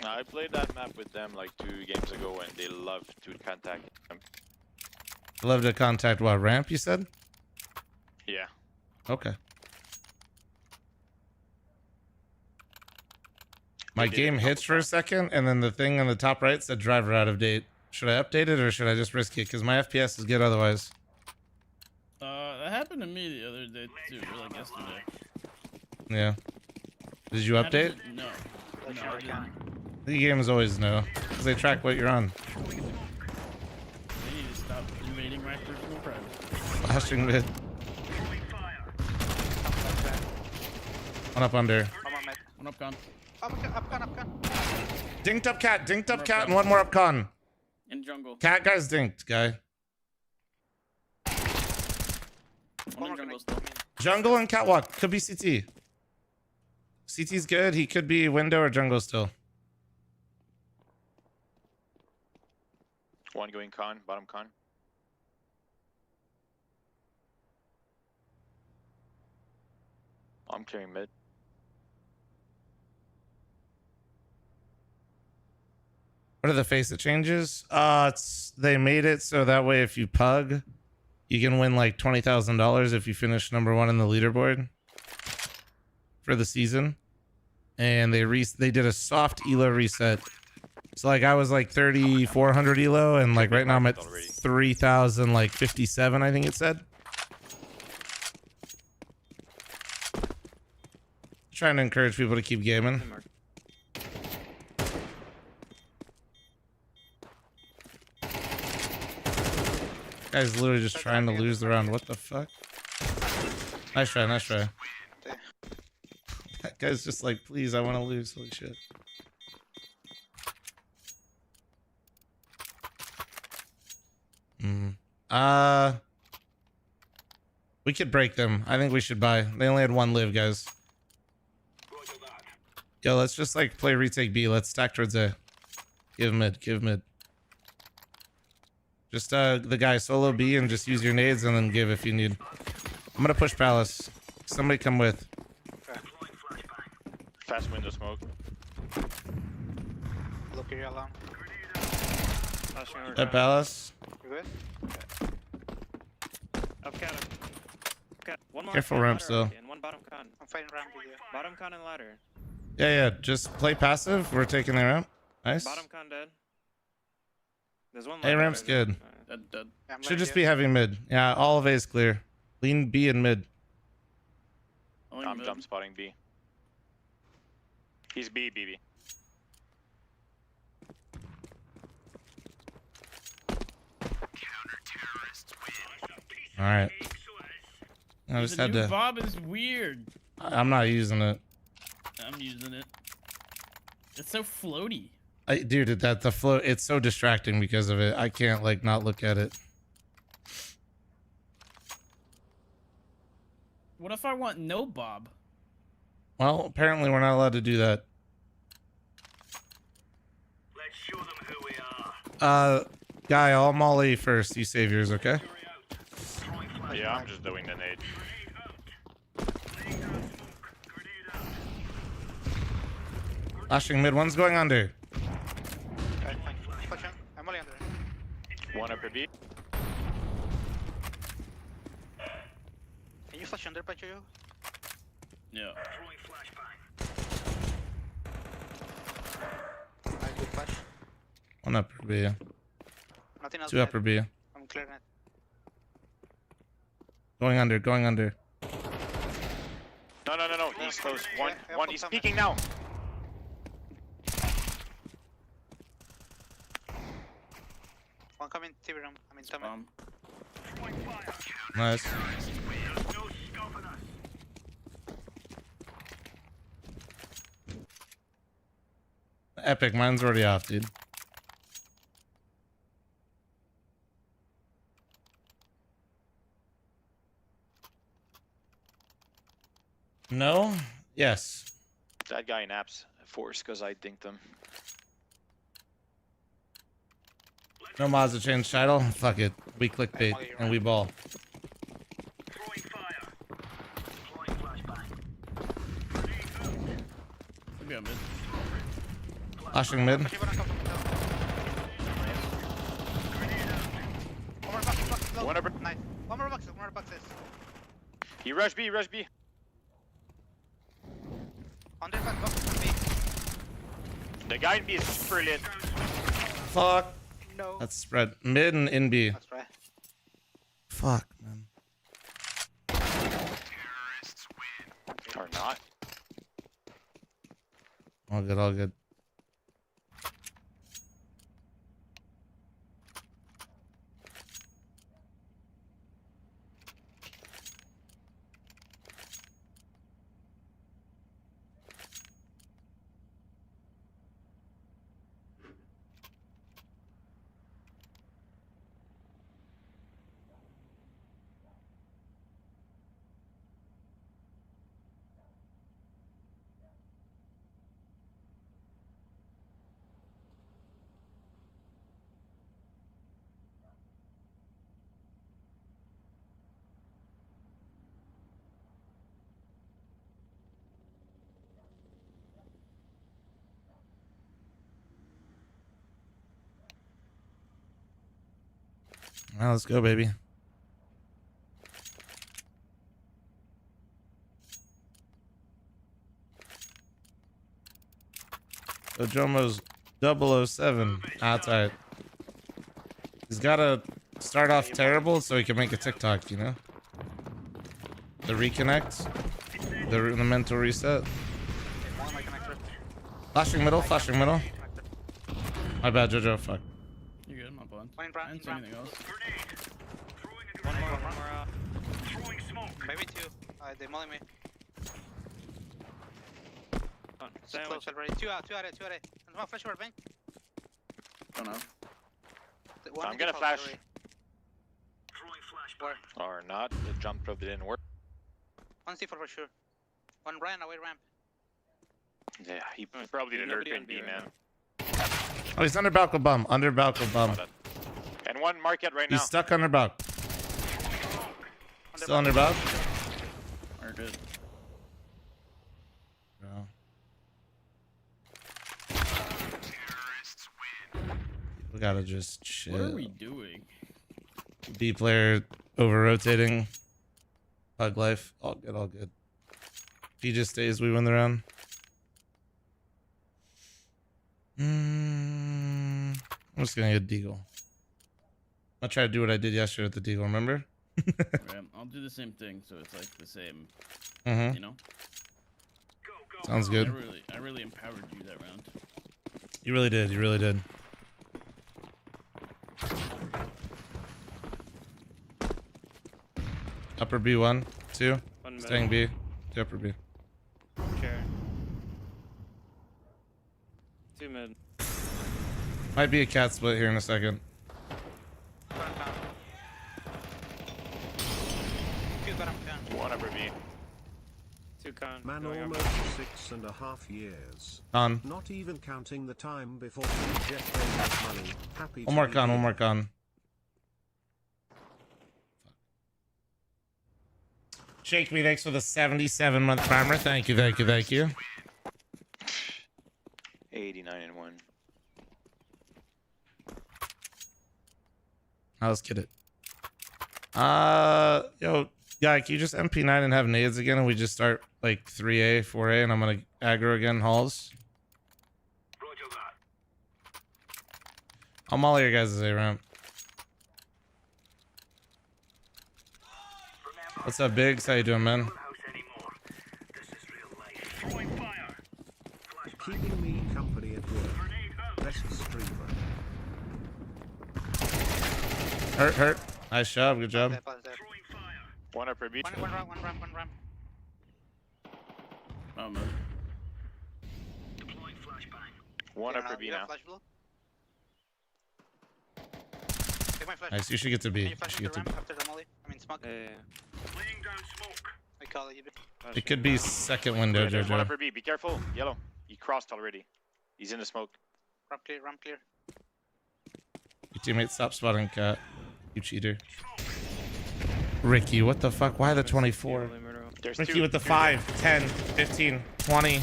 I played that map with them like 2 games ago, and they love to contact them. Love to contact what, ramp, you said? Yeah. Okay. My game hits for a second, and then the thing on the top right said driver out of date. Should I update it, or should I just risk it? Because my FPS is good otherwise. That happened to me the other day too, or like yesterday. Yeah. Did you update? No. No, I didn't. The games always know, because they track what you're on. They need to stop invading my personal privacy. Flashing mid. One up under. One up con. Up con. Dinked up cat, and one more up con. In jungle. Cat guy's dinked, guy. One in jungle still. Jungle and catwalk. Could be CT. CT's good. He could be window or jungle still. One going con, bottom con. I'm clearing mid. What are the face it changes? They made it so that way if you pug, you can win like $20,000 if you finish #1 in the leaderboard for the season. And they did a soft elo reset. So like I was like 3,400 elo, and like right now I'm at 3,057, I think it said. Trying to encourage people to keep gaming. Guy's literally just trying to lose the round. What the fuck? Nice try, nice try. That guy's just like, please, I want to lose. Holy shit. We could break them. I think we should buy. They only had 1 live, guys. Yo, let's just like play retake B. Let's stack towards A. Give mid, give mid. Just the guy solo B and just use your nades and then give if you need. I'm gonna push palace. Somebody come with. Fast window smoke. Look here alone. At palace. You good? Up cat. One more Careful cat, ramp ladder still. And one bottom con. I'm fighting ramp with you. Bottom con and ladder. Yeah, just play passive. We're taking the ramp. Nice. Bottom con dead. There's one A ramp's good. Dead. Should just be heavy mid. Yeah, all of A is clear. Lean B and mid. I'm jump spotting B. He's B, BB. All right. I just had to. Bob is weird. I'm not using it. I'm using it. It's so floaty. Dude, the flow, it's so distracting because of it. I can't like not look at it. What if I want no Bob? Well, apparently we're not allowed to do that. Let's show them who we are. Guy, I'll molly first. You save yours, okay? Yeah, I'm just doing the nade. Flashing mid, one's going under. Push him. I'm only under. One upper B. Can you flash under, Pacho? Yeah. I good flash. One upper B. Nothing else. 2 upper B. I'm clearing it. Going under, going under. No. He's close. One. He's peeking now. One coming TV room. I mean, Tommy. Nice. Epic, mine's already off, dude. No? Yes. That guy in apps forced because I dinked him. No mods to change title? Fuck it. We clickbait and we ball. Maybe I'm mid. Flashing mid. One more box, nice. One more boxes. He rushed B, rush B. 100 boxes on B. The guy in B is super lit. Fuck. No. That's spread. Mid and in B. That's right. Fuck, man. Or not. All good, all good. Now let's go, baby. So Jomo's 007 outside. He's got to start off terrible so he can make a TikTok, you know? The reconnect. The mental reset. Flashing middle, flashing middle. My bad, Jojo. Fuck. You're good, my bad. One in I didn't see anything else. One more. Maybe two. They mulling me. It's close already. Two out. And one flash over bank. Don't know. I'm gonna flash. Or not. The jump probably didn't work. One C4 for sure. One ran away ramp. Yeah, he probably didn't hurt B, man. Oh, he's under balcony bum. Under balcony bum. And one market right now. He's stuck under balcony. Still under balcony. We're good. No. We gotta just chill. What are we doing? B player over rotating. Pug life. All good, all good. If he just stays, we win the round. I'm just gonna get Deagle. I'll try to do what I did yesterday with the Deagle, remember? Okay, I'll do the same thing, so it's like the same. Mhm. You know? Sounds good. I really empowered you that round. You really did, you really did. Upper B, 1, 2. Staying B. To upper B. Sure. Two mid. Might be a cat split here in a second. One upper B. Two con. Man going almost up. 6.5 years. Con. Not even counting the time before Jeff made money. Happy One more to con, be one more here. con. Shake me, thanks for the 77-month primer. Thank you, thank you, thank you. 89 and 1. Now let's get it. Yo, guy, can you just MP9 and have nades again, and we just start like 3A, 4A, and I'm gonna aggro again, halls. I'll molly your guys' A ramp. What's up, Biggs? How you doing, man? Keeping me company at work. Best streamer. Hurt. Nice job, good job. One upper B. One ramp. Oh, man. One upper B now. Nice, you should get to B. You should get to B. After the molly. I mean smoke. Yeah. I call it. It could be second window, There's one Jojo. upper B. Be careful. Yellow. He crossed already. He's in the smoke. Ramp clear, ramp clear. Your teammate stop spotting cat. You cheater. Ricky, what the fuck? Why the 24? There's Ricky two. with the 5, 10, 15, 20,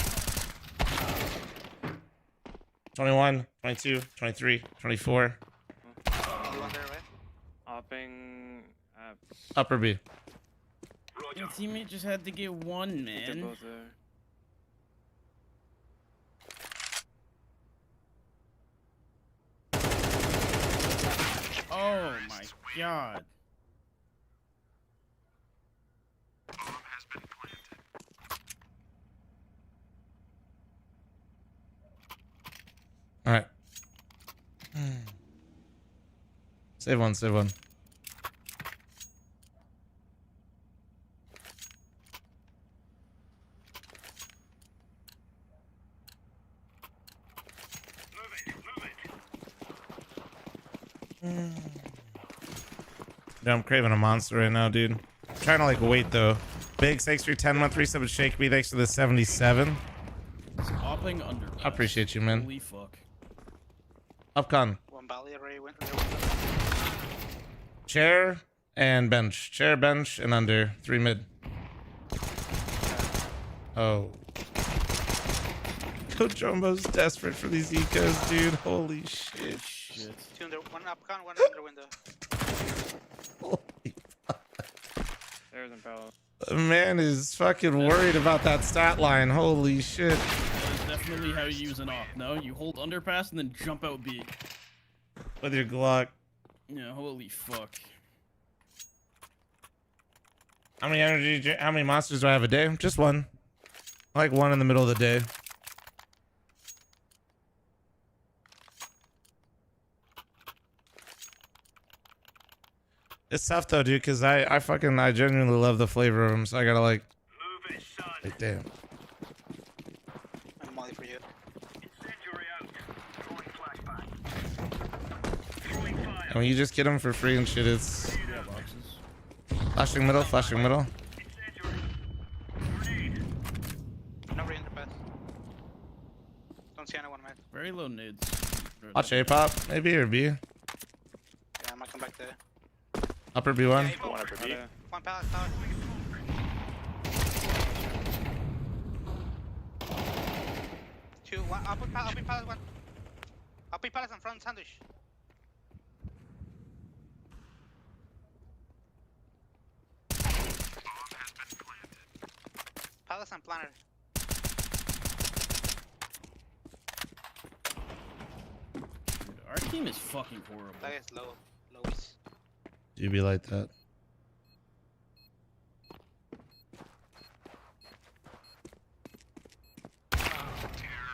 21, 22, 23, 24. Hopping. Upper B. Your teammate just had to get one, man. Both there. Oh my god. All right. Save one, save one. Yeah, I'm craving a monster right now, dude. I'm trying to like wait though. Big, thanks for your 10-month resub with Shake Me. Thanks for the 77. Hopping under. I appreciate you, man. Holy fuck. Upcon. One Bally already went. Chair and bench. Chair, bench, and under. 3 mid. Oh. Coach Jumbo's desperate for these ecos, dude. Holy shit. Two under, one upcon, one under window. Holy There's a Palo. The man is fucking worried about that stat line. Holy shit. That is definitely how you use an op. No, you hold underpass and then jump out B. With your Glock. Yeah, holy fuck. How many energy, how many monsters do I have a day? Just one. I like one in the middle of the day. It's tough though, dude, because I genuinely love the flavor of them, so I gotta like damn. I'm Molly for you. And when you just get them for free and shit, it's flashing middle, flashing middle. No re underpass. Don't see anyone, man. Very low nades. Watch A pop, maybe, or B. Yeah, I might come back there. Upper B1. Yeah, One upper B. One pallet, pallet. Two, one, up in pallet, one. Up in pallet and front sandwich. Palace and planner. Dude, our team is fucking horrible. That is low. Lowies. Do be like that.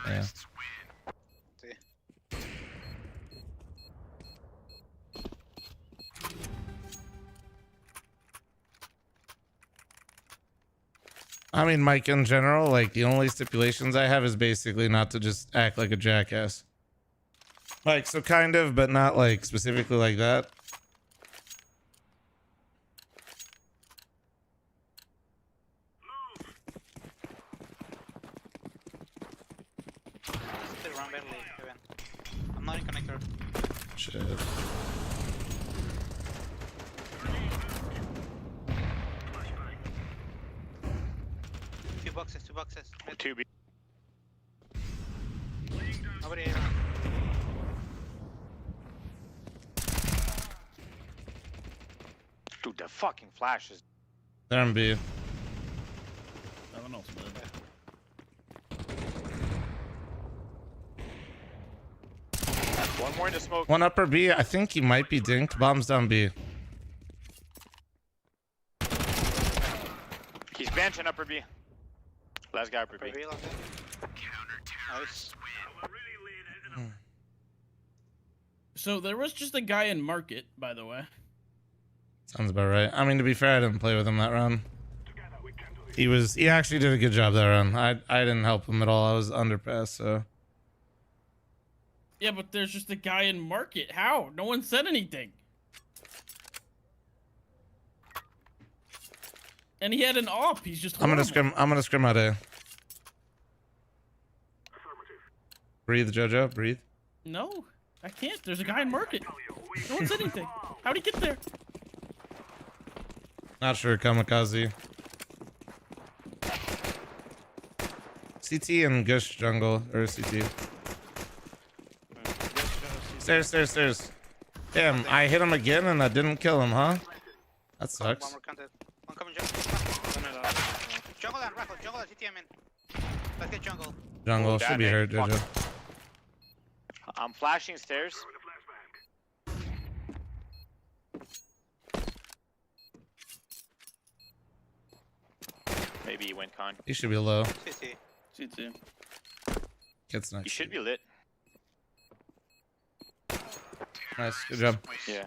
Yeah. I mean, Mike, in general, like, the only stipulations I have is basically not to just act like a jackass. Like, so kind of, but not, like, specifically like that. I'm not in connector. Shit. Two boxes. Mid. 2B. Nobody A. Dude, the fucking flashes. There and B. I don't know. One more in the smoke. One upper B. I think he might be dinked. Bombs down B. He's benching upper B. Last guy upper B. Nice. So there was just a guy in market, by the way. Sounds about right. I mean, to be fair, I didn't play with him that round. He actually did a good job that round. I didn't help him at all. I was underpass, so. Yeah, but there's just a guy in market. How? No one said anything. And he had an op. He's just. I'm gonna horrible. scrim out A. Breathe, Jojo. Breathe. No, I can't. There's a guy in market. No one said anything. How'd he get there? Not sure. Kamikaze. CT and Gush jungle or CT. Stairs. Damn, I hit him again and I didn't kill him, huh? That sucks. One more counted. One coming jungle. Jungle and rifle. Jungle and CT, I'm in. Let's get jungle. Jungle should be hurt, Jojo. I'm flashing stairs. Maybe he went con. He should be low. CT. Gets next. He should be lit. Nice, good job. Yeah.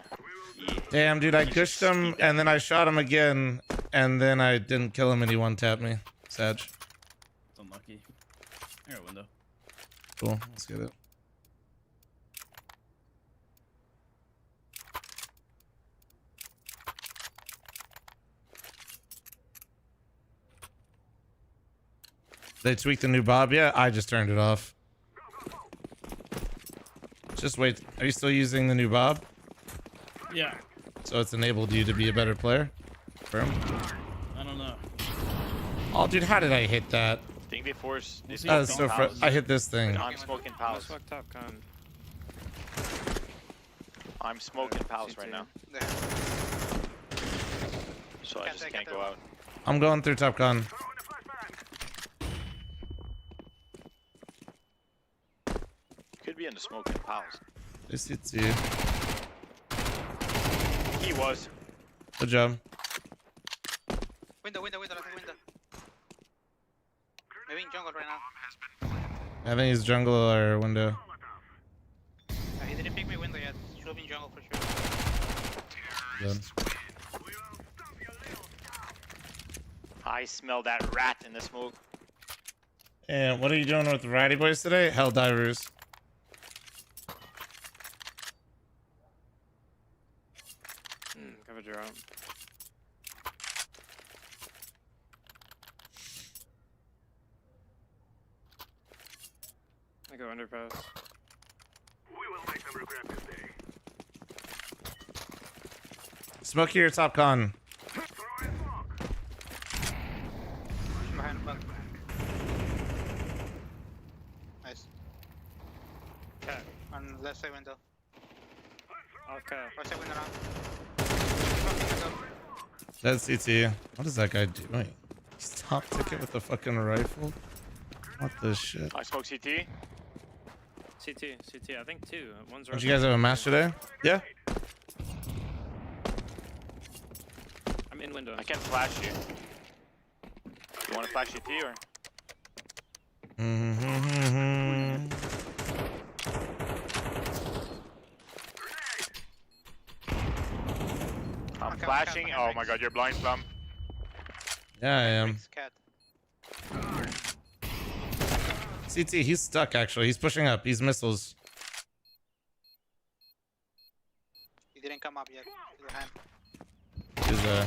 Damn, dude, I gushed him and then I shot him again and then I didn't kill him and he one-tapped me. Sag. It's unlucky. I got a window. Cool, let's get it. They tweaked the new Bob yet? I just turned it off. Just wait. Are you still using the new Bob? Yeah. So it's enabled you to be a better player? Firm? I don't know. Oh, dude, how did I hit that? Think they force. That is so I hit this thing. I'm smoking palace. I'm smoking palace right now. So I just can't go out. I'm going through Top Gun. Could be in the smoking palace. This hits you. He was. Good job. Window, window. Maybe in jungle right now. I think he's jungle or window. He didn't pick me window yet. Should have been jungle for sure. Good. I smell that rat in the smoke. And what are you doing with the Ratty Boys today? Hell Divers. Cover drop. I go underpass. We will make them regret this day. Smokey or Top Con? Behind the bug. Nice. Cat. On left side window. Off cat. Right side window now. That's CT. What is that guy doing? He's top ticket with the fucking rifle? What the shit? I smoke CT. CT, I think two. One's Don't you guys have a match today? Yeah? I'm in window. I can flash you. You want to flash CT or? I'm flashing. Oh my god, you're blind, Plum. Yeah, I am. CT, he's stuck actually. He's pushing up. He's missiles. He didn't come up yet. He's behind.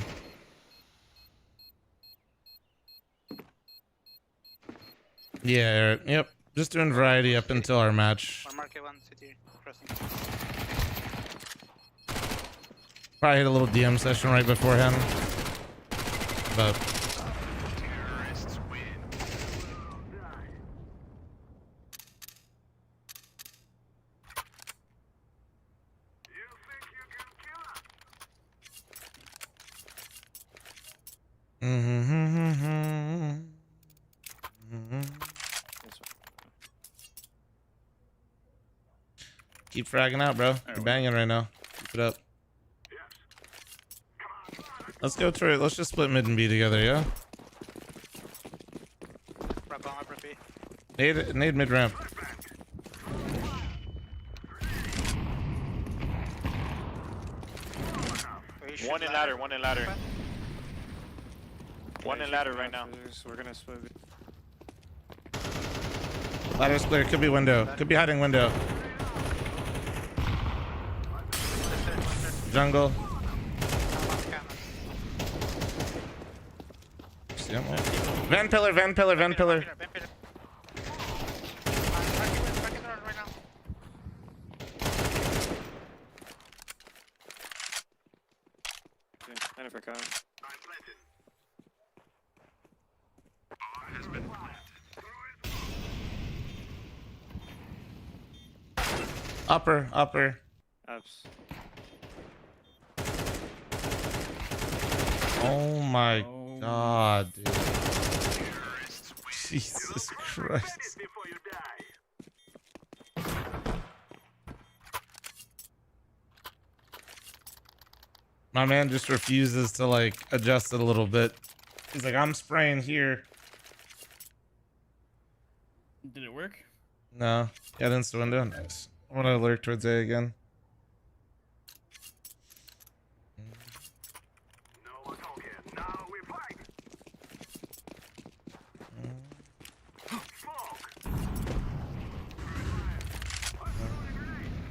He's Yeah, yep. Just doing variety up until our match. One market, one city. Crossing. Probably hit a little DM session right before him. But keep fragging out, bro. You're banging right now. Keep it up. Let's go to it. Let's just split mid and B together, yeah? Nade mid ramp. One in ladder, one in ladder. One in ladder right now. We're gonna split. Ladder's clear. Could be window. Could be hiding window. Jungle. see him. Van pillar, van pillar, van pillar. I never got. Upper, upper. Abs. Oh my god, dude. Jesus Christ. My man just refuses to like adjust it a little bit. He's like, I'm spraying here. Did it work? No. Got into the window. Nice. I want to lurk towards A again.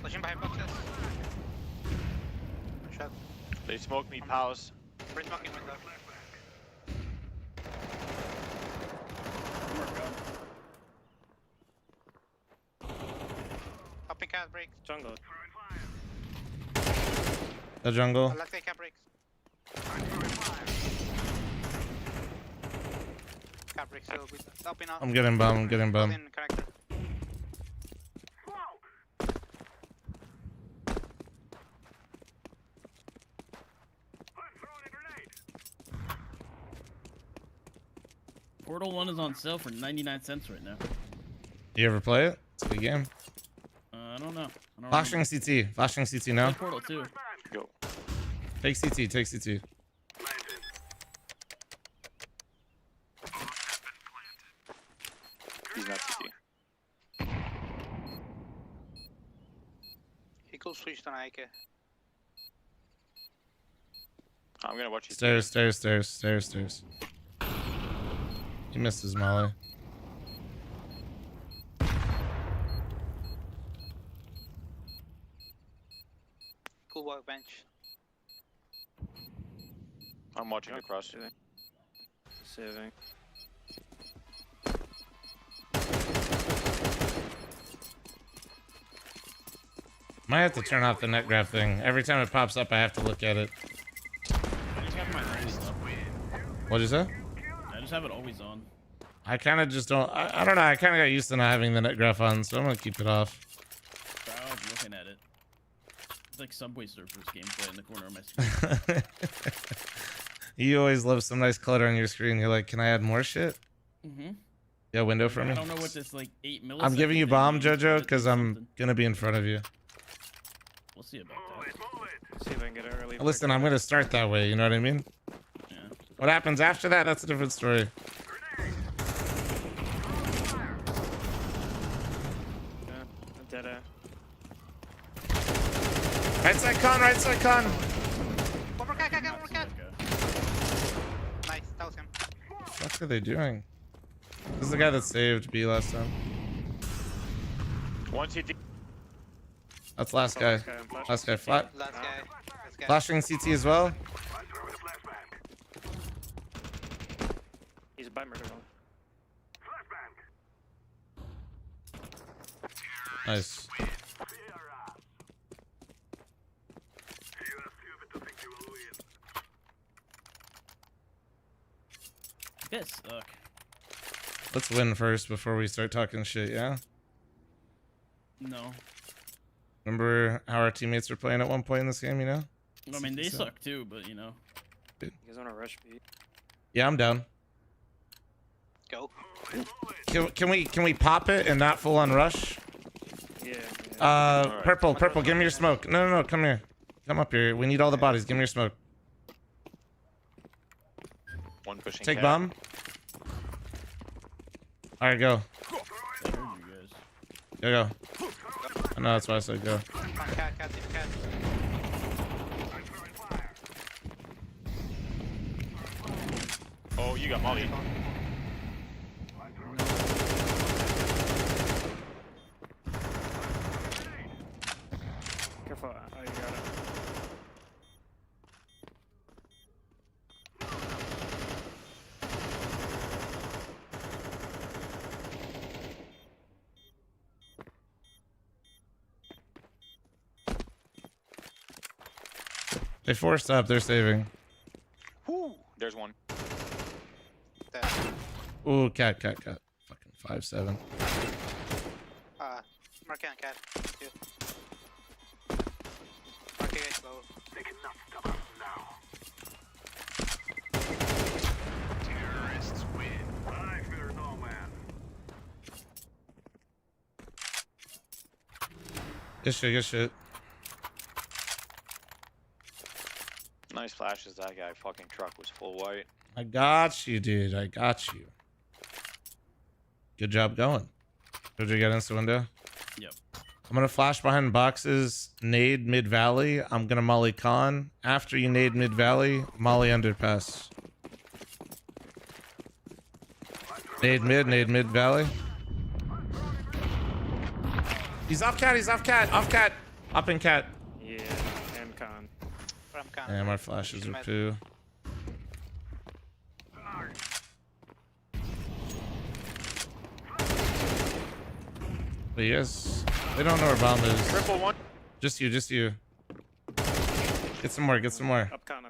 Pushing behind boxes. Shot. They smoke me, pause. Free smoking window. Hopping cat breaks. Jungle. The jungle. Last guy cat breaks. Cat breaks. So with up and out. I'm getting bum. I'm getting bum. In connector. Portal 1 is on sale for 99 cents right now. You ever play it? It's a good game. I don't know. I don't Flashing CT. Flashing CT now. Play Portal 2. Go. Take CT. Take CT. He's not CT. He could switch to Nike. I'm gonna watch you. Stairs, stairs, stairs, stairs, stairs. He missed his molly. Cool workbench. I'm watching across. Saving. Might have to turn off the net graph thing. Every time it pops up, I have to look at it. I just have my always up. What'd you say? I just have it always on. I kind of just don't. I don't know. I kind of got used to not having the net graph on, so I'm gonna keep it off. Proud looking at it. It's like Subway Surfers gameplay in the corner of my screen. You always love some nice color on your screen. You're like, can I add more shit? Mm-hmm. Yeah, window for me. I don't know what this like 8 millisecond. I'm giving you thing bomb, means, Jojo, but because I'm gonna be in front of you. We'll see about that. See if I can get it early. Listen, I'm gonna start that way. You know what I mean? Yeah. What happens after that? That's a different story. Dead air. Right side con, right side con. One more cat, one more cat. Nice, that was him. What the fuck are they doing? This is the guy that saved B last time. One CT. That's last guy. Last guy flat. Last guy. Flashing CT as well. He's by murder. Nice. You guys suck. Let's win first before we start talking shit, yeah? No. Remember how our teammates were playing at one point in this game, you know? I mean, they suck too, but you know. You guys want to rush B? Yeah, I'm down. Go. Can we pop it and not full on rush? Yeah. Purple, give me your smoke. No, come here. Come up here. We need all the bodies. Give me your smoke. One pushing. Take cat. bomb. All right, go. Go. I know that's why I said go. Cat, cat. Oh, you got molly. Careful. Oh, you got it. They forced up. They're saving. Whoo! There's one. Ooh, cat. Fucking 5-7. Mark cat. Two. Mark is low. They cannot stop us now. Terrorists win. I fear no man. Good shit. Nice flashes. That guy fucking truck was full white. I got you, dude. I got you. Good job going. Did you get into window? Yep. I'm gonna flash behind boxes, nade mid valley. I'm gonna molly con. After you nade mid valley, molly underpass. Nade mid valley. He's off cat. Up in cat. Yeah, and con. From con. Damn, our flashes are too. But yes, they don't know where bomb is. Triple one. Just you. Get some more. Up con.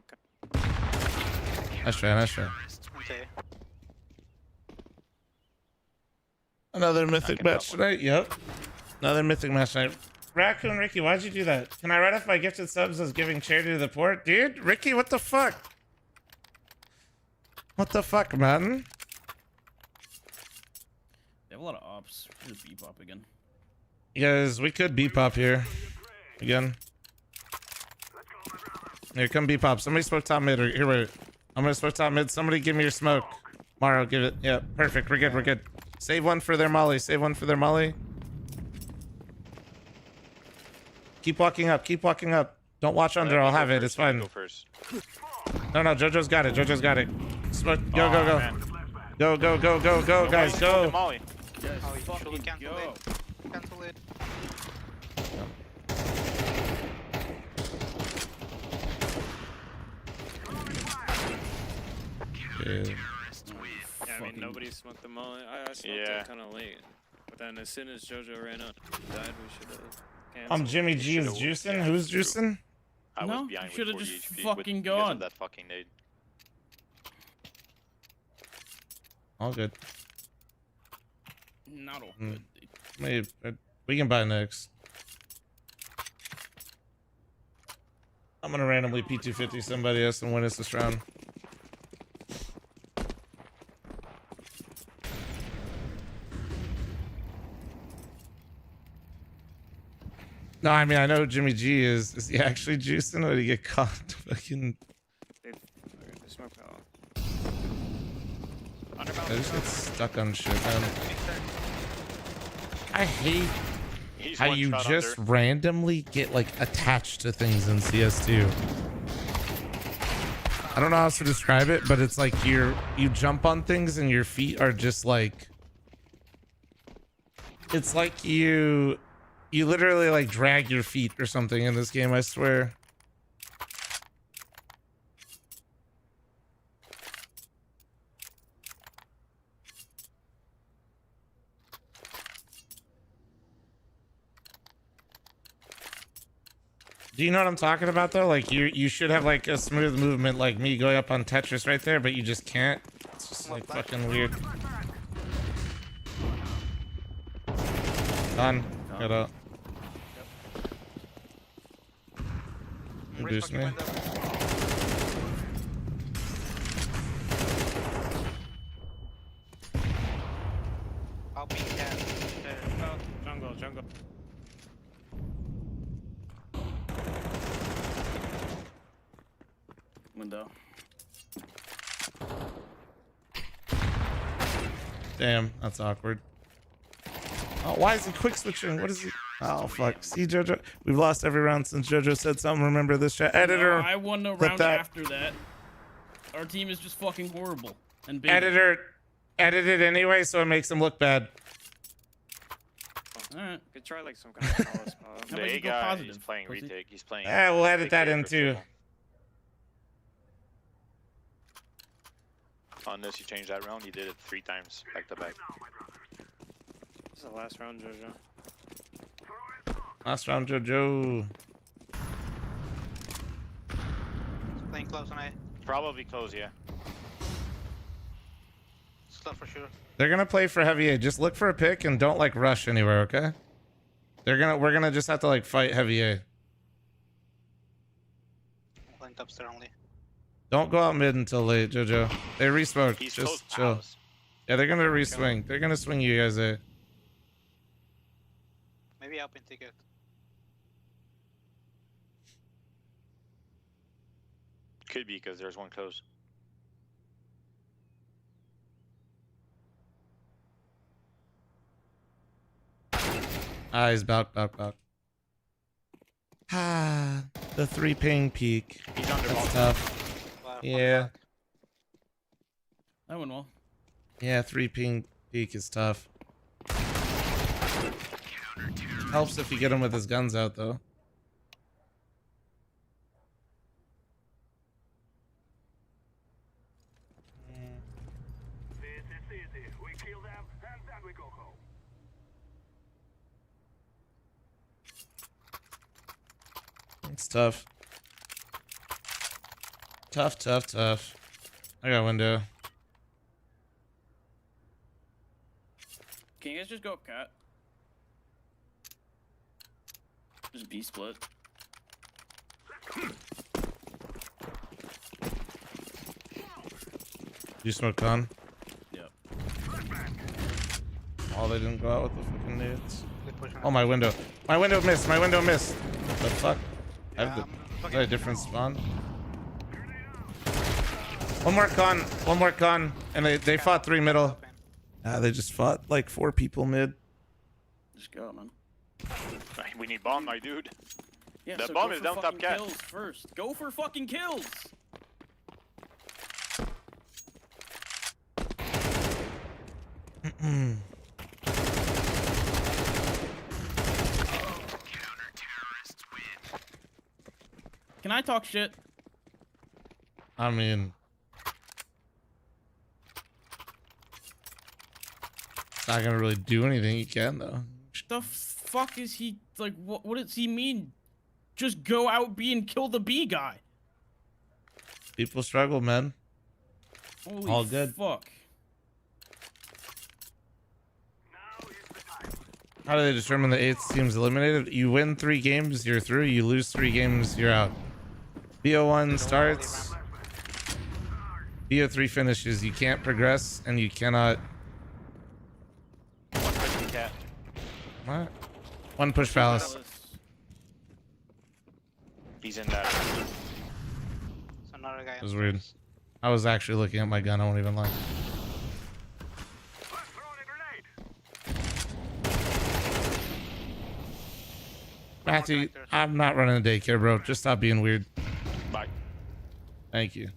Nice try. Okay. Another mythic match tonight. Yep. Another mythic match tonight. Raccoon Ricky, why'd you do that? Can I write off my gifted subs as giving charity to the poor? Dude, Ricky, what the fuck? What the fuck, man? They have a lot of ops. Just beep up again. Guys, we could B-pop here. Again. Here, come B-pop. Somebody smoke top mid. Here, wait. I'm gonna smoke top mid. Somebody give me your smoke. Maro, give it. Yeah, perfect. We're good. Save one for their molly. Keep walking up. Don't watch under. I'll have it. It's fine. Go first. No, Jojo's got it. Smoke. Go. Man. Go, guys, go. Molly. Yes, Oh, fucking cancel go. it. Cancel it. Okay. Yeah, I mean, nobody smoked the molly. I smoked it kind of late. But then as soon as JoJo ran out and died, we should have canceled. Jimmy G is juicing. Who's juicing? I No, was behind should have with just 40 HP fucking because of gone. that fucking nade. All good. Not all good. Maybe we can buy next. I'm gonna randomly P250 somebody else and win us this round. No, I mean I know who Jimmy G is. Is he actually juicing or did he get caught? Fucking. I just get stuck on shit, man. I hate how you just randomly get like attached to things in CS2. I don't know how else to describe it, but it's like you jump on things and your feet are just like, it's like you literally like drag your feet or something in this game, I swear. Do you know what I'm talking about though? Like you should have like a smooth movement like me going up on Tetris right there, but you just can't. It's just like fucking weird. Done. Get out. Induce me. I'll be cat. Jungle. Window. Damn, that's awkward. Oh, why is he quick switching? What is he? Oh, fuck. See, JoJo? We've lost every round since JoJo said something. Remember this chat. Editor. No, I won a round after that. Our team is just fucking horrible. And big. Editor. Edit it anyway so it makes him look bad. Alright. Could try like some kind of hollow spot. How about you go He's positive, playing pussy? retake. He's playing. Yeah, we'll edit that in too. Unless you change that round, he did it 3 times back to back. This is the last round, JoJo. Last round, JoJo. playing close on A. Probably close, yeah. It's close for sure. They're gonna play for heavy A. Just look for a pick and don't like rush anywhere, okay? We're gonna just have to like fight heavy A. I'm playing top stair only. Don't go out mid until late, Jojo. They resmoke. He's Just close chill. house. Yeah, they're gonna re-swing. They're gonna swing you guys A. Maybe up in ticket. Could be because there's one close. Ah, he's back. Ah, the 3 ping peak. He's under That's tough. Yeah. That went well. Yeah, 3 ping peak is tough. Helps if you get him with his guns out, though. It's tough. Tough. I got window. Can you guys just go up cat? Just B split. You smoke con? Yep. Oh, they didn't go out with the fucking nades. Oh, my window. My window missed. The fuck? I have a different spawn. One more con. And they fought 3 middle. They just fought like 4 people mid. Just go, man. We need bomb, my dude. Yeah, the so bomb go is for down top fucking cat. kills first. Go for fucking kills. Can I talk shit? I mean, it's not gonna really do anything. You can though. The fuck is he like? What does he mean? Just go out B and kill the B guy. People struggle, man. Holy All good. Fuck. How do they determine the 8th team's eliminated? You win 3 games, you're through. You lose 3 games, you're out. BO1 starts. BO3 finishes. You can't progress, and you cannot. One pushing cat. What? 1 push palace. He's in that. So another guy. It was weird. I was actually looking at my gun. I won't even lie. Matthew, I'm not running a daycare, bro. Just stop being weird. Bye. Thank you.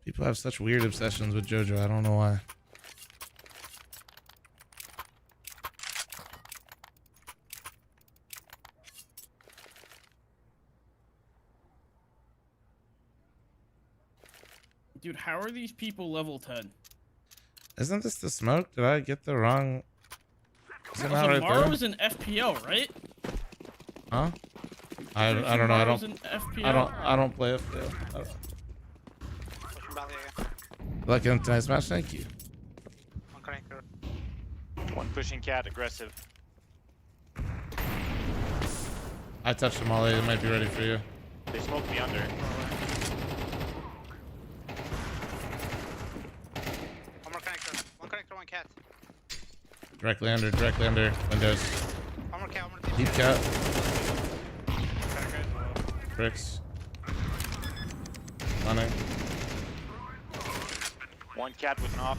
People have such weird obsessions with JoJo. I don't know why. Dude, how are these people level 10? Isn't this the smoke? Did I get the wrong? Is it not Also, right Mara there? was an FPL, right? Huh? I don't know. I Mara was don't. an FPL. I don't play FPL. I don't. Pushing belly again. Lucky on tonight's match. Thank you. One connector. One pushing cat, aggressive. I touched them all. They might be ready for you. They smoked me under. One more connector. One connector, one cat. Directly under windows. One more cat, one more Deep cat. Bricks. Running. One cat with an op.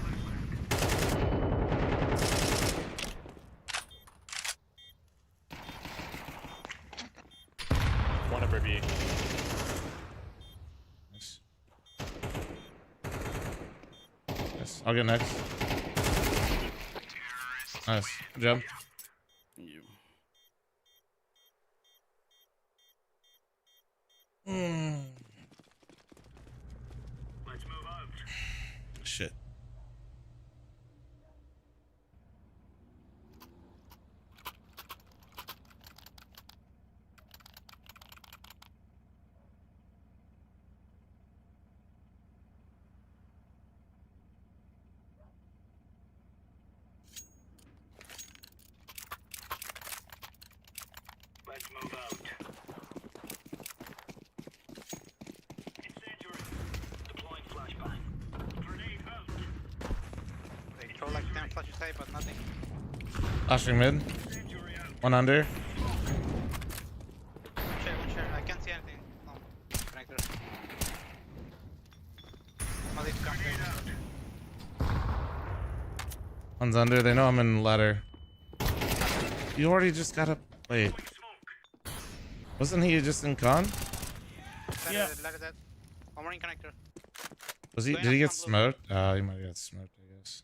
One upper B. Nice. Yes, I'll get next. Nice. Good job. You. Shit. They throw like 10 flashes high, but nothing. Flashing mid. One under. One share. I can't see anything. No. Connector. Oh, they come back. One's under. They know I'm in ladder. You already just got up. Wait. Wasn't he just in con? Yeah. Ladder dead. One more in connector. Was he? Did he get smoked? He might have got smoked, I guess.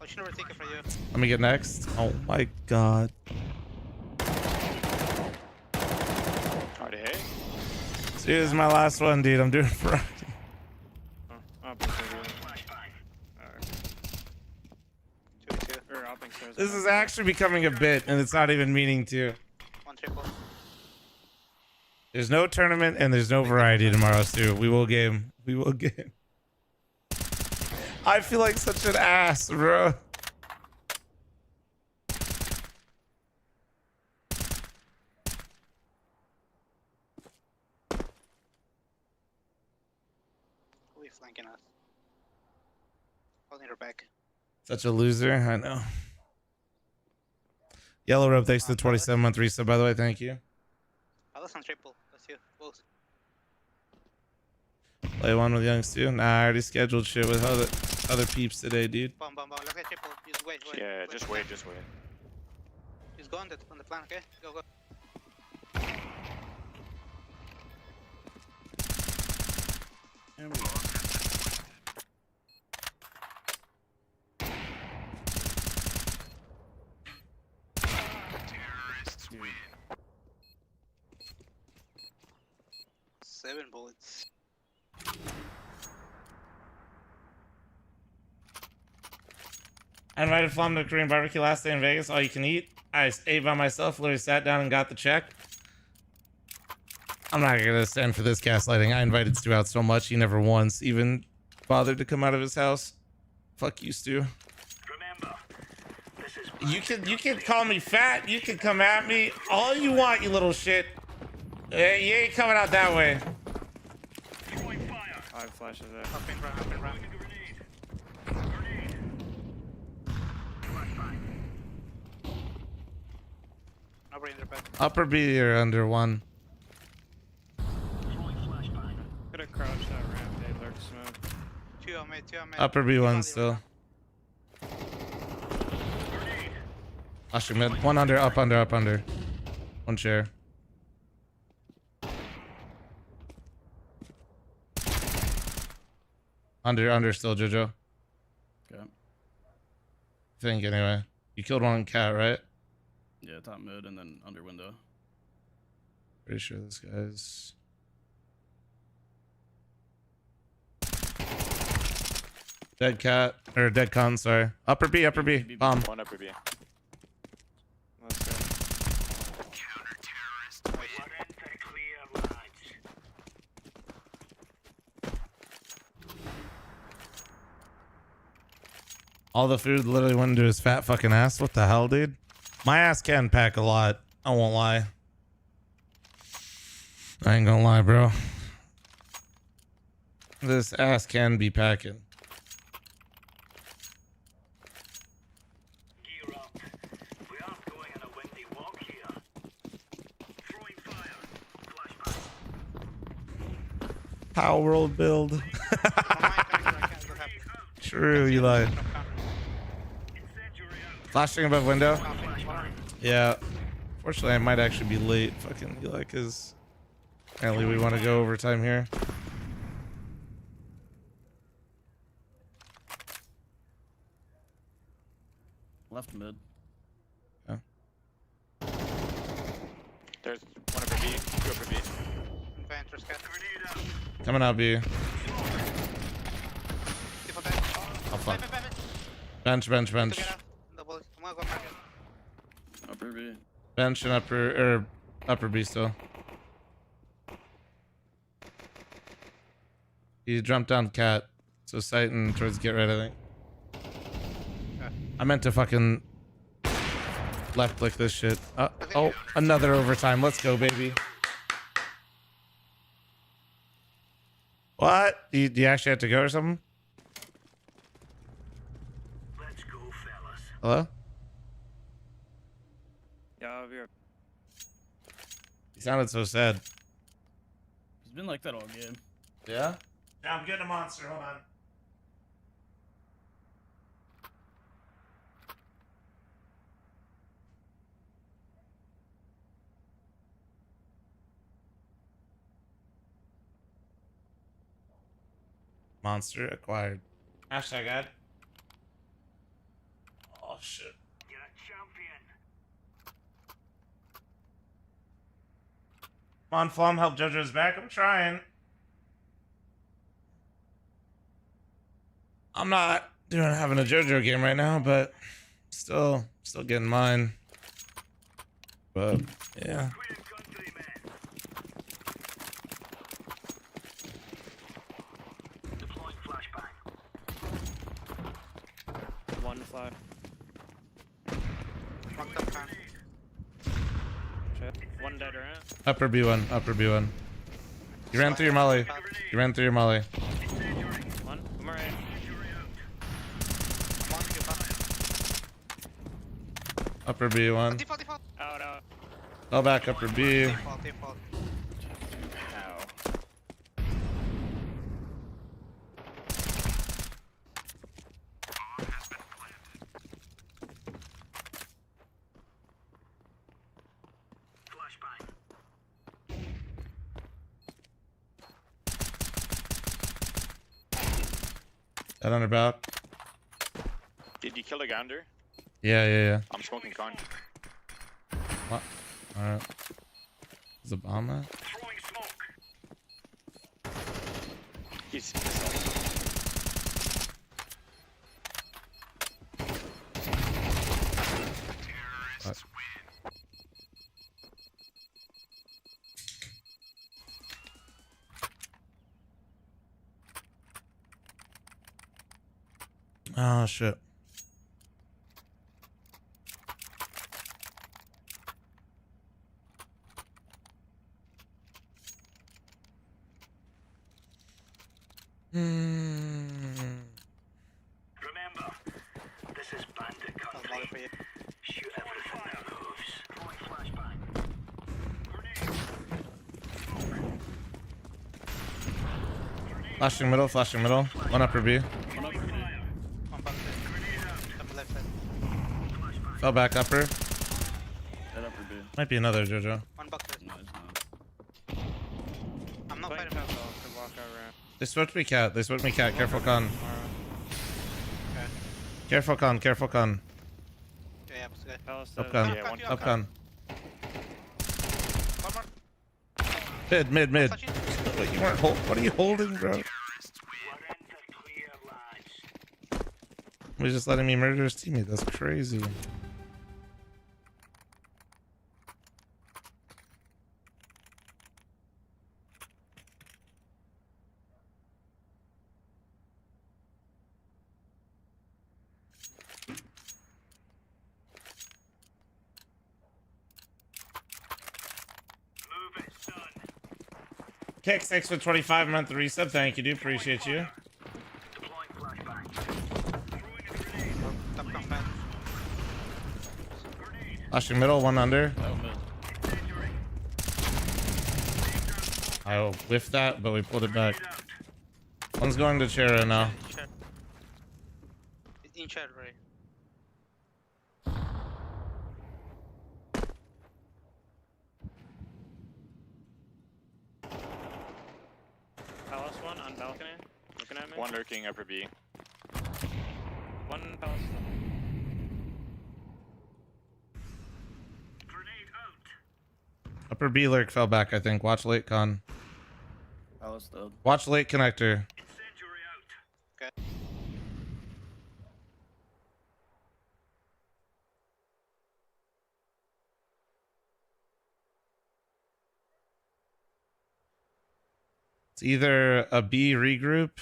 I should never take it for you. Let me get next. Oh my god. Alright, hey. Dude, this is my last one, dude. I'm doing Friday. This is actually becoming a bit, and it's not even meaning to. One triple. There's no tournament, and there's no variety tomorrow, Stu. We will game. We will game. I feel like such an ass, bro. Who is flanking us? Holding her back. Such a loser. I know. Yellow Rope, thanks to the 27-month resub, by the way. Thank you. I was on triple. That's you. Both. Play one with Young Stu. Nah, I already scheduled shit with other peeps today, dude. Bomb. Look at triple. Just wait. Yeah, just wait. Just go on the plan, okay? Go. There we go. Dude. 7 bullets. I invited Flom to Korean barbecue last day in Vegas. All you can eat. I ate by myself, literally sat down and got the check. I'm not gonna stand for this gaslighting. I invited Stu out so much, he never once even bothered to come out of his house. Fuck you, Stu. You can call me fat. You can come at me all you want, you little shit. You ain't coming out that way. 5 flashes there. Up and run. Nobody in their back. Upper B or under one. Could have crouched that ramp. They lurk smoke. 2 on mid. Upper B one still. Usher mid. One under, up under. One chair. Under still, Jojo. Okay. I think anyway. You killed one cat, right? Yeah, top mid and then under window. Pretty sure this guy's dead cat or dead con. Sorry. Upper B. Bomb. One upper B. Let's go. All the food literally went into his fat fucking ass. What the hell, dude? My ass can pack a lot. I won't lie. I ain't gonna lie, bro. This ass can be packing. Power world build. True, Eli. Flashing above window. Yeah. Fortunately, I might actually be late. Fucking Eli, because apparently we want to go overtime here. Left mid. Yeah. There's one upper B, 2 upper B. Coming out B. Oh fuck. Bench. Upper B. Bench and upper B still. He jumped down cat. So sighting towards get red, I think. I meant to fucking left click this shit. Oh, another overtime. Let's go, baby. What? Do you actually have to go or something? Let's go, fellas. Hello? Yeah, over here. You sounded so sad. He's been like that all game. Yeah? Yeah, I'm getting a monster. Hold on. Monster acquired. Hashtag ad. Oh shit. You're a champion. Come on, Flum, help JoJo's back. I'm trying. I'm not having a JoJo game right now, but still getting mine. But yeah. Deploying flashbang. One flag. Fucked up can. Shit. One dead, right? Upper B1, upper B1. You ran through your molly. You ran through your molly. One. Boomerang. Upper B1. Default. Out, out. Fell back upper B. Default. Ow. Flashbang. That on her back. Did you kill a gander? Yeah. I'm smoking con. What? Alright. Is a bomb there? Throwing smoke. He's What? Oh shit. Remember, this is bandit country. Shoot everything that moves. Throwing flashbang. Flashing middle. One upper B. One back there. Top left side. Fell back upper. Dead upper B. Might be another JoJo. One back there. No, it's not. I'm not fighting. They switched me cat. Careful con. Careful con. Yeah, let's go. Up con. Yeah, Up con. One more. Mid. Wait, you weren't what are you holding, bro? We're in the clear, lads. He's just letting me murder his teammate. That's crazy. Move it, son. Kick 6 for 25 month resub. Thank you, dude. Appreciate you. Deploying flashbang. Top compound. Flashing middle, one under. I whiffed that, but we pulled it back. One's going to Chera now. In chat, right? Palace one on balcony. Looking at me. one lurking upper B. One palace. Grenade out. Upper B lurk fell back, I think. Watch late con. Palace dead. Watch late connector. Incendiary out. Okay. It's either a B regroup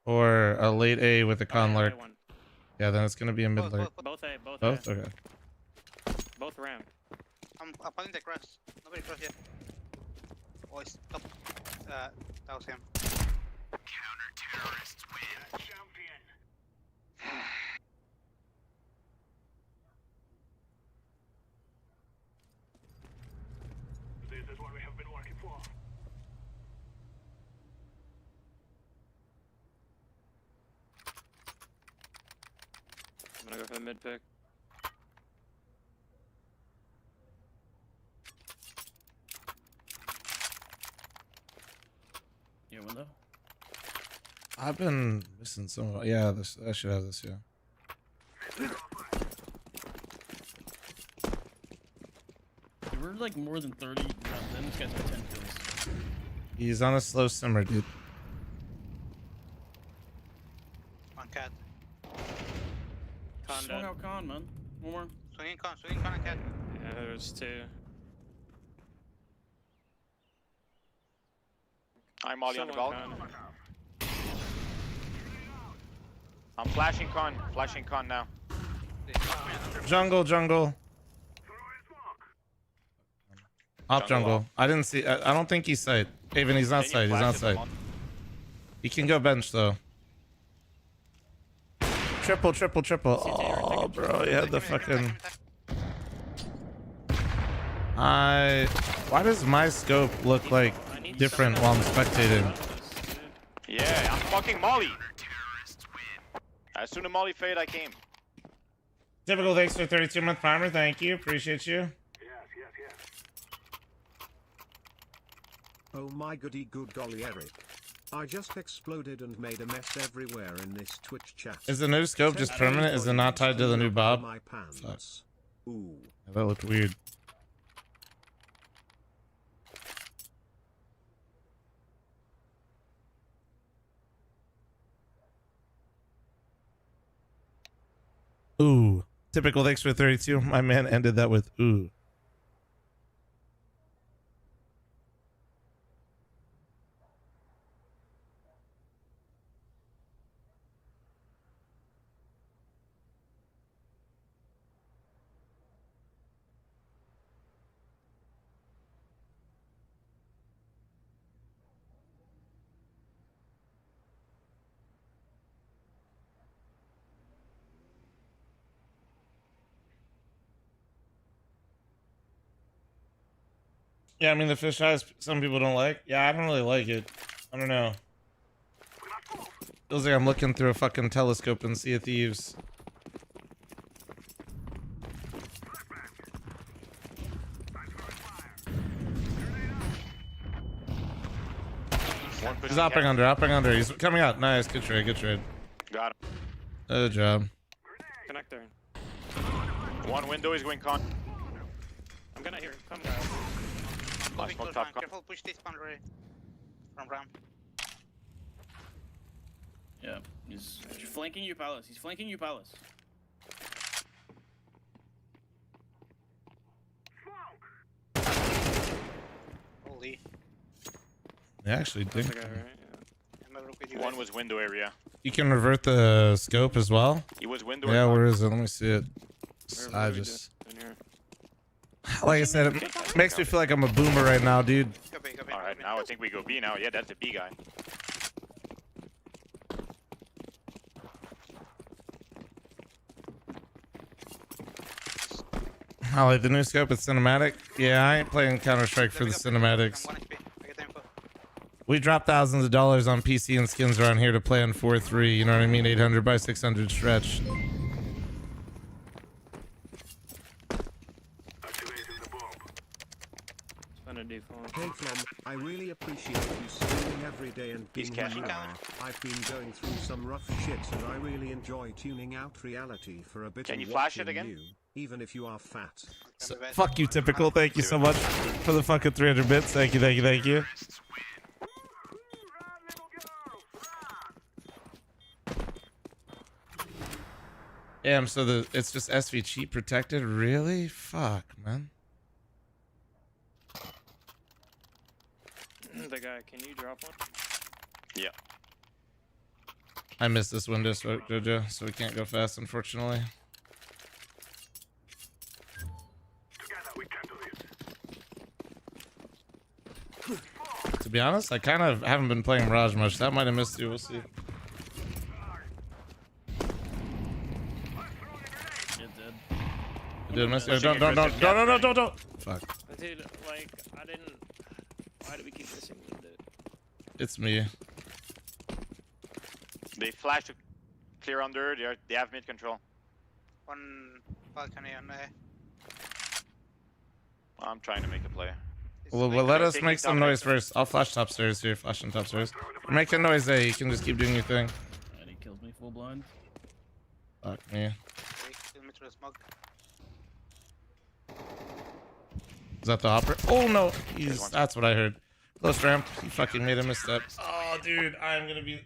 or a late A with a con lurk. Yeah, then it's gonna be a mid lurk. Both A. Both Both? A. Okay. Both ramp. I'm pulling the cross. Nobody cross yet. Oh, it's top. That was him. Counter-terrorists win. Champion. This is what we have been working for. I'm gonna go for the mid pick. Yeah, window. I've been missing some. Yeah, this I should have this. Yeah. We're like more than 30 rounds in. This guy's got 10 kills. He's on a slow simmer, dude. One cat. Con Swung dead. out con, man. One more. Swinging con and cat. Yeah, there's 2. I'm Molly on the Someone ball. con. I'm flashing con now. Jungle, jungle. Op jungle. I didn't see. I don't think he's sight. Haven, he's not sight. He's not sight. He can go bench though. Triple. Oh, bro, he had the fucking. Why does my scope look like different while I'm spectating? Yeah, I'm fucking Molly. As soon as Molly fade, I came. Typical, thanks for 32-month primer. Thank you. Appreciate you. Oh my goody good golly Eric. I just exploded and made a mess everywhere in this Twitch chat. Is the new scope just permanent? Is it not tied to the new bob? My pants. Ooh. That looked weird. Ooh. Typical, thanks for 32. My man ended that with ooh. Yeah, I mean, the fish eyes, some people don't like. Yeah, I don't really like it. I don't know. Feels like I'm looking through a fucking telescope and Sea of Thieves. He's hopping under. He's coming out. Nice. Good trade. Got him. Good job. Connector. One window is going con. I'm gonna hear it. Come down. Last one top con. Careful, push this one already. From ramp. Yeah, he's flanking you, Palace. He's flanking you, Palace. Holy. They actually did. One was window area. You can revert the scope as well? He was window Yeah, area. where is it? Let me see it. I just... Like I said, it makes me feel like I'm a boomer right now, dude. Alright, now I think we go B now. Yeah, that's the B guy. I like the new scope. It's cinematic. Yeah, I ain't playing Counter-Strike for the cinematics. We drop thousands of dollars on PC and skins around here to play on 4-3. You know what I mean? 800 by 600 stretch. Hey Flom, I really appreciate you streaming every day and being who you are. I've been going through some rough shit and I really enjoy tuning out reality for a bit. Can and you flash it watching again? you, even if you are fat. So, fuck you, Typical. Thank you so much for the fucking 300 bits. Thank you. Damn, so it's just SV cheat protected? Really? Fuck, man. The guy, can you drop one? Yeah. I missed this window, Jojo, so we can't go fast, unfortunately. be honest. I kind of haven't been playing Mirage much. That might have missed you. We'll see. It did miss you. Don't. Fuck. Dude, like, I didn't... Why do we keep missing with it? It's me. They flash to clear under. They have mid control. One balcony on there. I'm trying to make a play. Well, let us make some noise first. I'll flash top stairs here. Flashing top stairs. Make a noise there. You can just keep doing your thing. And he kills me full blind. Fuck me. Is that the hopper? Oh no, that's what I heard. Close ramp. He fucking made a misstep. Oh, dude, I'm gonna be.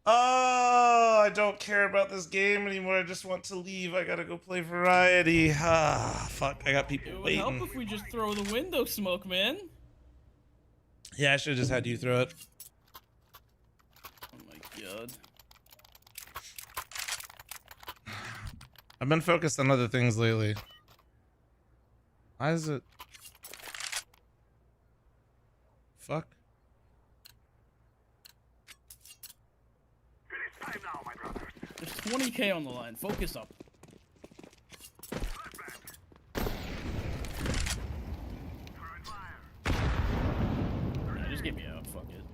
Oh, I don't care about this game anymore. I just want to leave. I gotta go play Variety. Ah, fuck. I got people It would waiting. help if we just throw the window smoke, man. Yeah, I should have just had you throw it. Oh my god. I've been focused on other things lately. Why is it? Fuck. There's 20k on the line. Focus up. Yeah, just get me out. Fuck it.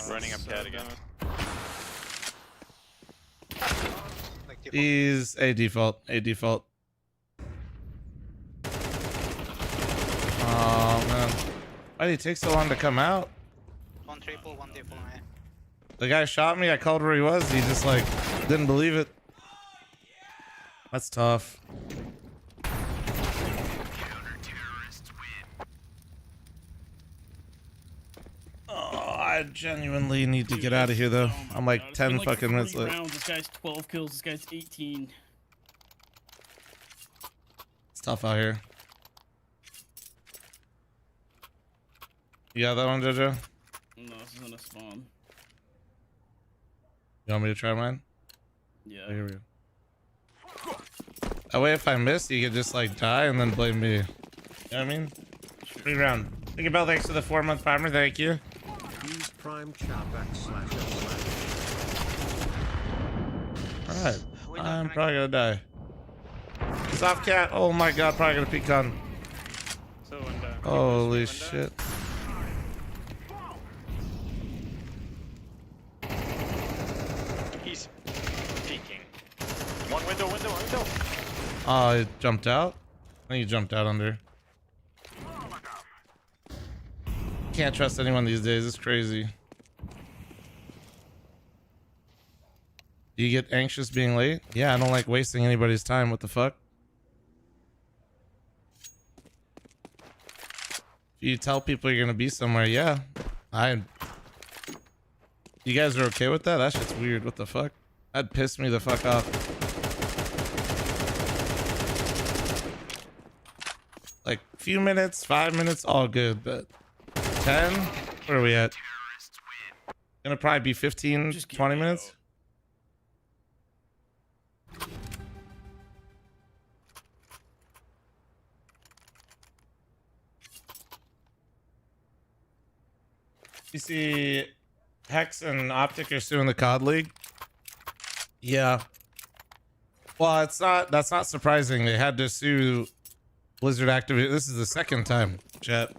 Running up cat again. He's a default. A default. Oh man. Why did he take so long to come out? 1 triple, 1 triple. The guy shot me. I called where he was. He just like didn't believe it. That's tough. Oh, I genuinely need to get out of here though. I'm like 10 fucking minutes late. Rounds. This guy's 12 kills. This guy's 18. It's tough out here. You got that one, Jojo? No, this isn't a spawn. You want me to try mine? Yeah. Here we go. That way, if I miss, you could just like die and then blame me. You know what I mean? Free round. Thank you, Bell. Thanks for the 4-month primer. Thank you. Use Prime Chat // Alright. I'm probably gonna die. Soft cat. Oh my god, probably gonna peek on. Holy shit. He's peeking. One window. Oh, it jumped out? I think he jumped out under. Can't trust anyone these days. It's crazy. Do you get anxious being late? Yeah, I don't like wasting anybody's time. What the fuck? If you tell people you're gonna be somewhere, yeah. You guys are okay with that? That shit's weird. What the fuck? That'd piss me the fuck off. Like, few minutes, 5 minutes, all good, but 10? Where are we at? Gonna probably be 15, 20 minutes? You see, Hex and Optic are suing the COD League. Yeah. Well, that's not surprising. They had to sue Blizzard Activision. This is the second time, chat.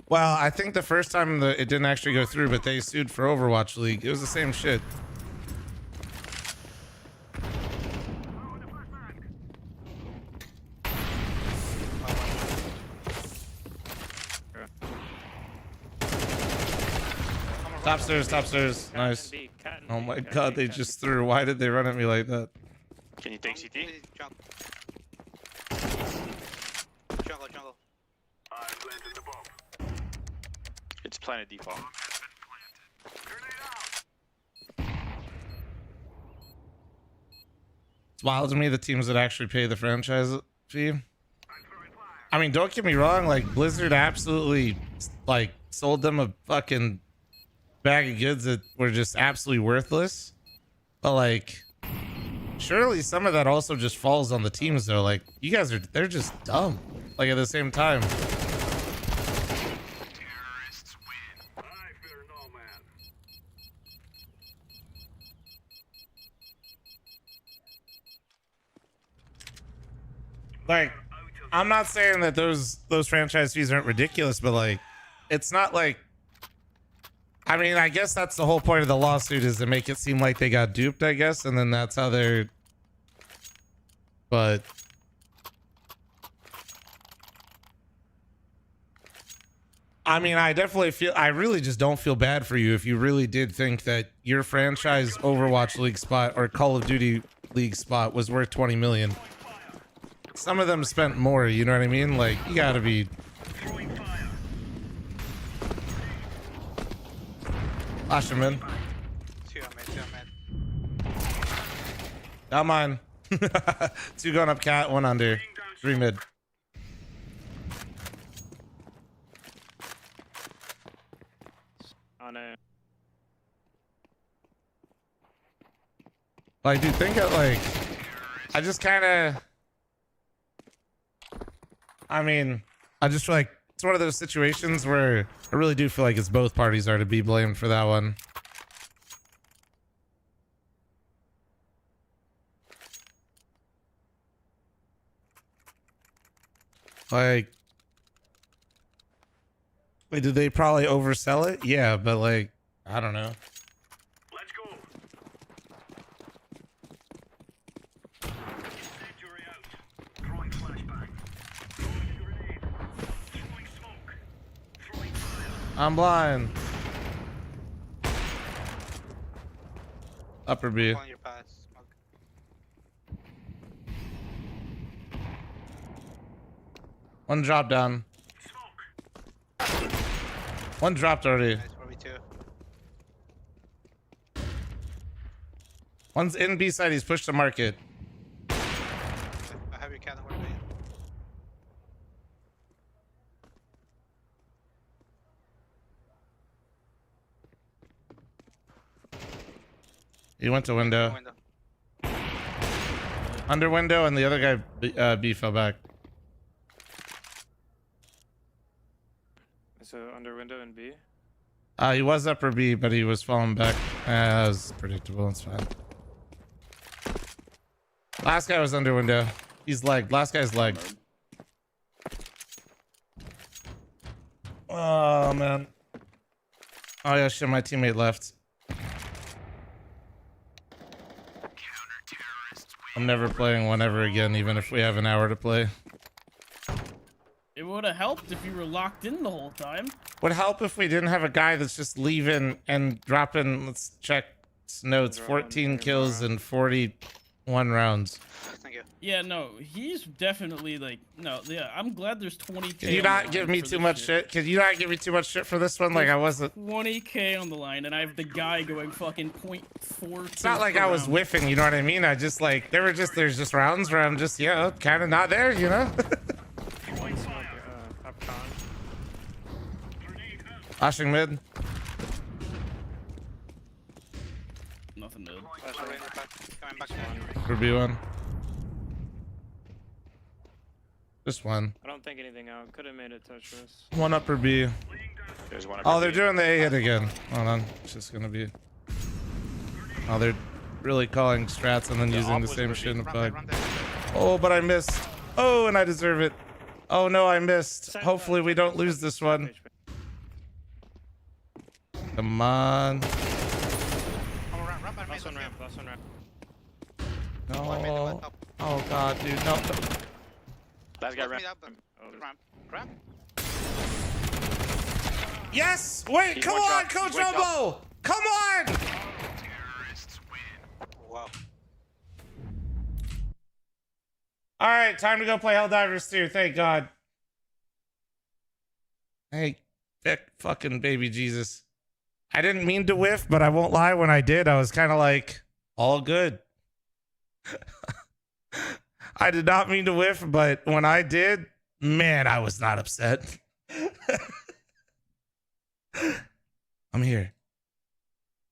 Well, I think the first time it didn't actually go through, but they sued for Overwatch League. It was the same shit. Top stairs. Nice. Oh my god, they just threw. Why did they run at me like that? Can you take CT? Jungle. It's planet default. It's wild to me the teams that actually pay the franchise fee. I mean, don't get me wrong, like Blizzard absolutely like sold them a fucking bag of goods that were just absolutely worthless. But like, surely some of that also just falls on the teams though. Like, you guys they're just dumb. Like at the same time. like, I'm not saying that those franchise fees aren't ridiculous, but like, it's not like. I mean, I guess that's the whole point of the lawsuit, is to make it seem like they got duped, I guess, and then that's how they're. But. I mean, I really just don't feel bad for you if you really did think that your franchise Overwatch League spot or Call of Duty League spot was worth 20 million. Some of them spent more, you know what I mean? Like, you gotta be. Flash him in. Got mine. 2 going up cat, 1 under. 3 mid. On a. Like, dude, think of like. I just kind of. I mean, I just feel like it's one of those situations where I really do feel like it's both parties are to be blamed for that one. Like, wait, did they probably oversell it? Yeah, but like, I don't know. Let's go. Incendiary out. Throwing flashbang. Throwing grenade. Throwing smoke. Throwing fire. I'm blind. Upper B. On your pass. Smoke. One drop down. One dropped already. Nice, probably 2. One's in B side. He's pushed to market. I have your cannon. What are you? He went to window. Under window, and the other guy B fell back. So under window and B. He was upper B, but he was falling back. That was predictable. It's fine. Last guy was under window. He's lagged. Last guy's lagged. Oh man. Oh yeah, shit. My teammate left. I'm never playing one ever again, even if we have an hour to play. It would have helped if you were locked in the whole time. Would help if we didn't have a guy that's just leaving and dropping. Let's check notes. 14 kills and 41 rounds. Thank you. Yeah, no, he's definitely like, no, yeah, I'm glad there's 20K. Can you not give me too much shit? Can you not give me too much shit for this one? Like I wasn't. 20K on the line, and I have the guy going fucking 0.4. It's not like I was whiffing, you know what I mean? I just like, there's just rounds where I'm just, yeah, kind of not there, you know? Flashing mid. Nothing mid. Coming back. For B1. Just one. I don't think anything out. Could have made it touchless. One upper B. There's one Oh, they're doing the A hit again. Hold on. It's just gonna be. Oh, they're really calling strats and then using the same shit in the bug. Oh, but I missed. Oh, and I deserve it. Oh no, I missed. Hopefully we don't lose this one. Come on. Last one ramp. Last one ramp. No. Oh god, dude, no. Last guy ramp. Ramp. Yes! Wait, come on, Coach Rumble! Come on! Wow. Alright, time to go play Helldivers 2, thank God. Hey, fucking baby Jesus. I didn't mean to whiff, but I won't lie, when I did, I was kind of like, all good. I did not mean to whiff, but when I did, man, I was not upset. I'm here.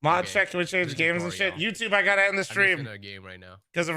Mod check, can we change games and shit? YouTube, I gotta end the stream. Game right now. Because of